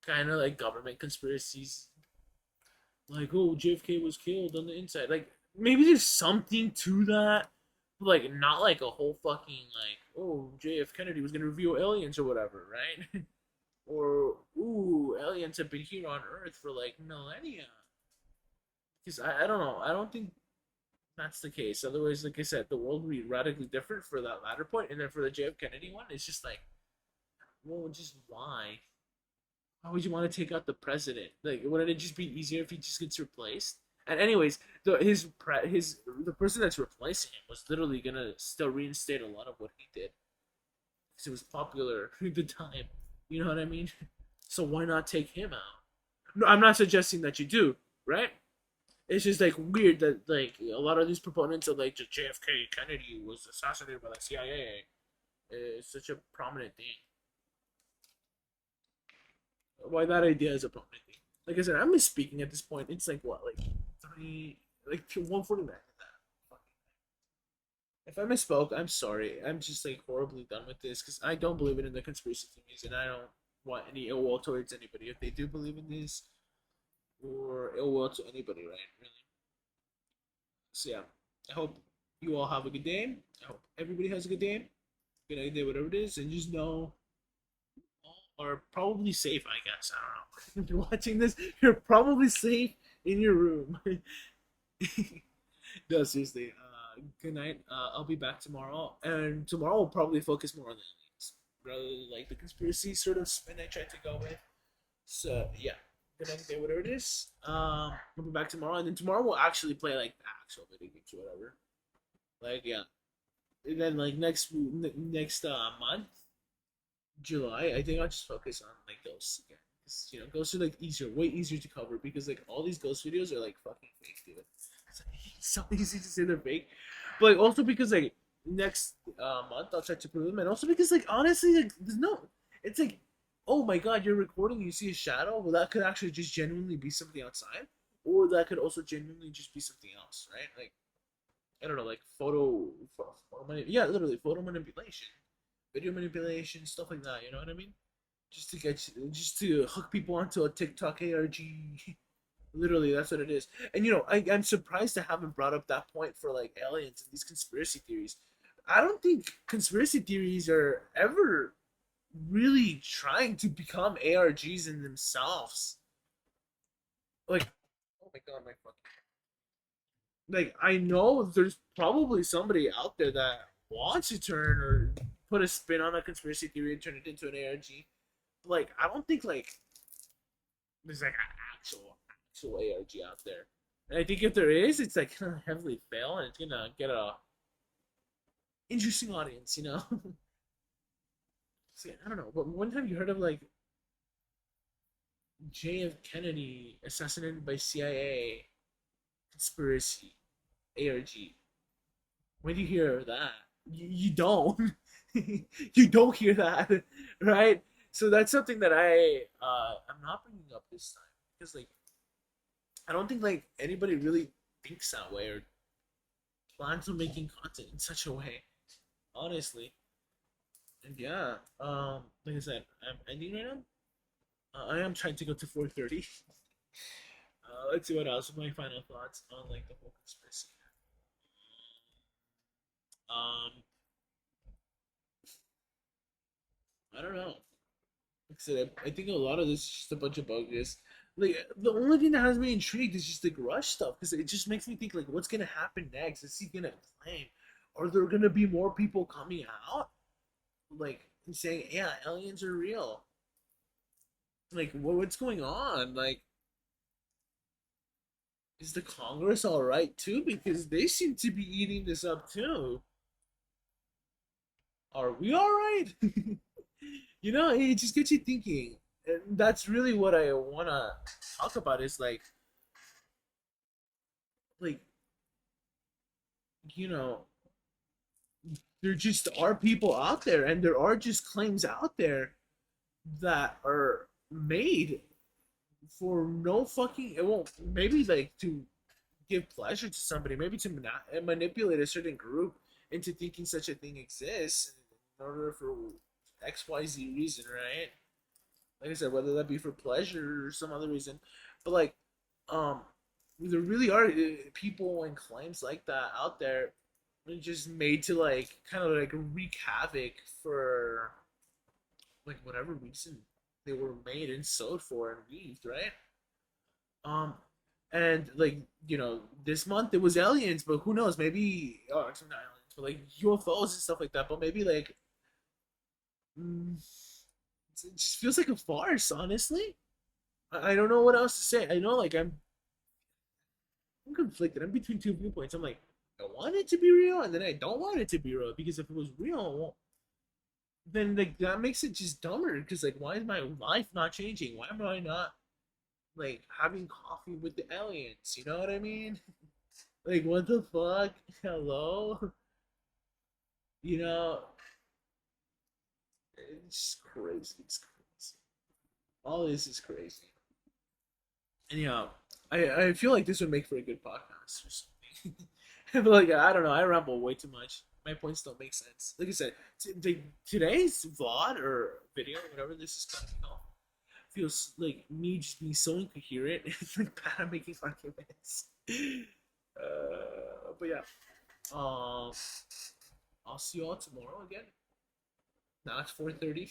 kind of like government conspiracies. Like oh JFK was killed on the inside. Like maybe there's something to that, but like not like a whole fucking like oh JF Kennedy was gonna reveal aliens or whatever, right? Or ooh aliens have been here on Earth for like millennia. Because I don't know. I don't think that's the case. Otherwise, like I said, the world would be radically different for that latter point, and then for the JF Kennedy one, it's just like, well, just why? Why would you want to take out the president? Like, wouldn't it just be easier if he just gets replaced? And anyways, the person that's replacing him was literally gonna still reinstate a lot of what he did because it was popular at the time. You know what I mean? So why not take him out? No, I'm not suggesting that you do, right? It's just like weird that like a lot of these proponents of like just JFK Kennedy was assassinated by the CIA. It's such a prominent thing. Why that idea is a prominent thing. Like I said, I'm misspeaking at this point. It's like what, like 1:49. If I misspoke, I'm sorry. I'm just like horribly done with this because I don't believe in the conspiracy theories, and I don't want any ill will towards anybody if they do believe in this, or ill will to anybody, right? Really. So yeah, I hope you all have a good day. I hope everybody has a good day, good idea, whatever it is, and just know all are probably safe. I guess I don't know. If you're watching this, you're probably safe in your room. No, seriously. Good night. I'll be back tomorrow, and tomorrow we'll probably focus more on the aliens, rather than like the conspiracy sort of spin I tried to go with. So yeah, good night, day, whatever it is. We'll be back tomorrow, and then tomorrow we'll actually play like the actual video games or whatever. Like yeah, and then like next month, July, I think I'll just focus on like ghosts again. Cause, you know, ghosts are like way easier to cover because like all these ghost videos are like fucking fake, dude. It's so easy to say they're fake, but like also because like next month I'll try to prove them, and also because like honestly like there's no, it's like oh my god you're recording you see a shadow, well that could actually just genuinely be something outside, or that could also genuinely just be something else, right? Like I don't know, like yeah, literally photo manipulation, video manipulation, stuff like that. You know what I mean? Just to hook people onto a TikTok ARG. Literally, that's what it is. And I'm surprised they haven't brought up that point for like aliens and these conspiracy theories. I don't think conspiracy theories are ever really trying to become ARGs in themselves. Like, oh my god, my fucking. Like, I know there's probably somebody out there that wants to turn or put a spin on a conspiracy theory and turn it into an ARG. But, like, I don't think, like, there's, like, an actual ARG out there. And I think if there is, it's, like, gonna heavily fail and it's gonna get a interesting audience, you know? See, I don't know, but one time you heard of, like, JF Kennedy assassinated by CIA conspiracy ARG. When do you hear that? You don't. You don't hear that, right? So that's something that I'm not bringing up this time because like I don't think like anybody really thinks that way or plans on making content in such a way, honestly. And yeah, like I said, I'm ending right now. I am trying to go to 4:30. Let's see what else. My final thoughts on like the whole conspiracy. I don't know. Like I said, I think a lot of this is just a bunch of bogus. Like the only thing that has me intrigued is just the Rush stuff because it just makes me think like, what's gonna happen next? Is he gonna claim? Are there gonna be more people coming out, like and saying, "Yeah, aliens are real"? Like, what's going on? Like, is the Congress all right too? Because they seem to be eating this up too. Are we all right? It just gets you thinking, and that's really what I wanna talk about. Is like there just are people out there, and there are just claims out there that are made for no fucking. It won't maybe like to give pleasure to somebody, maybe to manipulate a certain group into thinking such a thing exists in order for XYZ reason, right? Like I said, whether that be for pleasure or some other reason, but like, there really are people and claims like that out there, just made to like kind of like wreak havoc for like whatever reason they were made and sewed for and weaved, right? And like this month it was aliens, but who knows? Maybe actually not aliens, but like UFOs and stuff like that. But maybe like it just feels like a farce, honestly. I don't know what else to say. I know like I'm conflicted. I'm between two viewpoints. I'm like, I want it to be real, and then I don't want it to be real because if it was real, then like that makes it just dumber. Because like, why is my life not changing? Why am I not like having coffee with the aliens? You know what I mean? Like, what the fuck? Hello? It's crazy. It's crazy. All this is crazy. And I feel like this would make for a good podcast or something. But like, I don't know. I ramble way too much. My points don't make sense. Like I said, today's VOD or video, whatever this is called, feels like me just being so incoherent. It's like bad at making arguments. But yeah, I'll see you all tomorrow again. Now it's 4:30.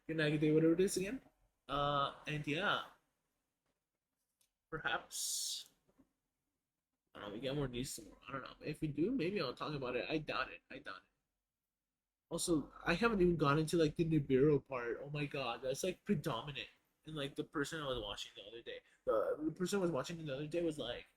Good night, good day, whatever it is again. And yeah, perhaps I don't know, we get more news tomorrow. I don't know. If we do, maybe I'll talk about it. I doubt it. Also, I haven't even gone into like the Nibiru part. Oh my god, that's like predominant. And like the person I was watching the other day, the person I was watching the other day was like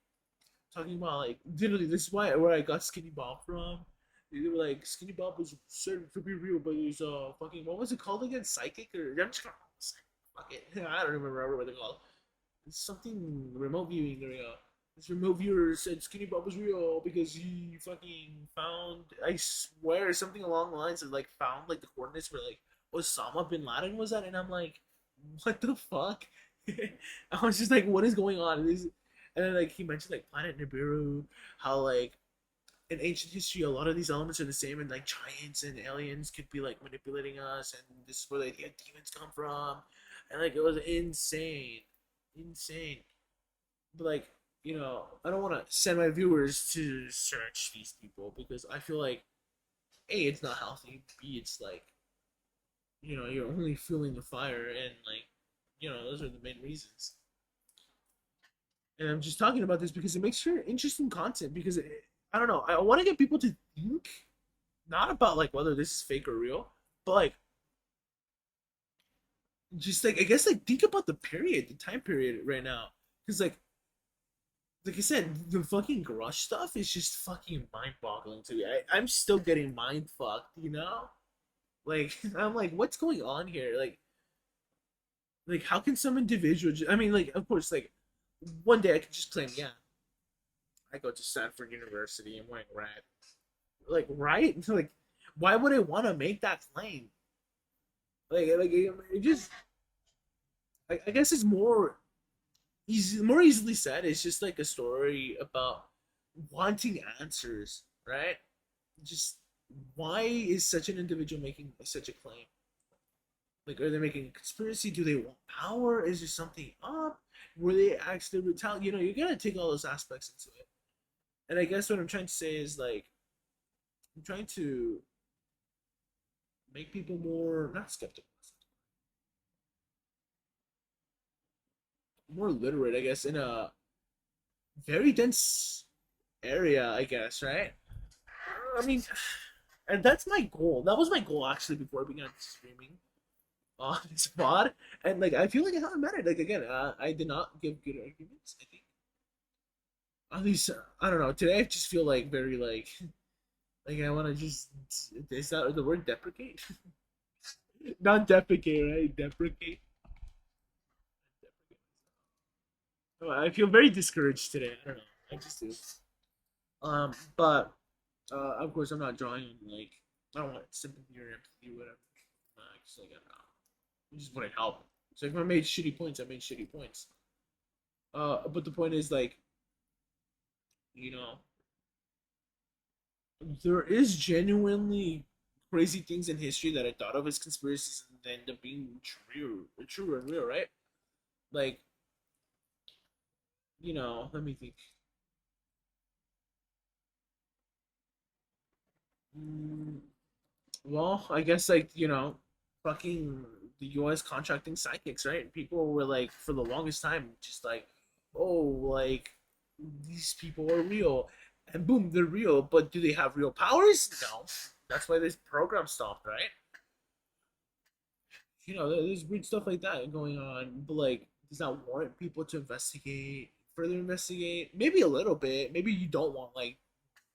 talking about like literally this is where I got Skinny Bob from. They were like Skinny Bob was certain to be real, but he's fucking what was it called again? Psychic or I'm just gonna fuck it. I don't remember what they're called. It's something remote viewing or this remote viewer said Skinny Bob was real because he fucking found, I swear, something along the lines of like found like the coordinates where like Osama bin Laden was at, and I'm like, what the fuck? I was just like, what is going on? And then like he mentioned like Planet Nibiru, how like in ancient history, a lot of these elements are the same, and like giants and aliens could be like manipulating us, and this is where like demons come from, and like it was insane, insane. But like, I don't want to send my viewers to search these people because I feel like A, it's not healthy. B, it's like, you're only fueling the fire, and like, those are the main reasons. And I'm just talking about this because it makes for interesting content. Because I don't know, I want to get people to think not about like whether this is fake or real, but like just like I guess like think about the time period right now. Because like I said, the fucking Grush stuff is just fucking mind-boggling to me. I'm still getting mind-fucked, Like, I'm like, what's going on here? Like how can some individual... I mean, like, of course, like, one day I could just claim, yeah, I go to Stanford University, I'm wearing red. Like, right? Like, why would I want to make that claim? Like, it just... I guess it's more easily said. It's just like a story about wanting answers, right? Just why is such an individual making such a claim? Like, are they making a conspiracy? Do they want power? Is there something up? Were they actually retaliating? You gotta take all those aspects into it. And I guess what I'm trying to say is like, I'm trying to make people more not skeptical, more literate, I guess, in a very dense area, I guess, right? I mean, and that's my goal. That was my goal actually before I began streaming on this pod, and like I feel like I haven't met it. Like again, I did not give good arguments. I think at least I don't know. Today I just feel like very like I want to just is that the word deprecate? Not deprecate, right? Deprecate. I feel very discouraged today. I don't know. I just do. But of course, I'm not drawing like I don't want sympathy or empathy, or whatever. Just like I don't know. I just want to help. So if I made shitty points, I made shitty points. But the point is like, there is genuinely crazy things in history that I thought of as conspiracies and then end up being true and real, right? Like, let me think. Well, I guess like, fucking the US contracting psychics, right? People were like, for the longest time, just like, oh, like, these people are real. And boom, they're real, but do they have real powers? No. That's why this program stopped, right? There's weird stuff like that going on, but like, does that warrant people to further investigate? Maybe a little bit. Maybe you don't want like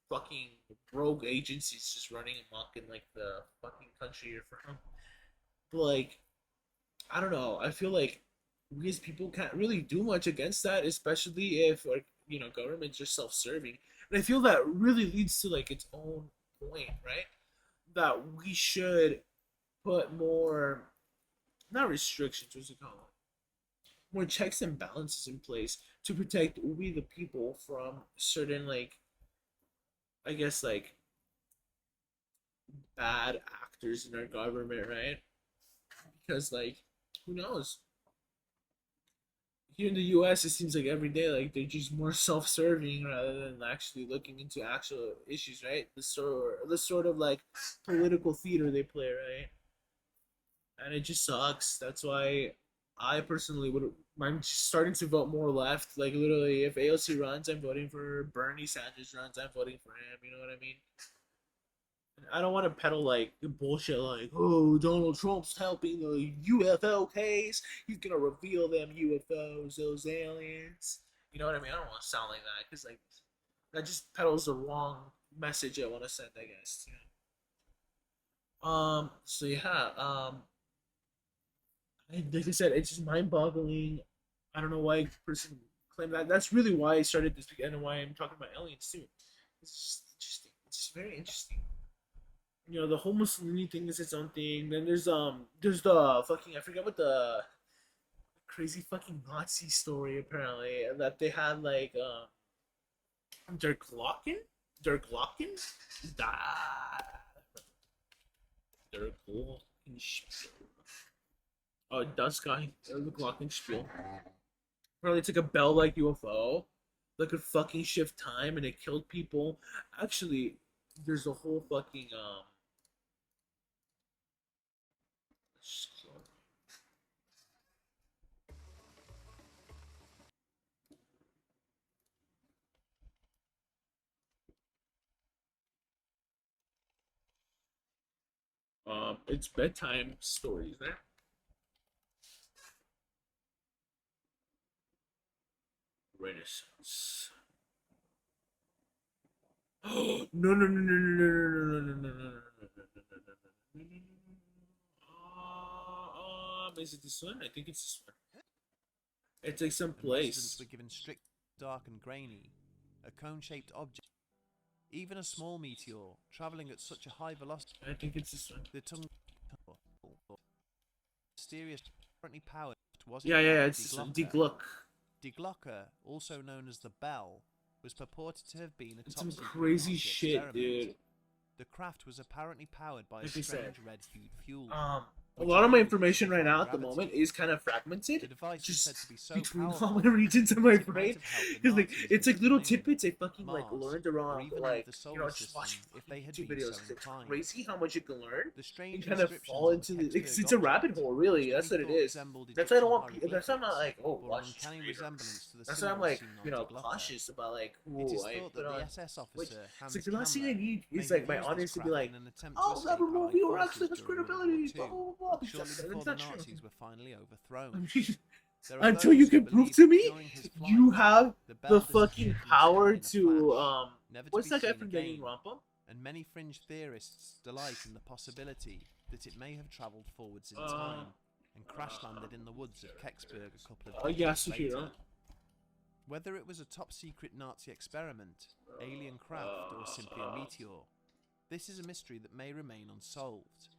fucking rogue agencies just running amok in like the fucking country you're from. But like, I don't know. I feel like we as people can't really do much against that, especially if like governments are self-serving. And I feel that really leads to like its own point, right? That we should put more, not restrictions, what's it called? More checks and balances in place to protect we the people from certain like, I guess like bad actors in our government, right? Because like, who knows? Here in the U.S., it seems like every day, like they're just more self-serving rather than actually looking into actual issues, right? The sort of like political theater they play, right? And it just sucks. That's why I personally I'm just starting to vote more left. Like literally, if AOC runs, I'm voting for Bernie Sanders runs, I'm voting for him. You know what I mean? I don't want to peddle like bullshit like, oh, Donald Trump's helping the UFO case. He's gonna reveal them UFOs, those aliens. You know what I mean? I don't want to sound like that because like that just peddles the wrong message I want to send, I guess. So yeah. Like I said, it's just mind-boggling. I don't know why a person claimed that. That's really why I started this weekend and why I'm talking about aliens too. It's just interesting. It's just very interesting. The whole Mussolini thing is its own thing. Then there's the fucking I forget what the crazy fucking Nazi story apparently that they had like Der Glocken. Der Glocken? Der Glockenspiel. Oh, das guy. Der Glockenspiel. Apparently it's like a bell-like UFO that could fucking shift time and it killed people. Actually, there's a whole fucking it's bedtime stories there. Renaissance. Oh no no no no no no no no no no no no. Is it this one? I think it's this one. It's like some place. Residents were given strict, dark and grainy, a cone-shaped object. Even a small meteor traveling at such a high velocity. I think it's this one. The tongue, mysterious, apparently powered. Yeah, it's Die Gluck. Die Glocke, also known as the Bell, was purported to have been a It's some top-secret crazy Nazi shit, experiment. dude. The craft was apparently powered by a Like you strange said, red-hued fuel. A lot of my information right now at the moment is kind of fragmented, just between all my regions of my brain. Because like it's like little tidbits I fucking like learned around, like just watching YouTube videos. It's crazy how much you can learn and kind of fall into the. It's a rabbit hole, really. That's what it is. That's why I don't want. That's why I'm not like, oh, watch. That's why I'm like, cautious about like, oh, I put on. It's like the last thing I need is like my audience to be like, oh, that movie or actually has credibility. Shortly before the Nazis were finally overthrown. Until you can prove to me you have the fucking power to what's that guy from Danganronpa? And many fringe theorists delight in the possibility that it may have travelled forwards in time and crash landed in the woods of Kecksburg a couple of decades later. Whether it was a top secret Nazi experiment, alien craft, or simply a meteor, this is a mystery that may remain unsolved.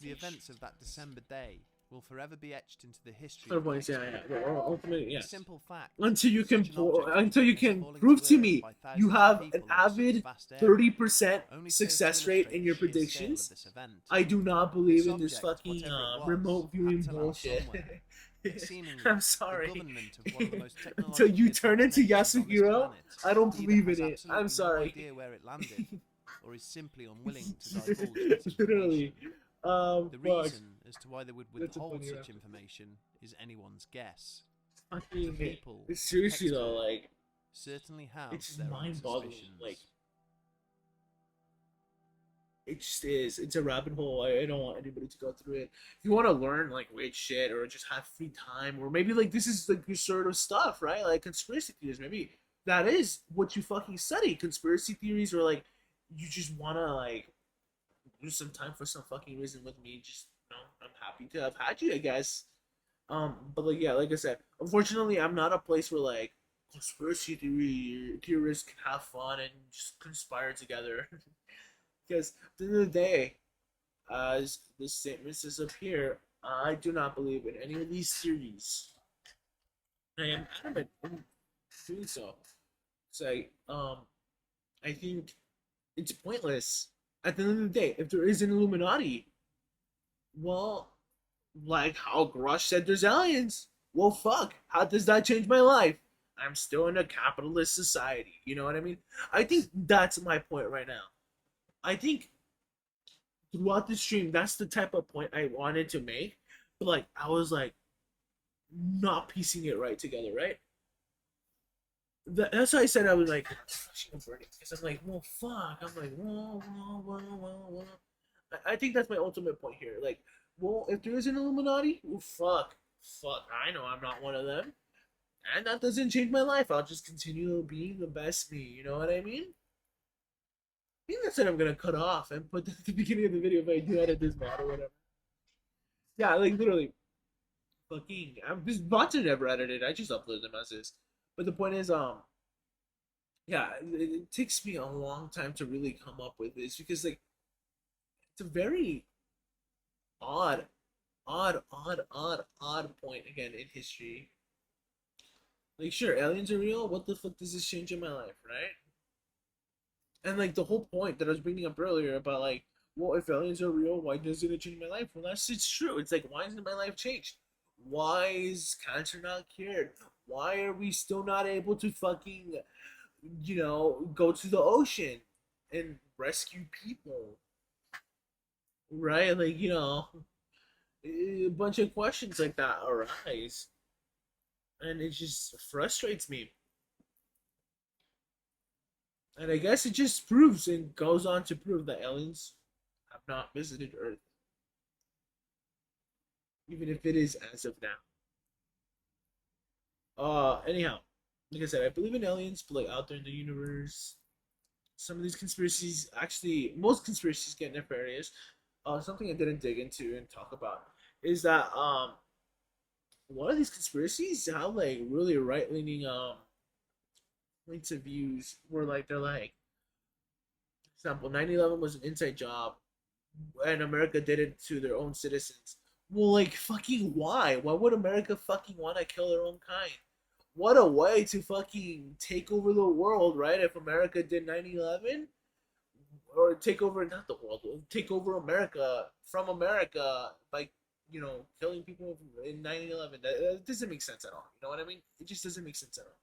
The events of that December day will forever be etched into the history. Ultimately, yeah. The simple fact until you can prove to me you have an avid 30% success rate in your predictions. I do not believe in this fucking remote viewing bullshit. I'm sorry. Until you turn into Yasuhiro, I don't believe in it. I'm sorry. Or is simply unwilling to divulge literally. The reason as to why they would withhold such information is anyone's guess. People, seriously though, like certainly have it's their mind-boggling. Like it just is. It's a rabbit hole. I don't want anybody to go through it. If you want to learn like weird shit or just have free time, or maybe like this is like your sort of stuff, right? Like conspiracy theories. Maybe that is what you fucking study. Conspiracy theories, or like you just wanna like use some time for some fucking reason with me. Just I'm happy to have had you, I guess. But like yeah, like I said, unfortunately, I'm not a place where like conspiracy theorists can have fun and just conspire together. Because at the end of the day, as the statement says up here, I do not believe in any of these theories. I am adamant in doing so. It's like I think it's pointless. At the end of the day, if there is an Illuminati, well, like how Grush said there's aliens, well, fuck, how does that change my life? I'm still in a capitalist society, you know what I mean? I think that's my point right now. I think throughout the stream, that's the type of point I wanted to make, but like, I was like, not piecing it right together, right? That's why I said I was like, because I'm like, well, fuck. I'm like, well. I think that's my ultimate point here. Like, well, if there is an Illuminati, well, fuck. I know I'm not one of them, and that doesn't change my life. I'll just continue being the best me. You know what I mean? I think that's what I'm gonna cut off and put at the beginning of the video if I do edit this mod or whatever. Yeah, like literally, fucking. This bot's never edited. I just upload them as is. But the point is, yeah, it takes me a long time to really come up with this because, like, it's a very odd point again in history. Like, sure, aliens are real. What the fuck does this change in my life, right? And like the whole point that I was bringing up earlier about like, well, if aliens are real, why doesn't it change my life? Well, that's it's true. It's like, why isn't my life changed? Why is cancer not cured? Why are we still not able to fucking, go to the ocean and rescue people? Right? Like, a bunch of questions like that arise. And it just frustrates me. And I guess it just proves and goes on to prove that aliens have not visited Earth. Even if it is as of now. Anyhow, like I said, I believe in aliens, but like out there in the universe, some of these conspiracies actually, most conspiracies get nefarious. Something I didn't dig into and talk about is that a lot of these conspiracies have like really right leaning points of views where like they're like, for example, 9/11 was an inside job and America did it to their own citizens. Well, like fucking why? Why would America fucking want to kill their own kind? What a way to fucking take over the world, right? If America did 9/11, or take over not the world, take over America from America by killing people in 9/11. That doesn't make sense at all. You know what I mean? It just doesn't make sense at all.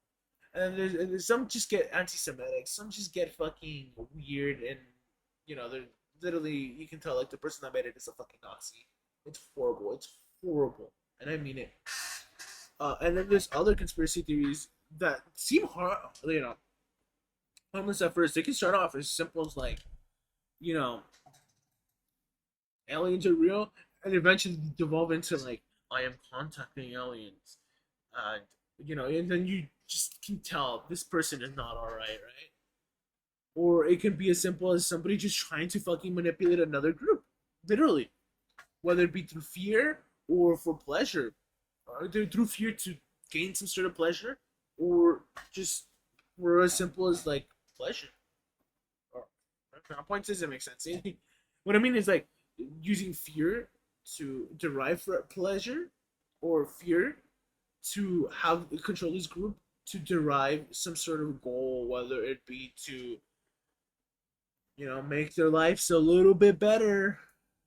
And there's some just get anti-Semitic, some just get fucking weird, and they're literally, you can tell like the person that made it is a fucking Nazi. It's horrible. It's horrible, and I mean it. And then there's other conspiracy theories that seem harmless at first. They can start off as simple as like, you know, aliens are real, and eventually devolve into like, I am contacting aliens, and and then you just can tell this person is not alright, right? Or it can be as simple as somebody just trying to fucking manipulate another group, literally, whether it be through fear or for pleasure, or through fear to gain some sort of pleasure, or just for as simple as like pleasure. Or my point doesn't make sense. What I mean is like using fear to derive for pleasure, or fear to have control this group to derive some sort of goal, whether it be to make their lives a little bit better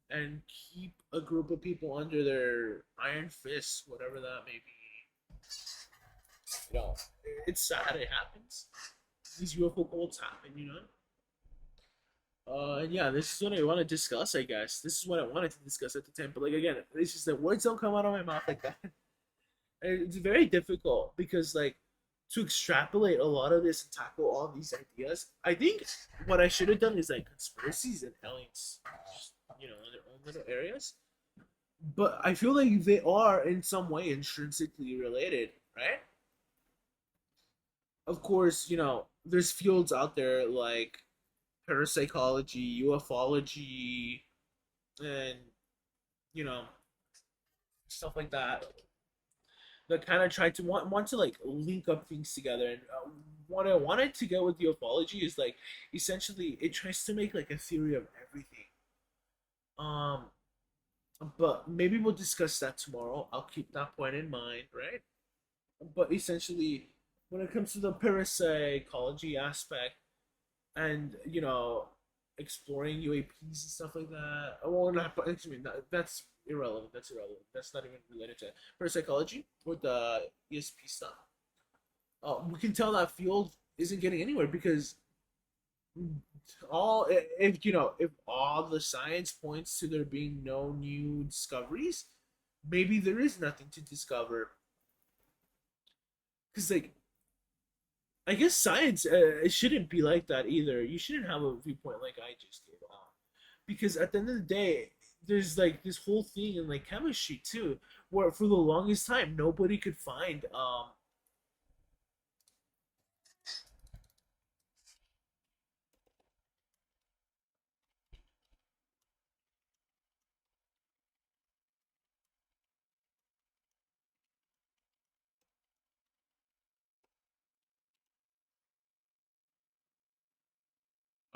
and keep a group of people under their iron fists, whatever that may be. It's sad it happens. These UFO cults happen, and yeah, this is what I want to discuss, I guess. This is what I wanted to discuss at the time, but like again, it's just that words don't come out of my mouth like that. And it's very difficult because like to extrapolate a lot of this and tackle all these ideas, I think what I should have done is like conspiracies and aliens, in their own little areas. But I feel like they are in some way intrinsically related, right? Of course, there's fields out there like parapsychology, ufology, and stuff like that kind of try to want to like link up things together. And what I wanted to get with ufology is like essentially it tries to make like a theory of everything. But maybe we'll discuss that tomorrow. I'll keep that point in mind, right? But essentially, when it comes to the parapsychology aspect and exploring UAPs and stuff like that, well, not excuse me, that's irrelevant. That's irrelevant. That's not even related to parapsychology or the ESP stuff. We can tell that field isn't getting anywhere because if all the science points to there being no new discoveries, maybe there is nothing to discover. Because like, I guess science it shouldn't be like that either. You shouldn't have a viewpoint like I just did, because at the end of the day, there's like this whole thing in like chemistry too, where for the longest time nobody could find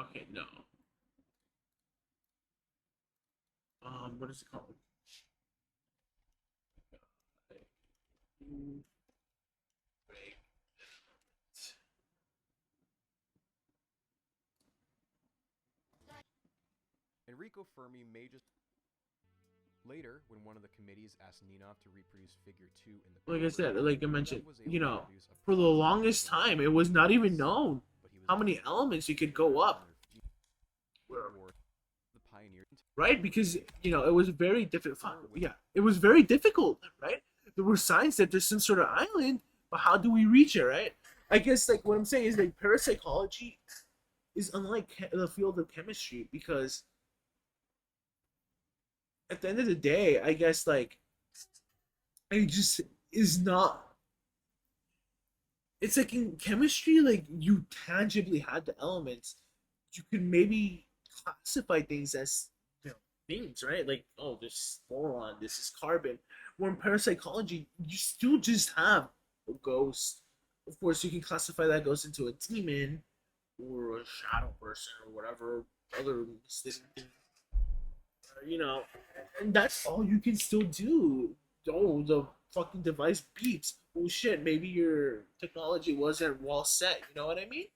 okay, no. What is it called? Enrico Fermi may just... Later, when one of the committees asked Nenov to reproduce Figure 2 in the Like I said, paper, like I Nenov mentioned, was able you to know, produce a for the positive longest time, it was not even known how many elements you could go up. the pioneer. Right? Because, you know, it was very difficult. Yeah, it was very difficult, right? There were signs that there's some sort of island, but how do we reach it, right? I guess, like, what I'm saying is, like, parapsychology is unlike the field of chemistry because at the end of the day, I guess, like, it just is not. It's like in chemistry, like, you tangibly had the elements. You could maybe classify things as, you know, things, right? Like, oh, this is boron, this is carbon. Where in parapsychology, you still just have a ghost. Of course, you can classify that ghost into a demon or a shadow person or whatever other mystic thing. You know, and that's all you can still do. Oh, the fucking device beeps. Oh shit, maybe your technology wasn't well set. You know what I mean?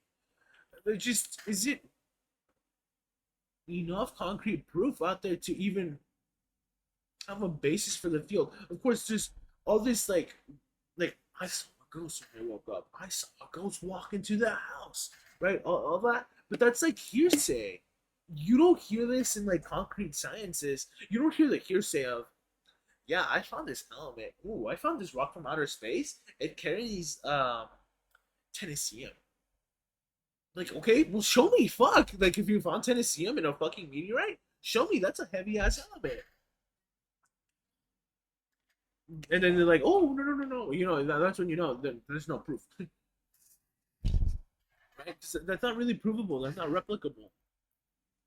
There just isn't enough concrete proof out there to even have a basis for the field. Of course, there's all this like I saw a ghost when I woke up. I saw a ghost walk into the house, right? All that, but that's like hearsay. You don't hear this in like concrete sciences. You don't hear the hearsay of, yeah, I found this element. Ooh, I found this rock from outer space. It carries Tennessee. Like, okay, well, show me. Fuck. Like, if you found Tennessee in a fucking meteorite, show me. That's a heavy ass element. And then they're like, oh, no. You know, that's when you know that there's no proof. Right? That's not really provable. That's not replicable.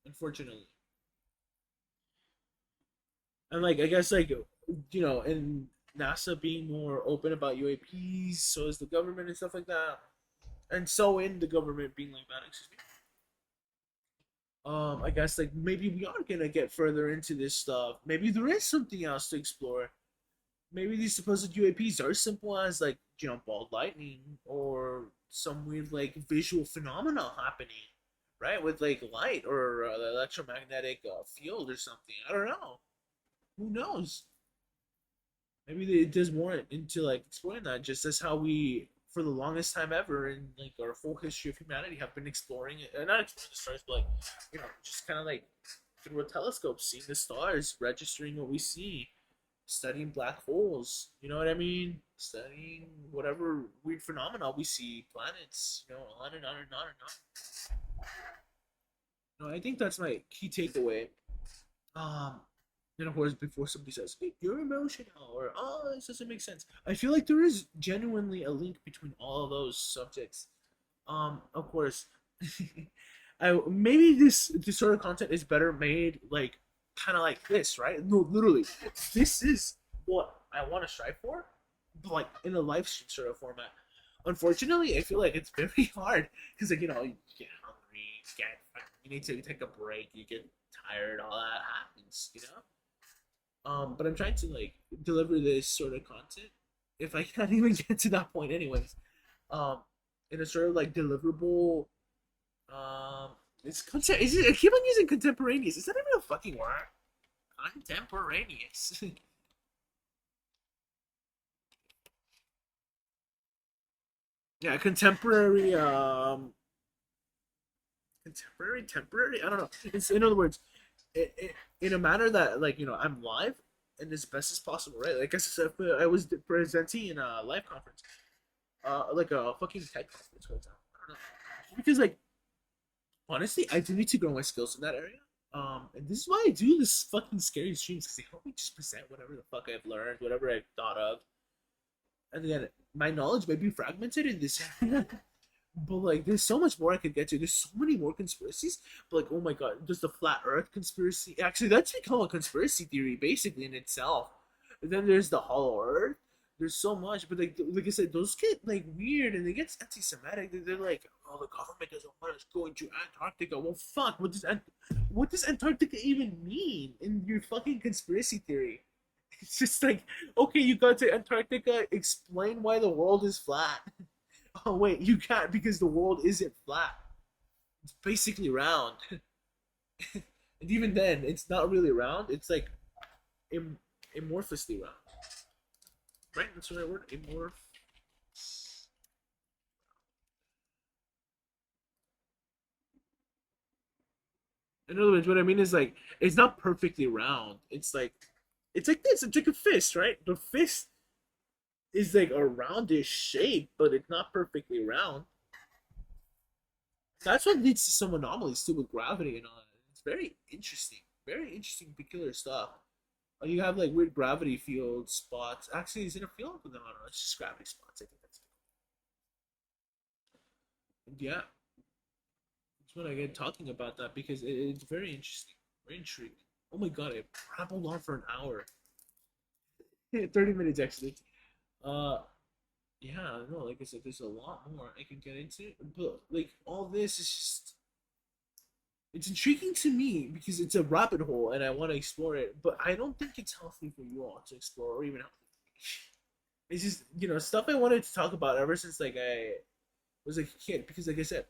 Unfortunately. And, like, I guess, like, you know, and NASA being more open about UAPs, so is the government and stuff like that. And so in the government being like that, excuse me. I guess, like, maybe we are gonna get further into this stuff. Maybe there is something else to explore. Maybe these supposed UAPs are simple as, like, you know, ball lightning or some weird, like, visual phenomena happening, right? With, like, light or the electromagnetic field or something. I don't know. Who knows? Maybe it does more into, like, exploring that. Just as how we, for the longest time ever in, like, our whole history of humanity, have been exploring it. Not exploring the stars, but, like, you know, just kind of, like, through a telescope, seeing the stars, registering what we see. Studying black holes, you know what I mean? Studying whatever weird phenomena we see, planets, you know, on and on and on and on. No, I think that's my key takeaway. And of course, before somebody says, hey, you're emotional, or oh, this doesn't make sense. I feel like there is genuinely a link between all of those subjects. Of course, maybe this sort of content is better made like kind of like this, right? No, literally, this is what I want to strive for, but like in a live stream sort of format. Unfortunately, I feel like it's very hard because, like, you know, you get hungry, you need to take a break, you get tired, all that happens, you know. But I'm trying to like deliver this sort of content, if I can't even get to that point, anyways. In a sort of like deliverable. It's I keep on using contemporaneous. Is that even a fucking word? Contemporaneous. Yeah, contemporary. Temporary. I don't know. It's, in other words, in a manner that, like, you know, I'm live and as best as possible, right? Like I said, I was presenting in a live conference, like a fucking TED conference, for example. I don't know, because, like, honestly, I do need to grow my skills in that area. And this is why I do this fucking scary streams, because they help me just present whatever the fuck I've learned, whatever I've thought of. And again, my knowledge may be fragmented in this area, but, like, there's so much more I could get to. There's so many more conspiracies. But, like, oh my god, there's the flat Earth conspiracy. Actually, that's become a conspiracy theory, basically, in itself. And then there's the Hollow Earth. There's so much, but, like I said, those get, like, weird, and they get anti-Semitic. They're like, oh, the government doesn't want us going to Antarctica. Well, fuck, what does Antarctica even mean in your fucking conspiracy theory? It's just like, okay, you got to Antarctica, explain why the world is flat. Oh, wait, you can't, because the world isn't flat. It's basically round. And even then, it's not really round. It's like amorphously round. Right? That's the right word. Amorph. In other words, what I mean is like it's not perfectly round. It's like this. It's like a fist, right? The fist is like a roundish shape, but it's not perfectly round. That's what leads to some anomalies too with gravity and all that. It's very interesting, peculiar stuff. You have like weird gravity field spots. Actually, is it a field? No, it's just gravity spots. I think that's it. And yeah, that's what I get talking about that because it's very interesting, very intriguing. Oh my god, I rambled on for an hour. 30 minutes actually. Yeah, no, like I said, there's a lot more I can get into, but like all this is just it's intriguing to me because it's a rabbit hole and I want to explore it, but I don't think it's healthy for you all to explore or even healthy. It's just stuff I wanted to talk about ever since like I was a kid because like I said,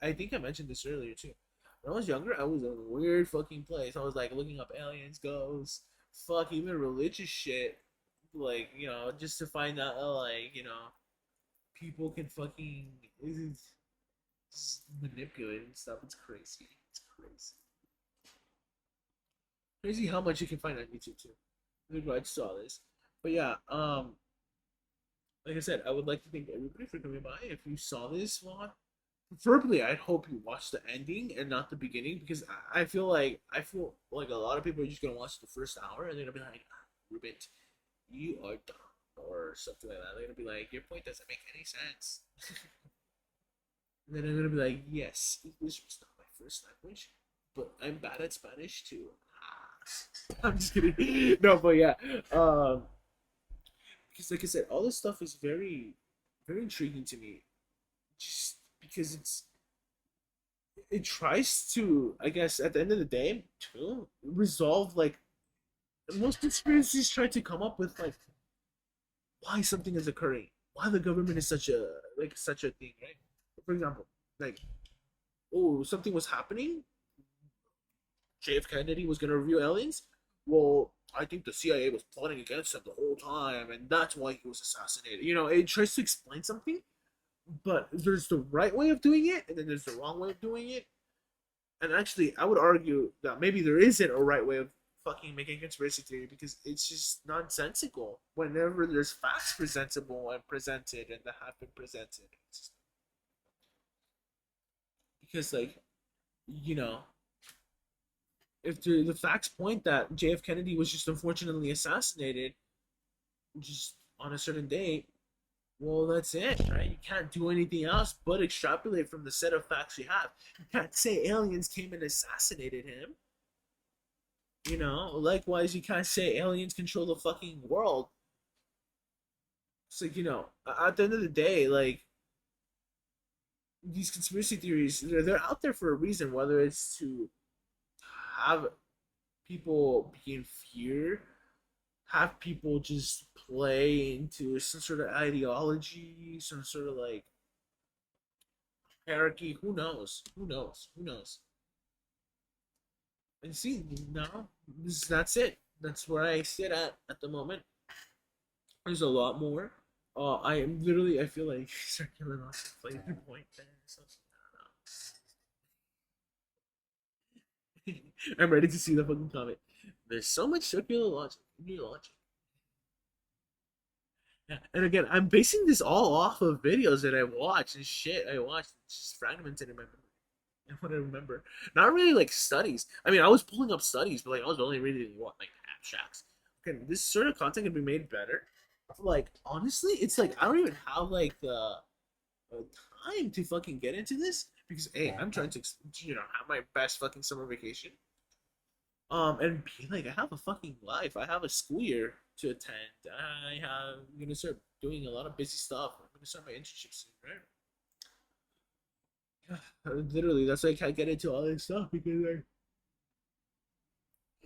I think I mentioned this earlier too. When I was younger, I was in a weird fucking place. I was like looking up aliens, ghosts, fuck even religious shit, like just to find out like people can fucking just manipulate and stuff. It's crazy. It's crazy. Crazy how much you can find on YouTube too. I'm glad you saw this. But yeah, like I said, I would like to thank everybody for coming by. If you saw this vlog, preferably I'd hope you watch the ending and not the beginning because I feel like a lot of people are just gonna watch the first hour and they're gonna be like, Ruben, you are dumb or something like that. They're gonna be like, your point doesn't make any sense. And then I'm gonna be like, yes, English was not my first language, but I'm bad at Spanish too. I'm just kidding. No, but yeah, because like I said, all this stuff is very, very intriguing to me, just because it tries to, I guess, at the end of the day, to resolve like most conspiracies try to come up with like why something is occurring, why the government is such a thing, right? For example, like, oh, something was happening. JF Kennedy was gonna review aliens. Well, I think the CIA was plotting against him the whole time, and that's why he was assassinated. It tries to explain something, but there's the right way of doing it, and then there's the wrong way of doing it. And actually, I would argue that maybe there isn't a right way of fucking making a conspiracy theory because it's just nonsensical whenever there's facts presentable and presented and that have been presented. Because like, if the facts point that JF Kennedy was just unfortunately assassinated just on a certain date, well, that's it, right? You can't do anything else but extrapolate from the set of facts you have. You can't say aliens came and assassinated him. Likewise, you can't say aliens control the fucking world. It's like, at the end of the day, like, these conspiracy theories, they're out there for a reason, whether it's to have people be in fear, have people just play into some sort of ideology, some sort of like hierarchy. Who knows? And see, no, that's it. That's where I sit at the moment. There's a lot more. I am literally, I feel like circular loss of flavor point there. So, I don't know. I'm ready to see the fucking comment. There's so much circular logic in your logic. Yeah, and again, I'm basing this all off of videos that I watched and shit I watched. It's just fragmented in my memory. And what I remember, not really like studies. I mean, I was pulling up studies, but like I was only reading like abstracts. Okay, this sort of content can be made better. Like honestly, it's like I don't even have like the time to fucking get into this because A, I'm trying to have my best fucking summer vacation. And B, like I have a fucking life. I have a school year to attend. I'm gonna start doing a lot of busy stuff. I'm gonna start my internship soon, right? Literally, that's why I can't get into all this stuff because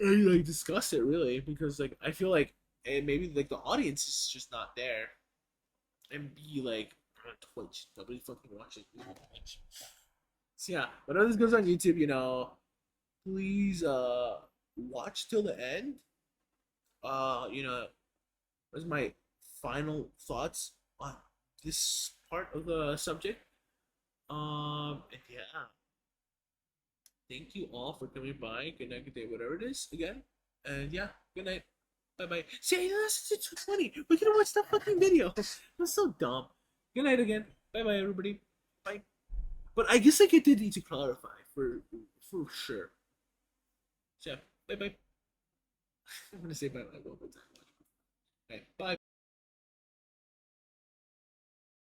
I like discuss it really because like I feel like maybe like the audience is just not there, and be like on Twitch, nobody fucking watches Twitch. So yeah, but all this goes on YouTube, please watch till the end. What's my final thoughts on this part of the subject. And yeah. Thank you all for coming by. Good night, good day, whatever it is again. And yeah, good night. Bye bye. See, that's 2:20. We could have watched that fucking video. That's so dumb. Good night again. Bye bye, everybody. Bye. But I guess I did need to clarify for sure. So yeah, bye bye. I'm gonna say bye bye one more time. Okay, bye.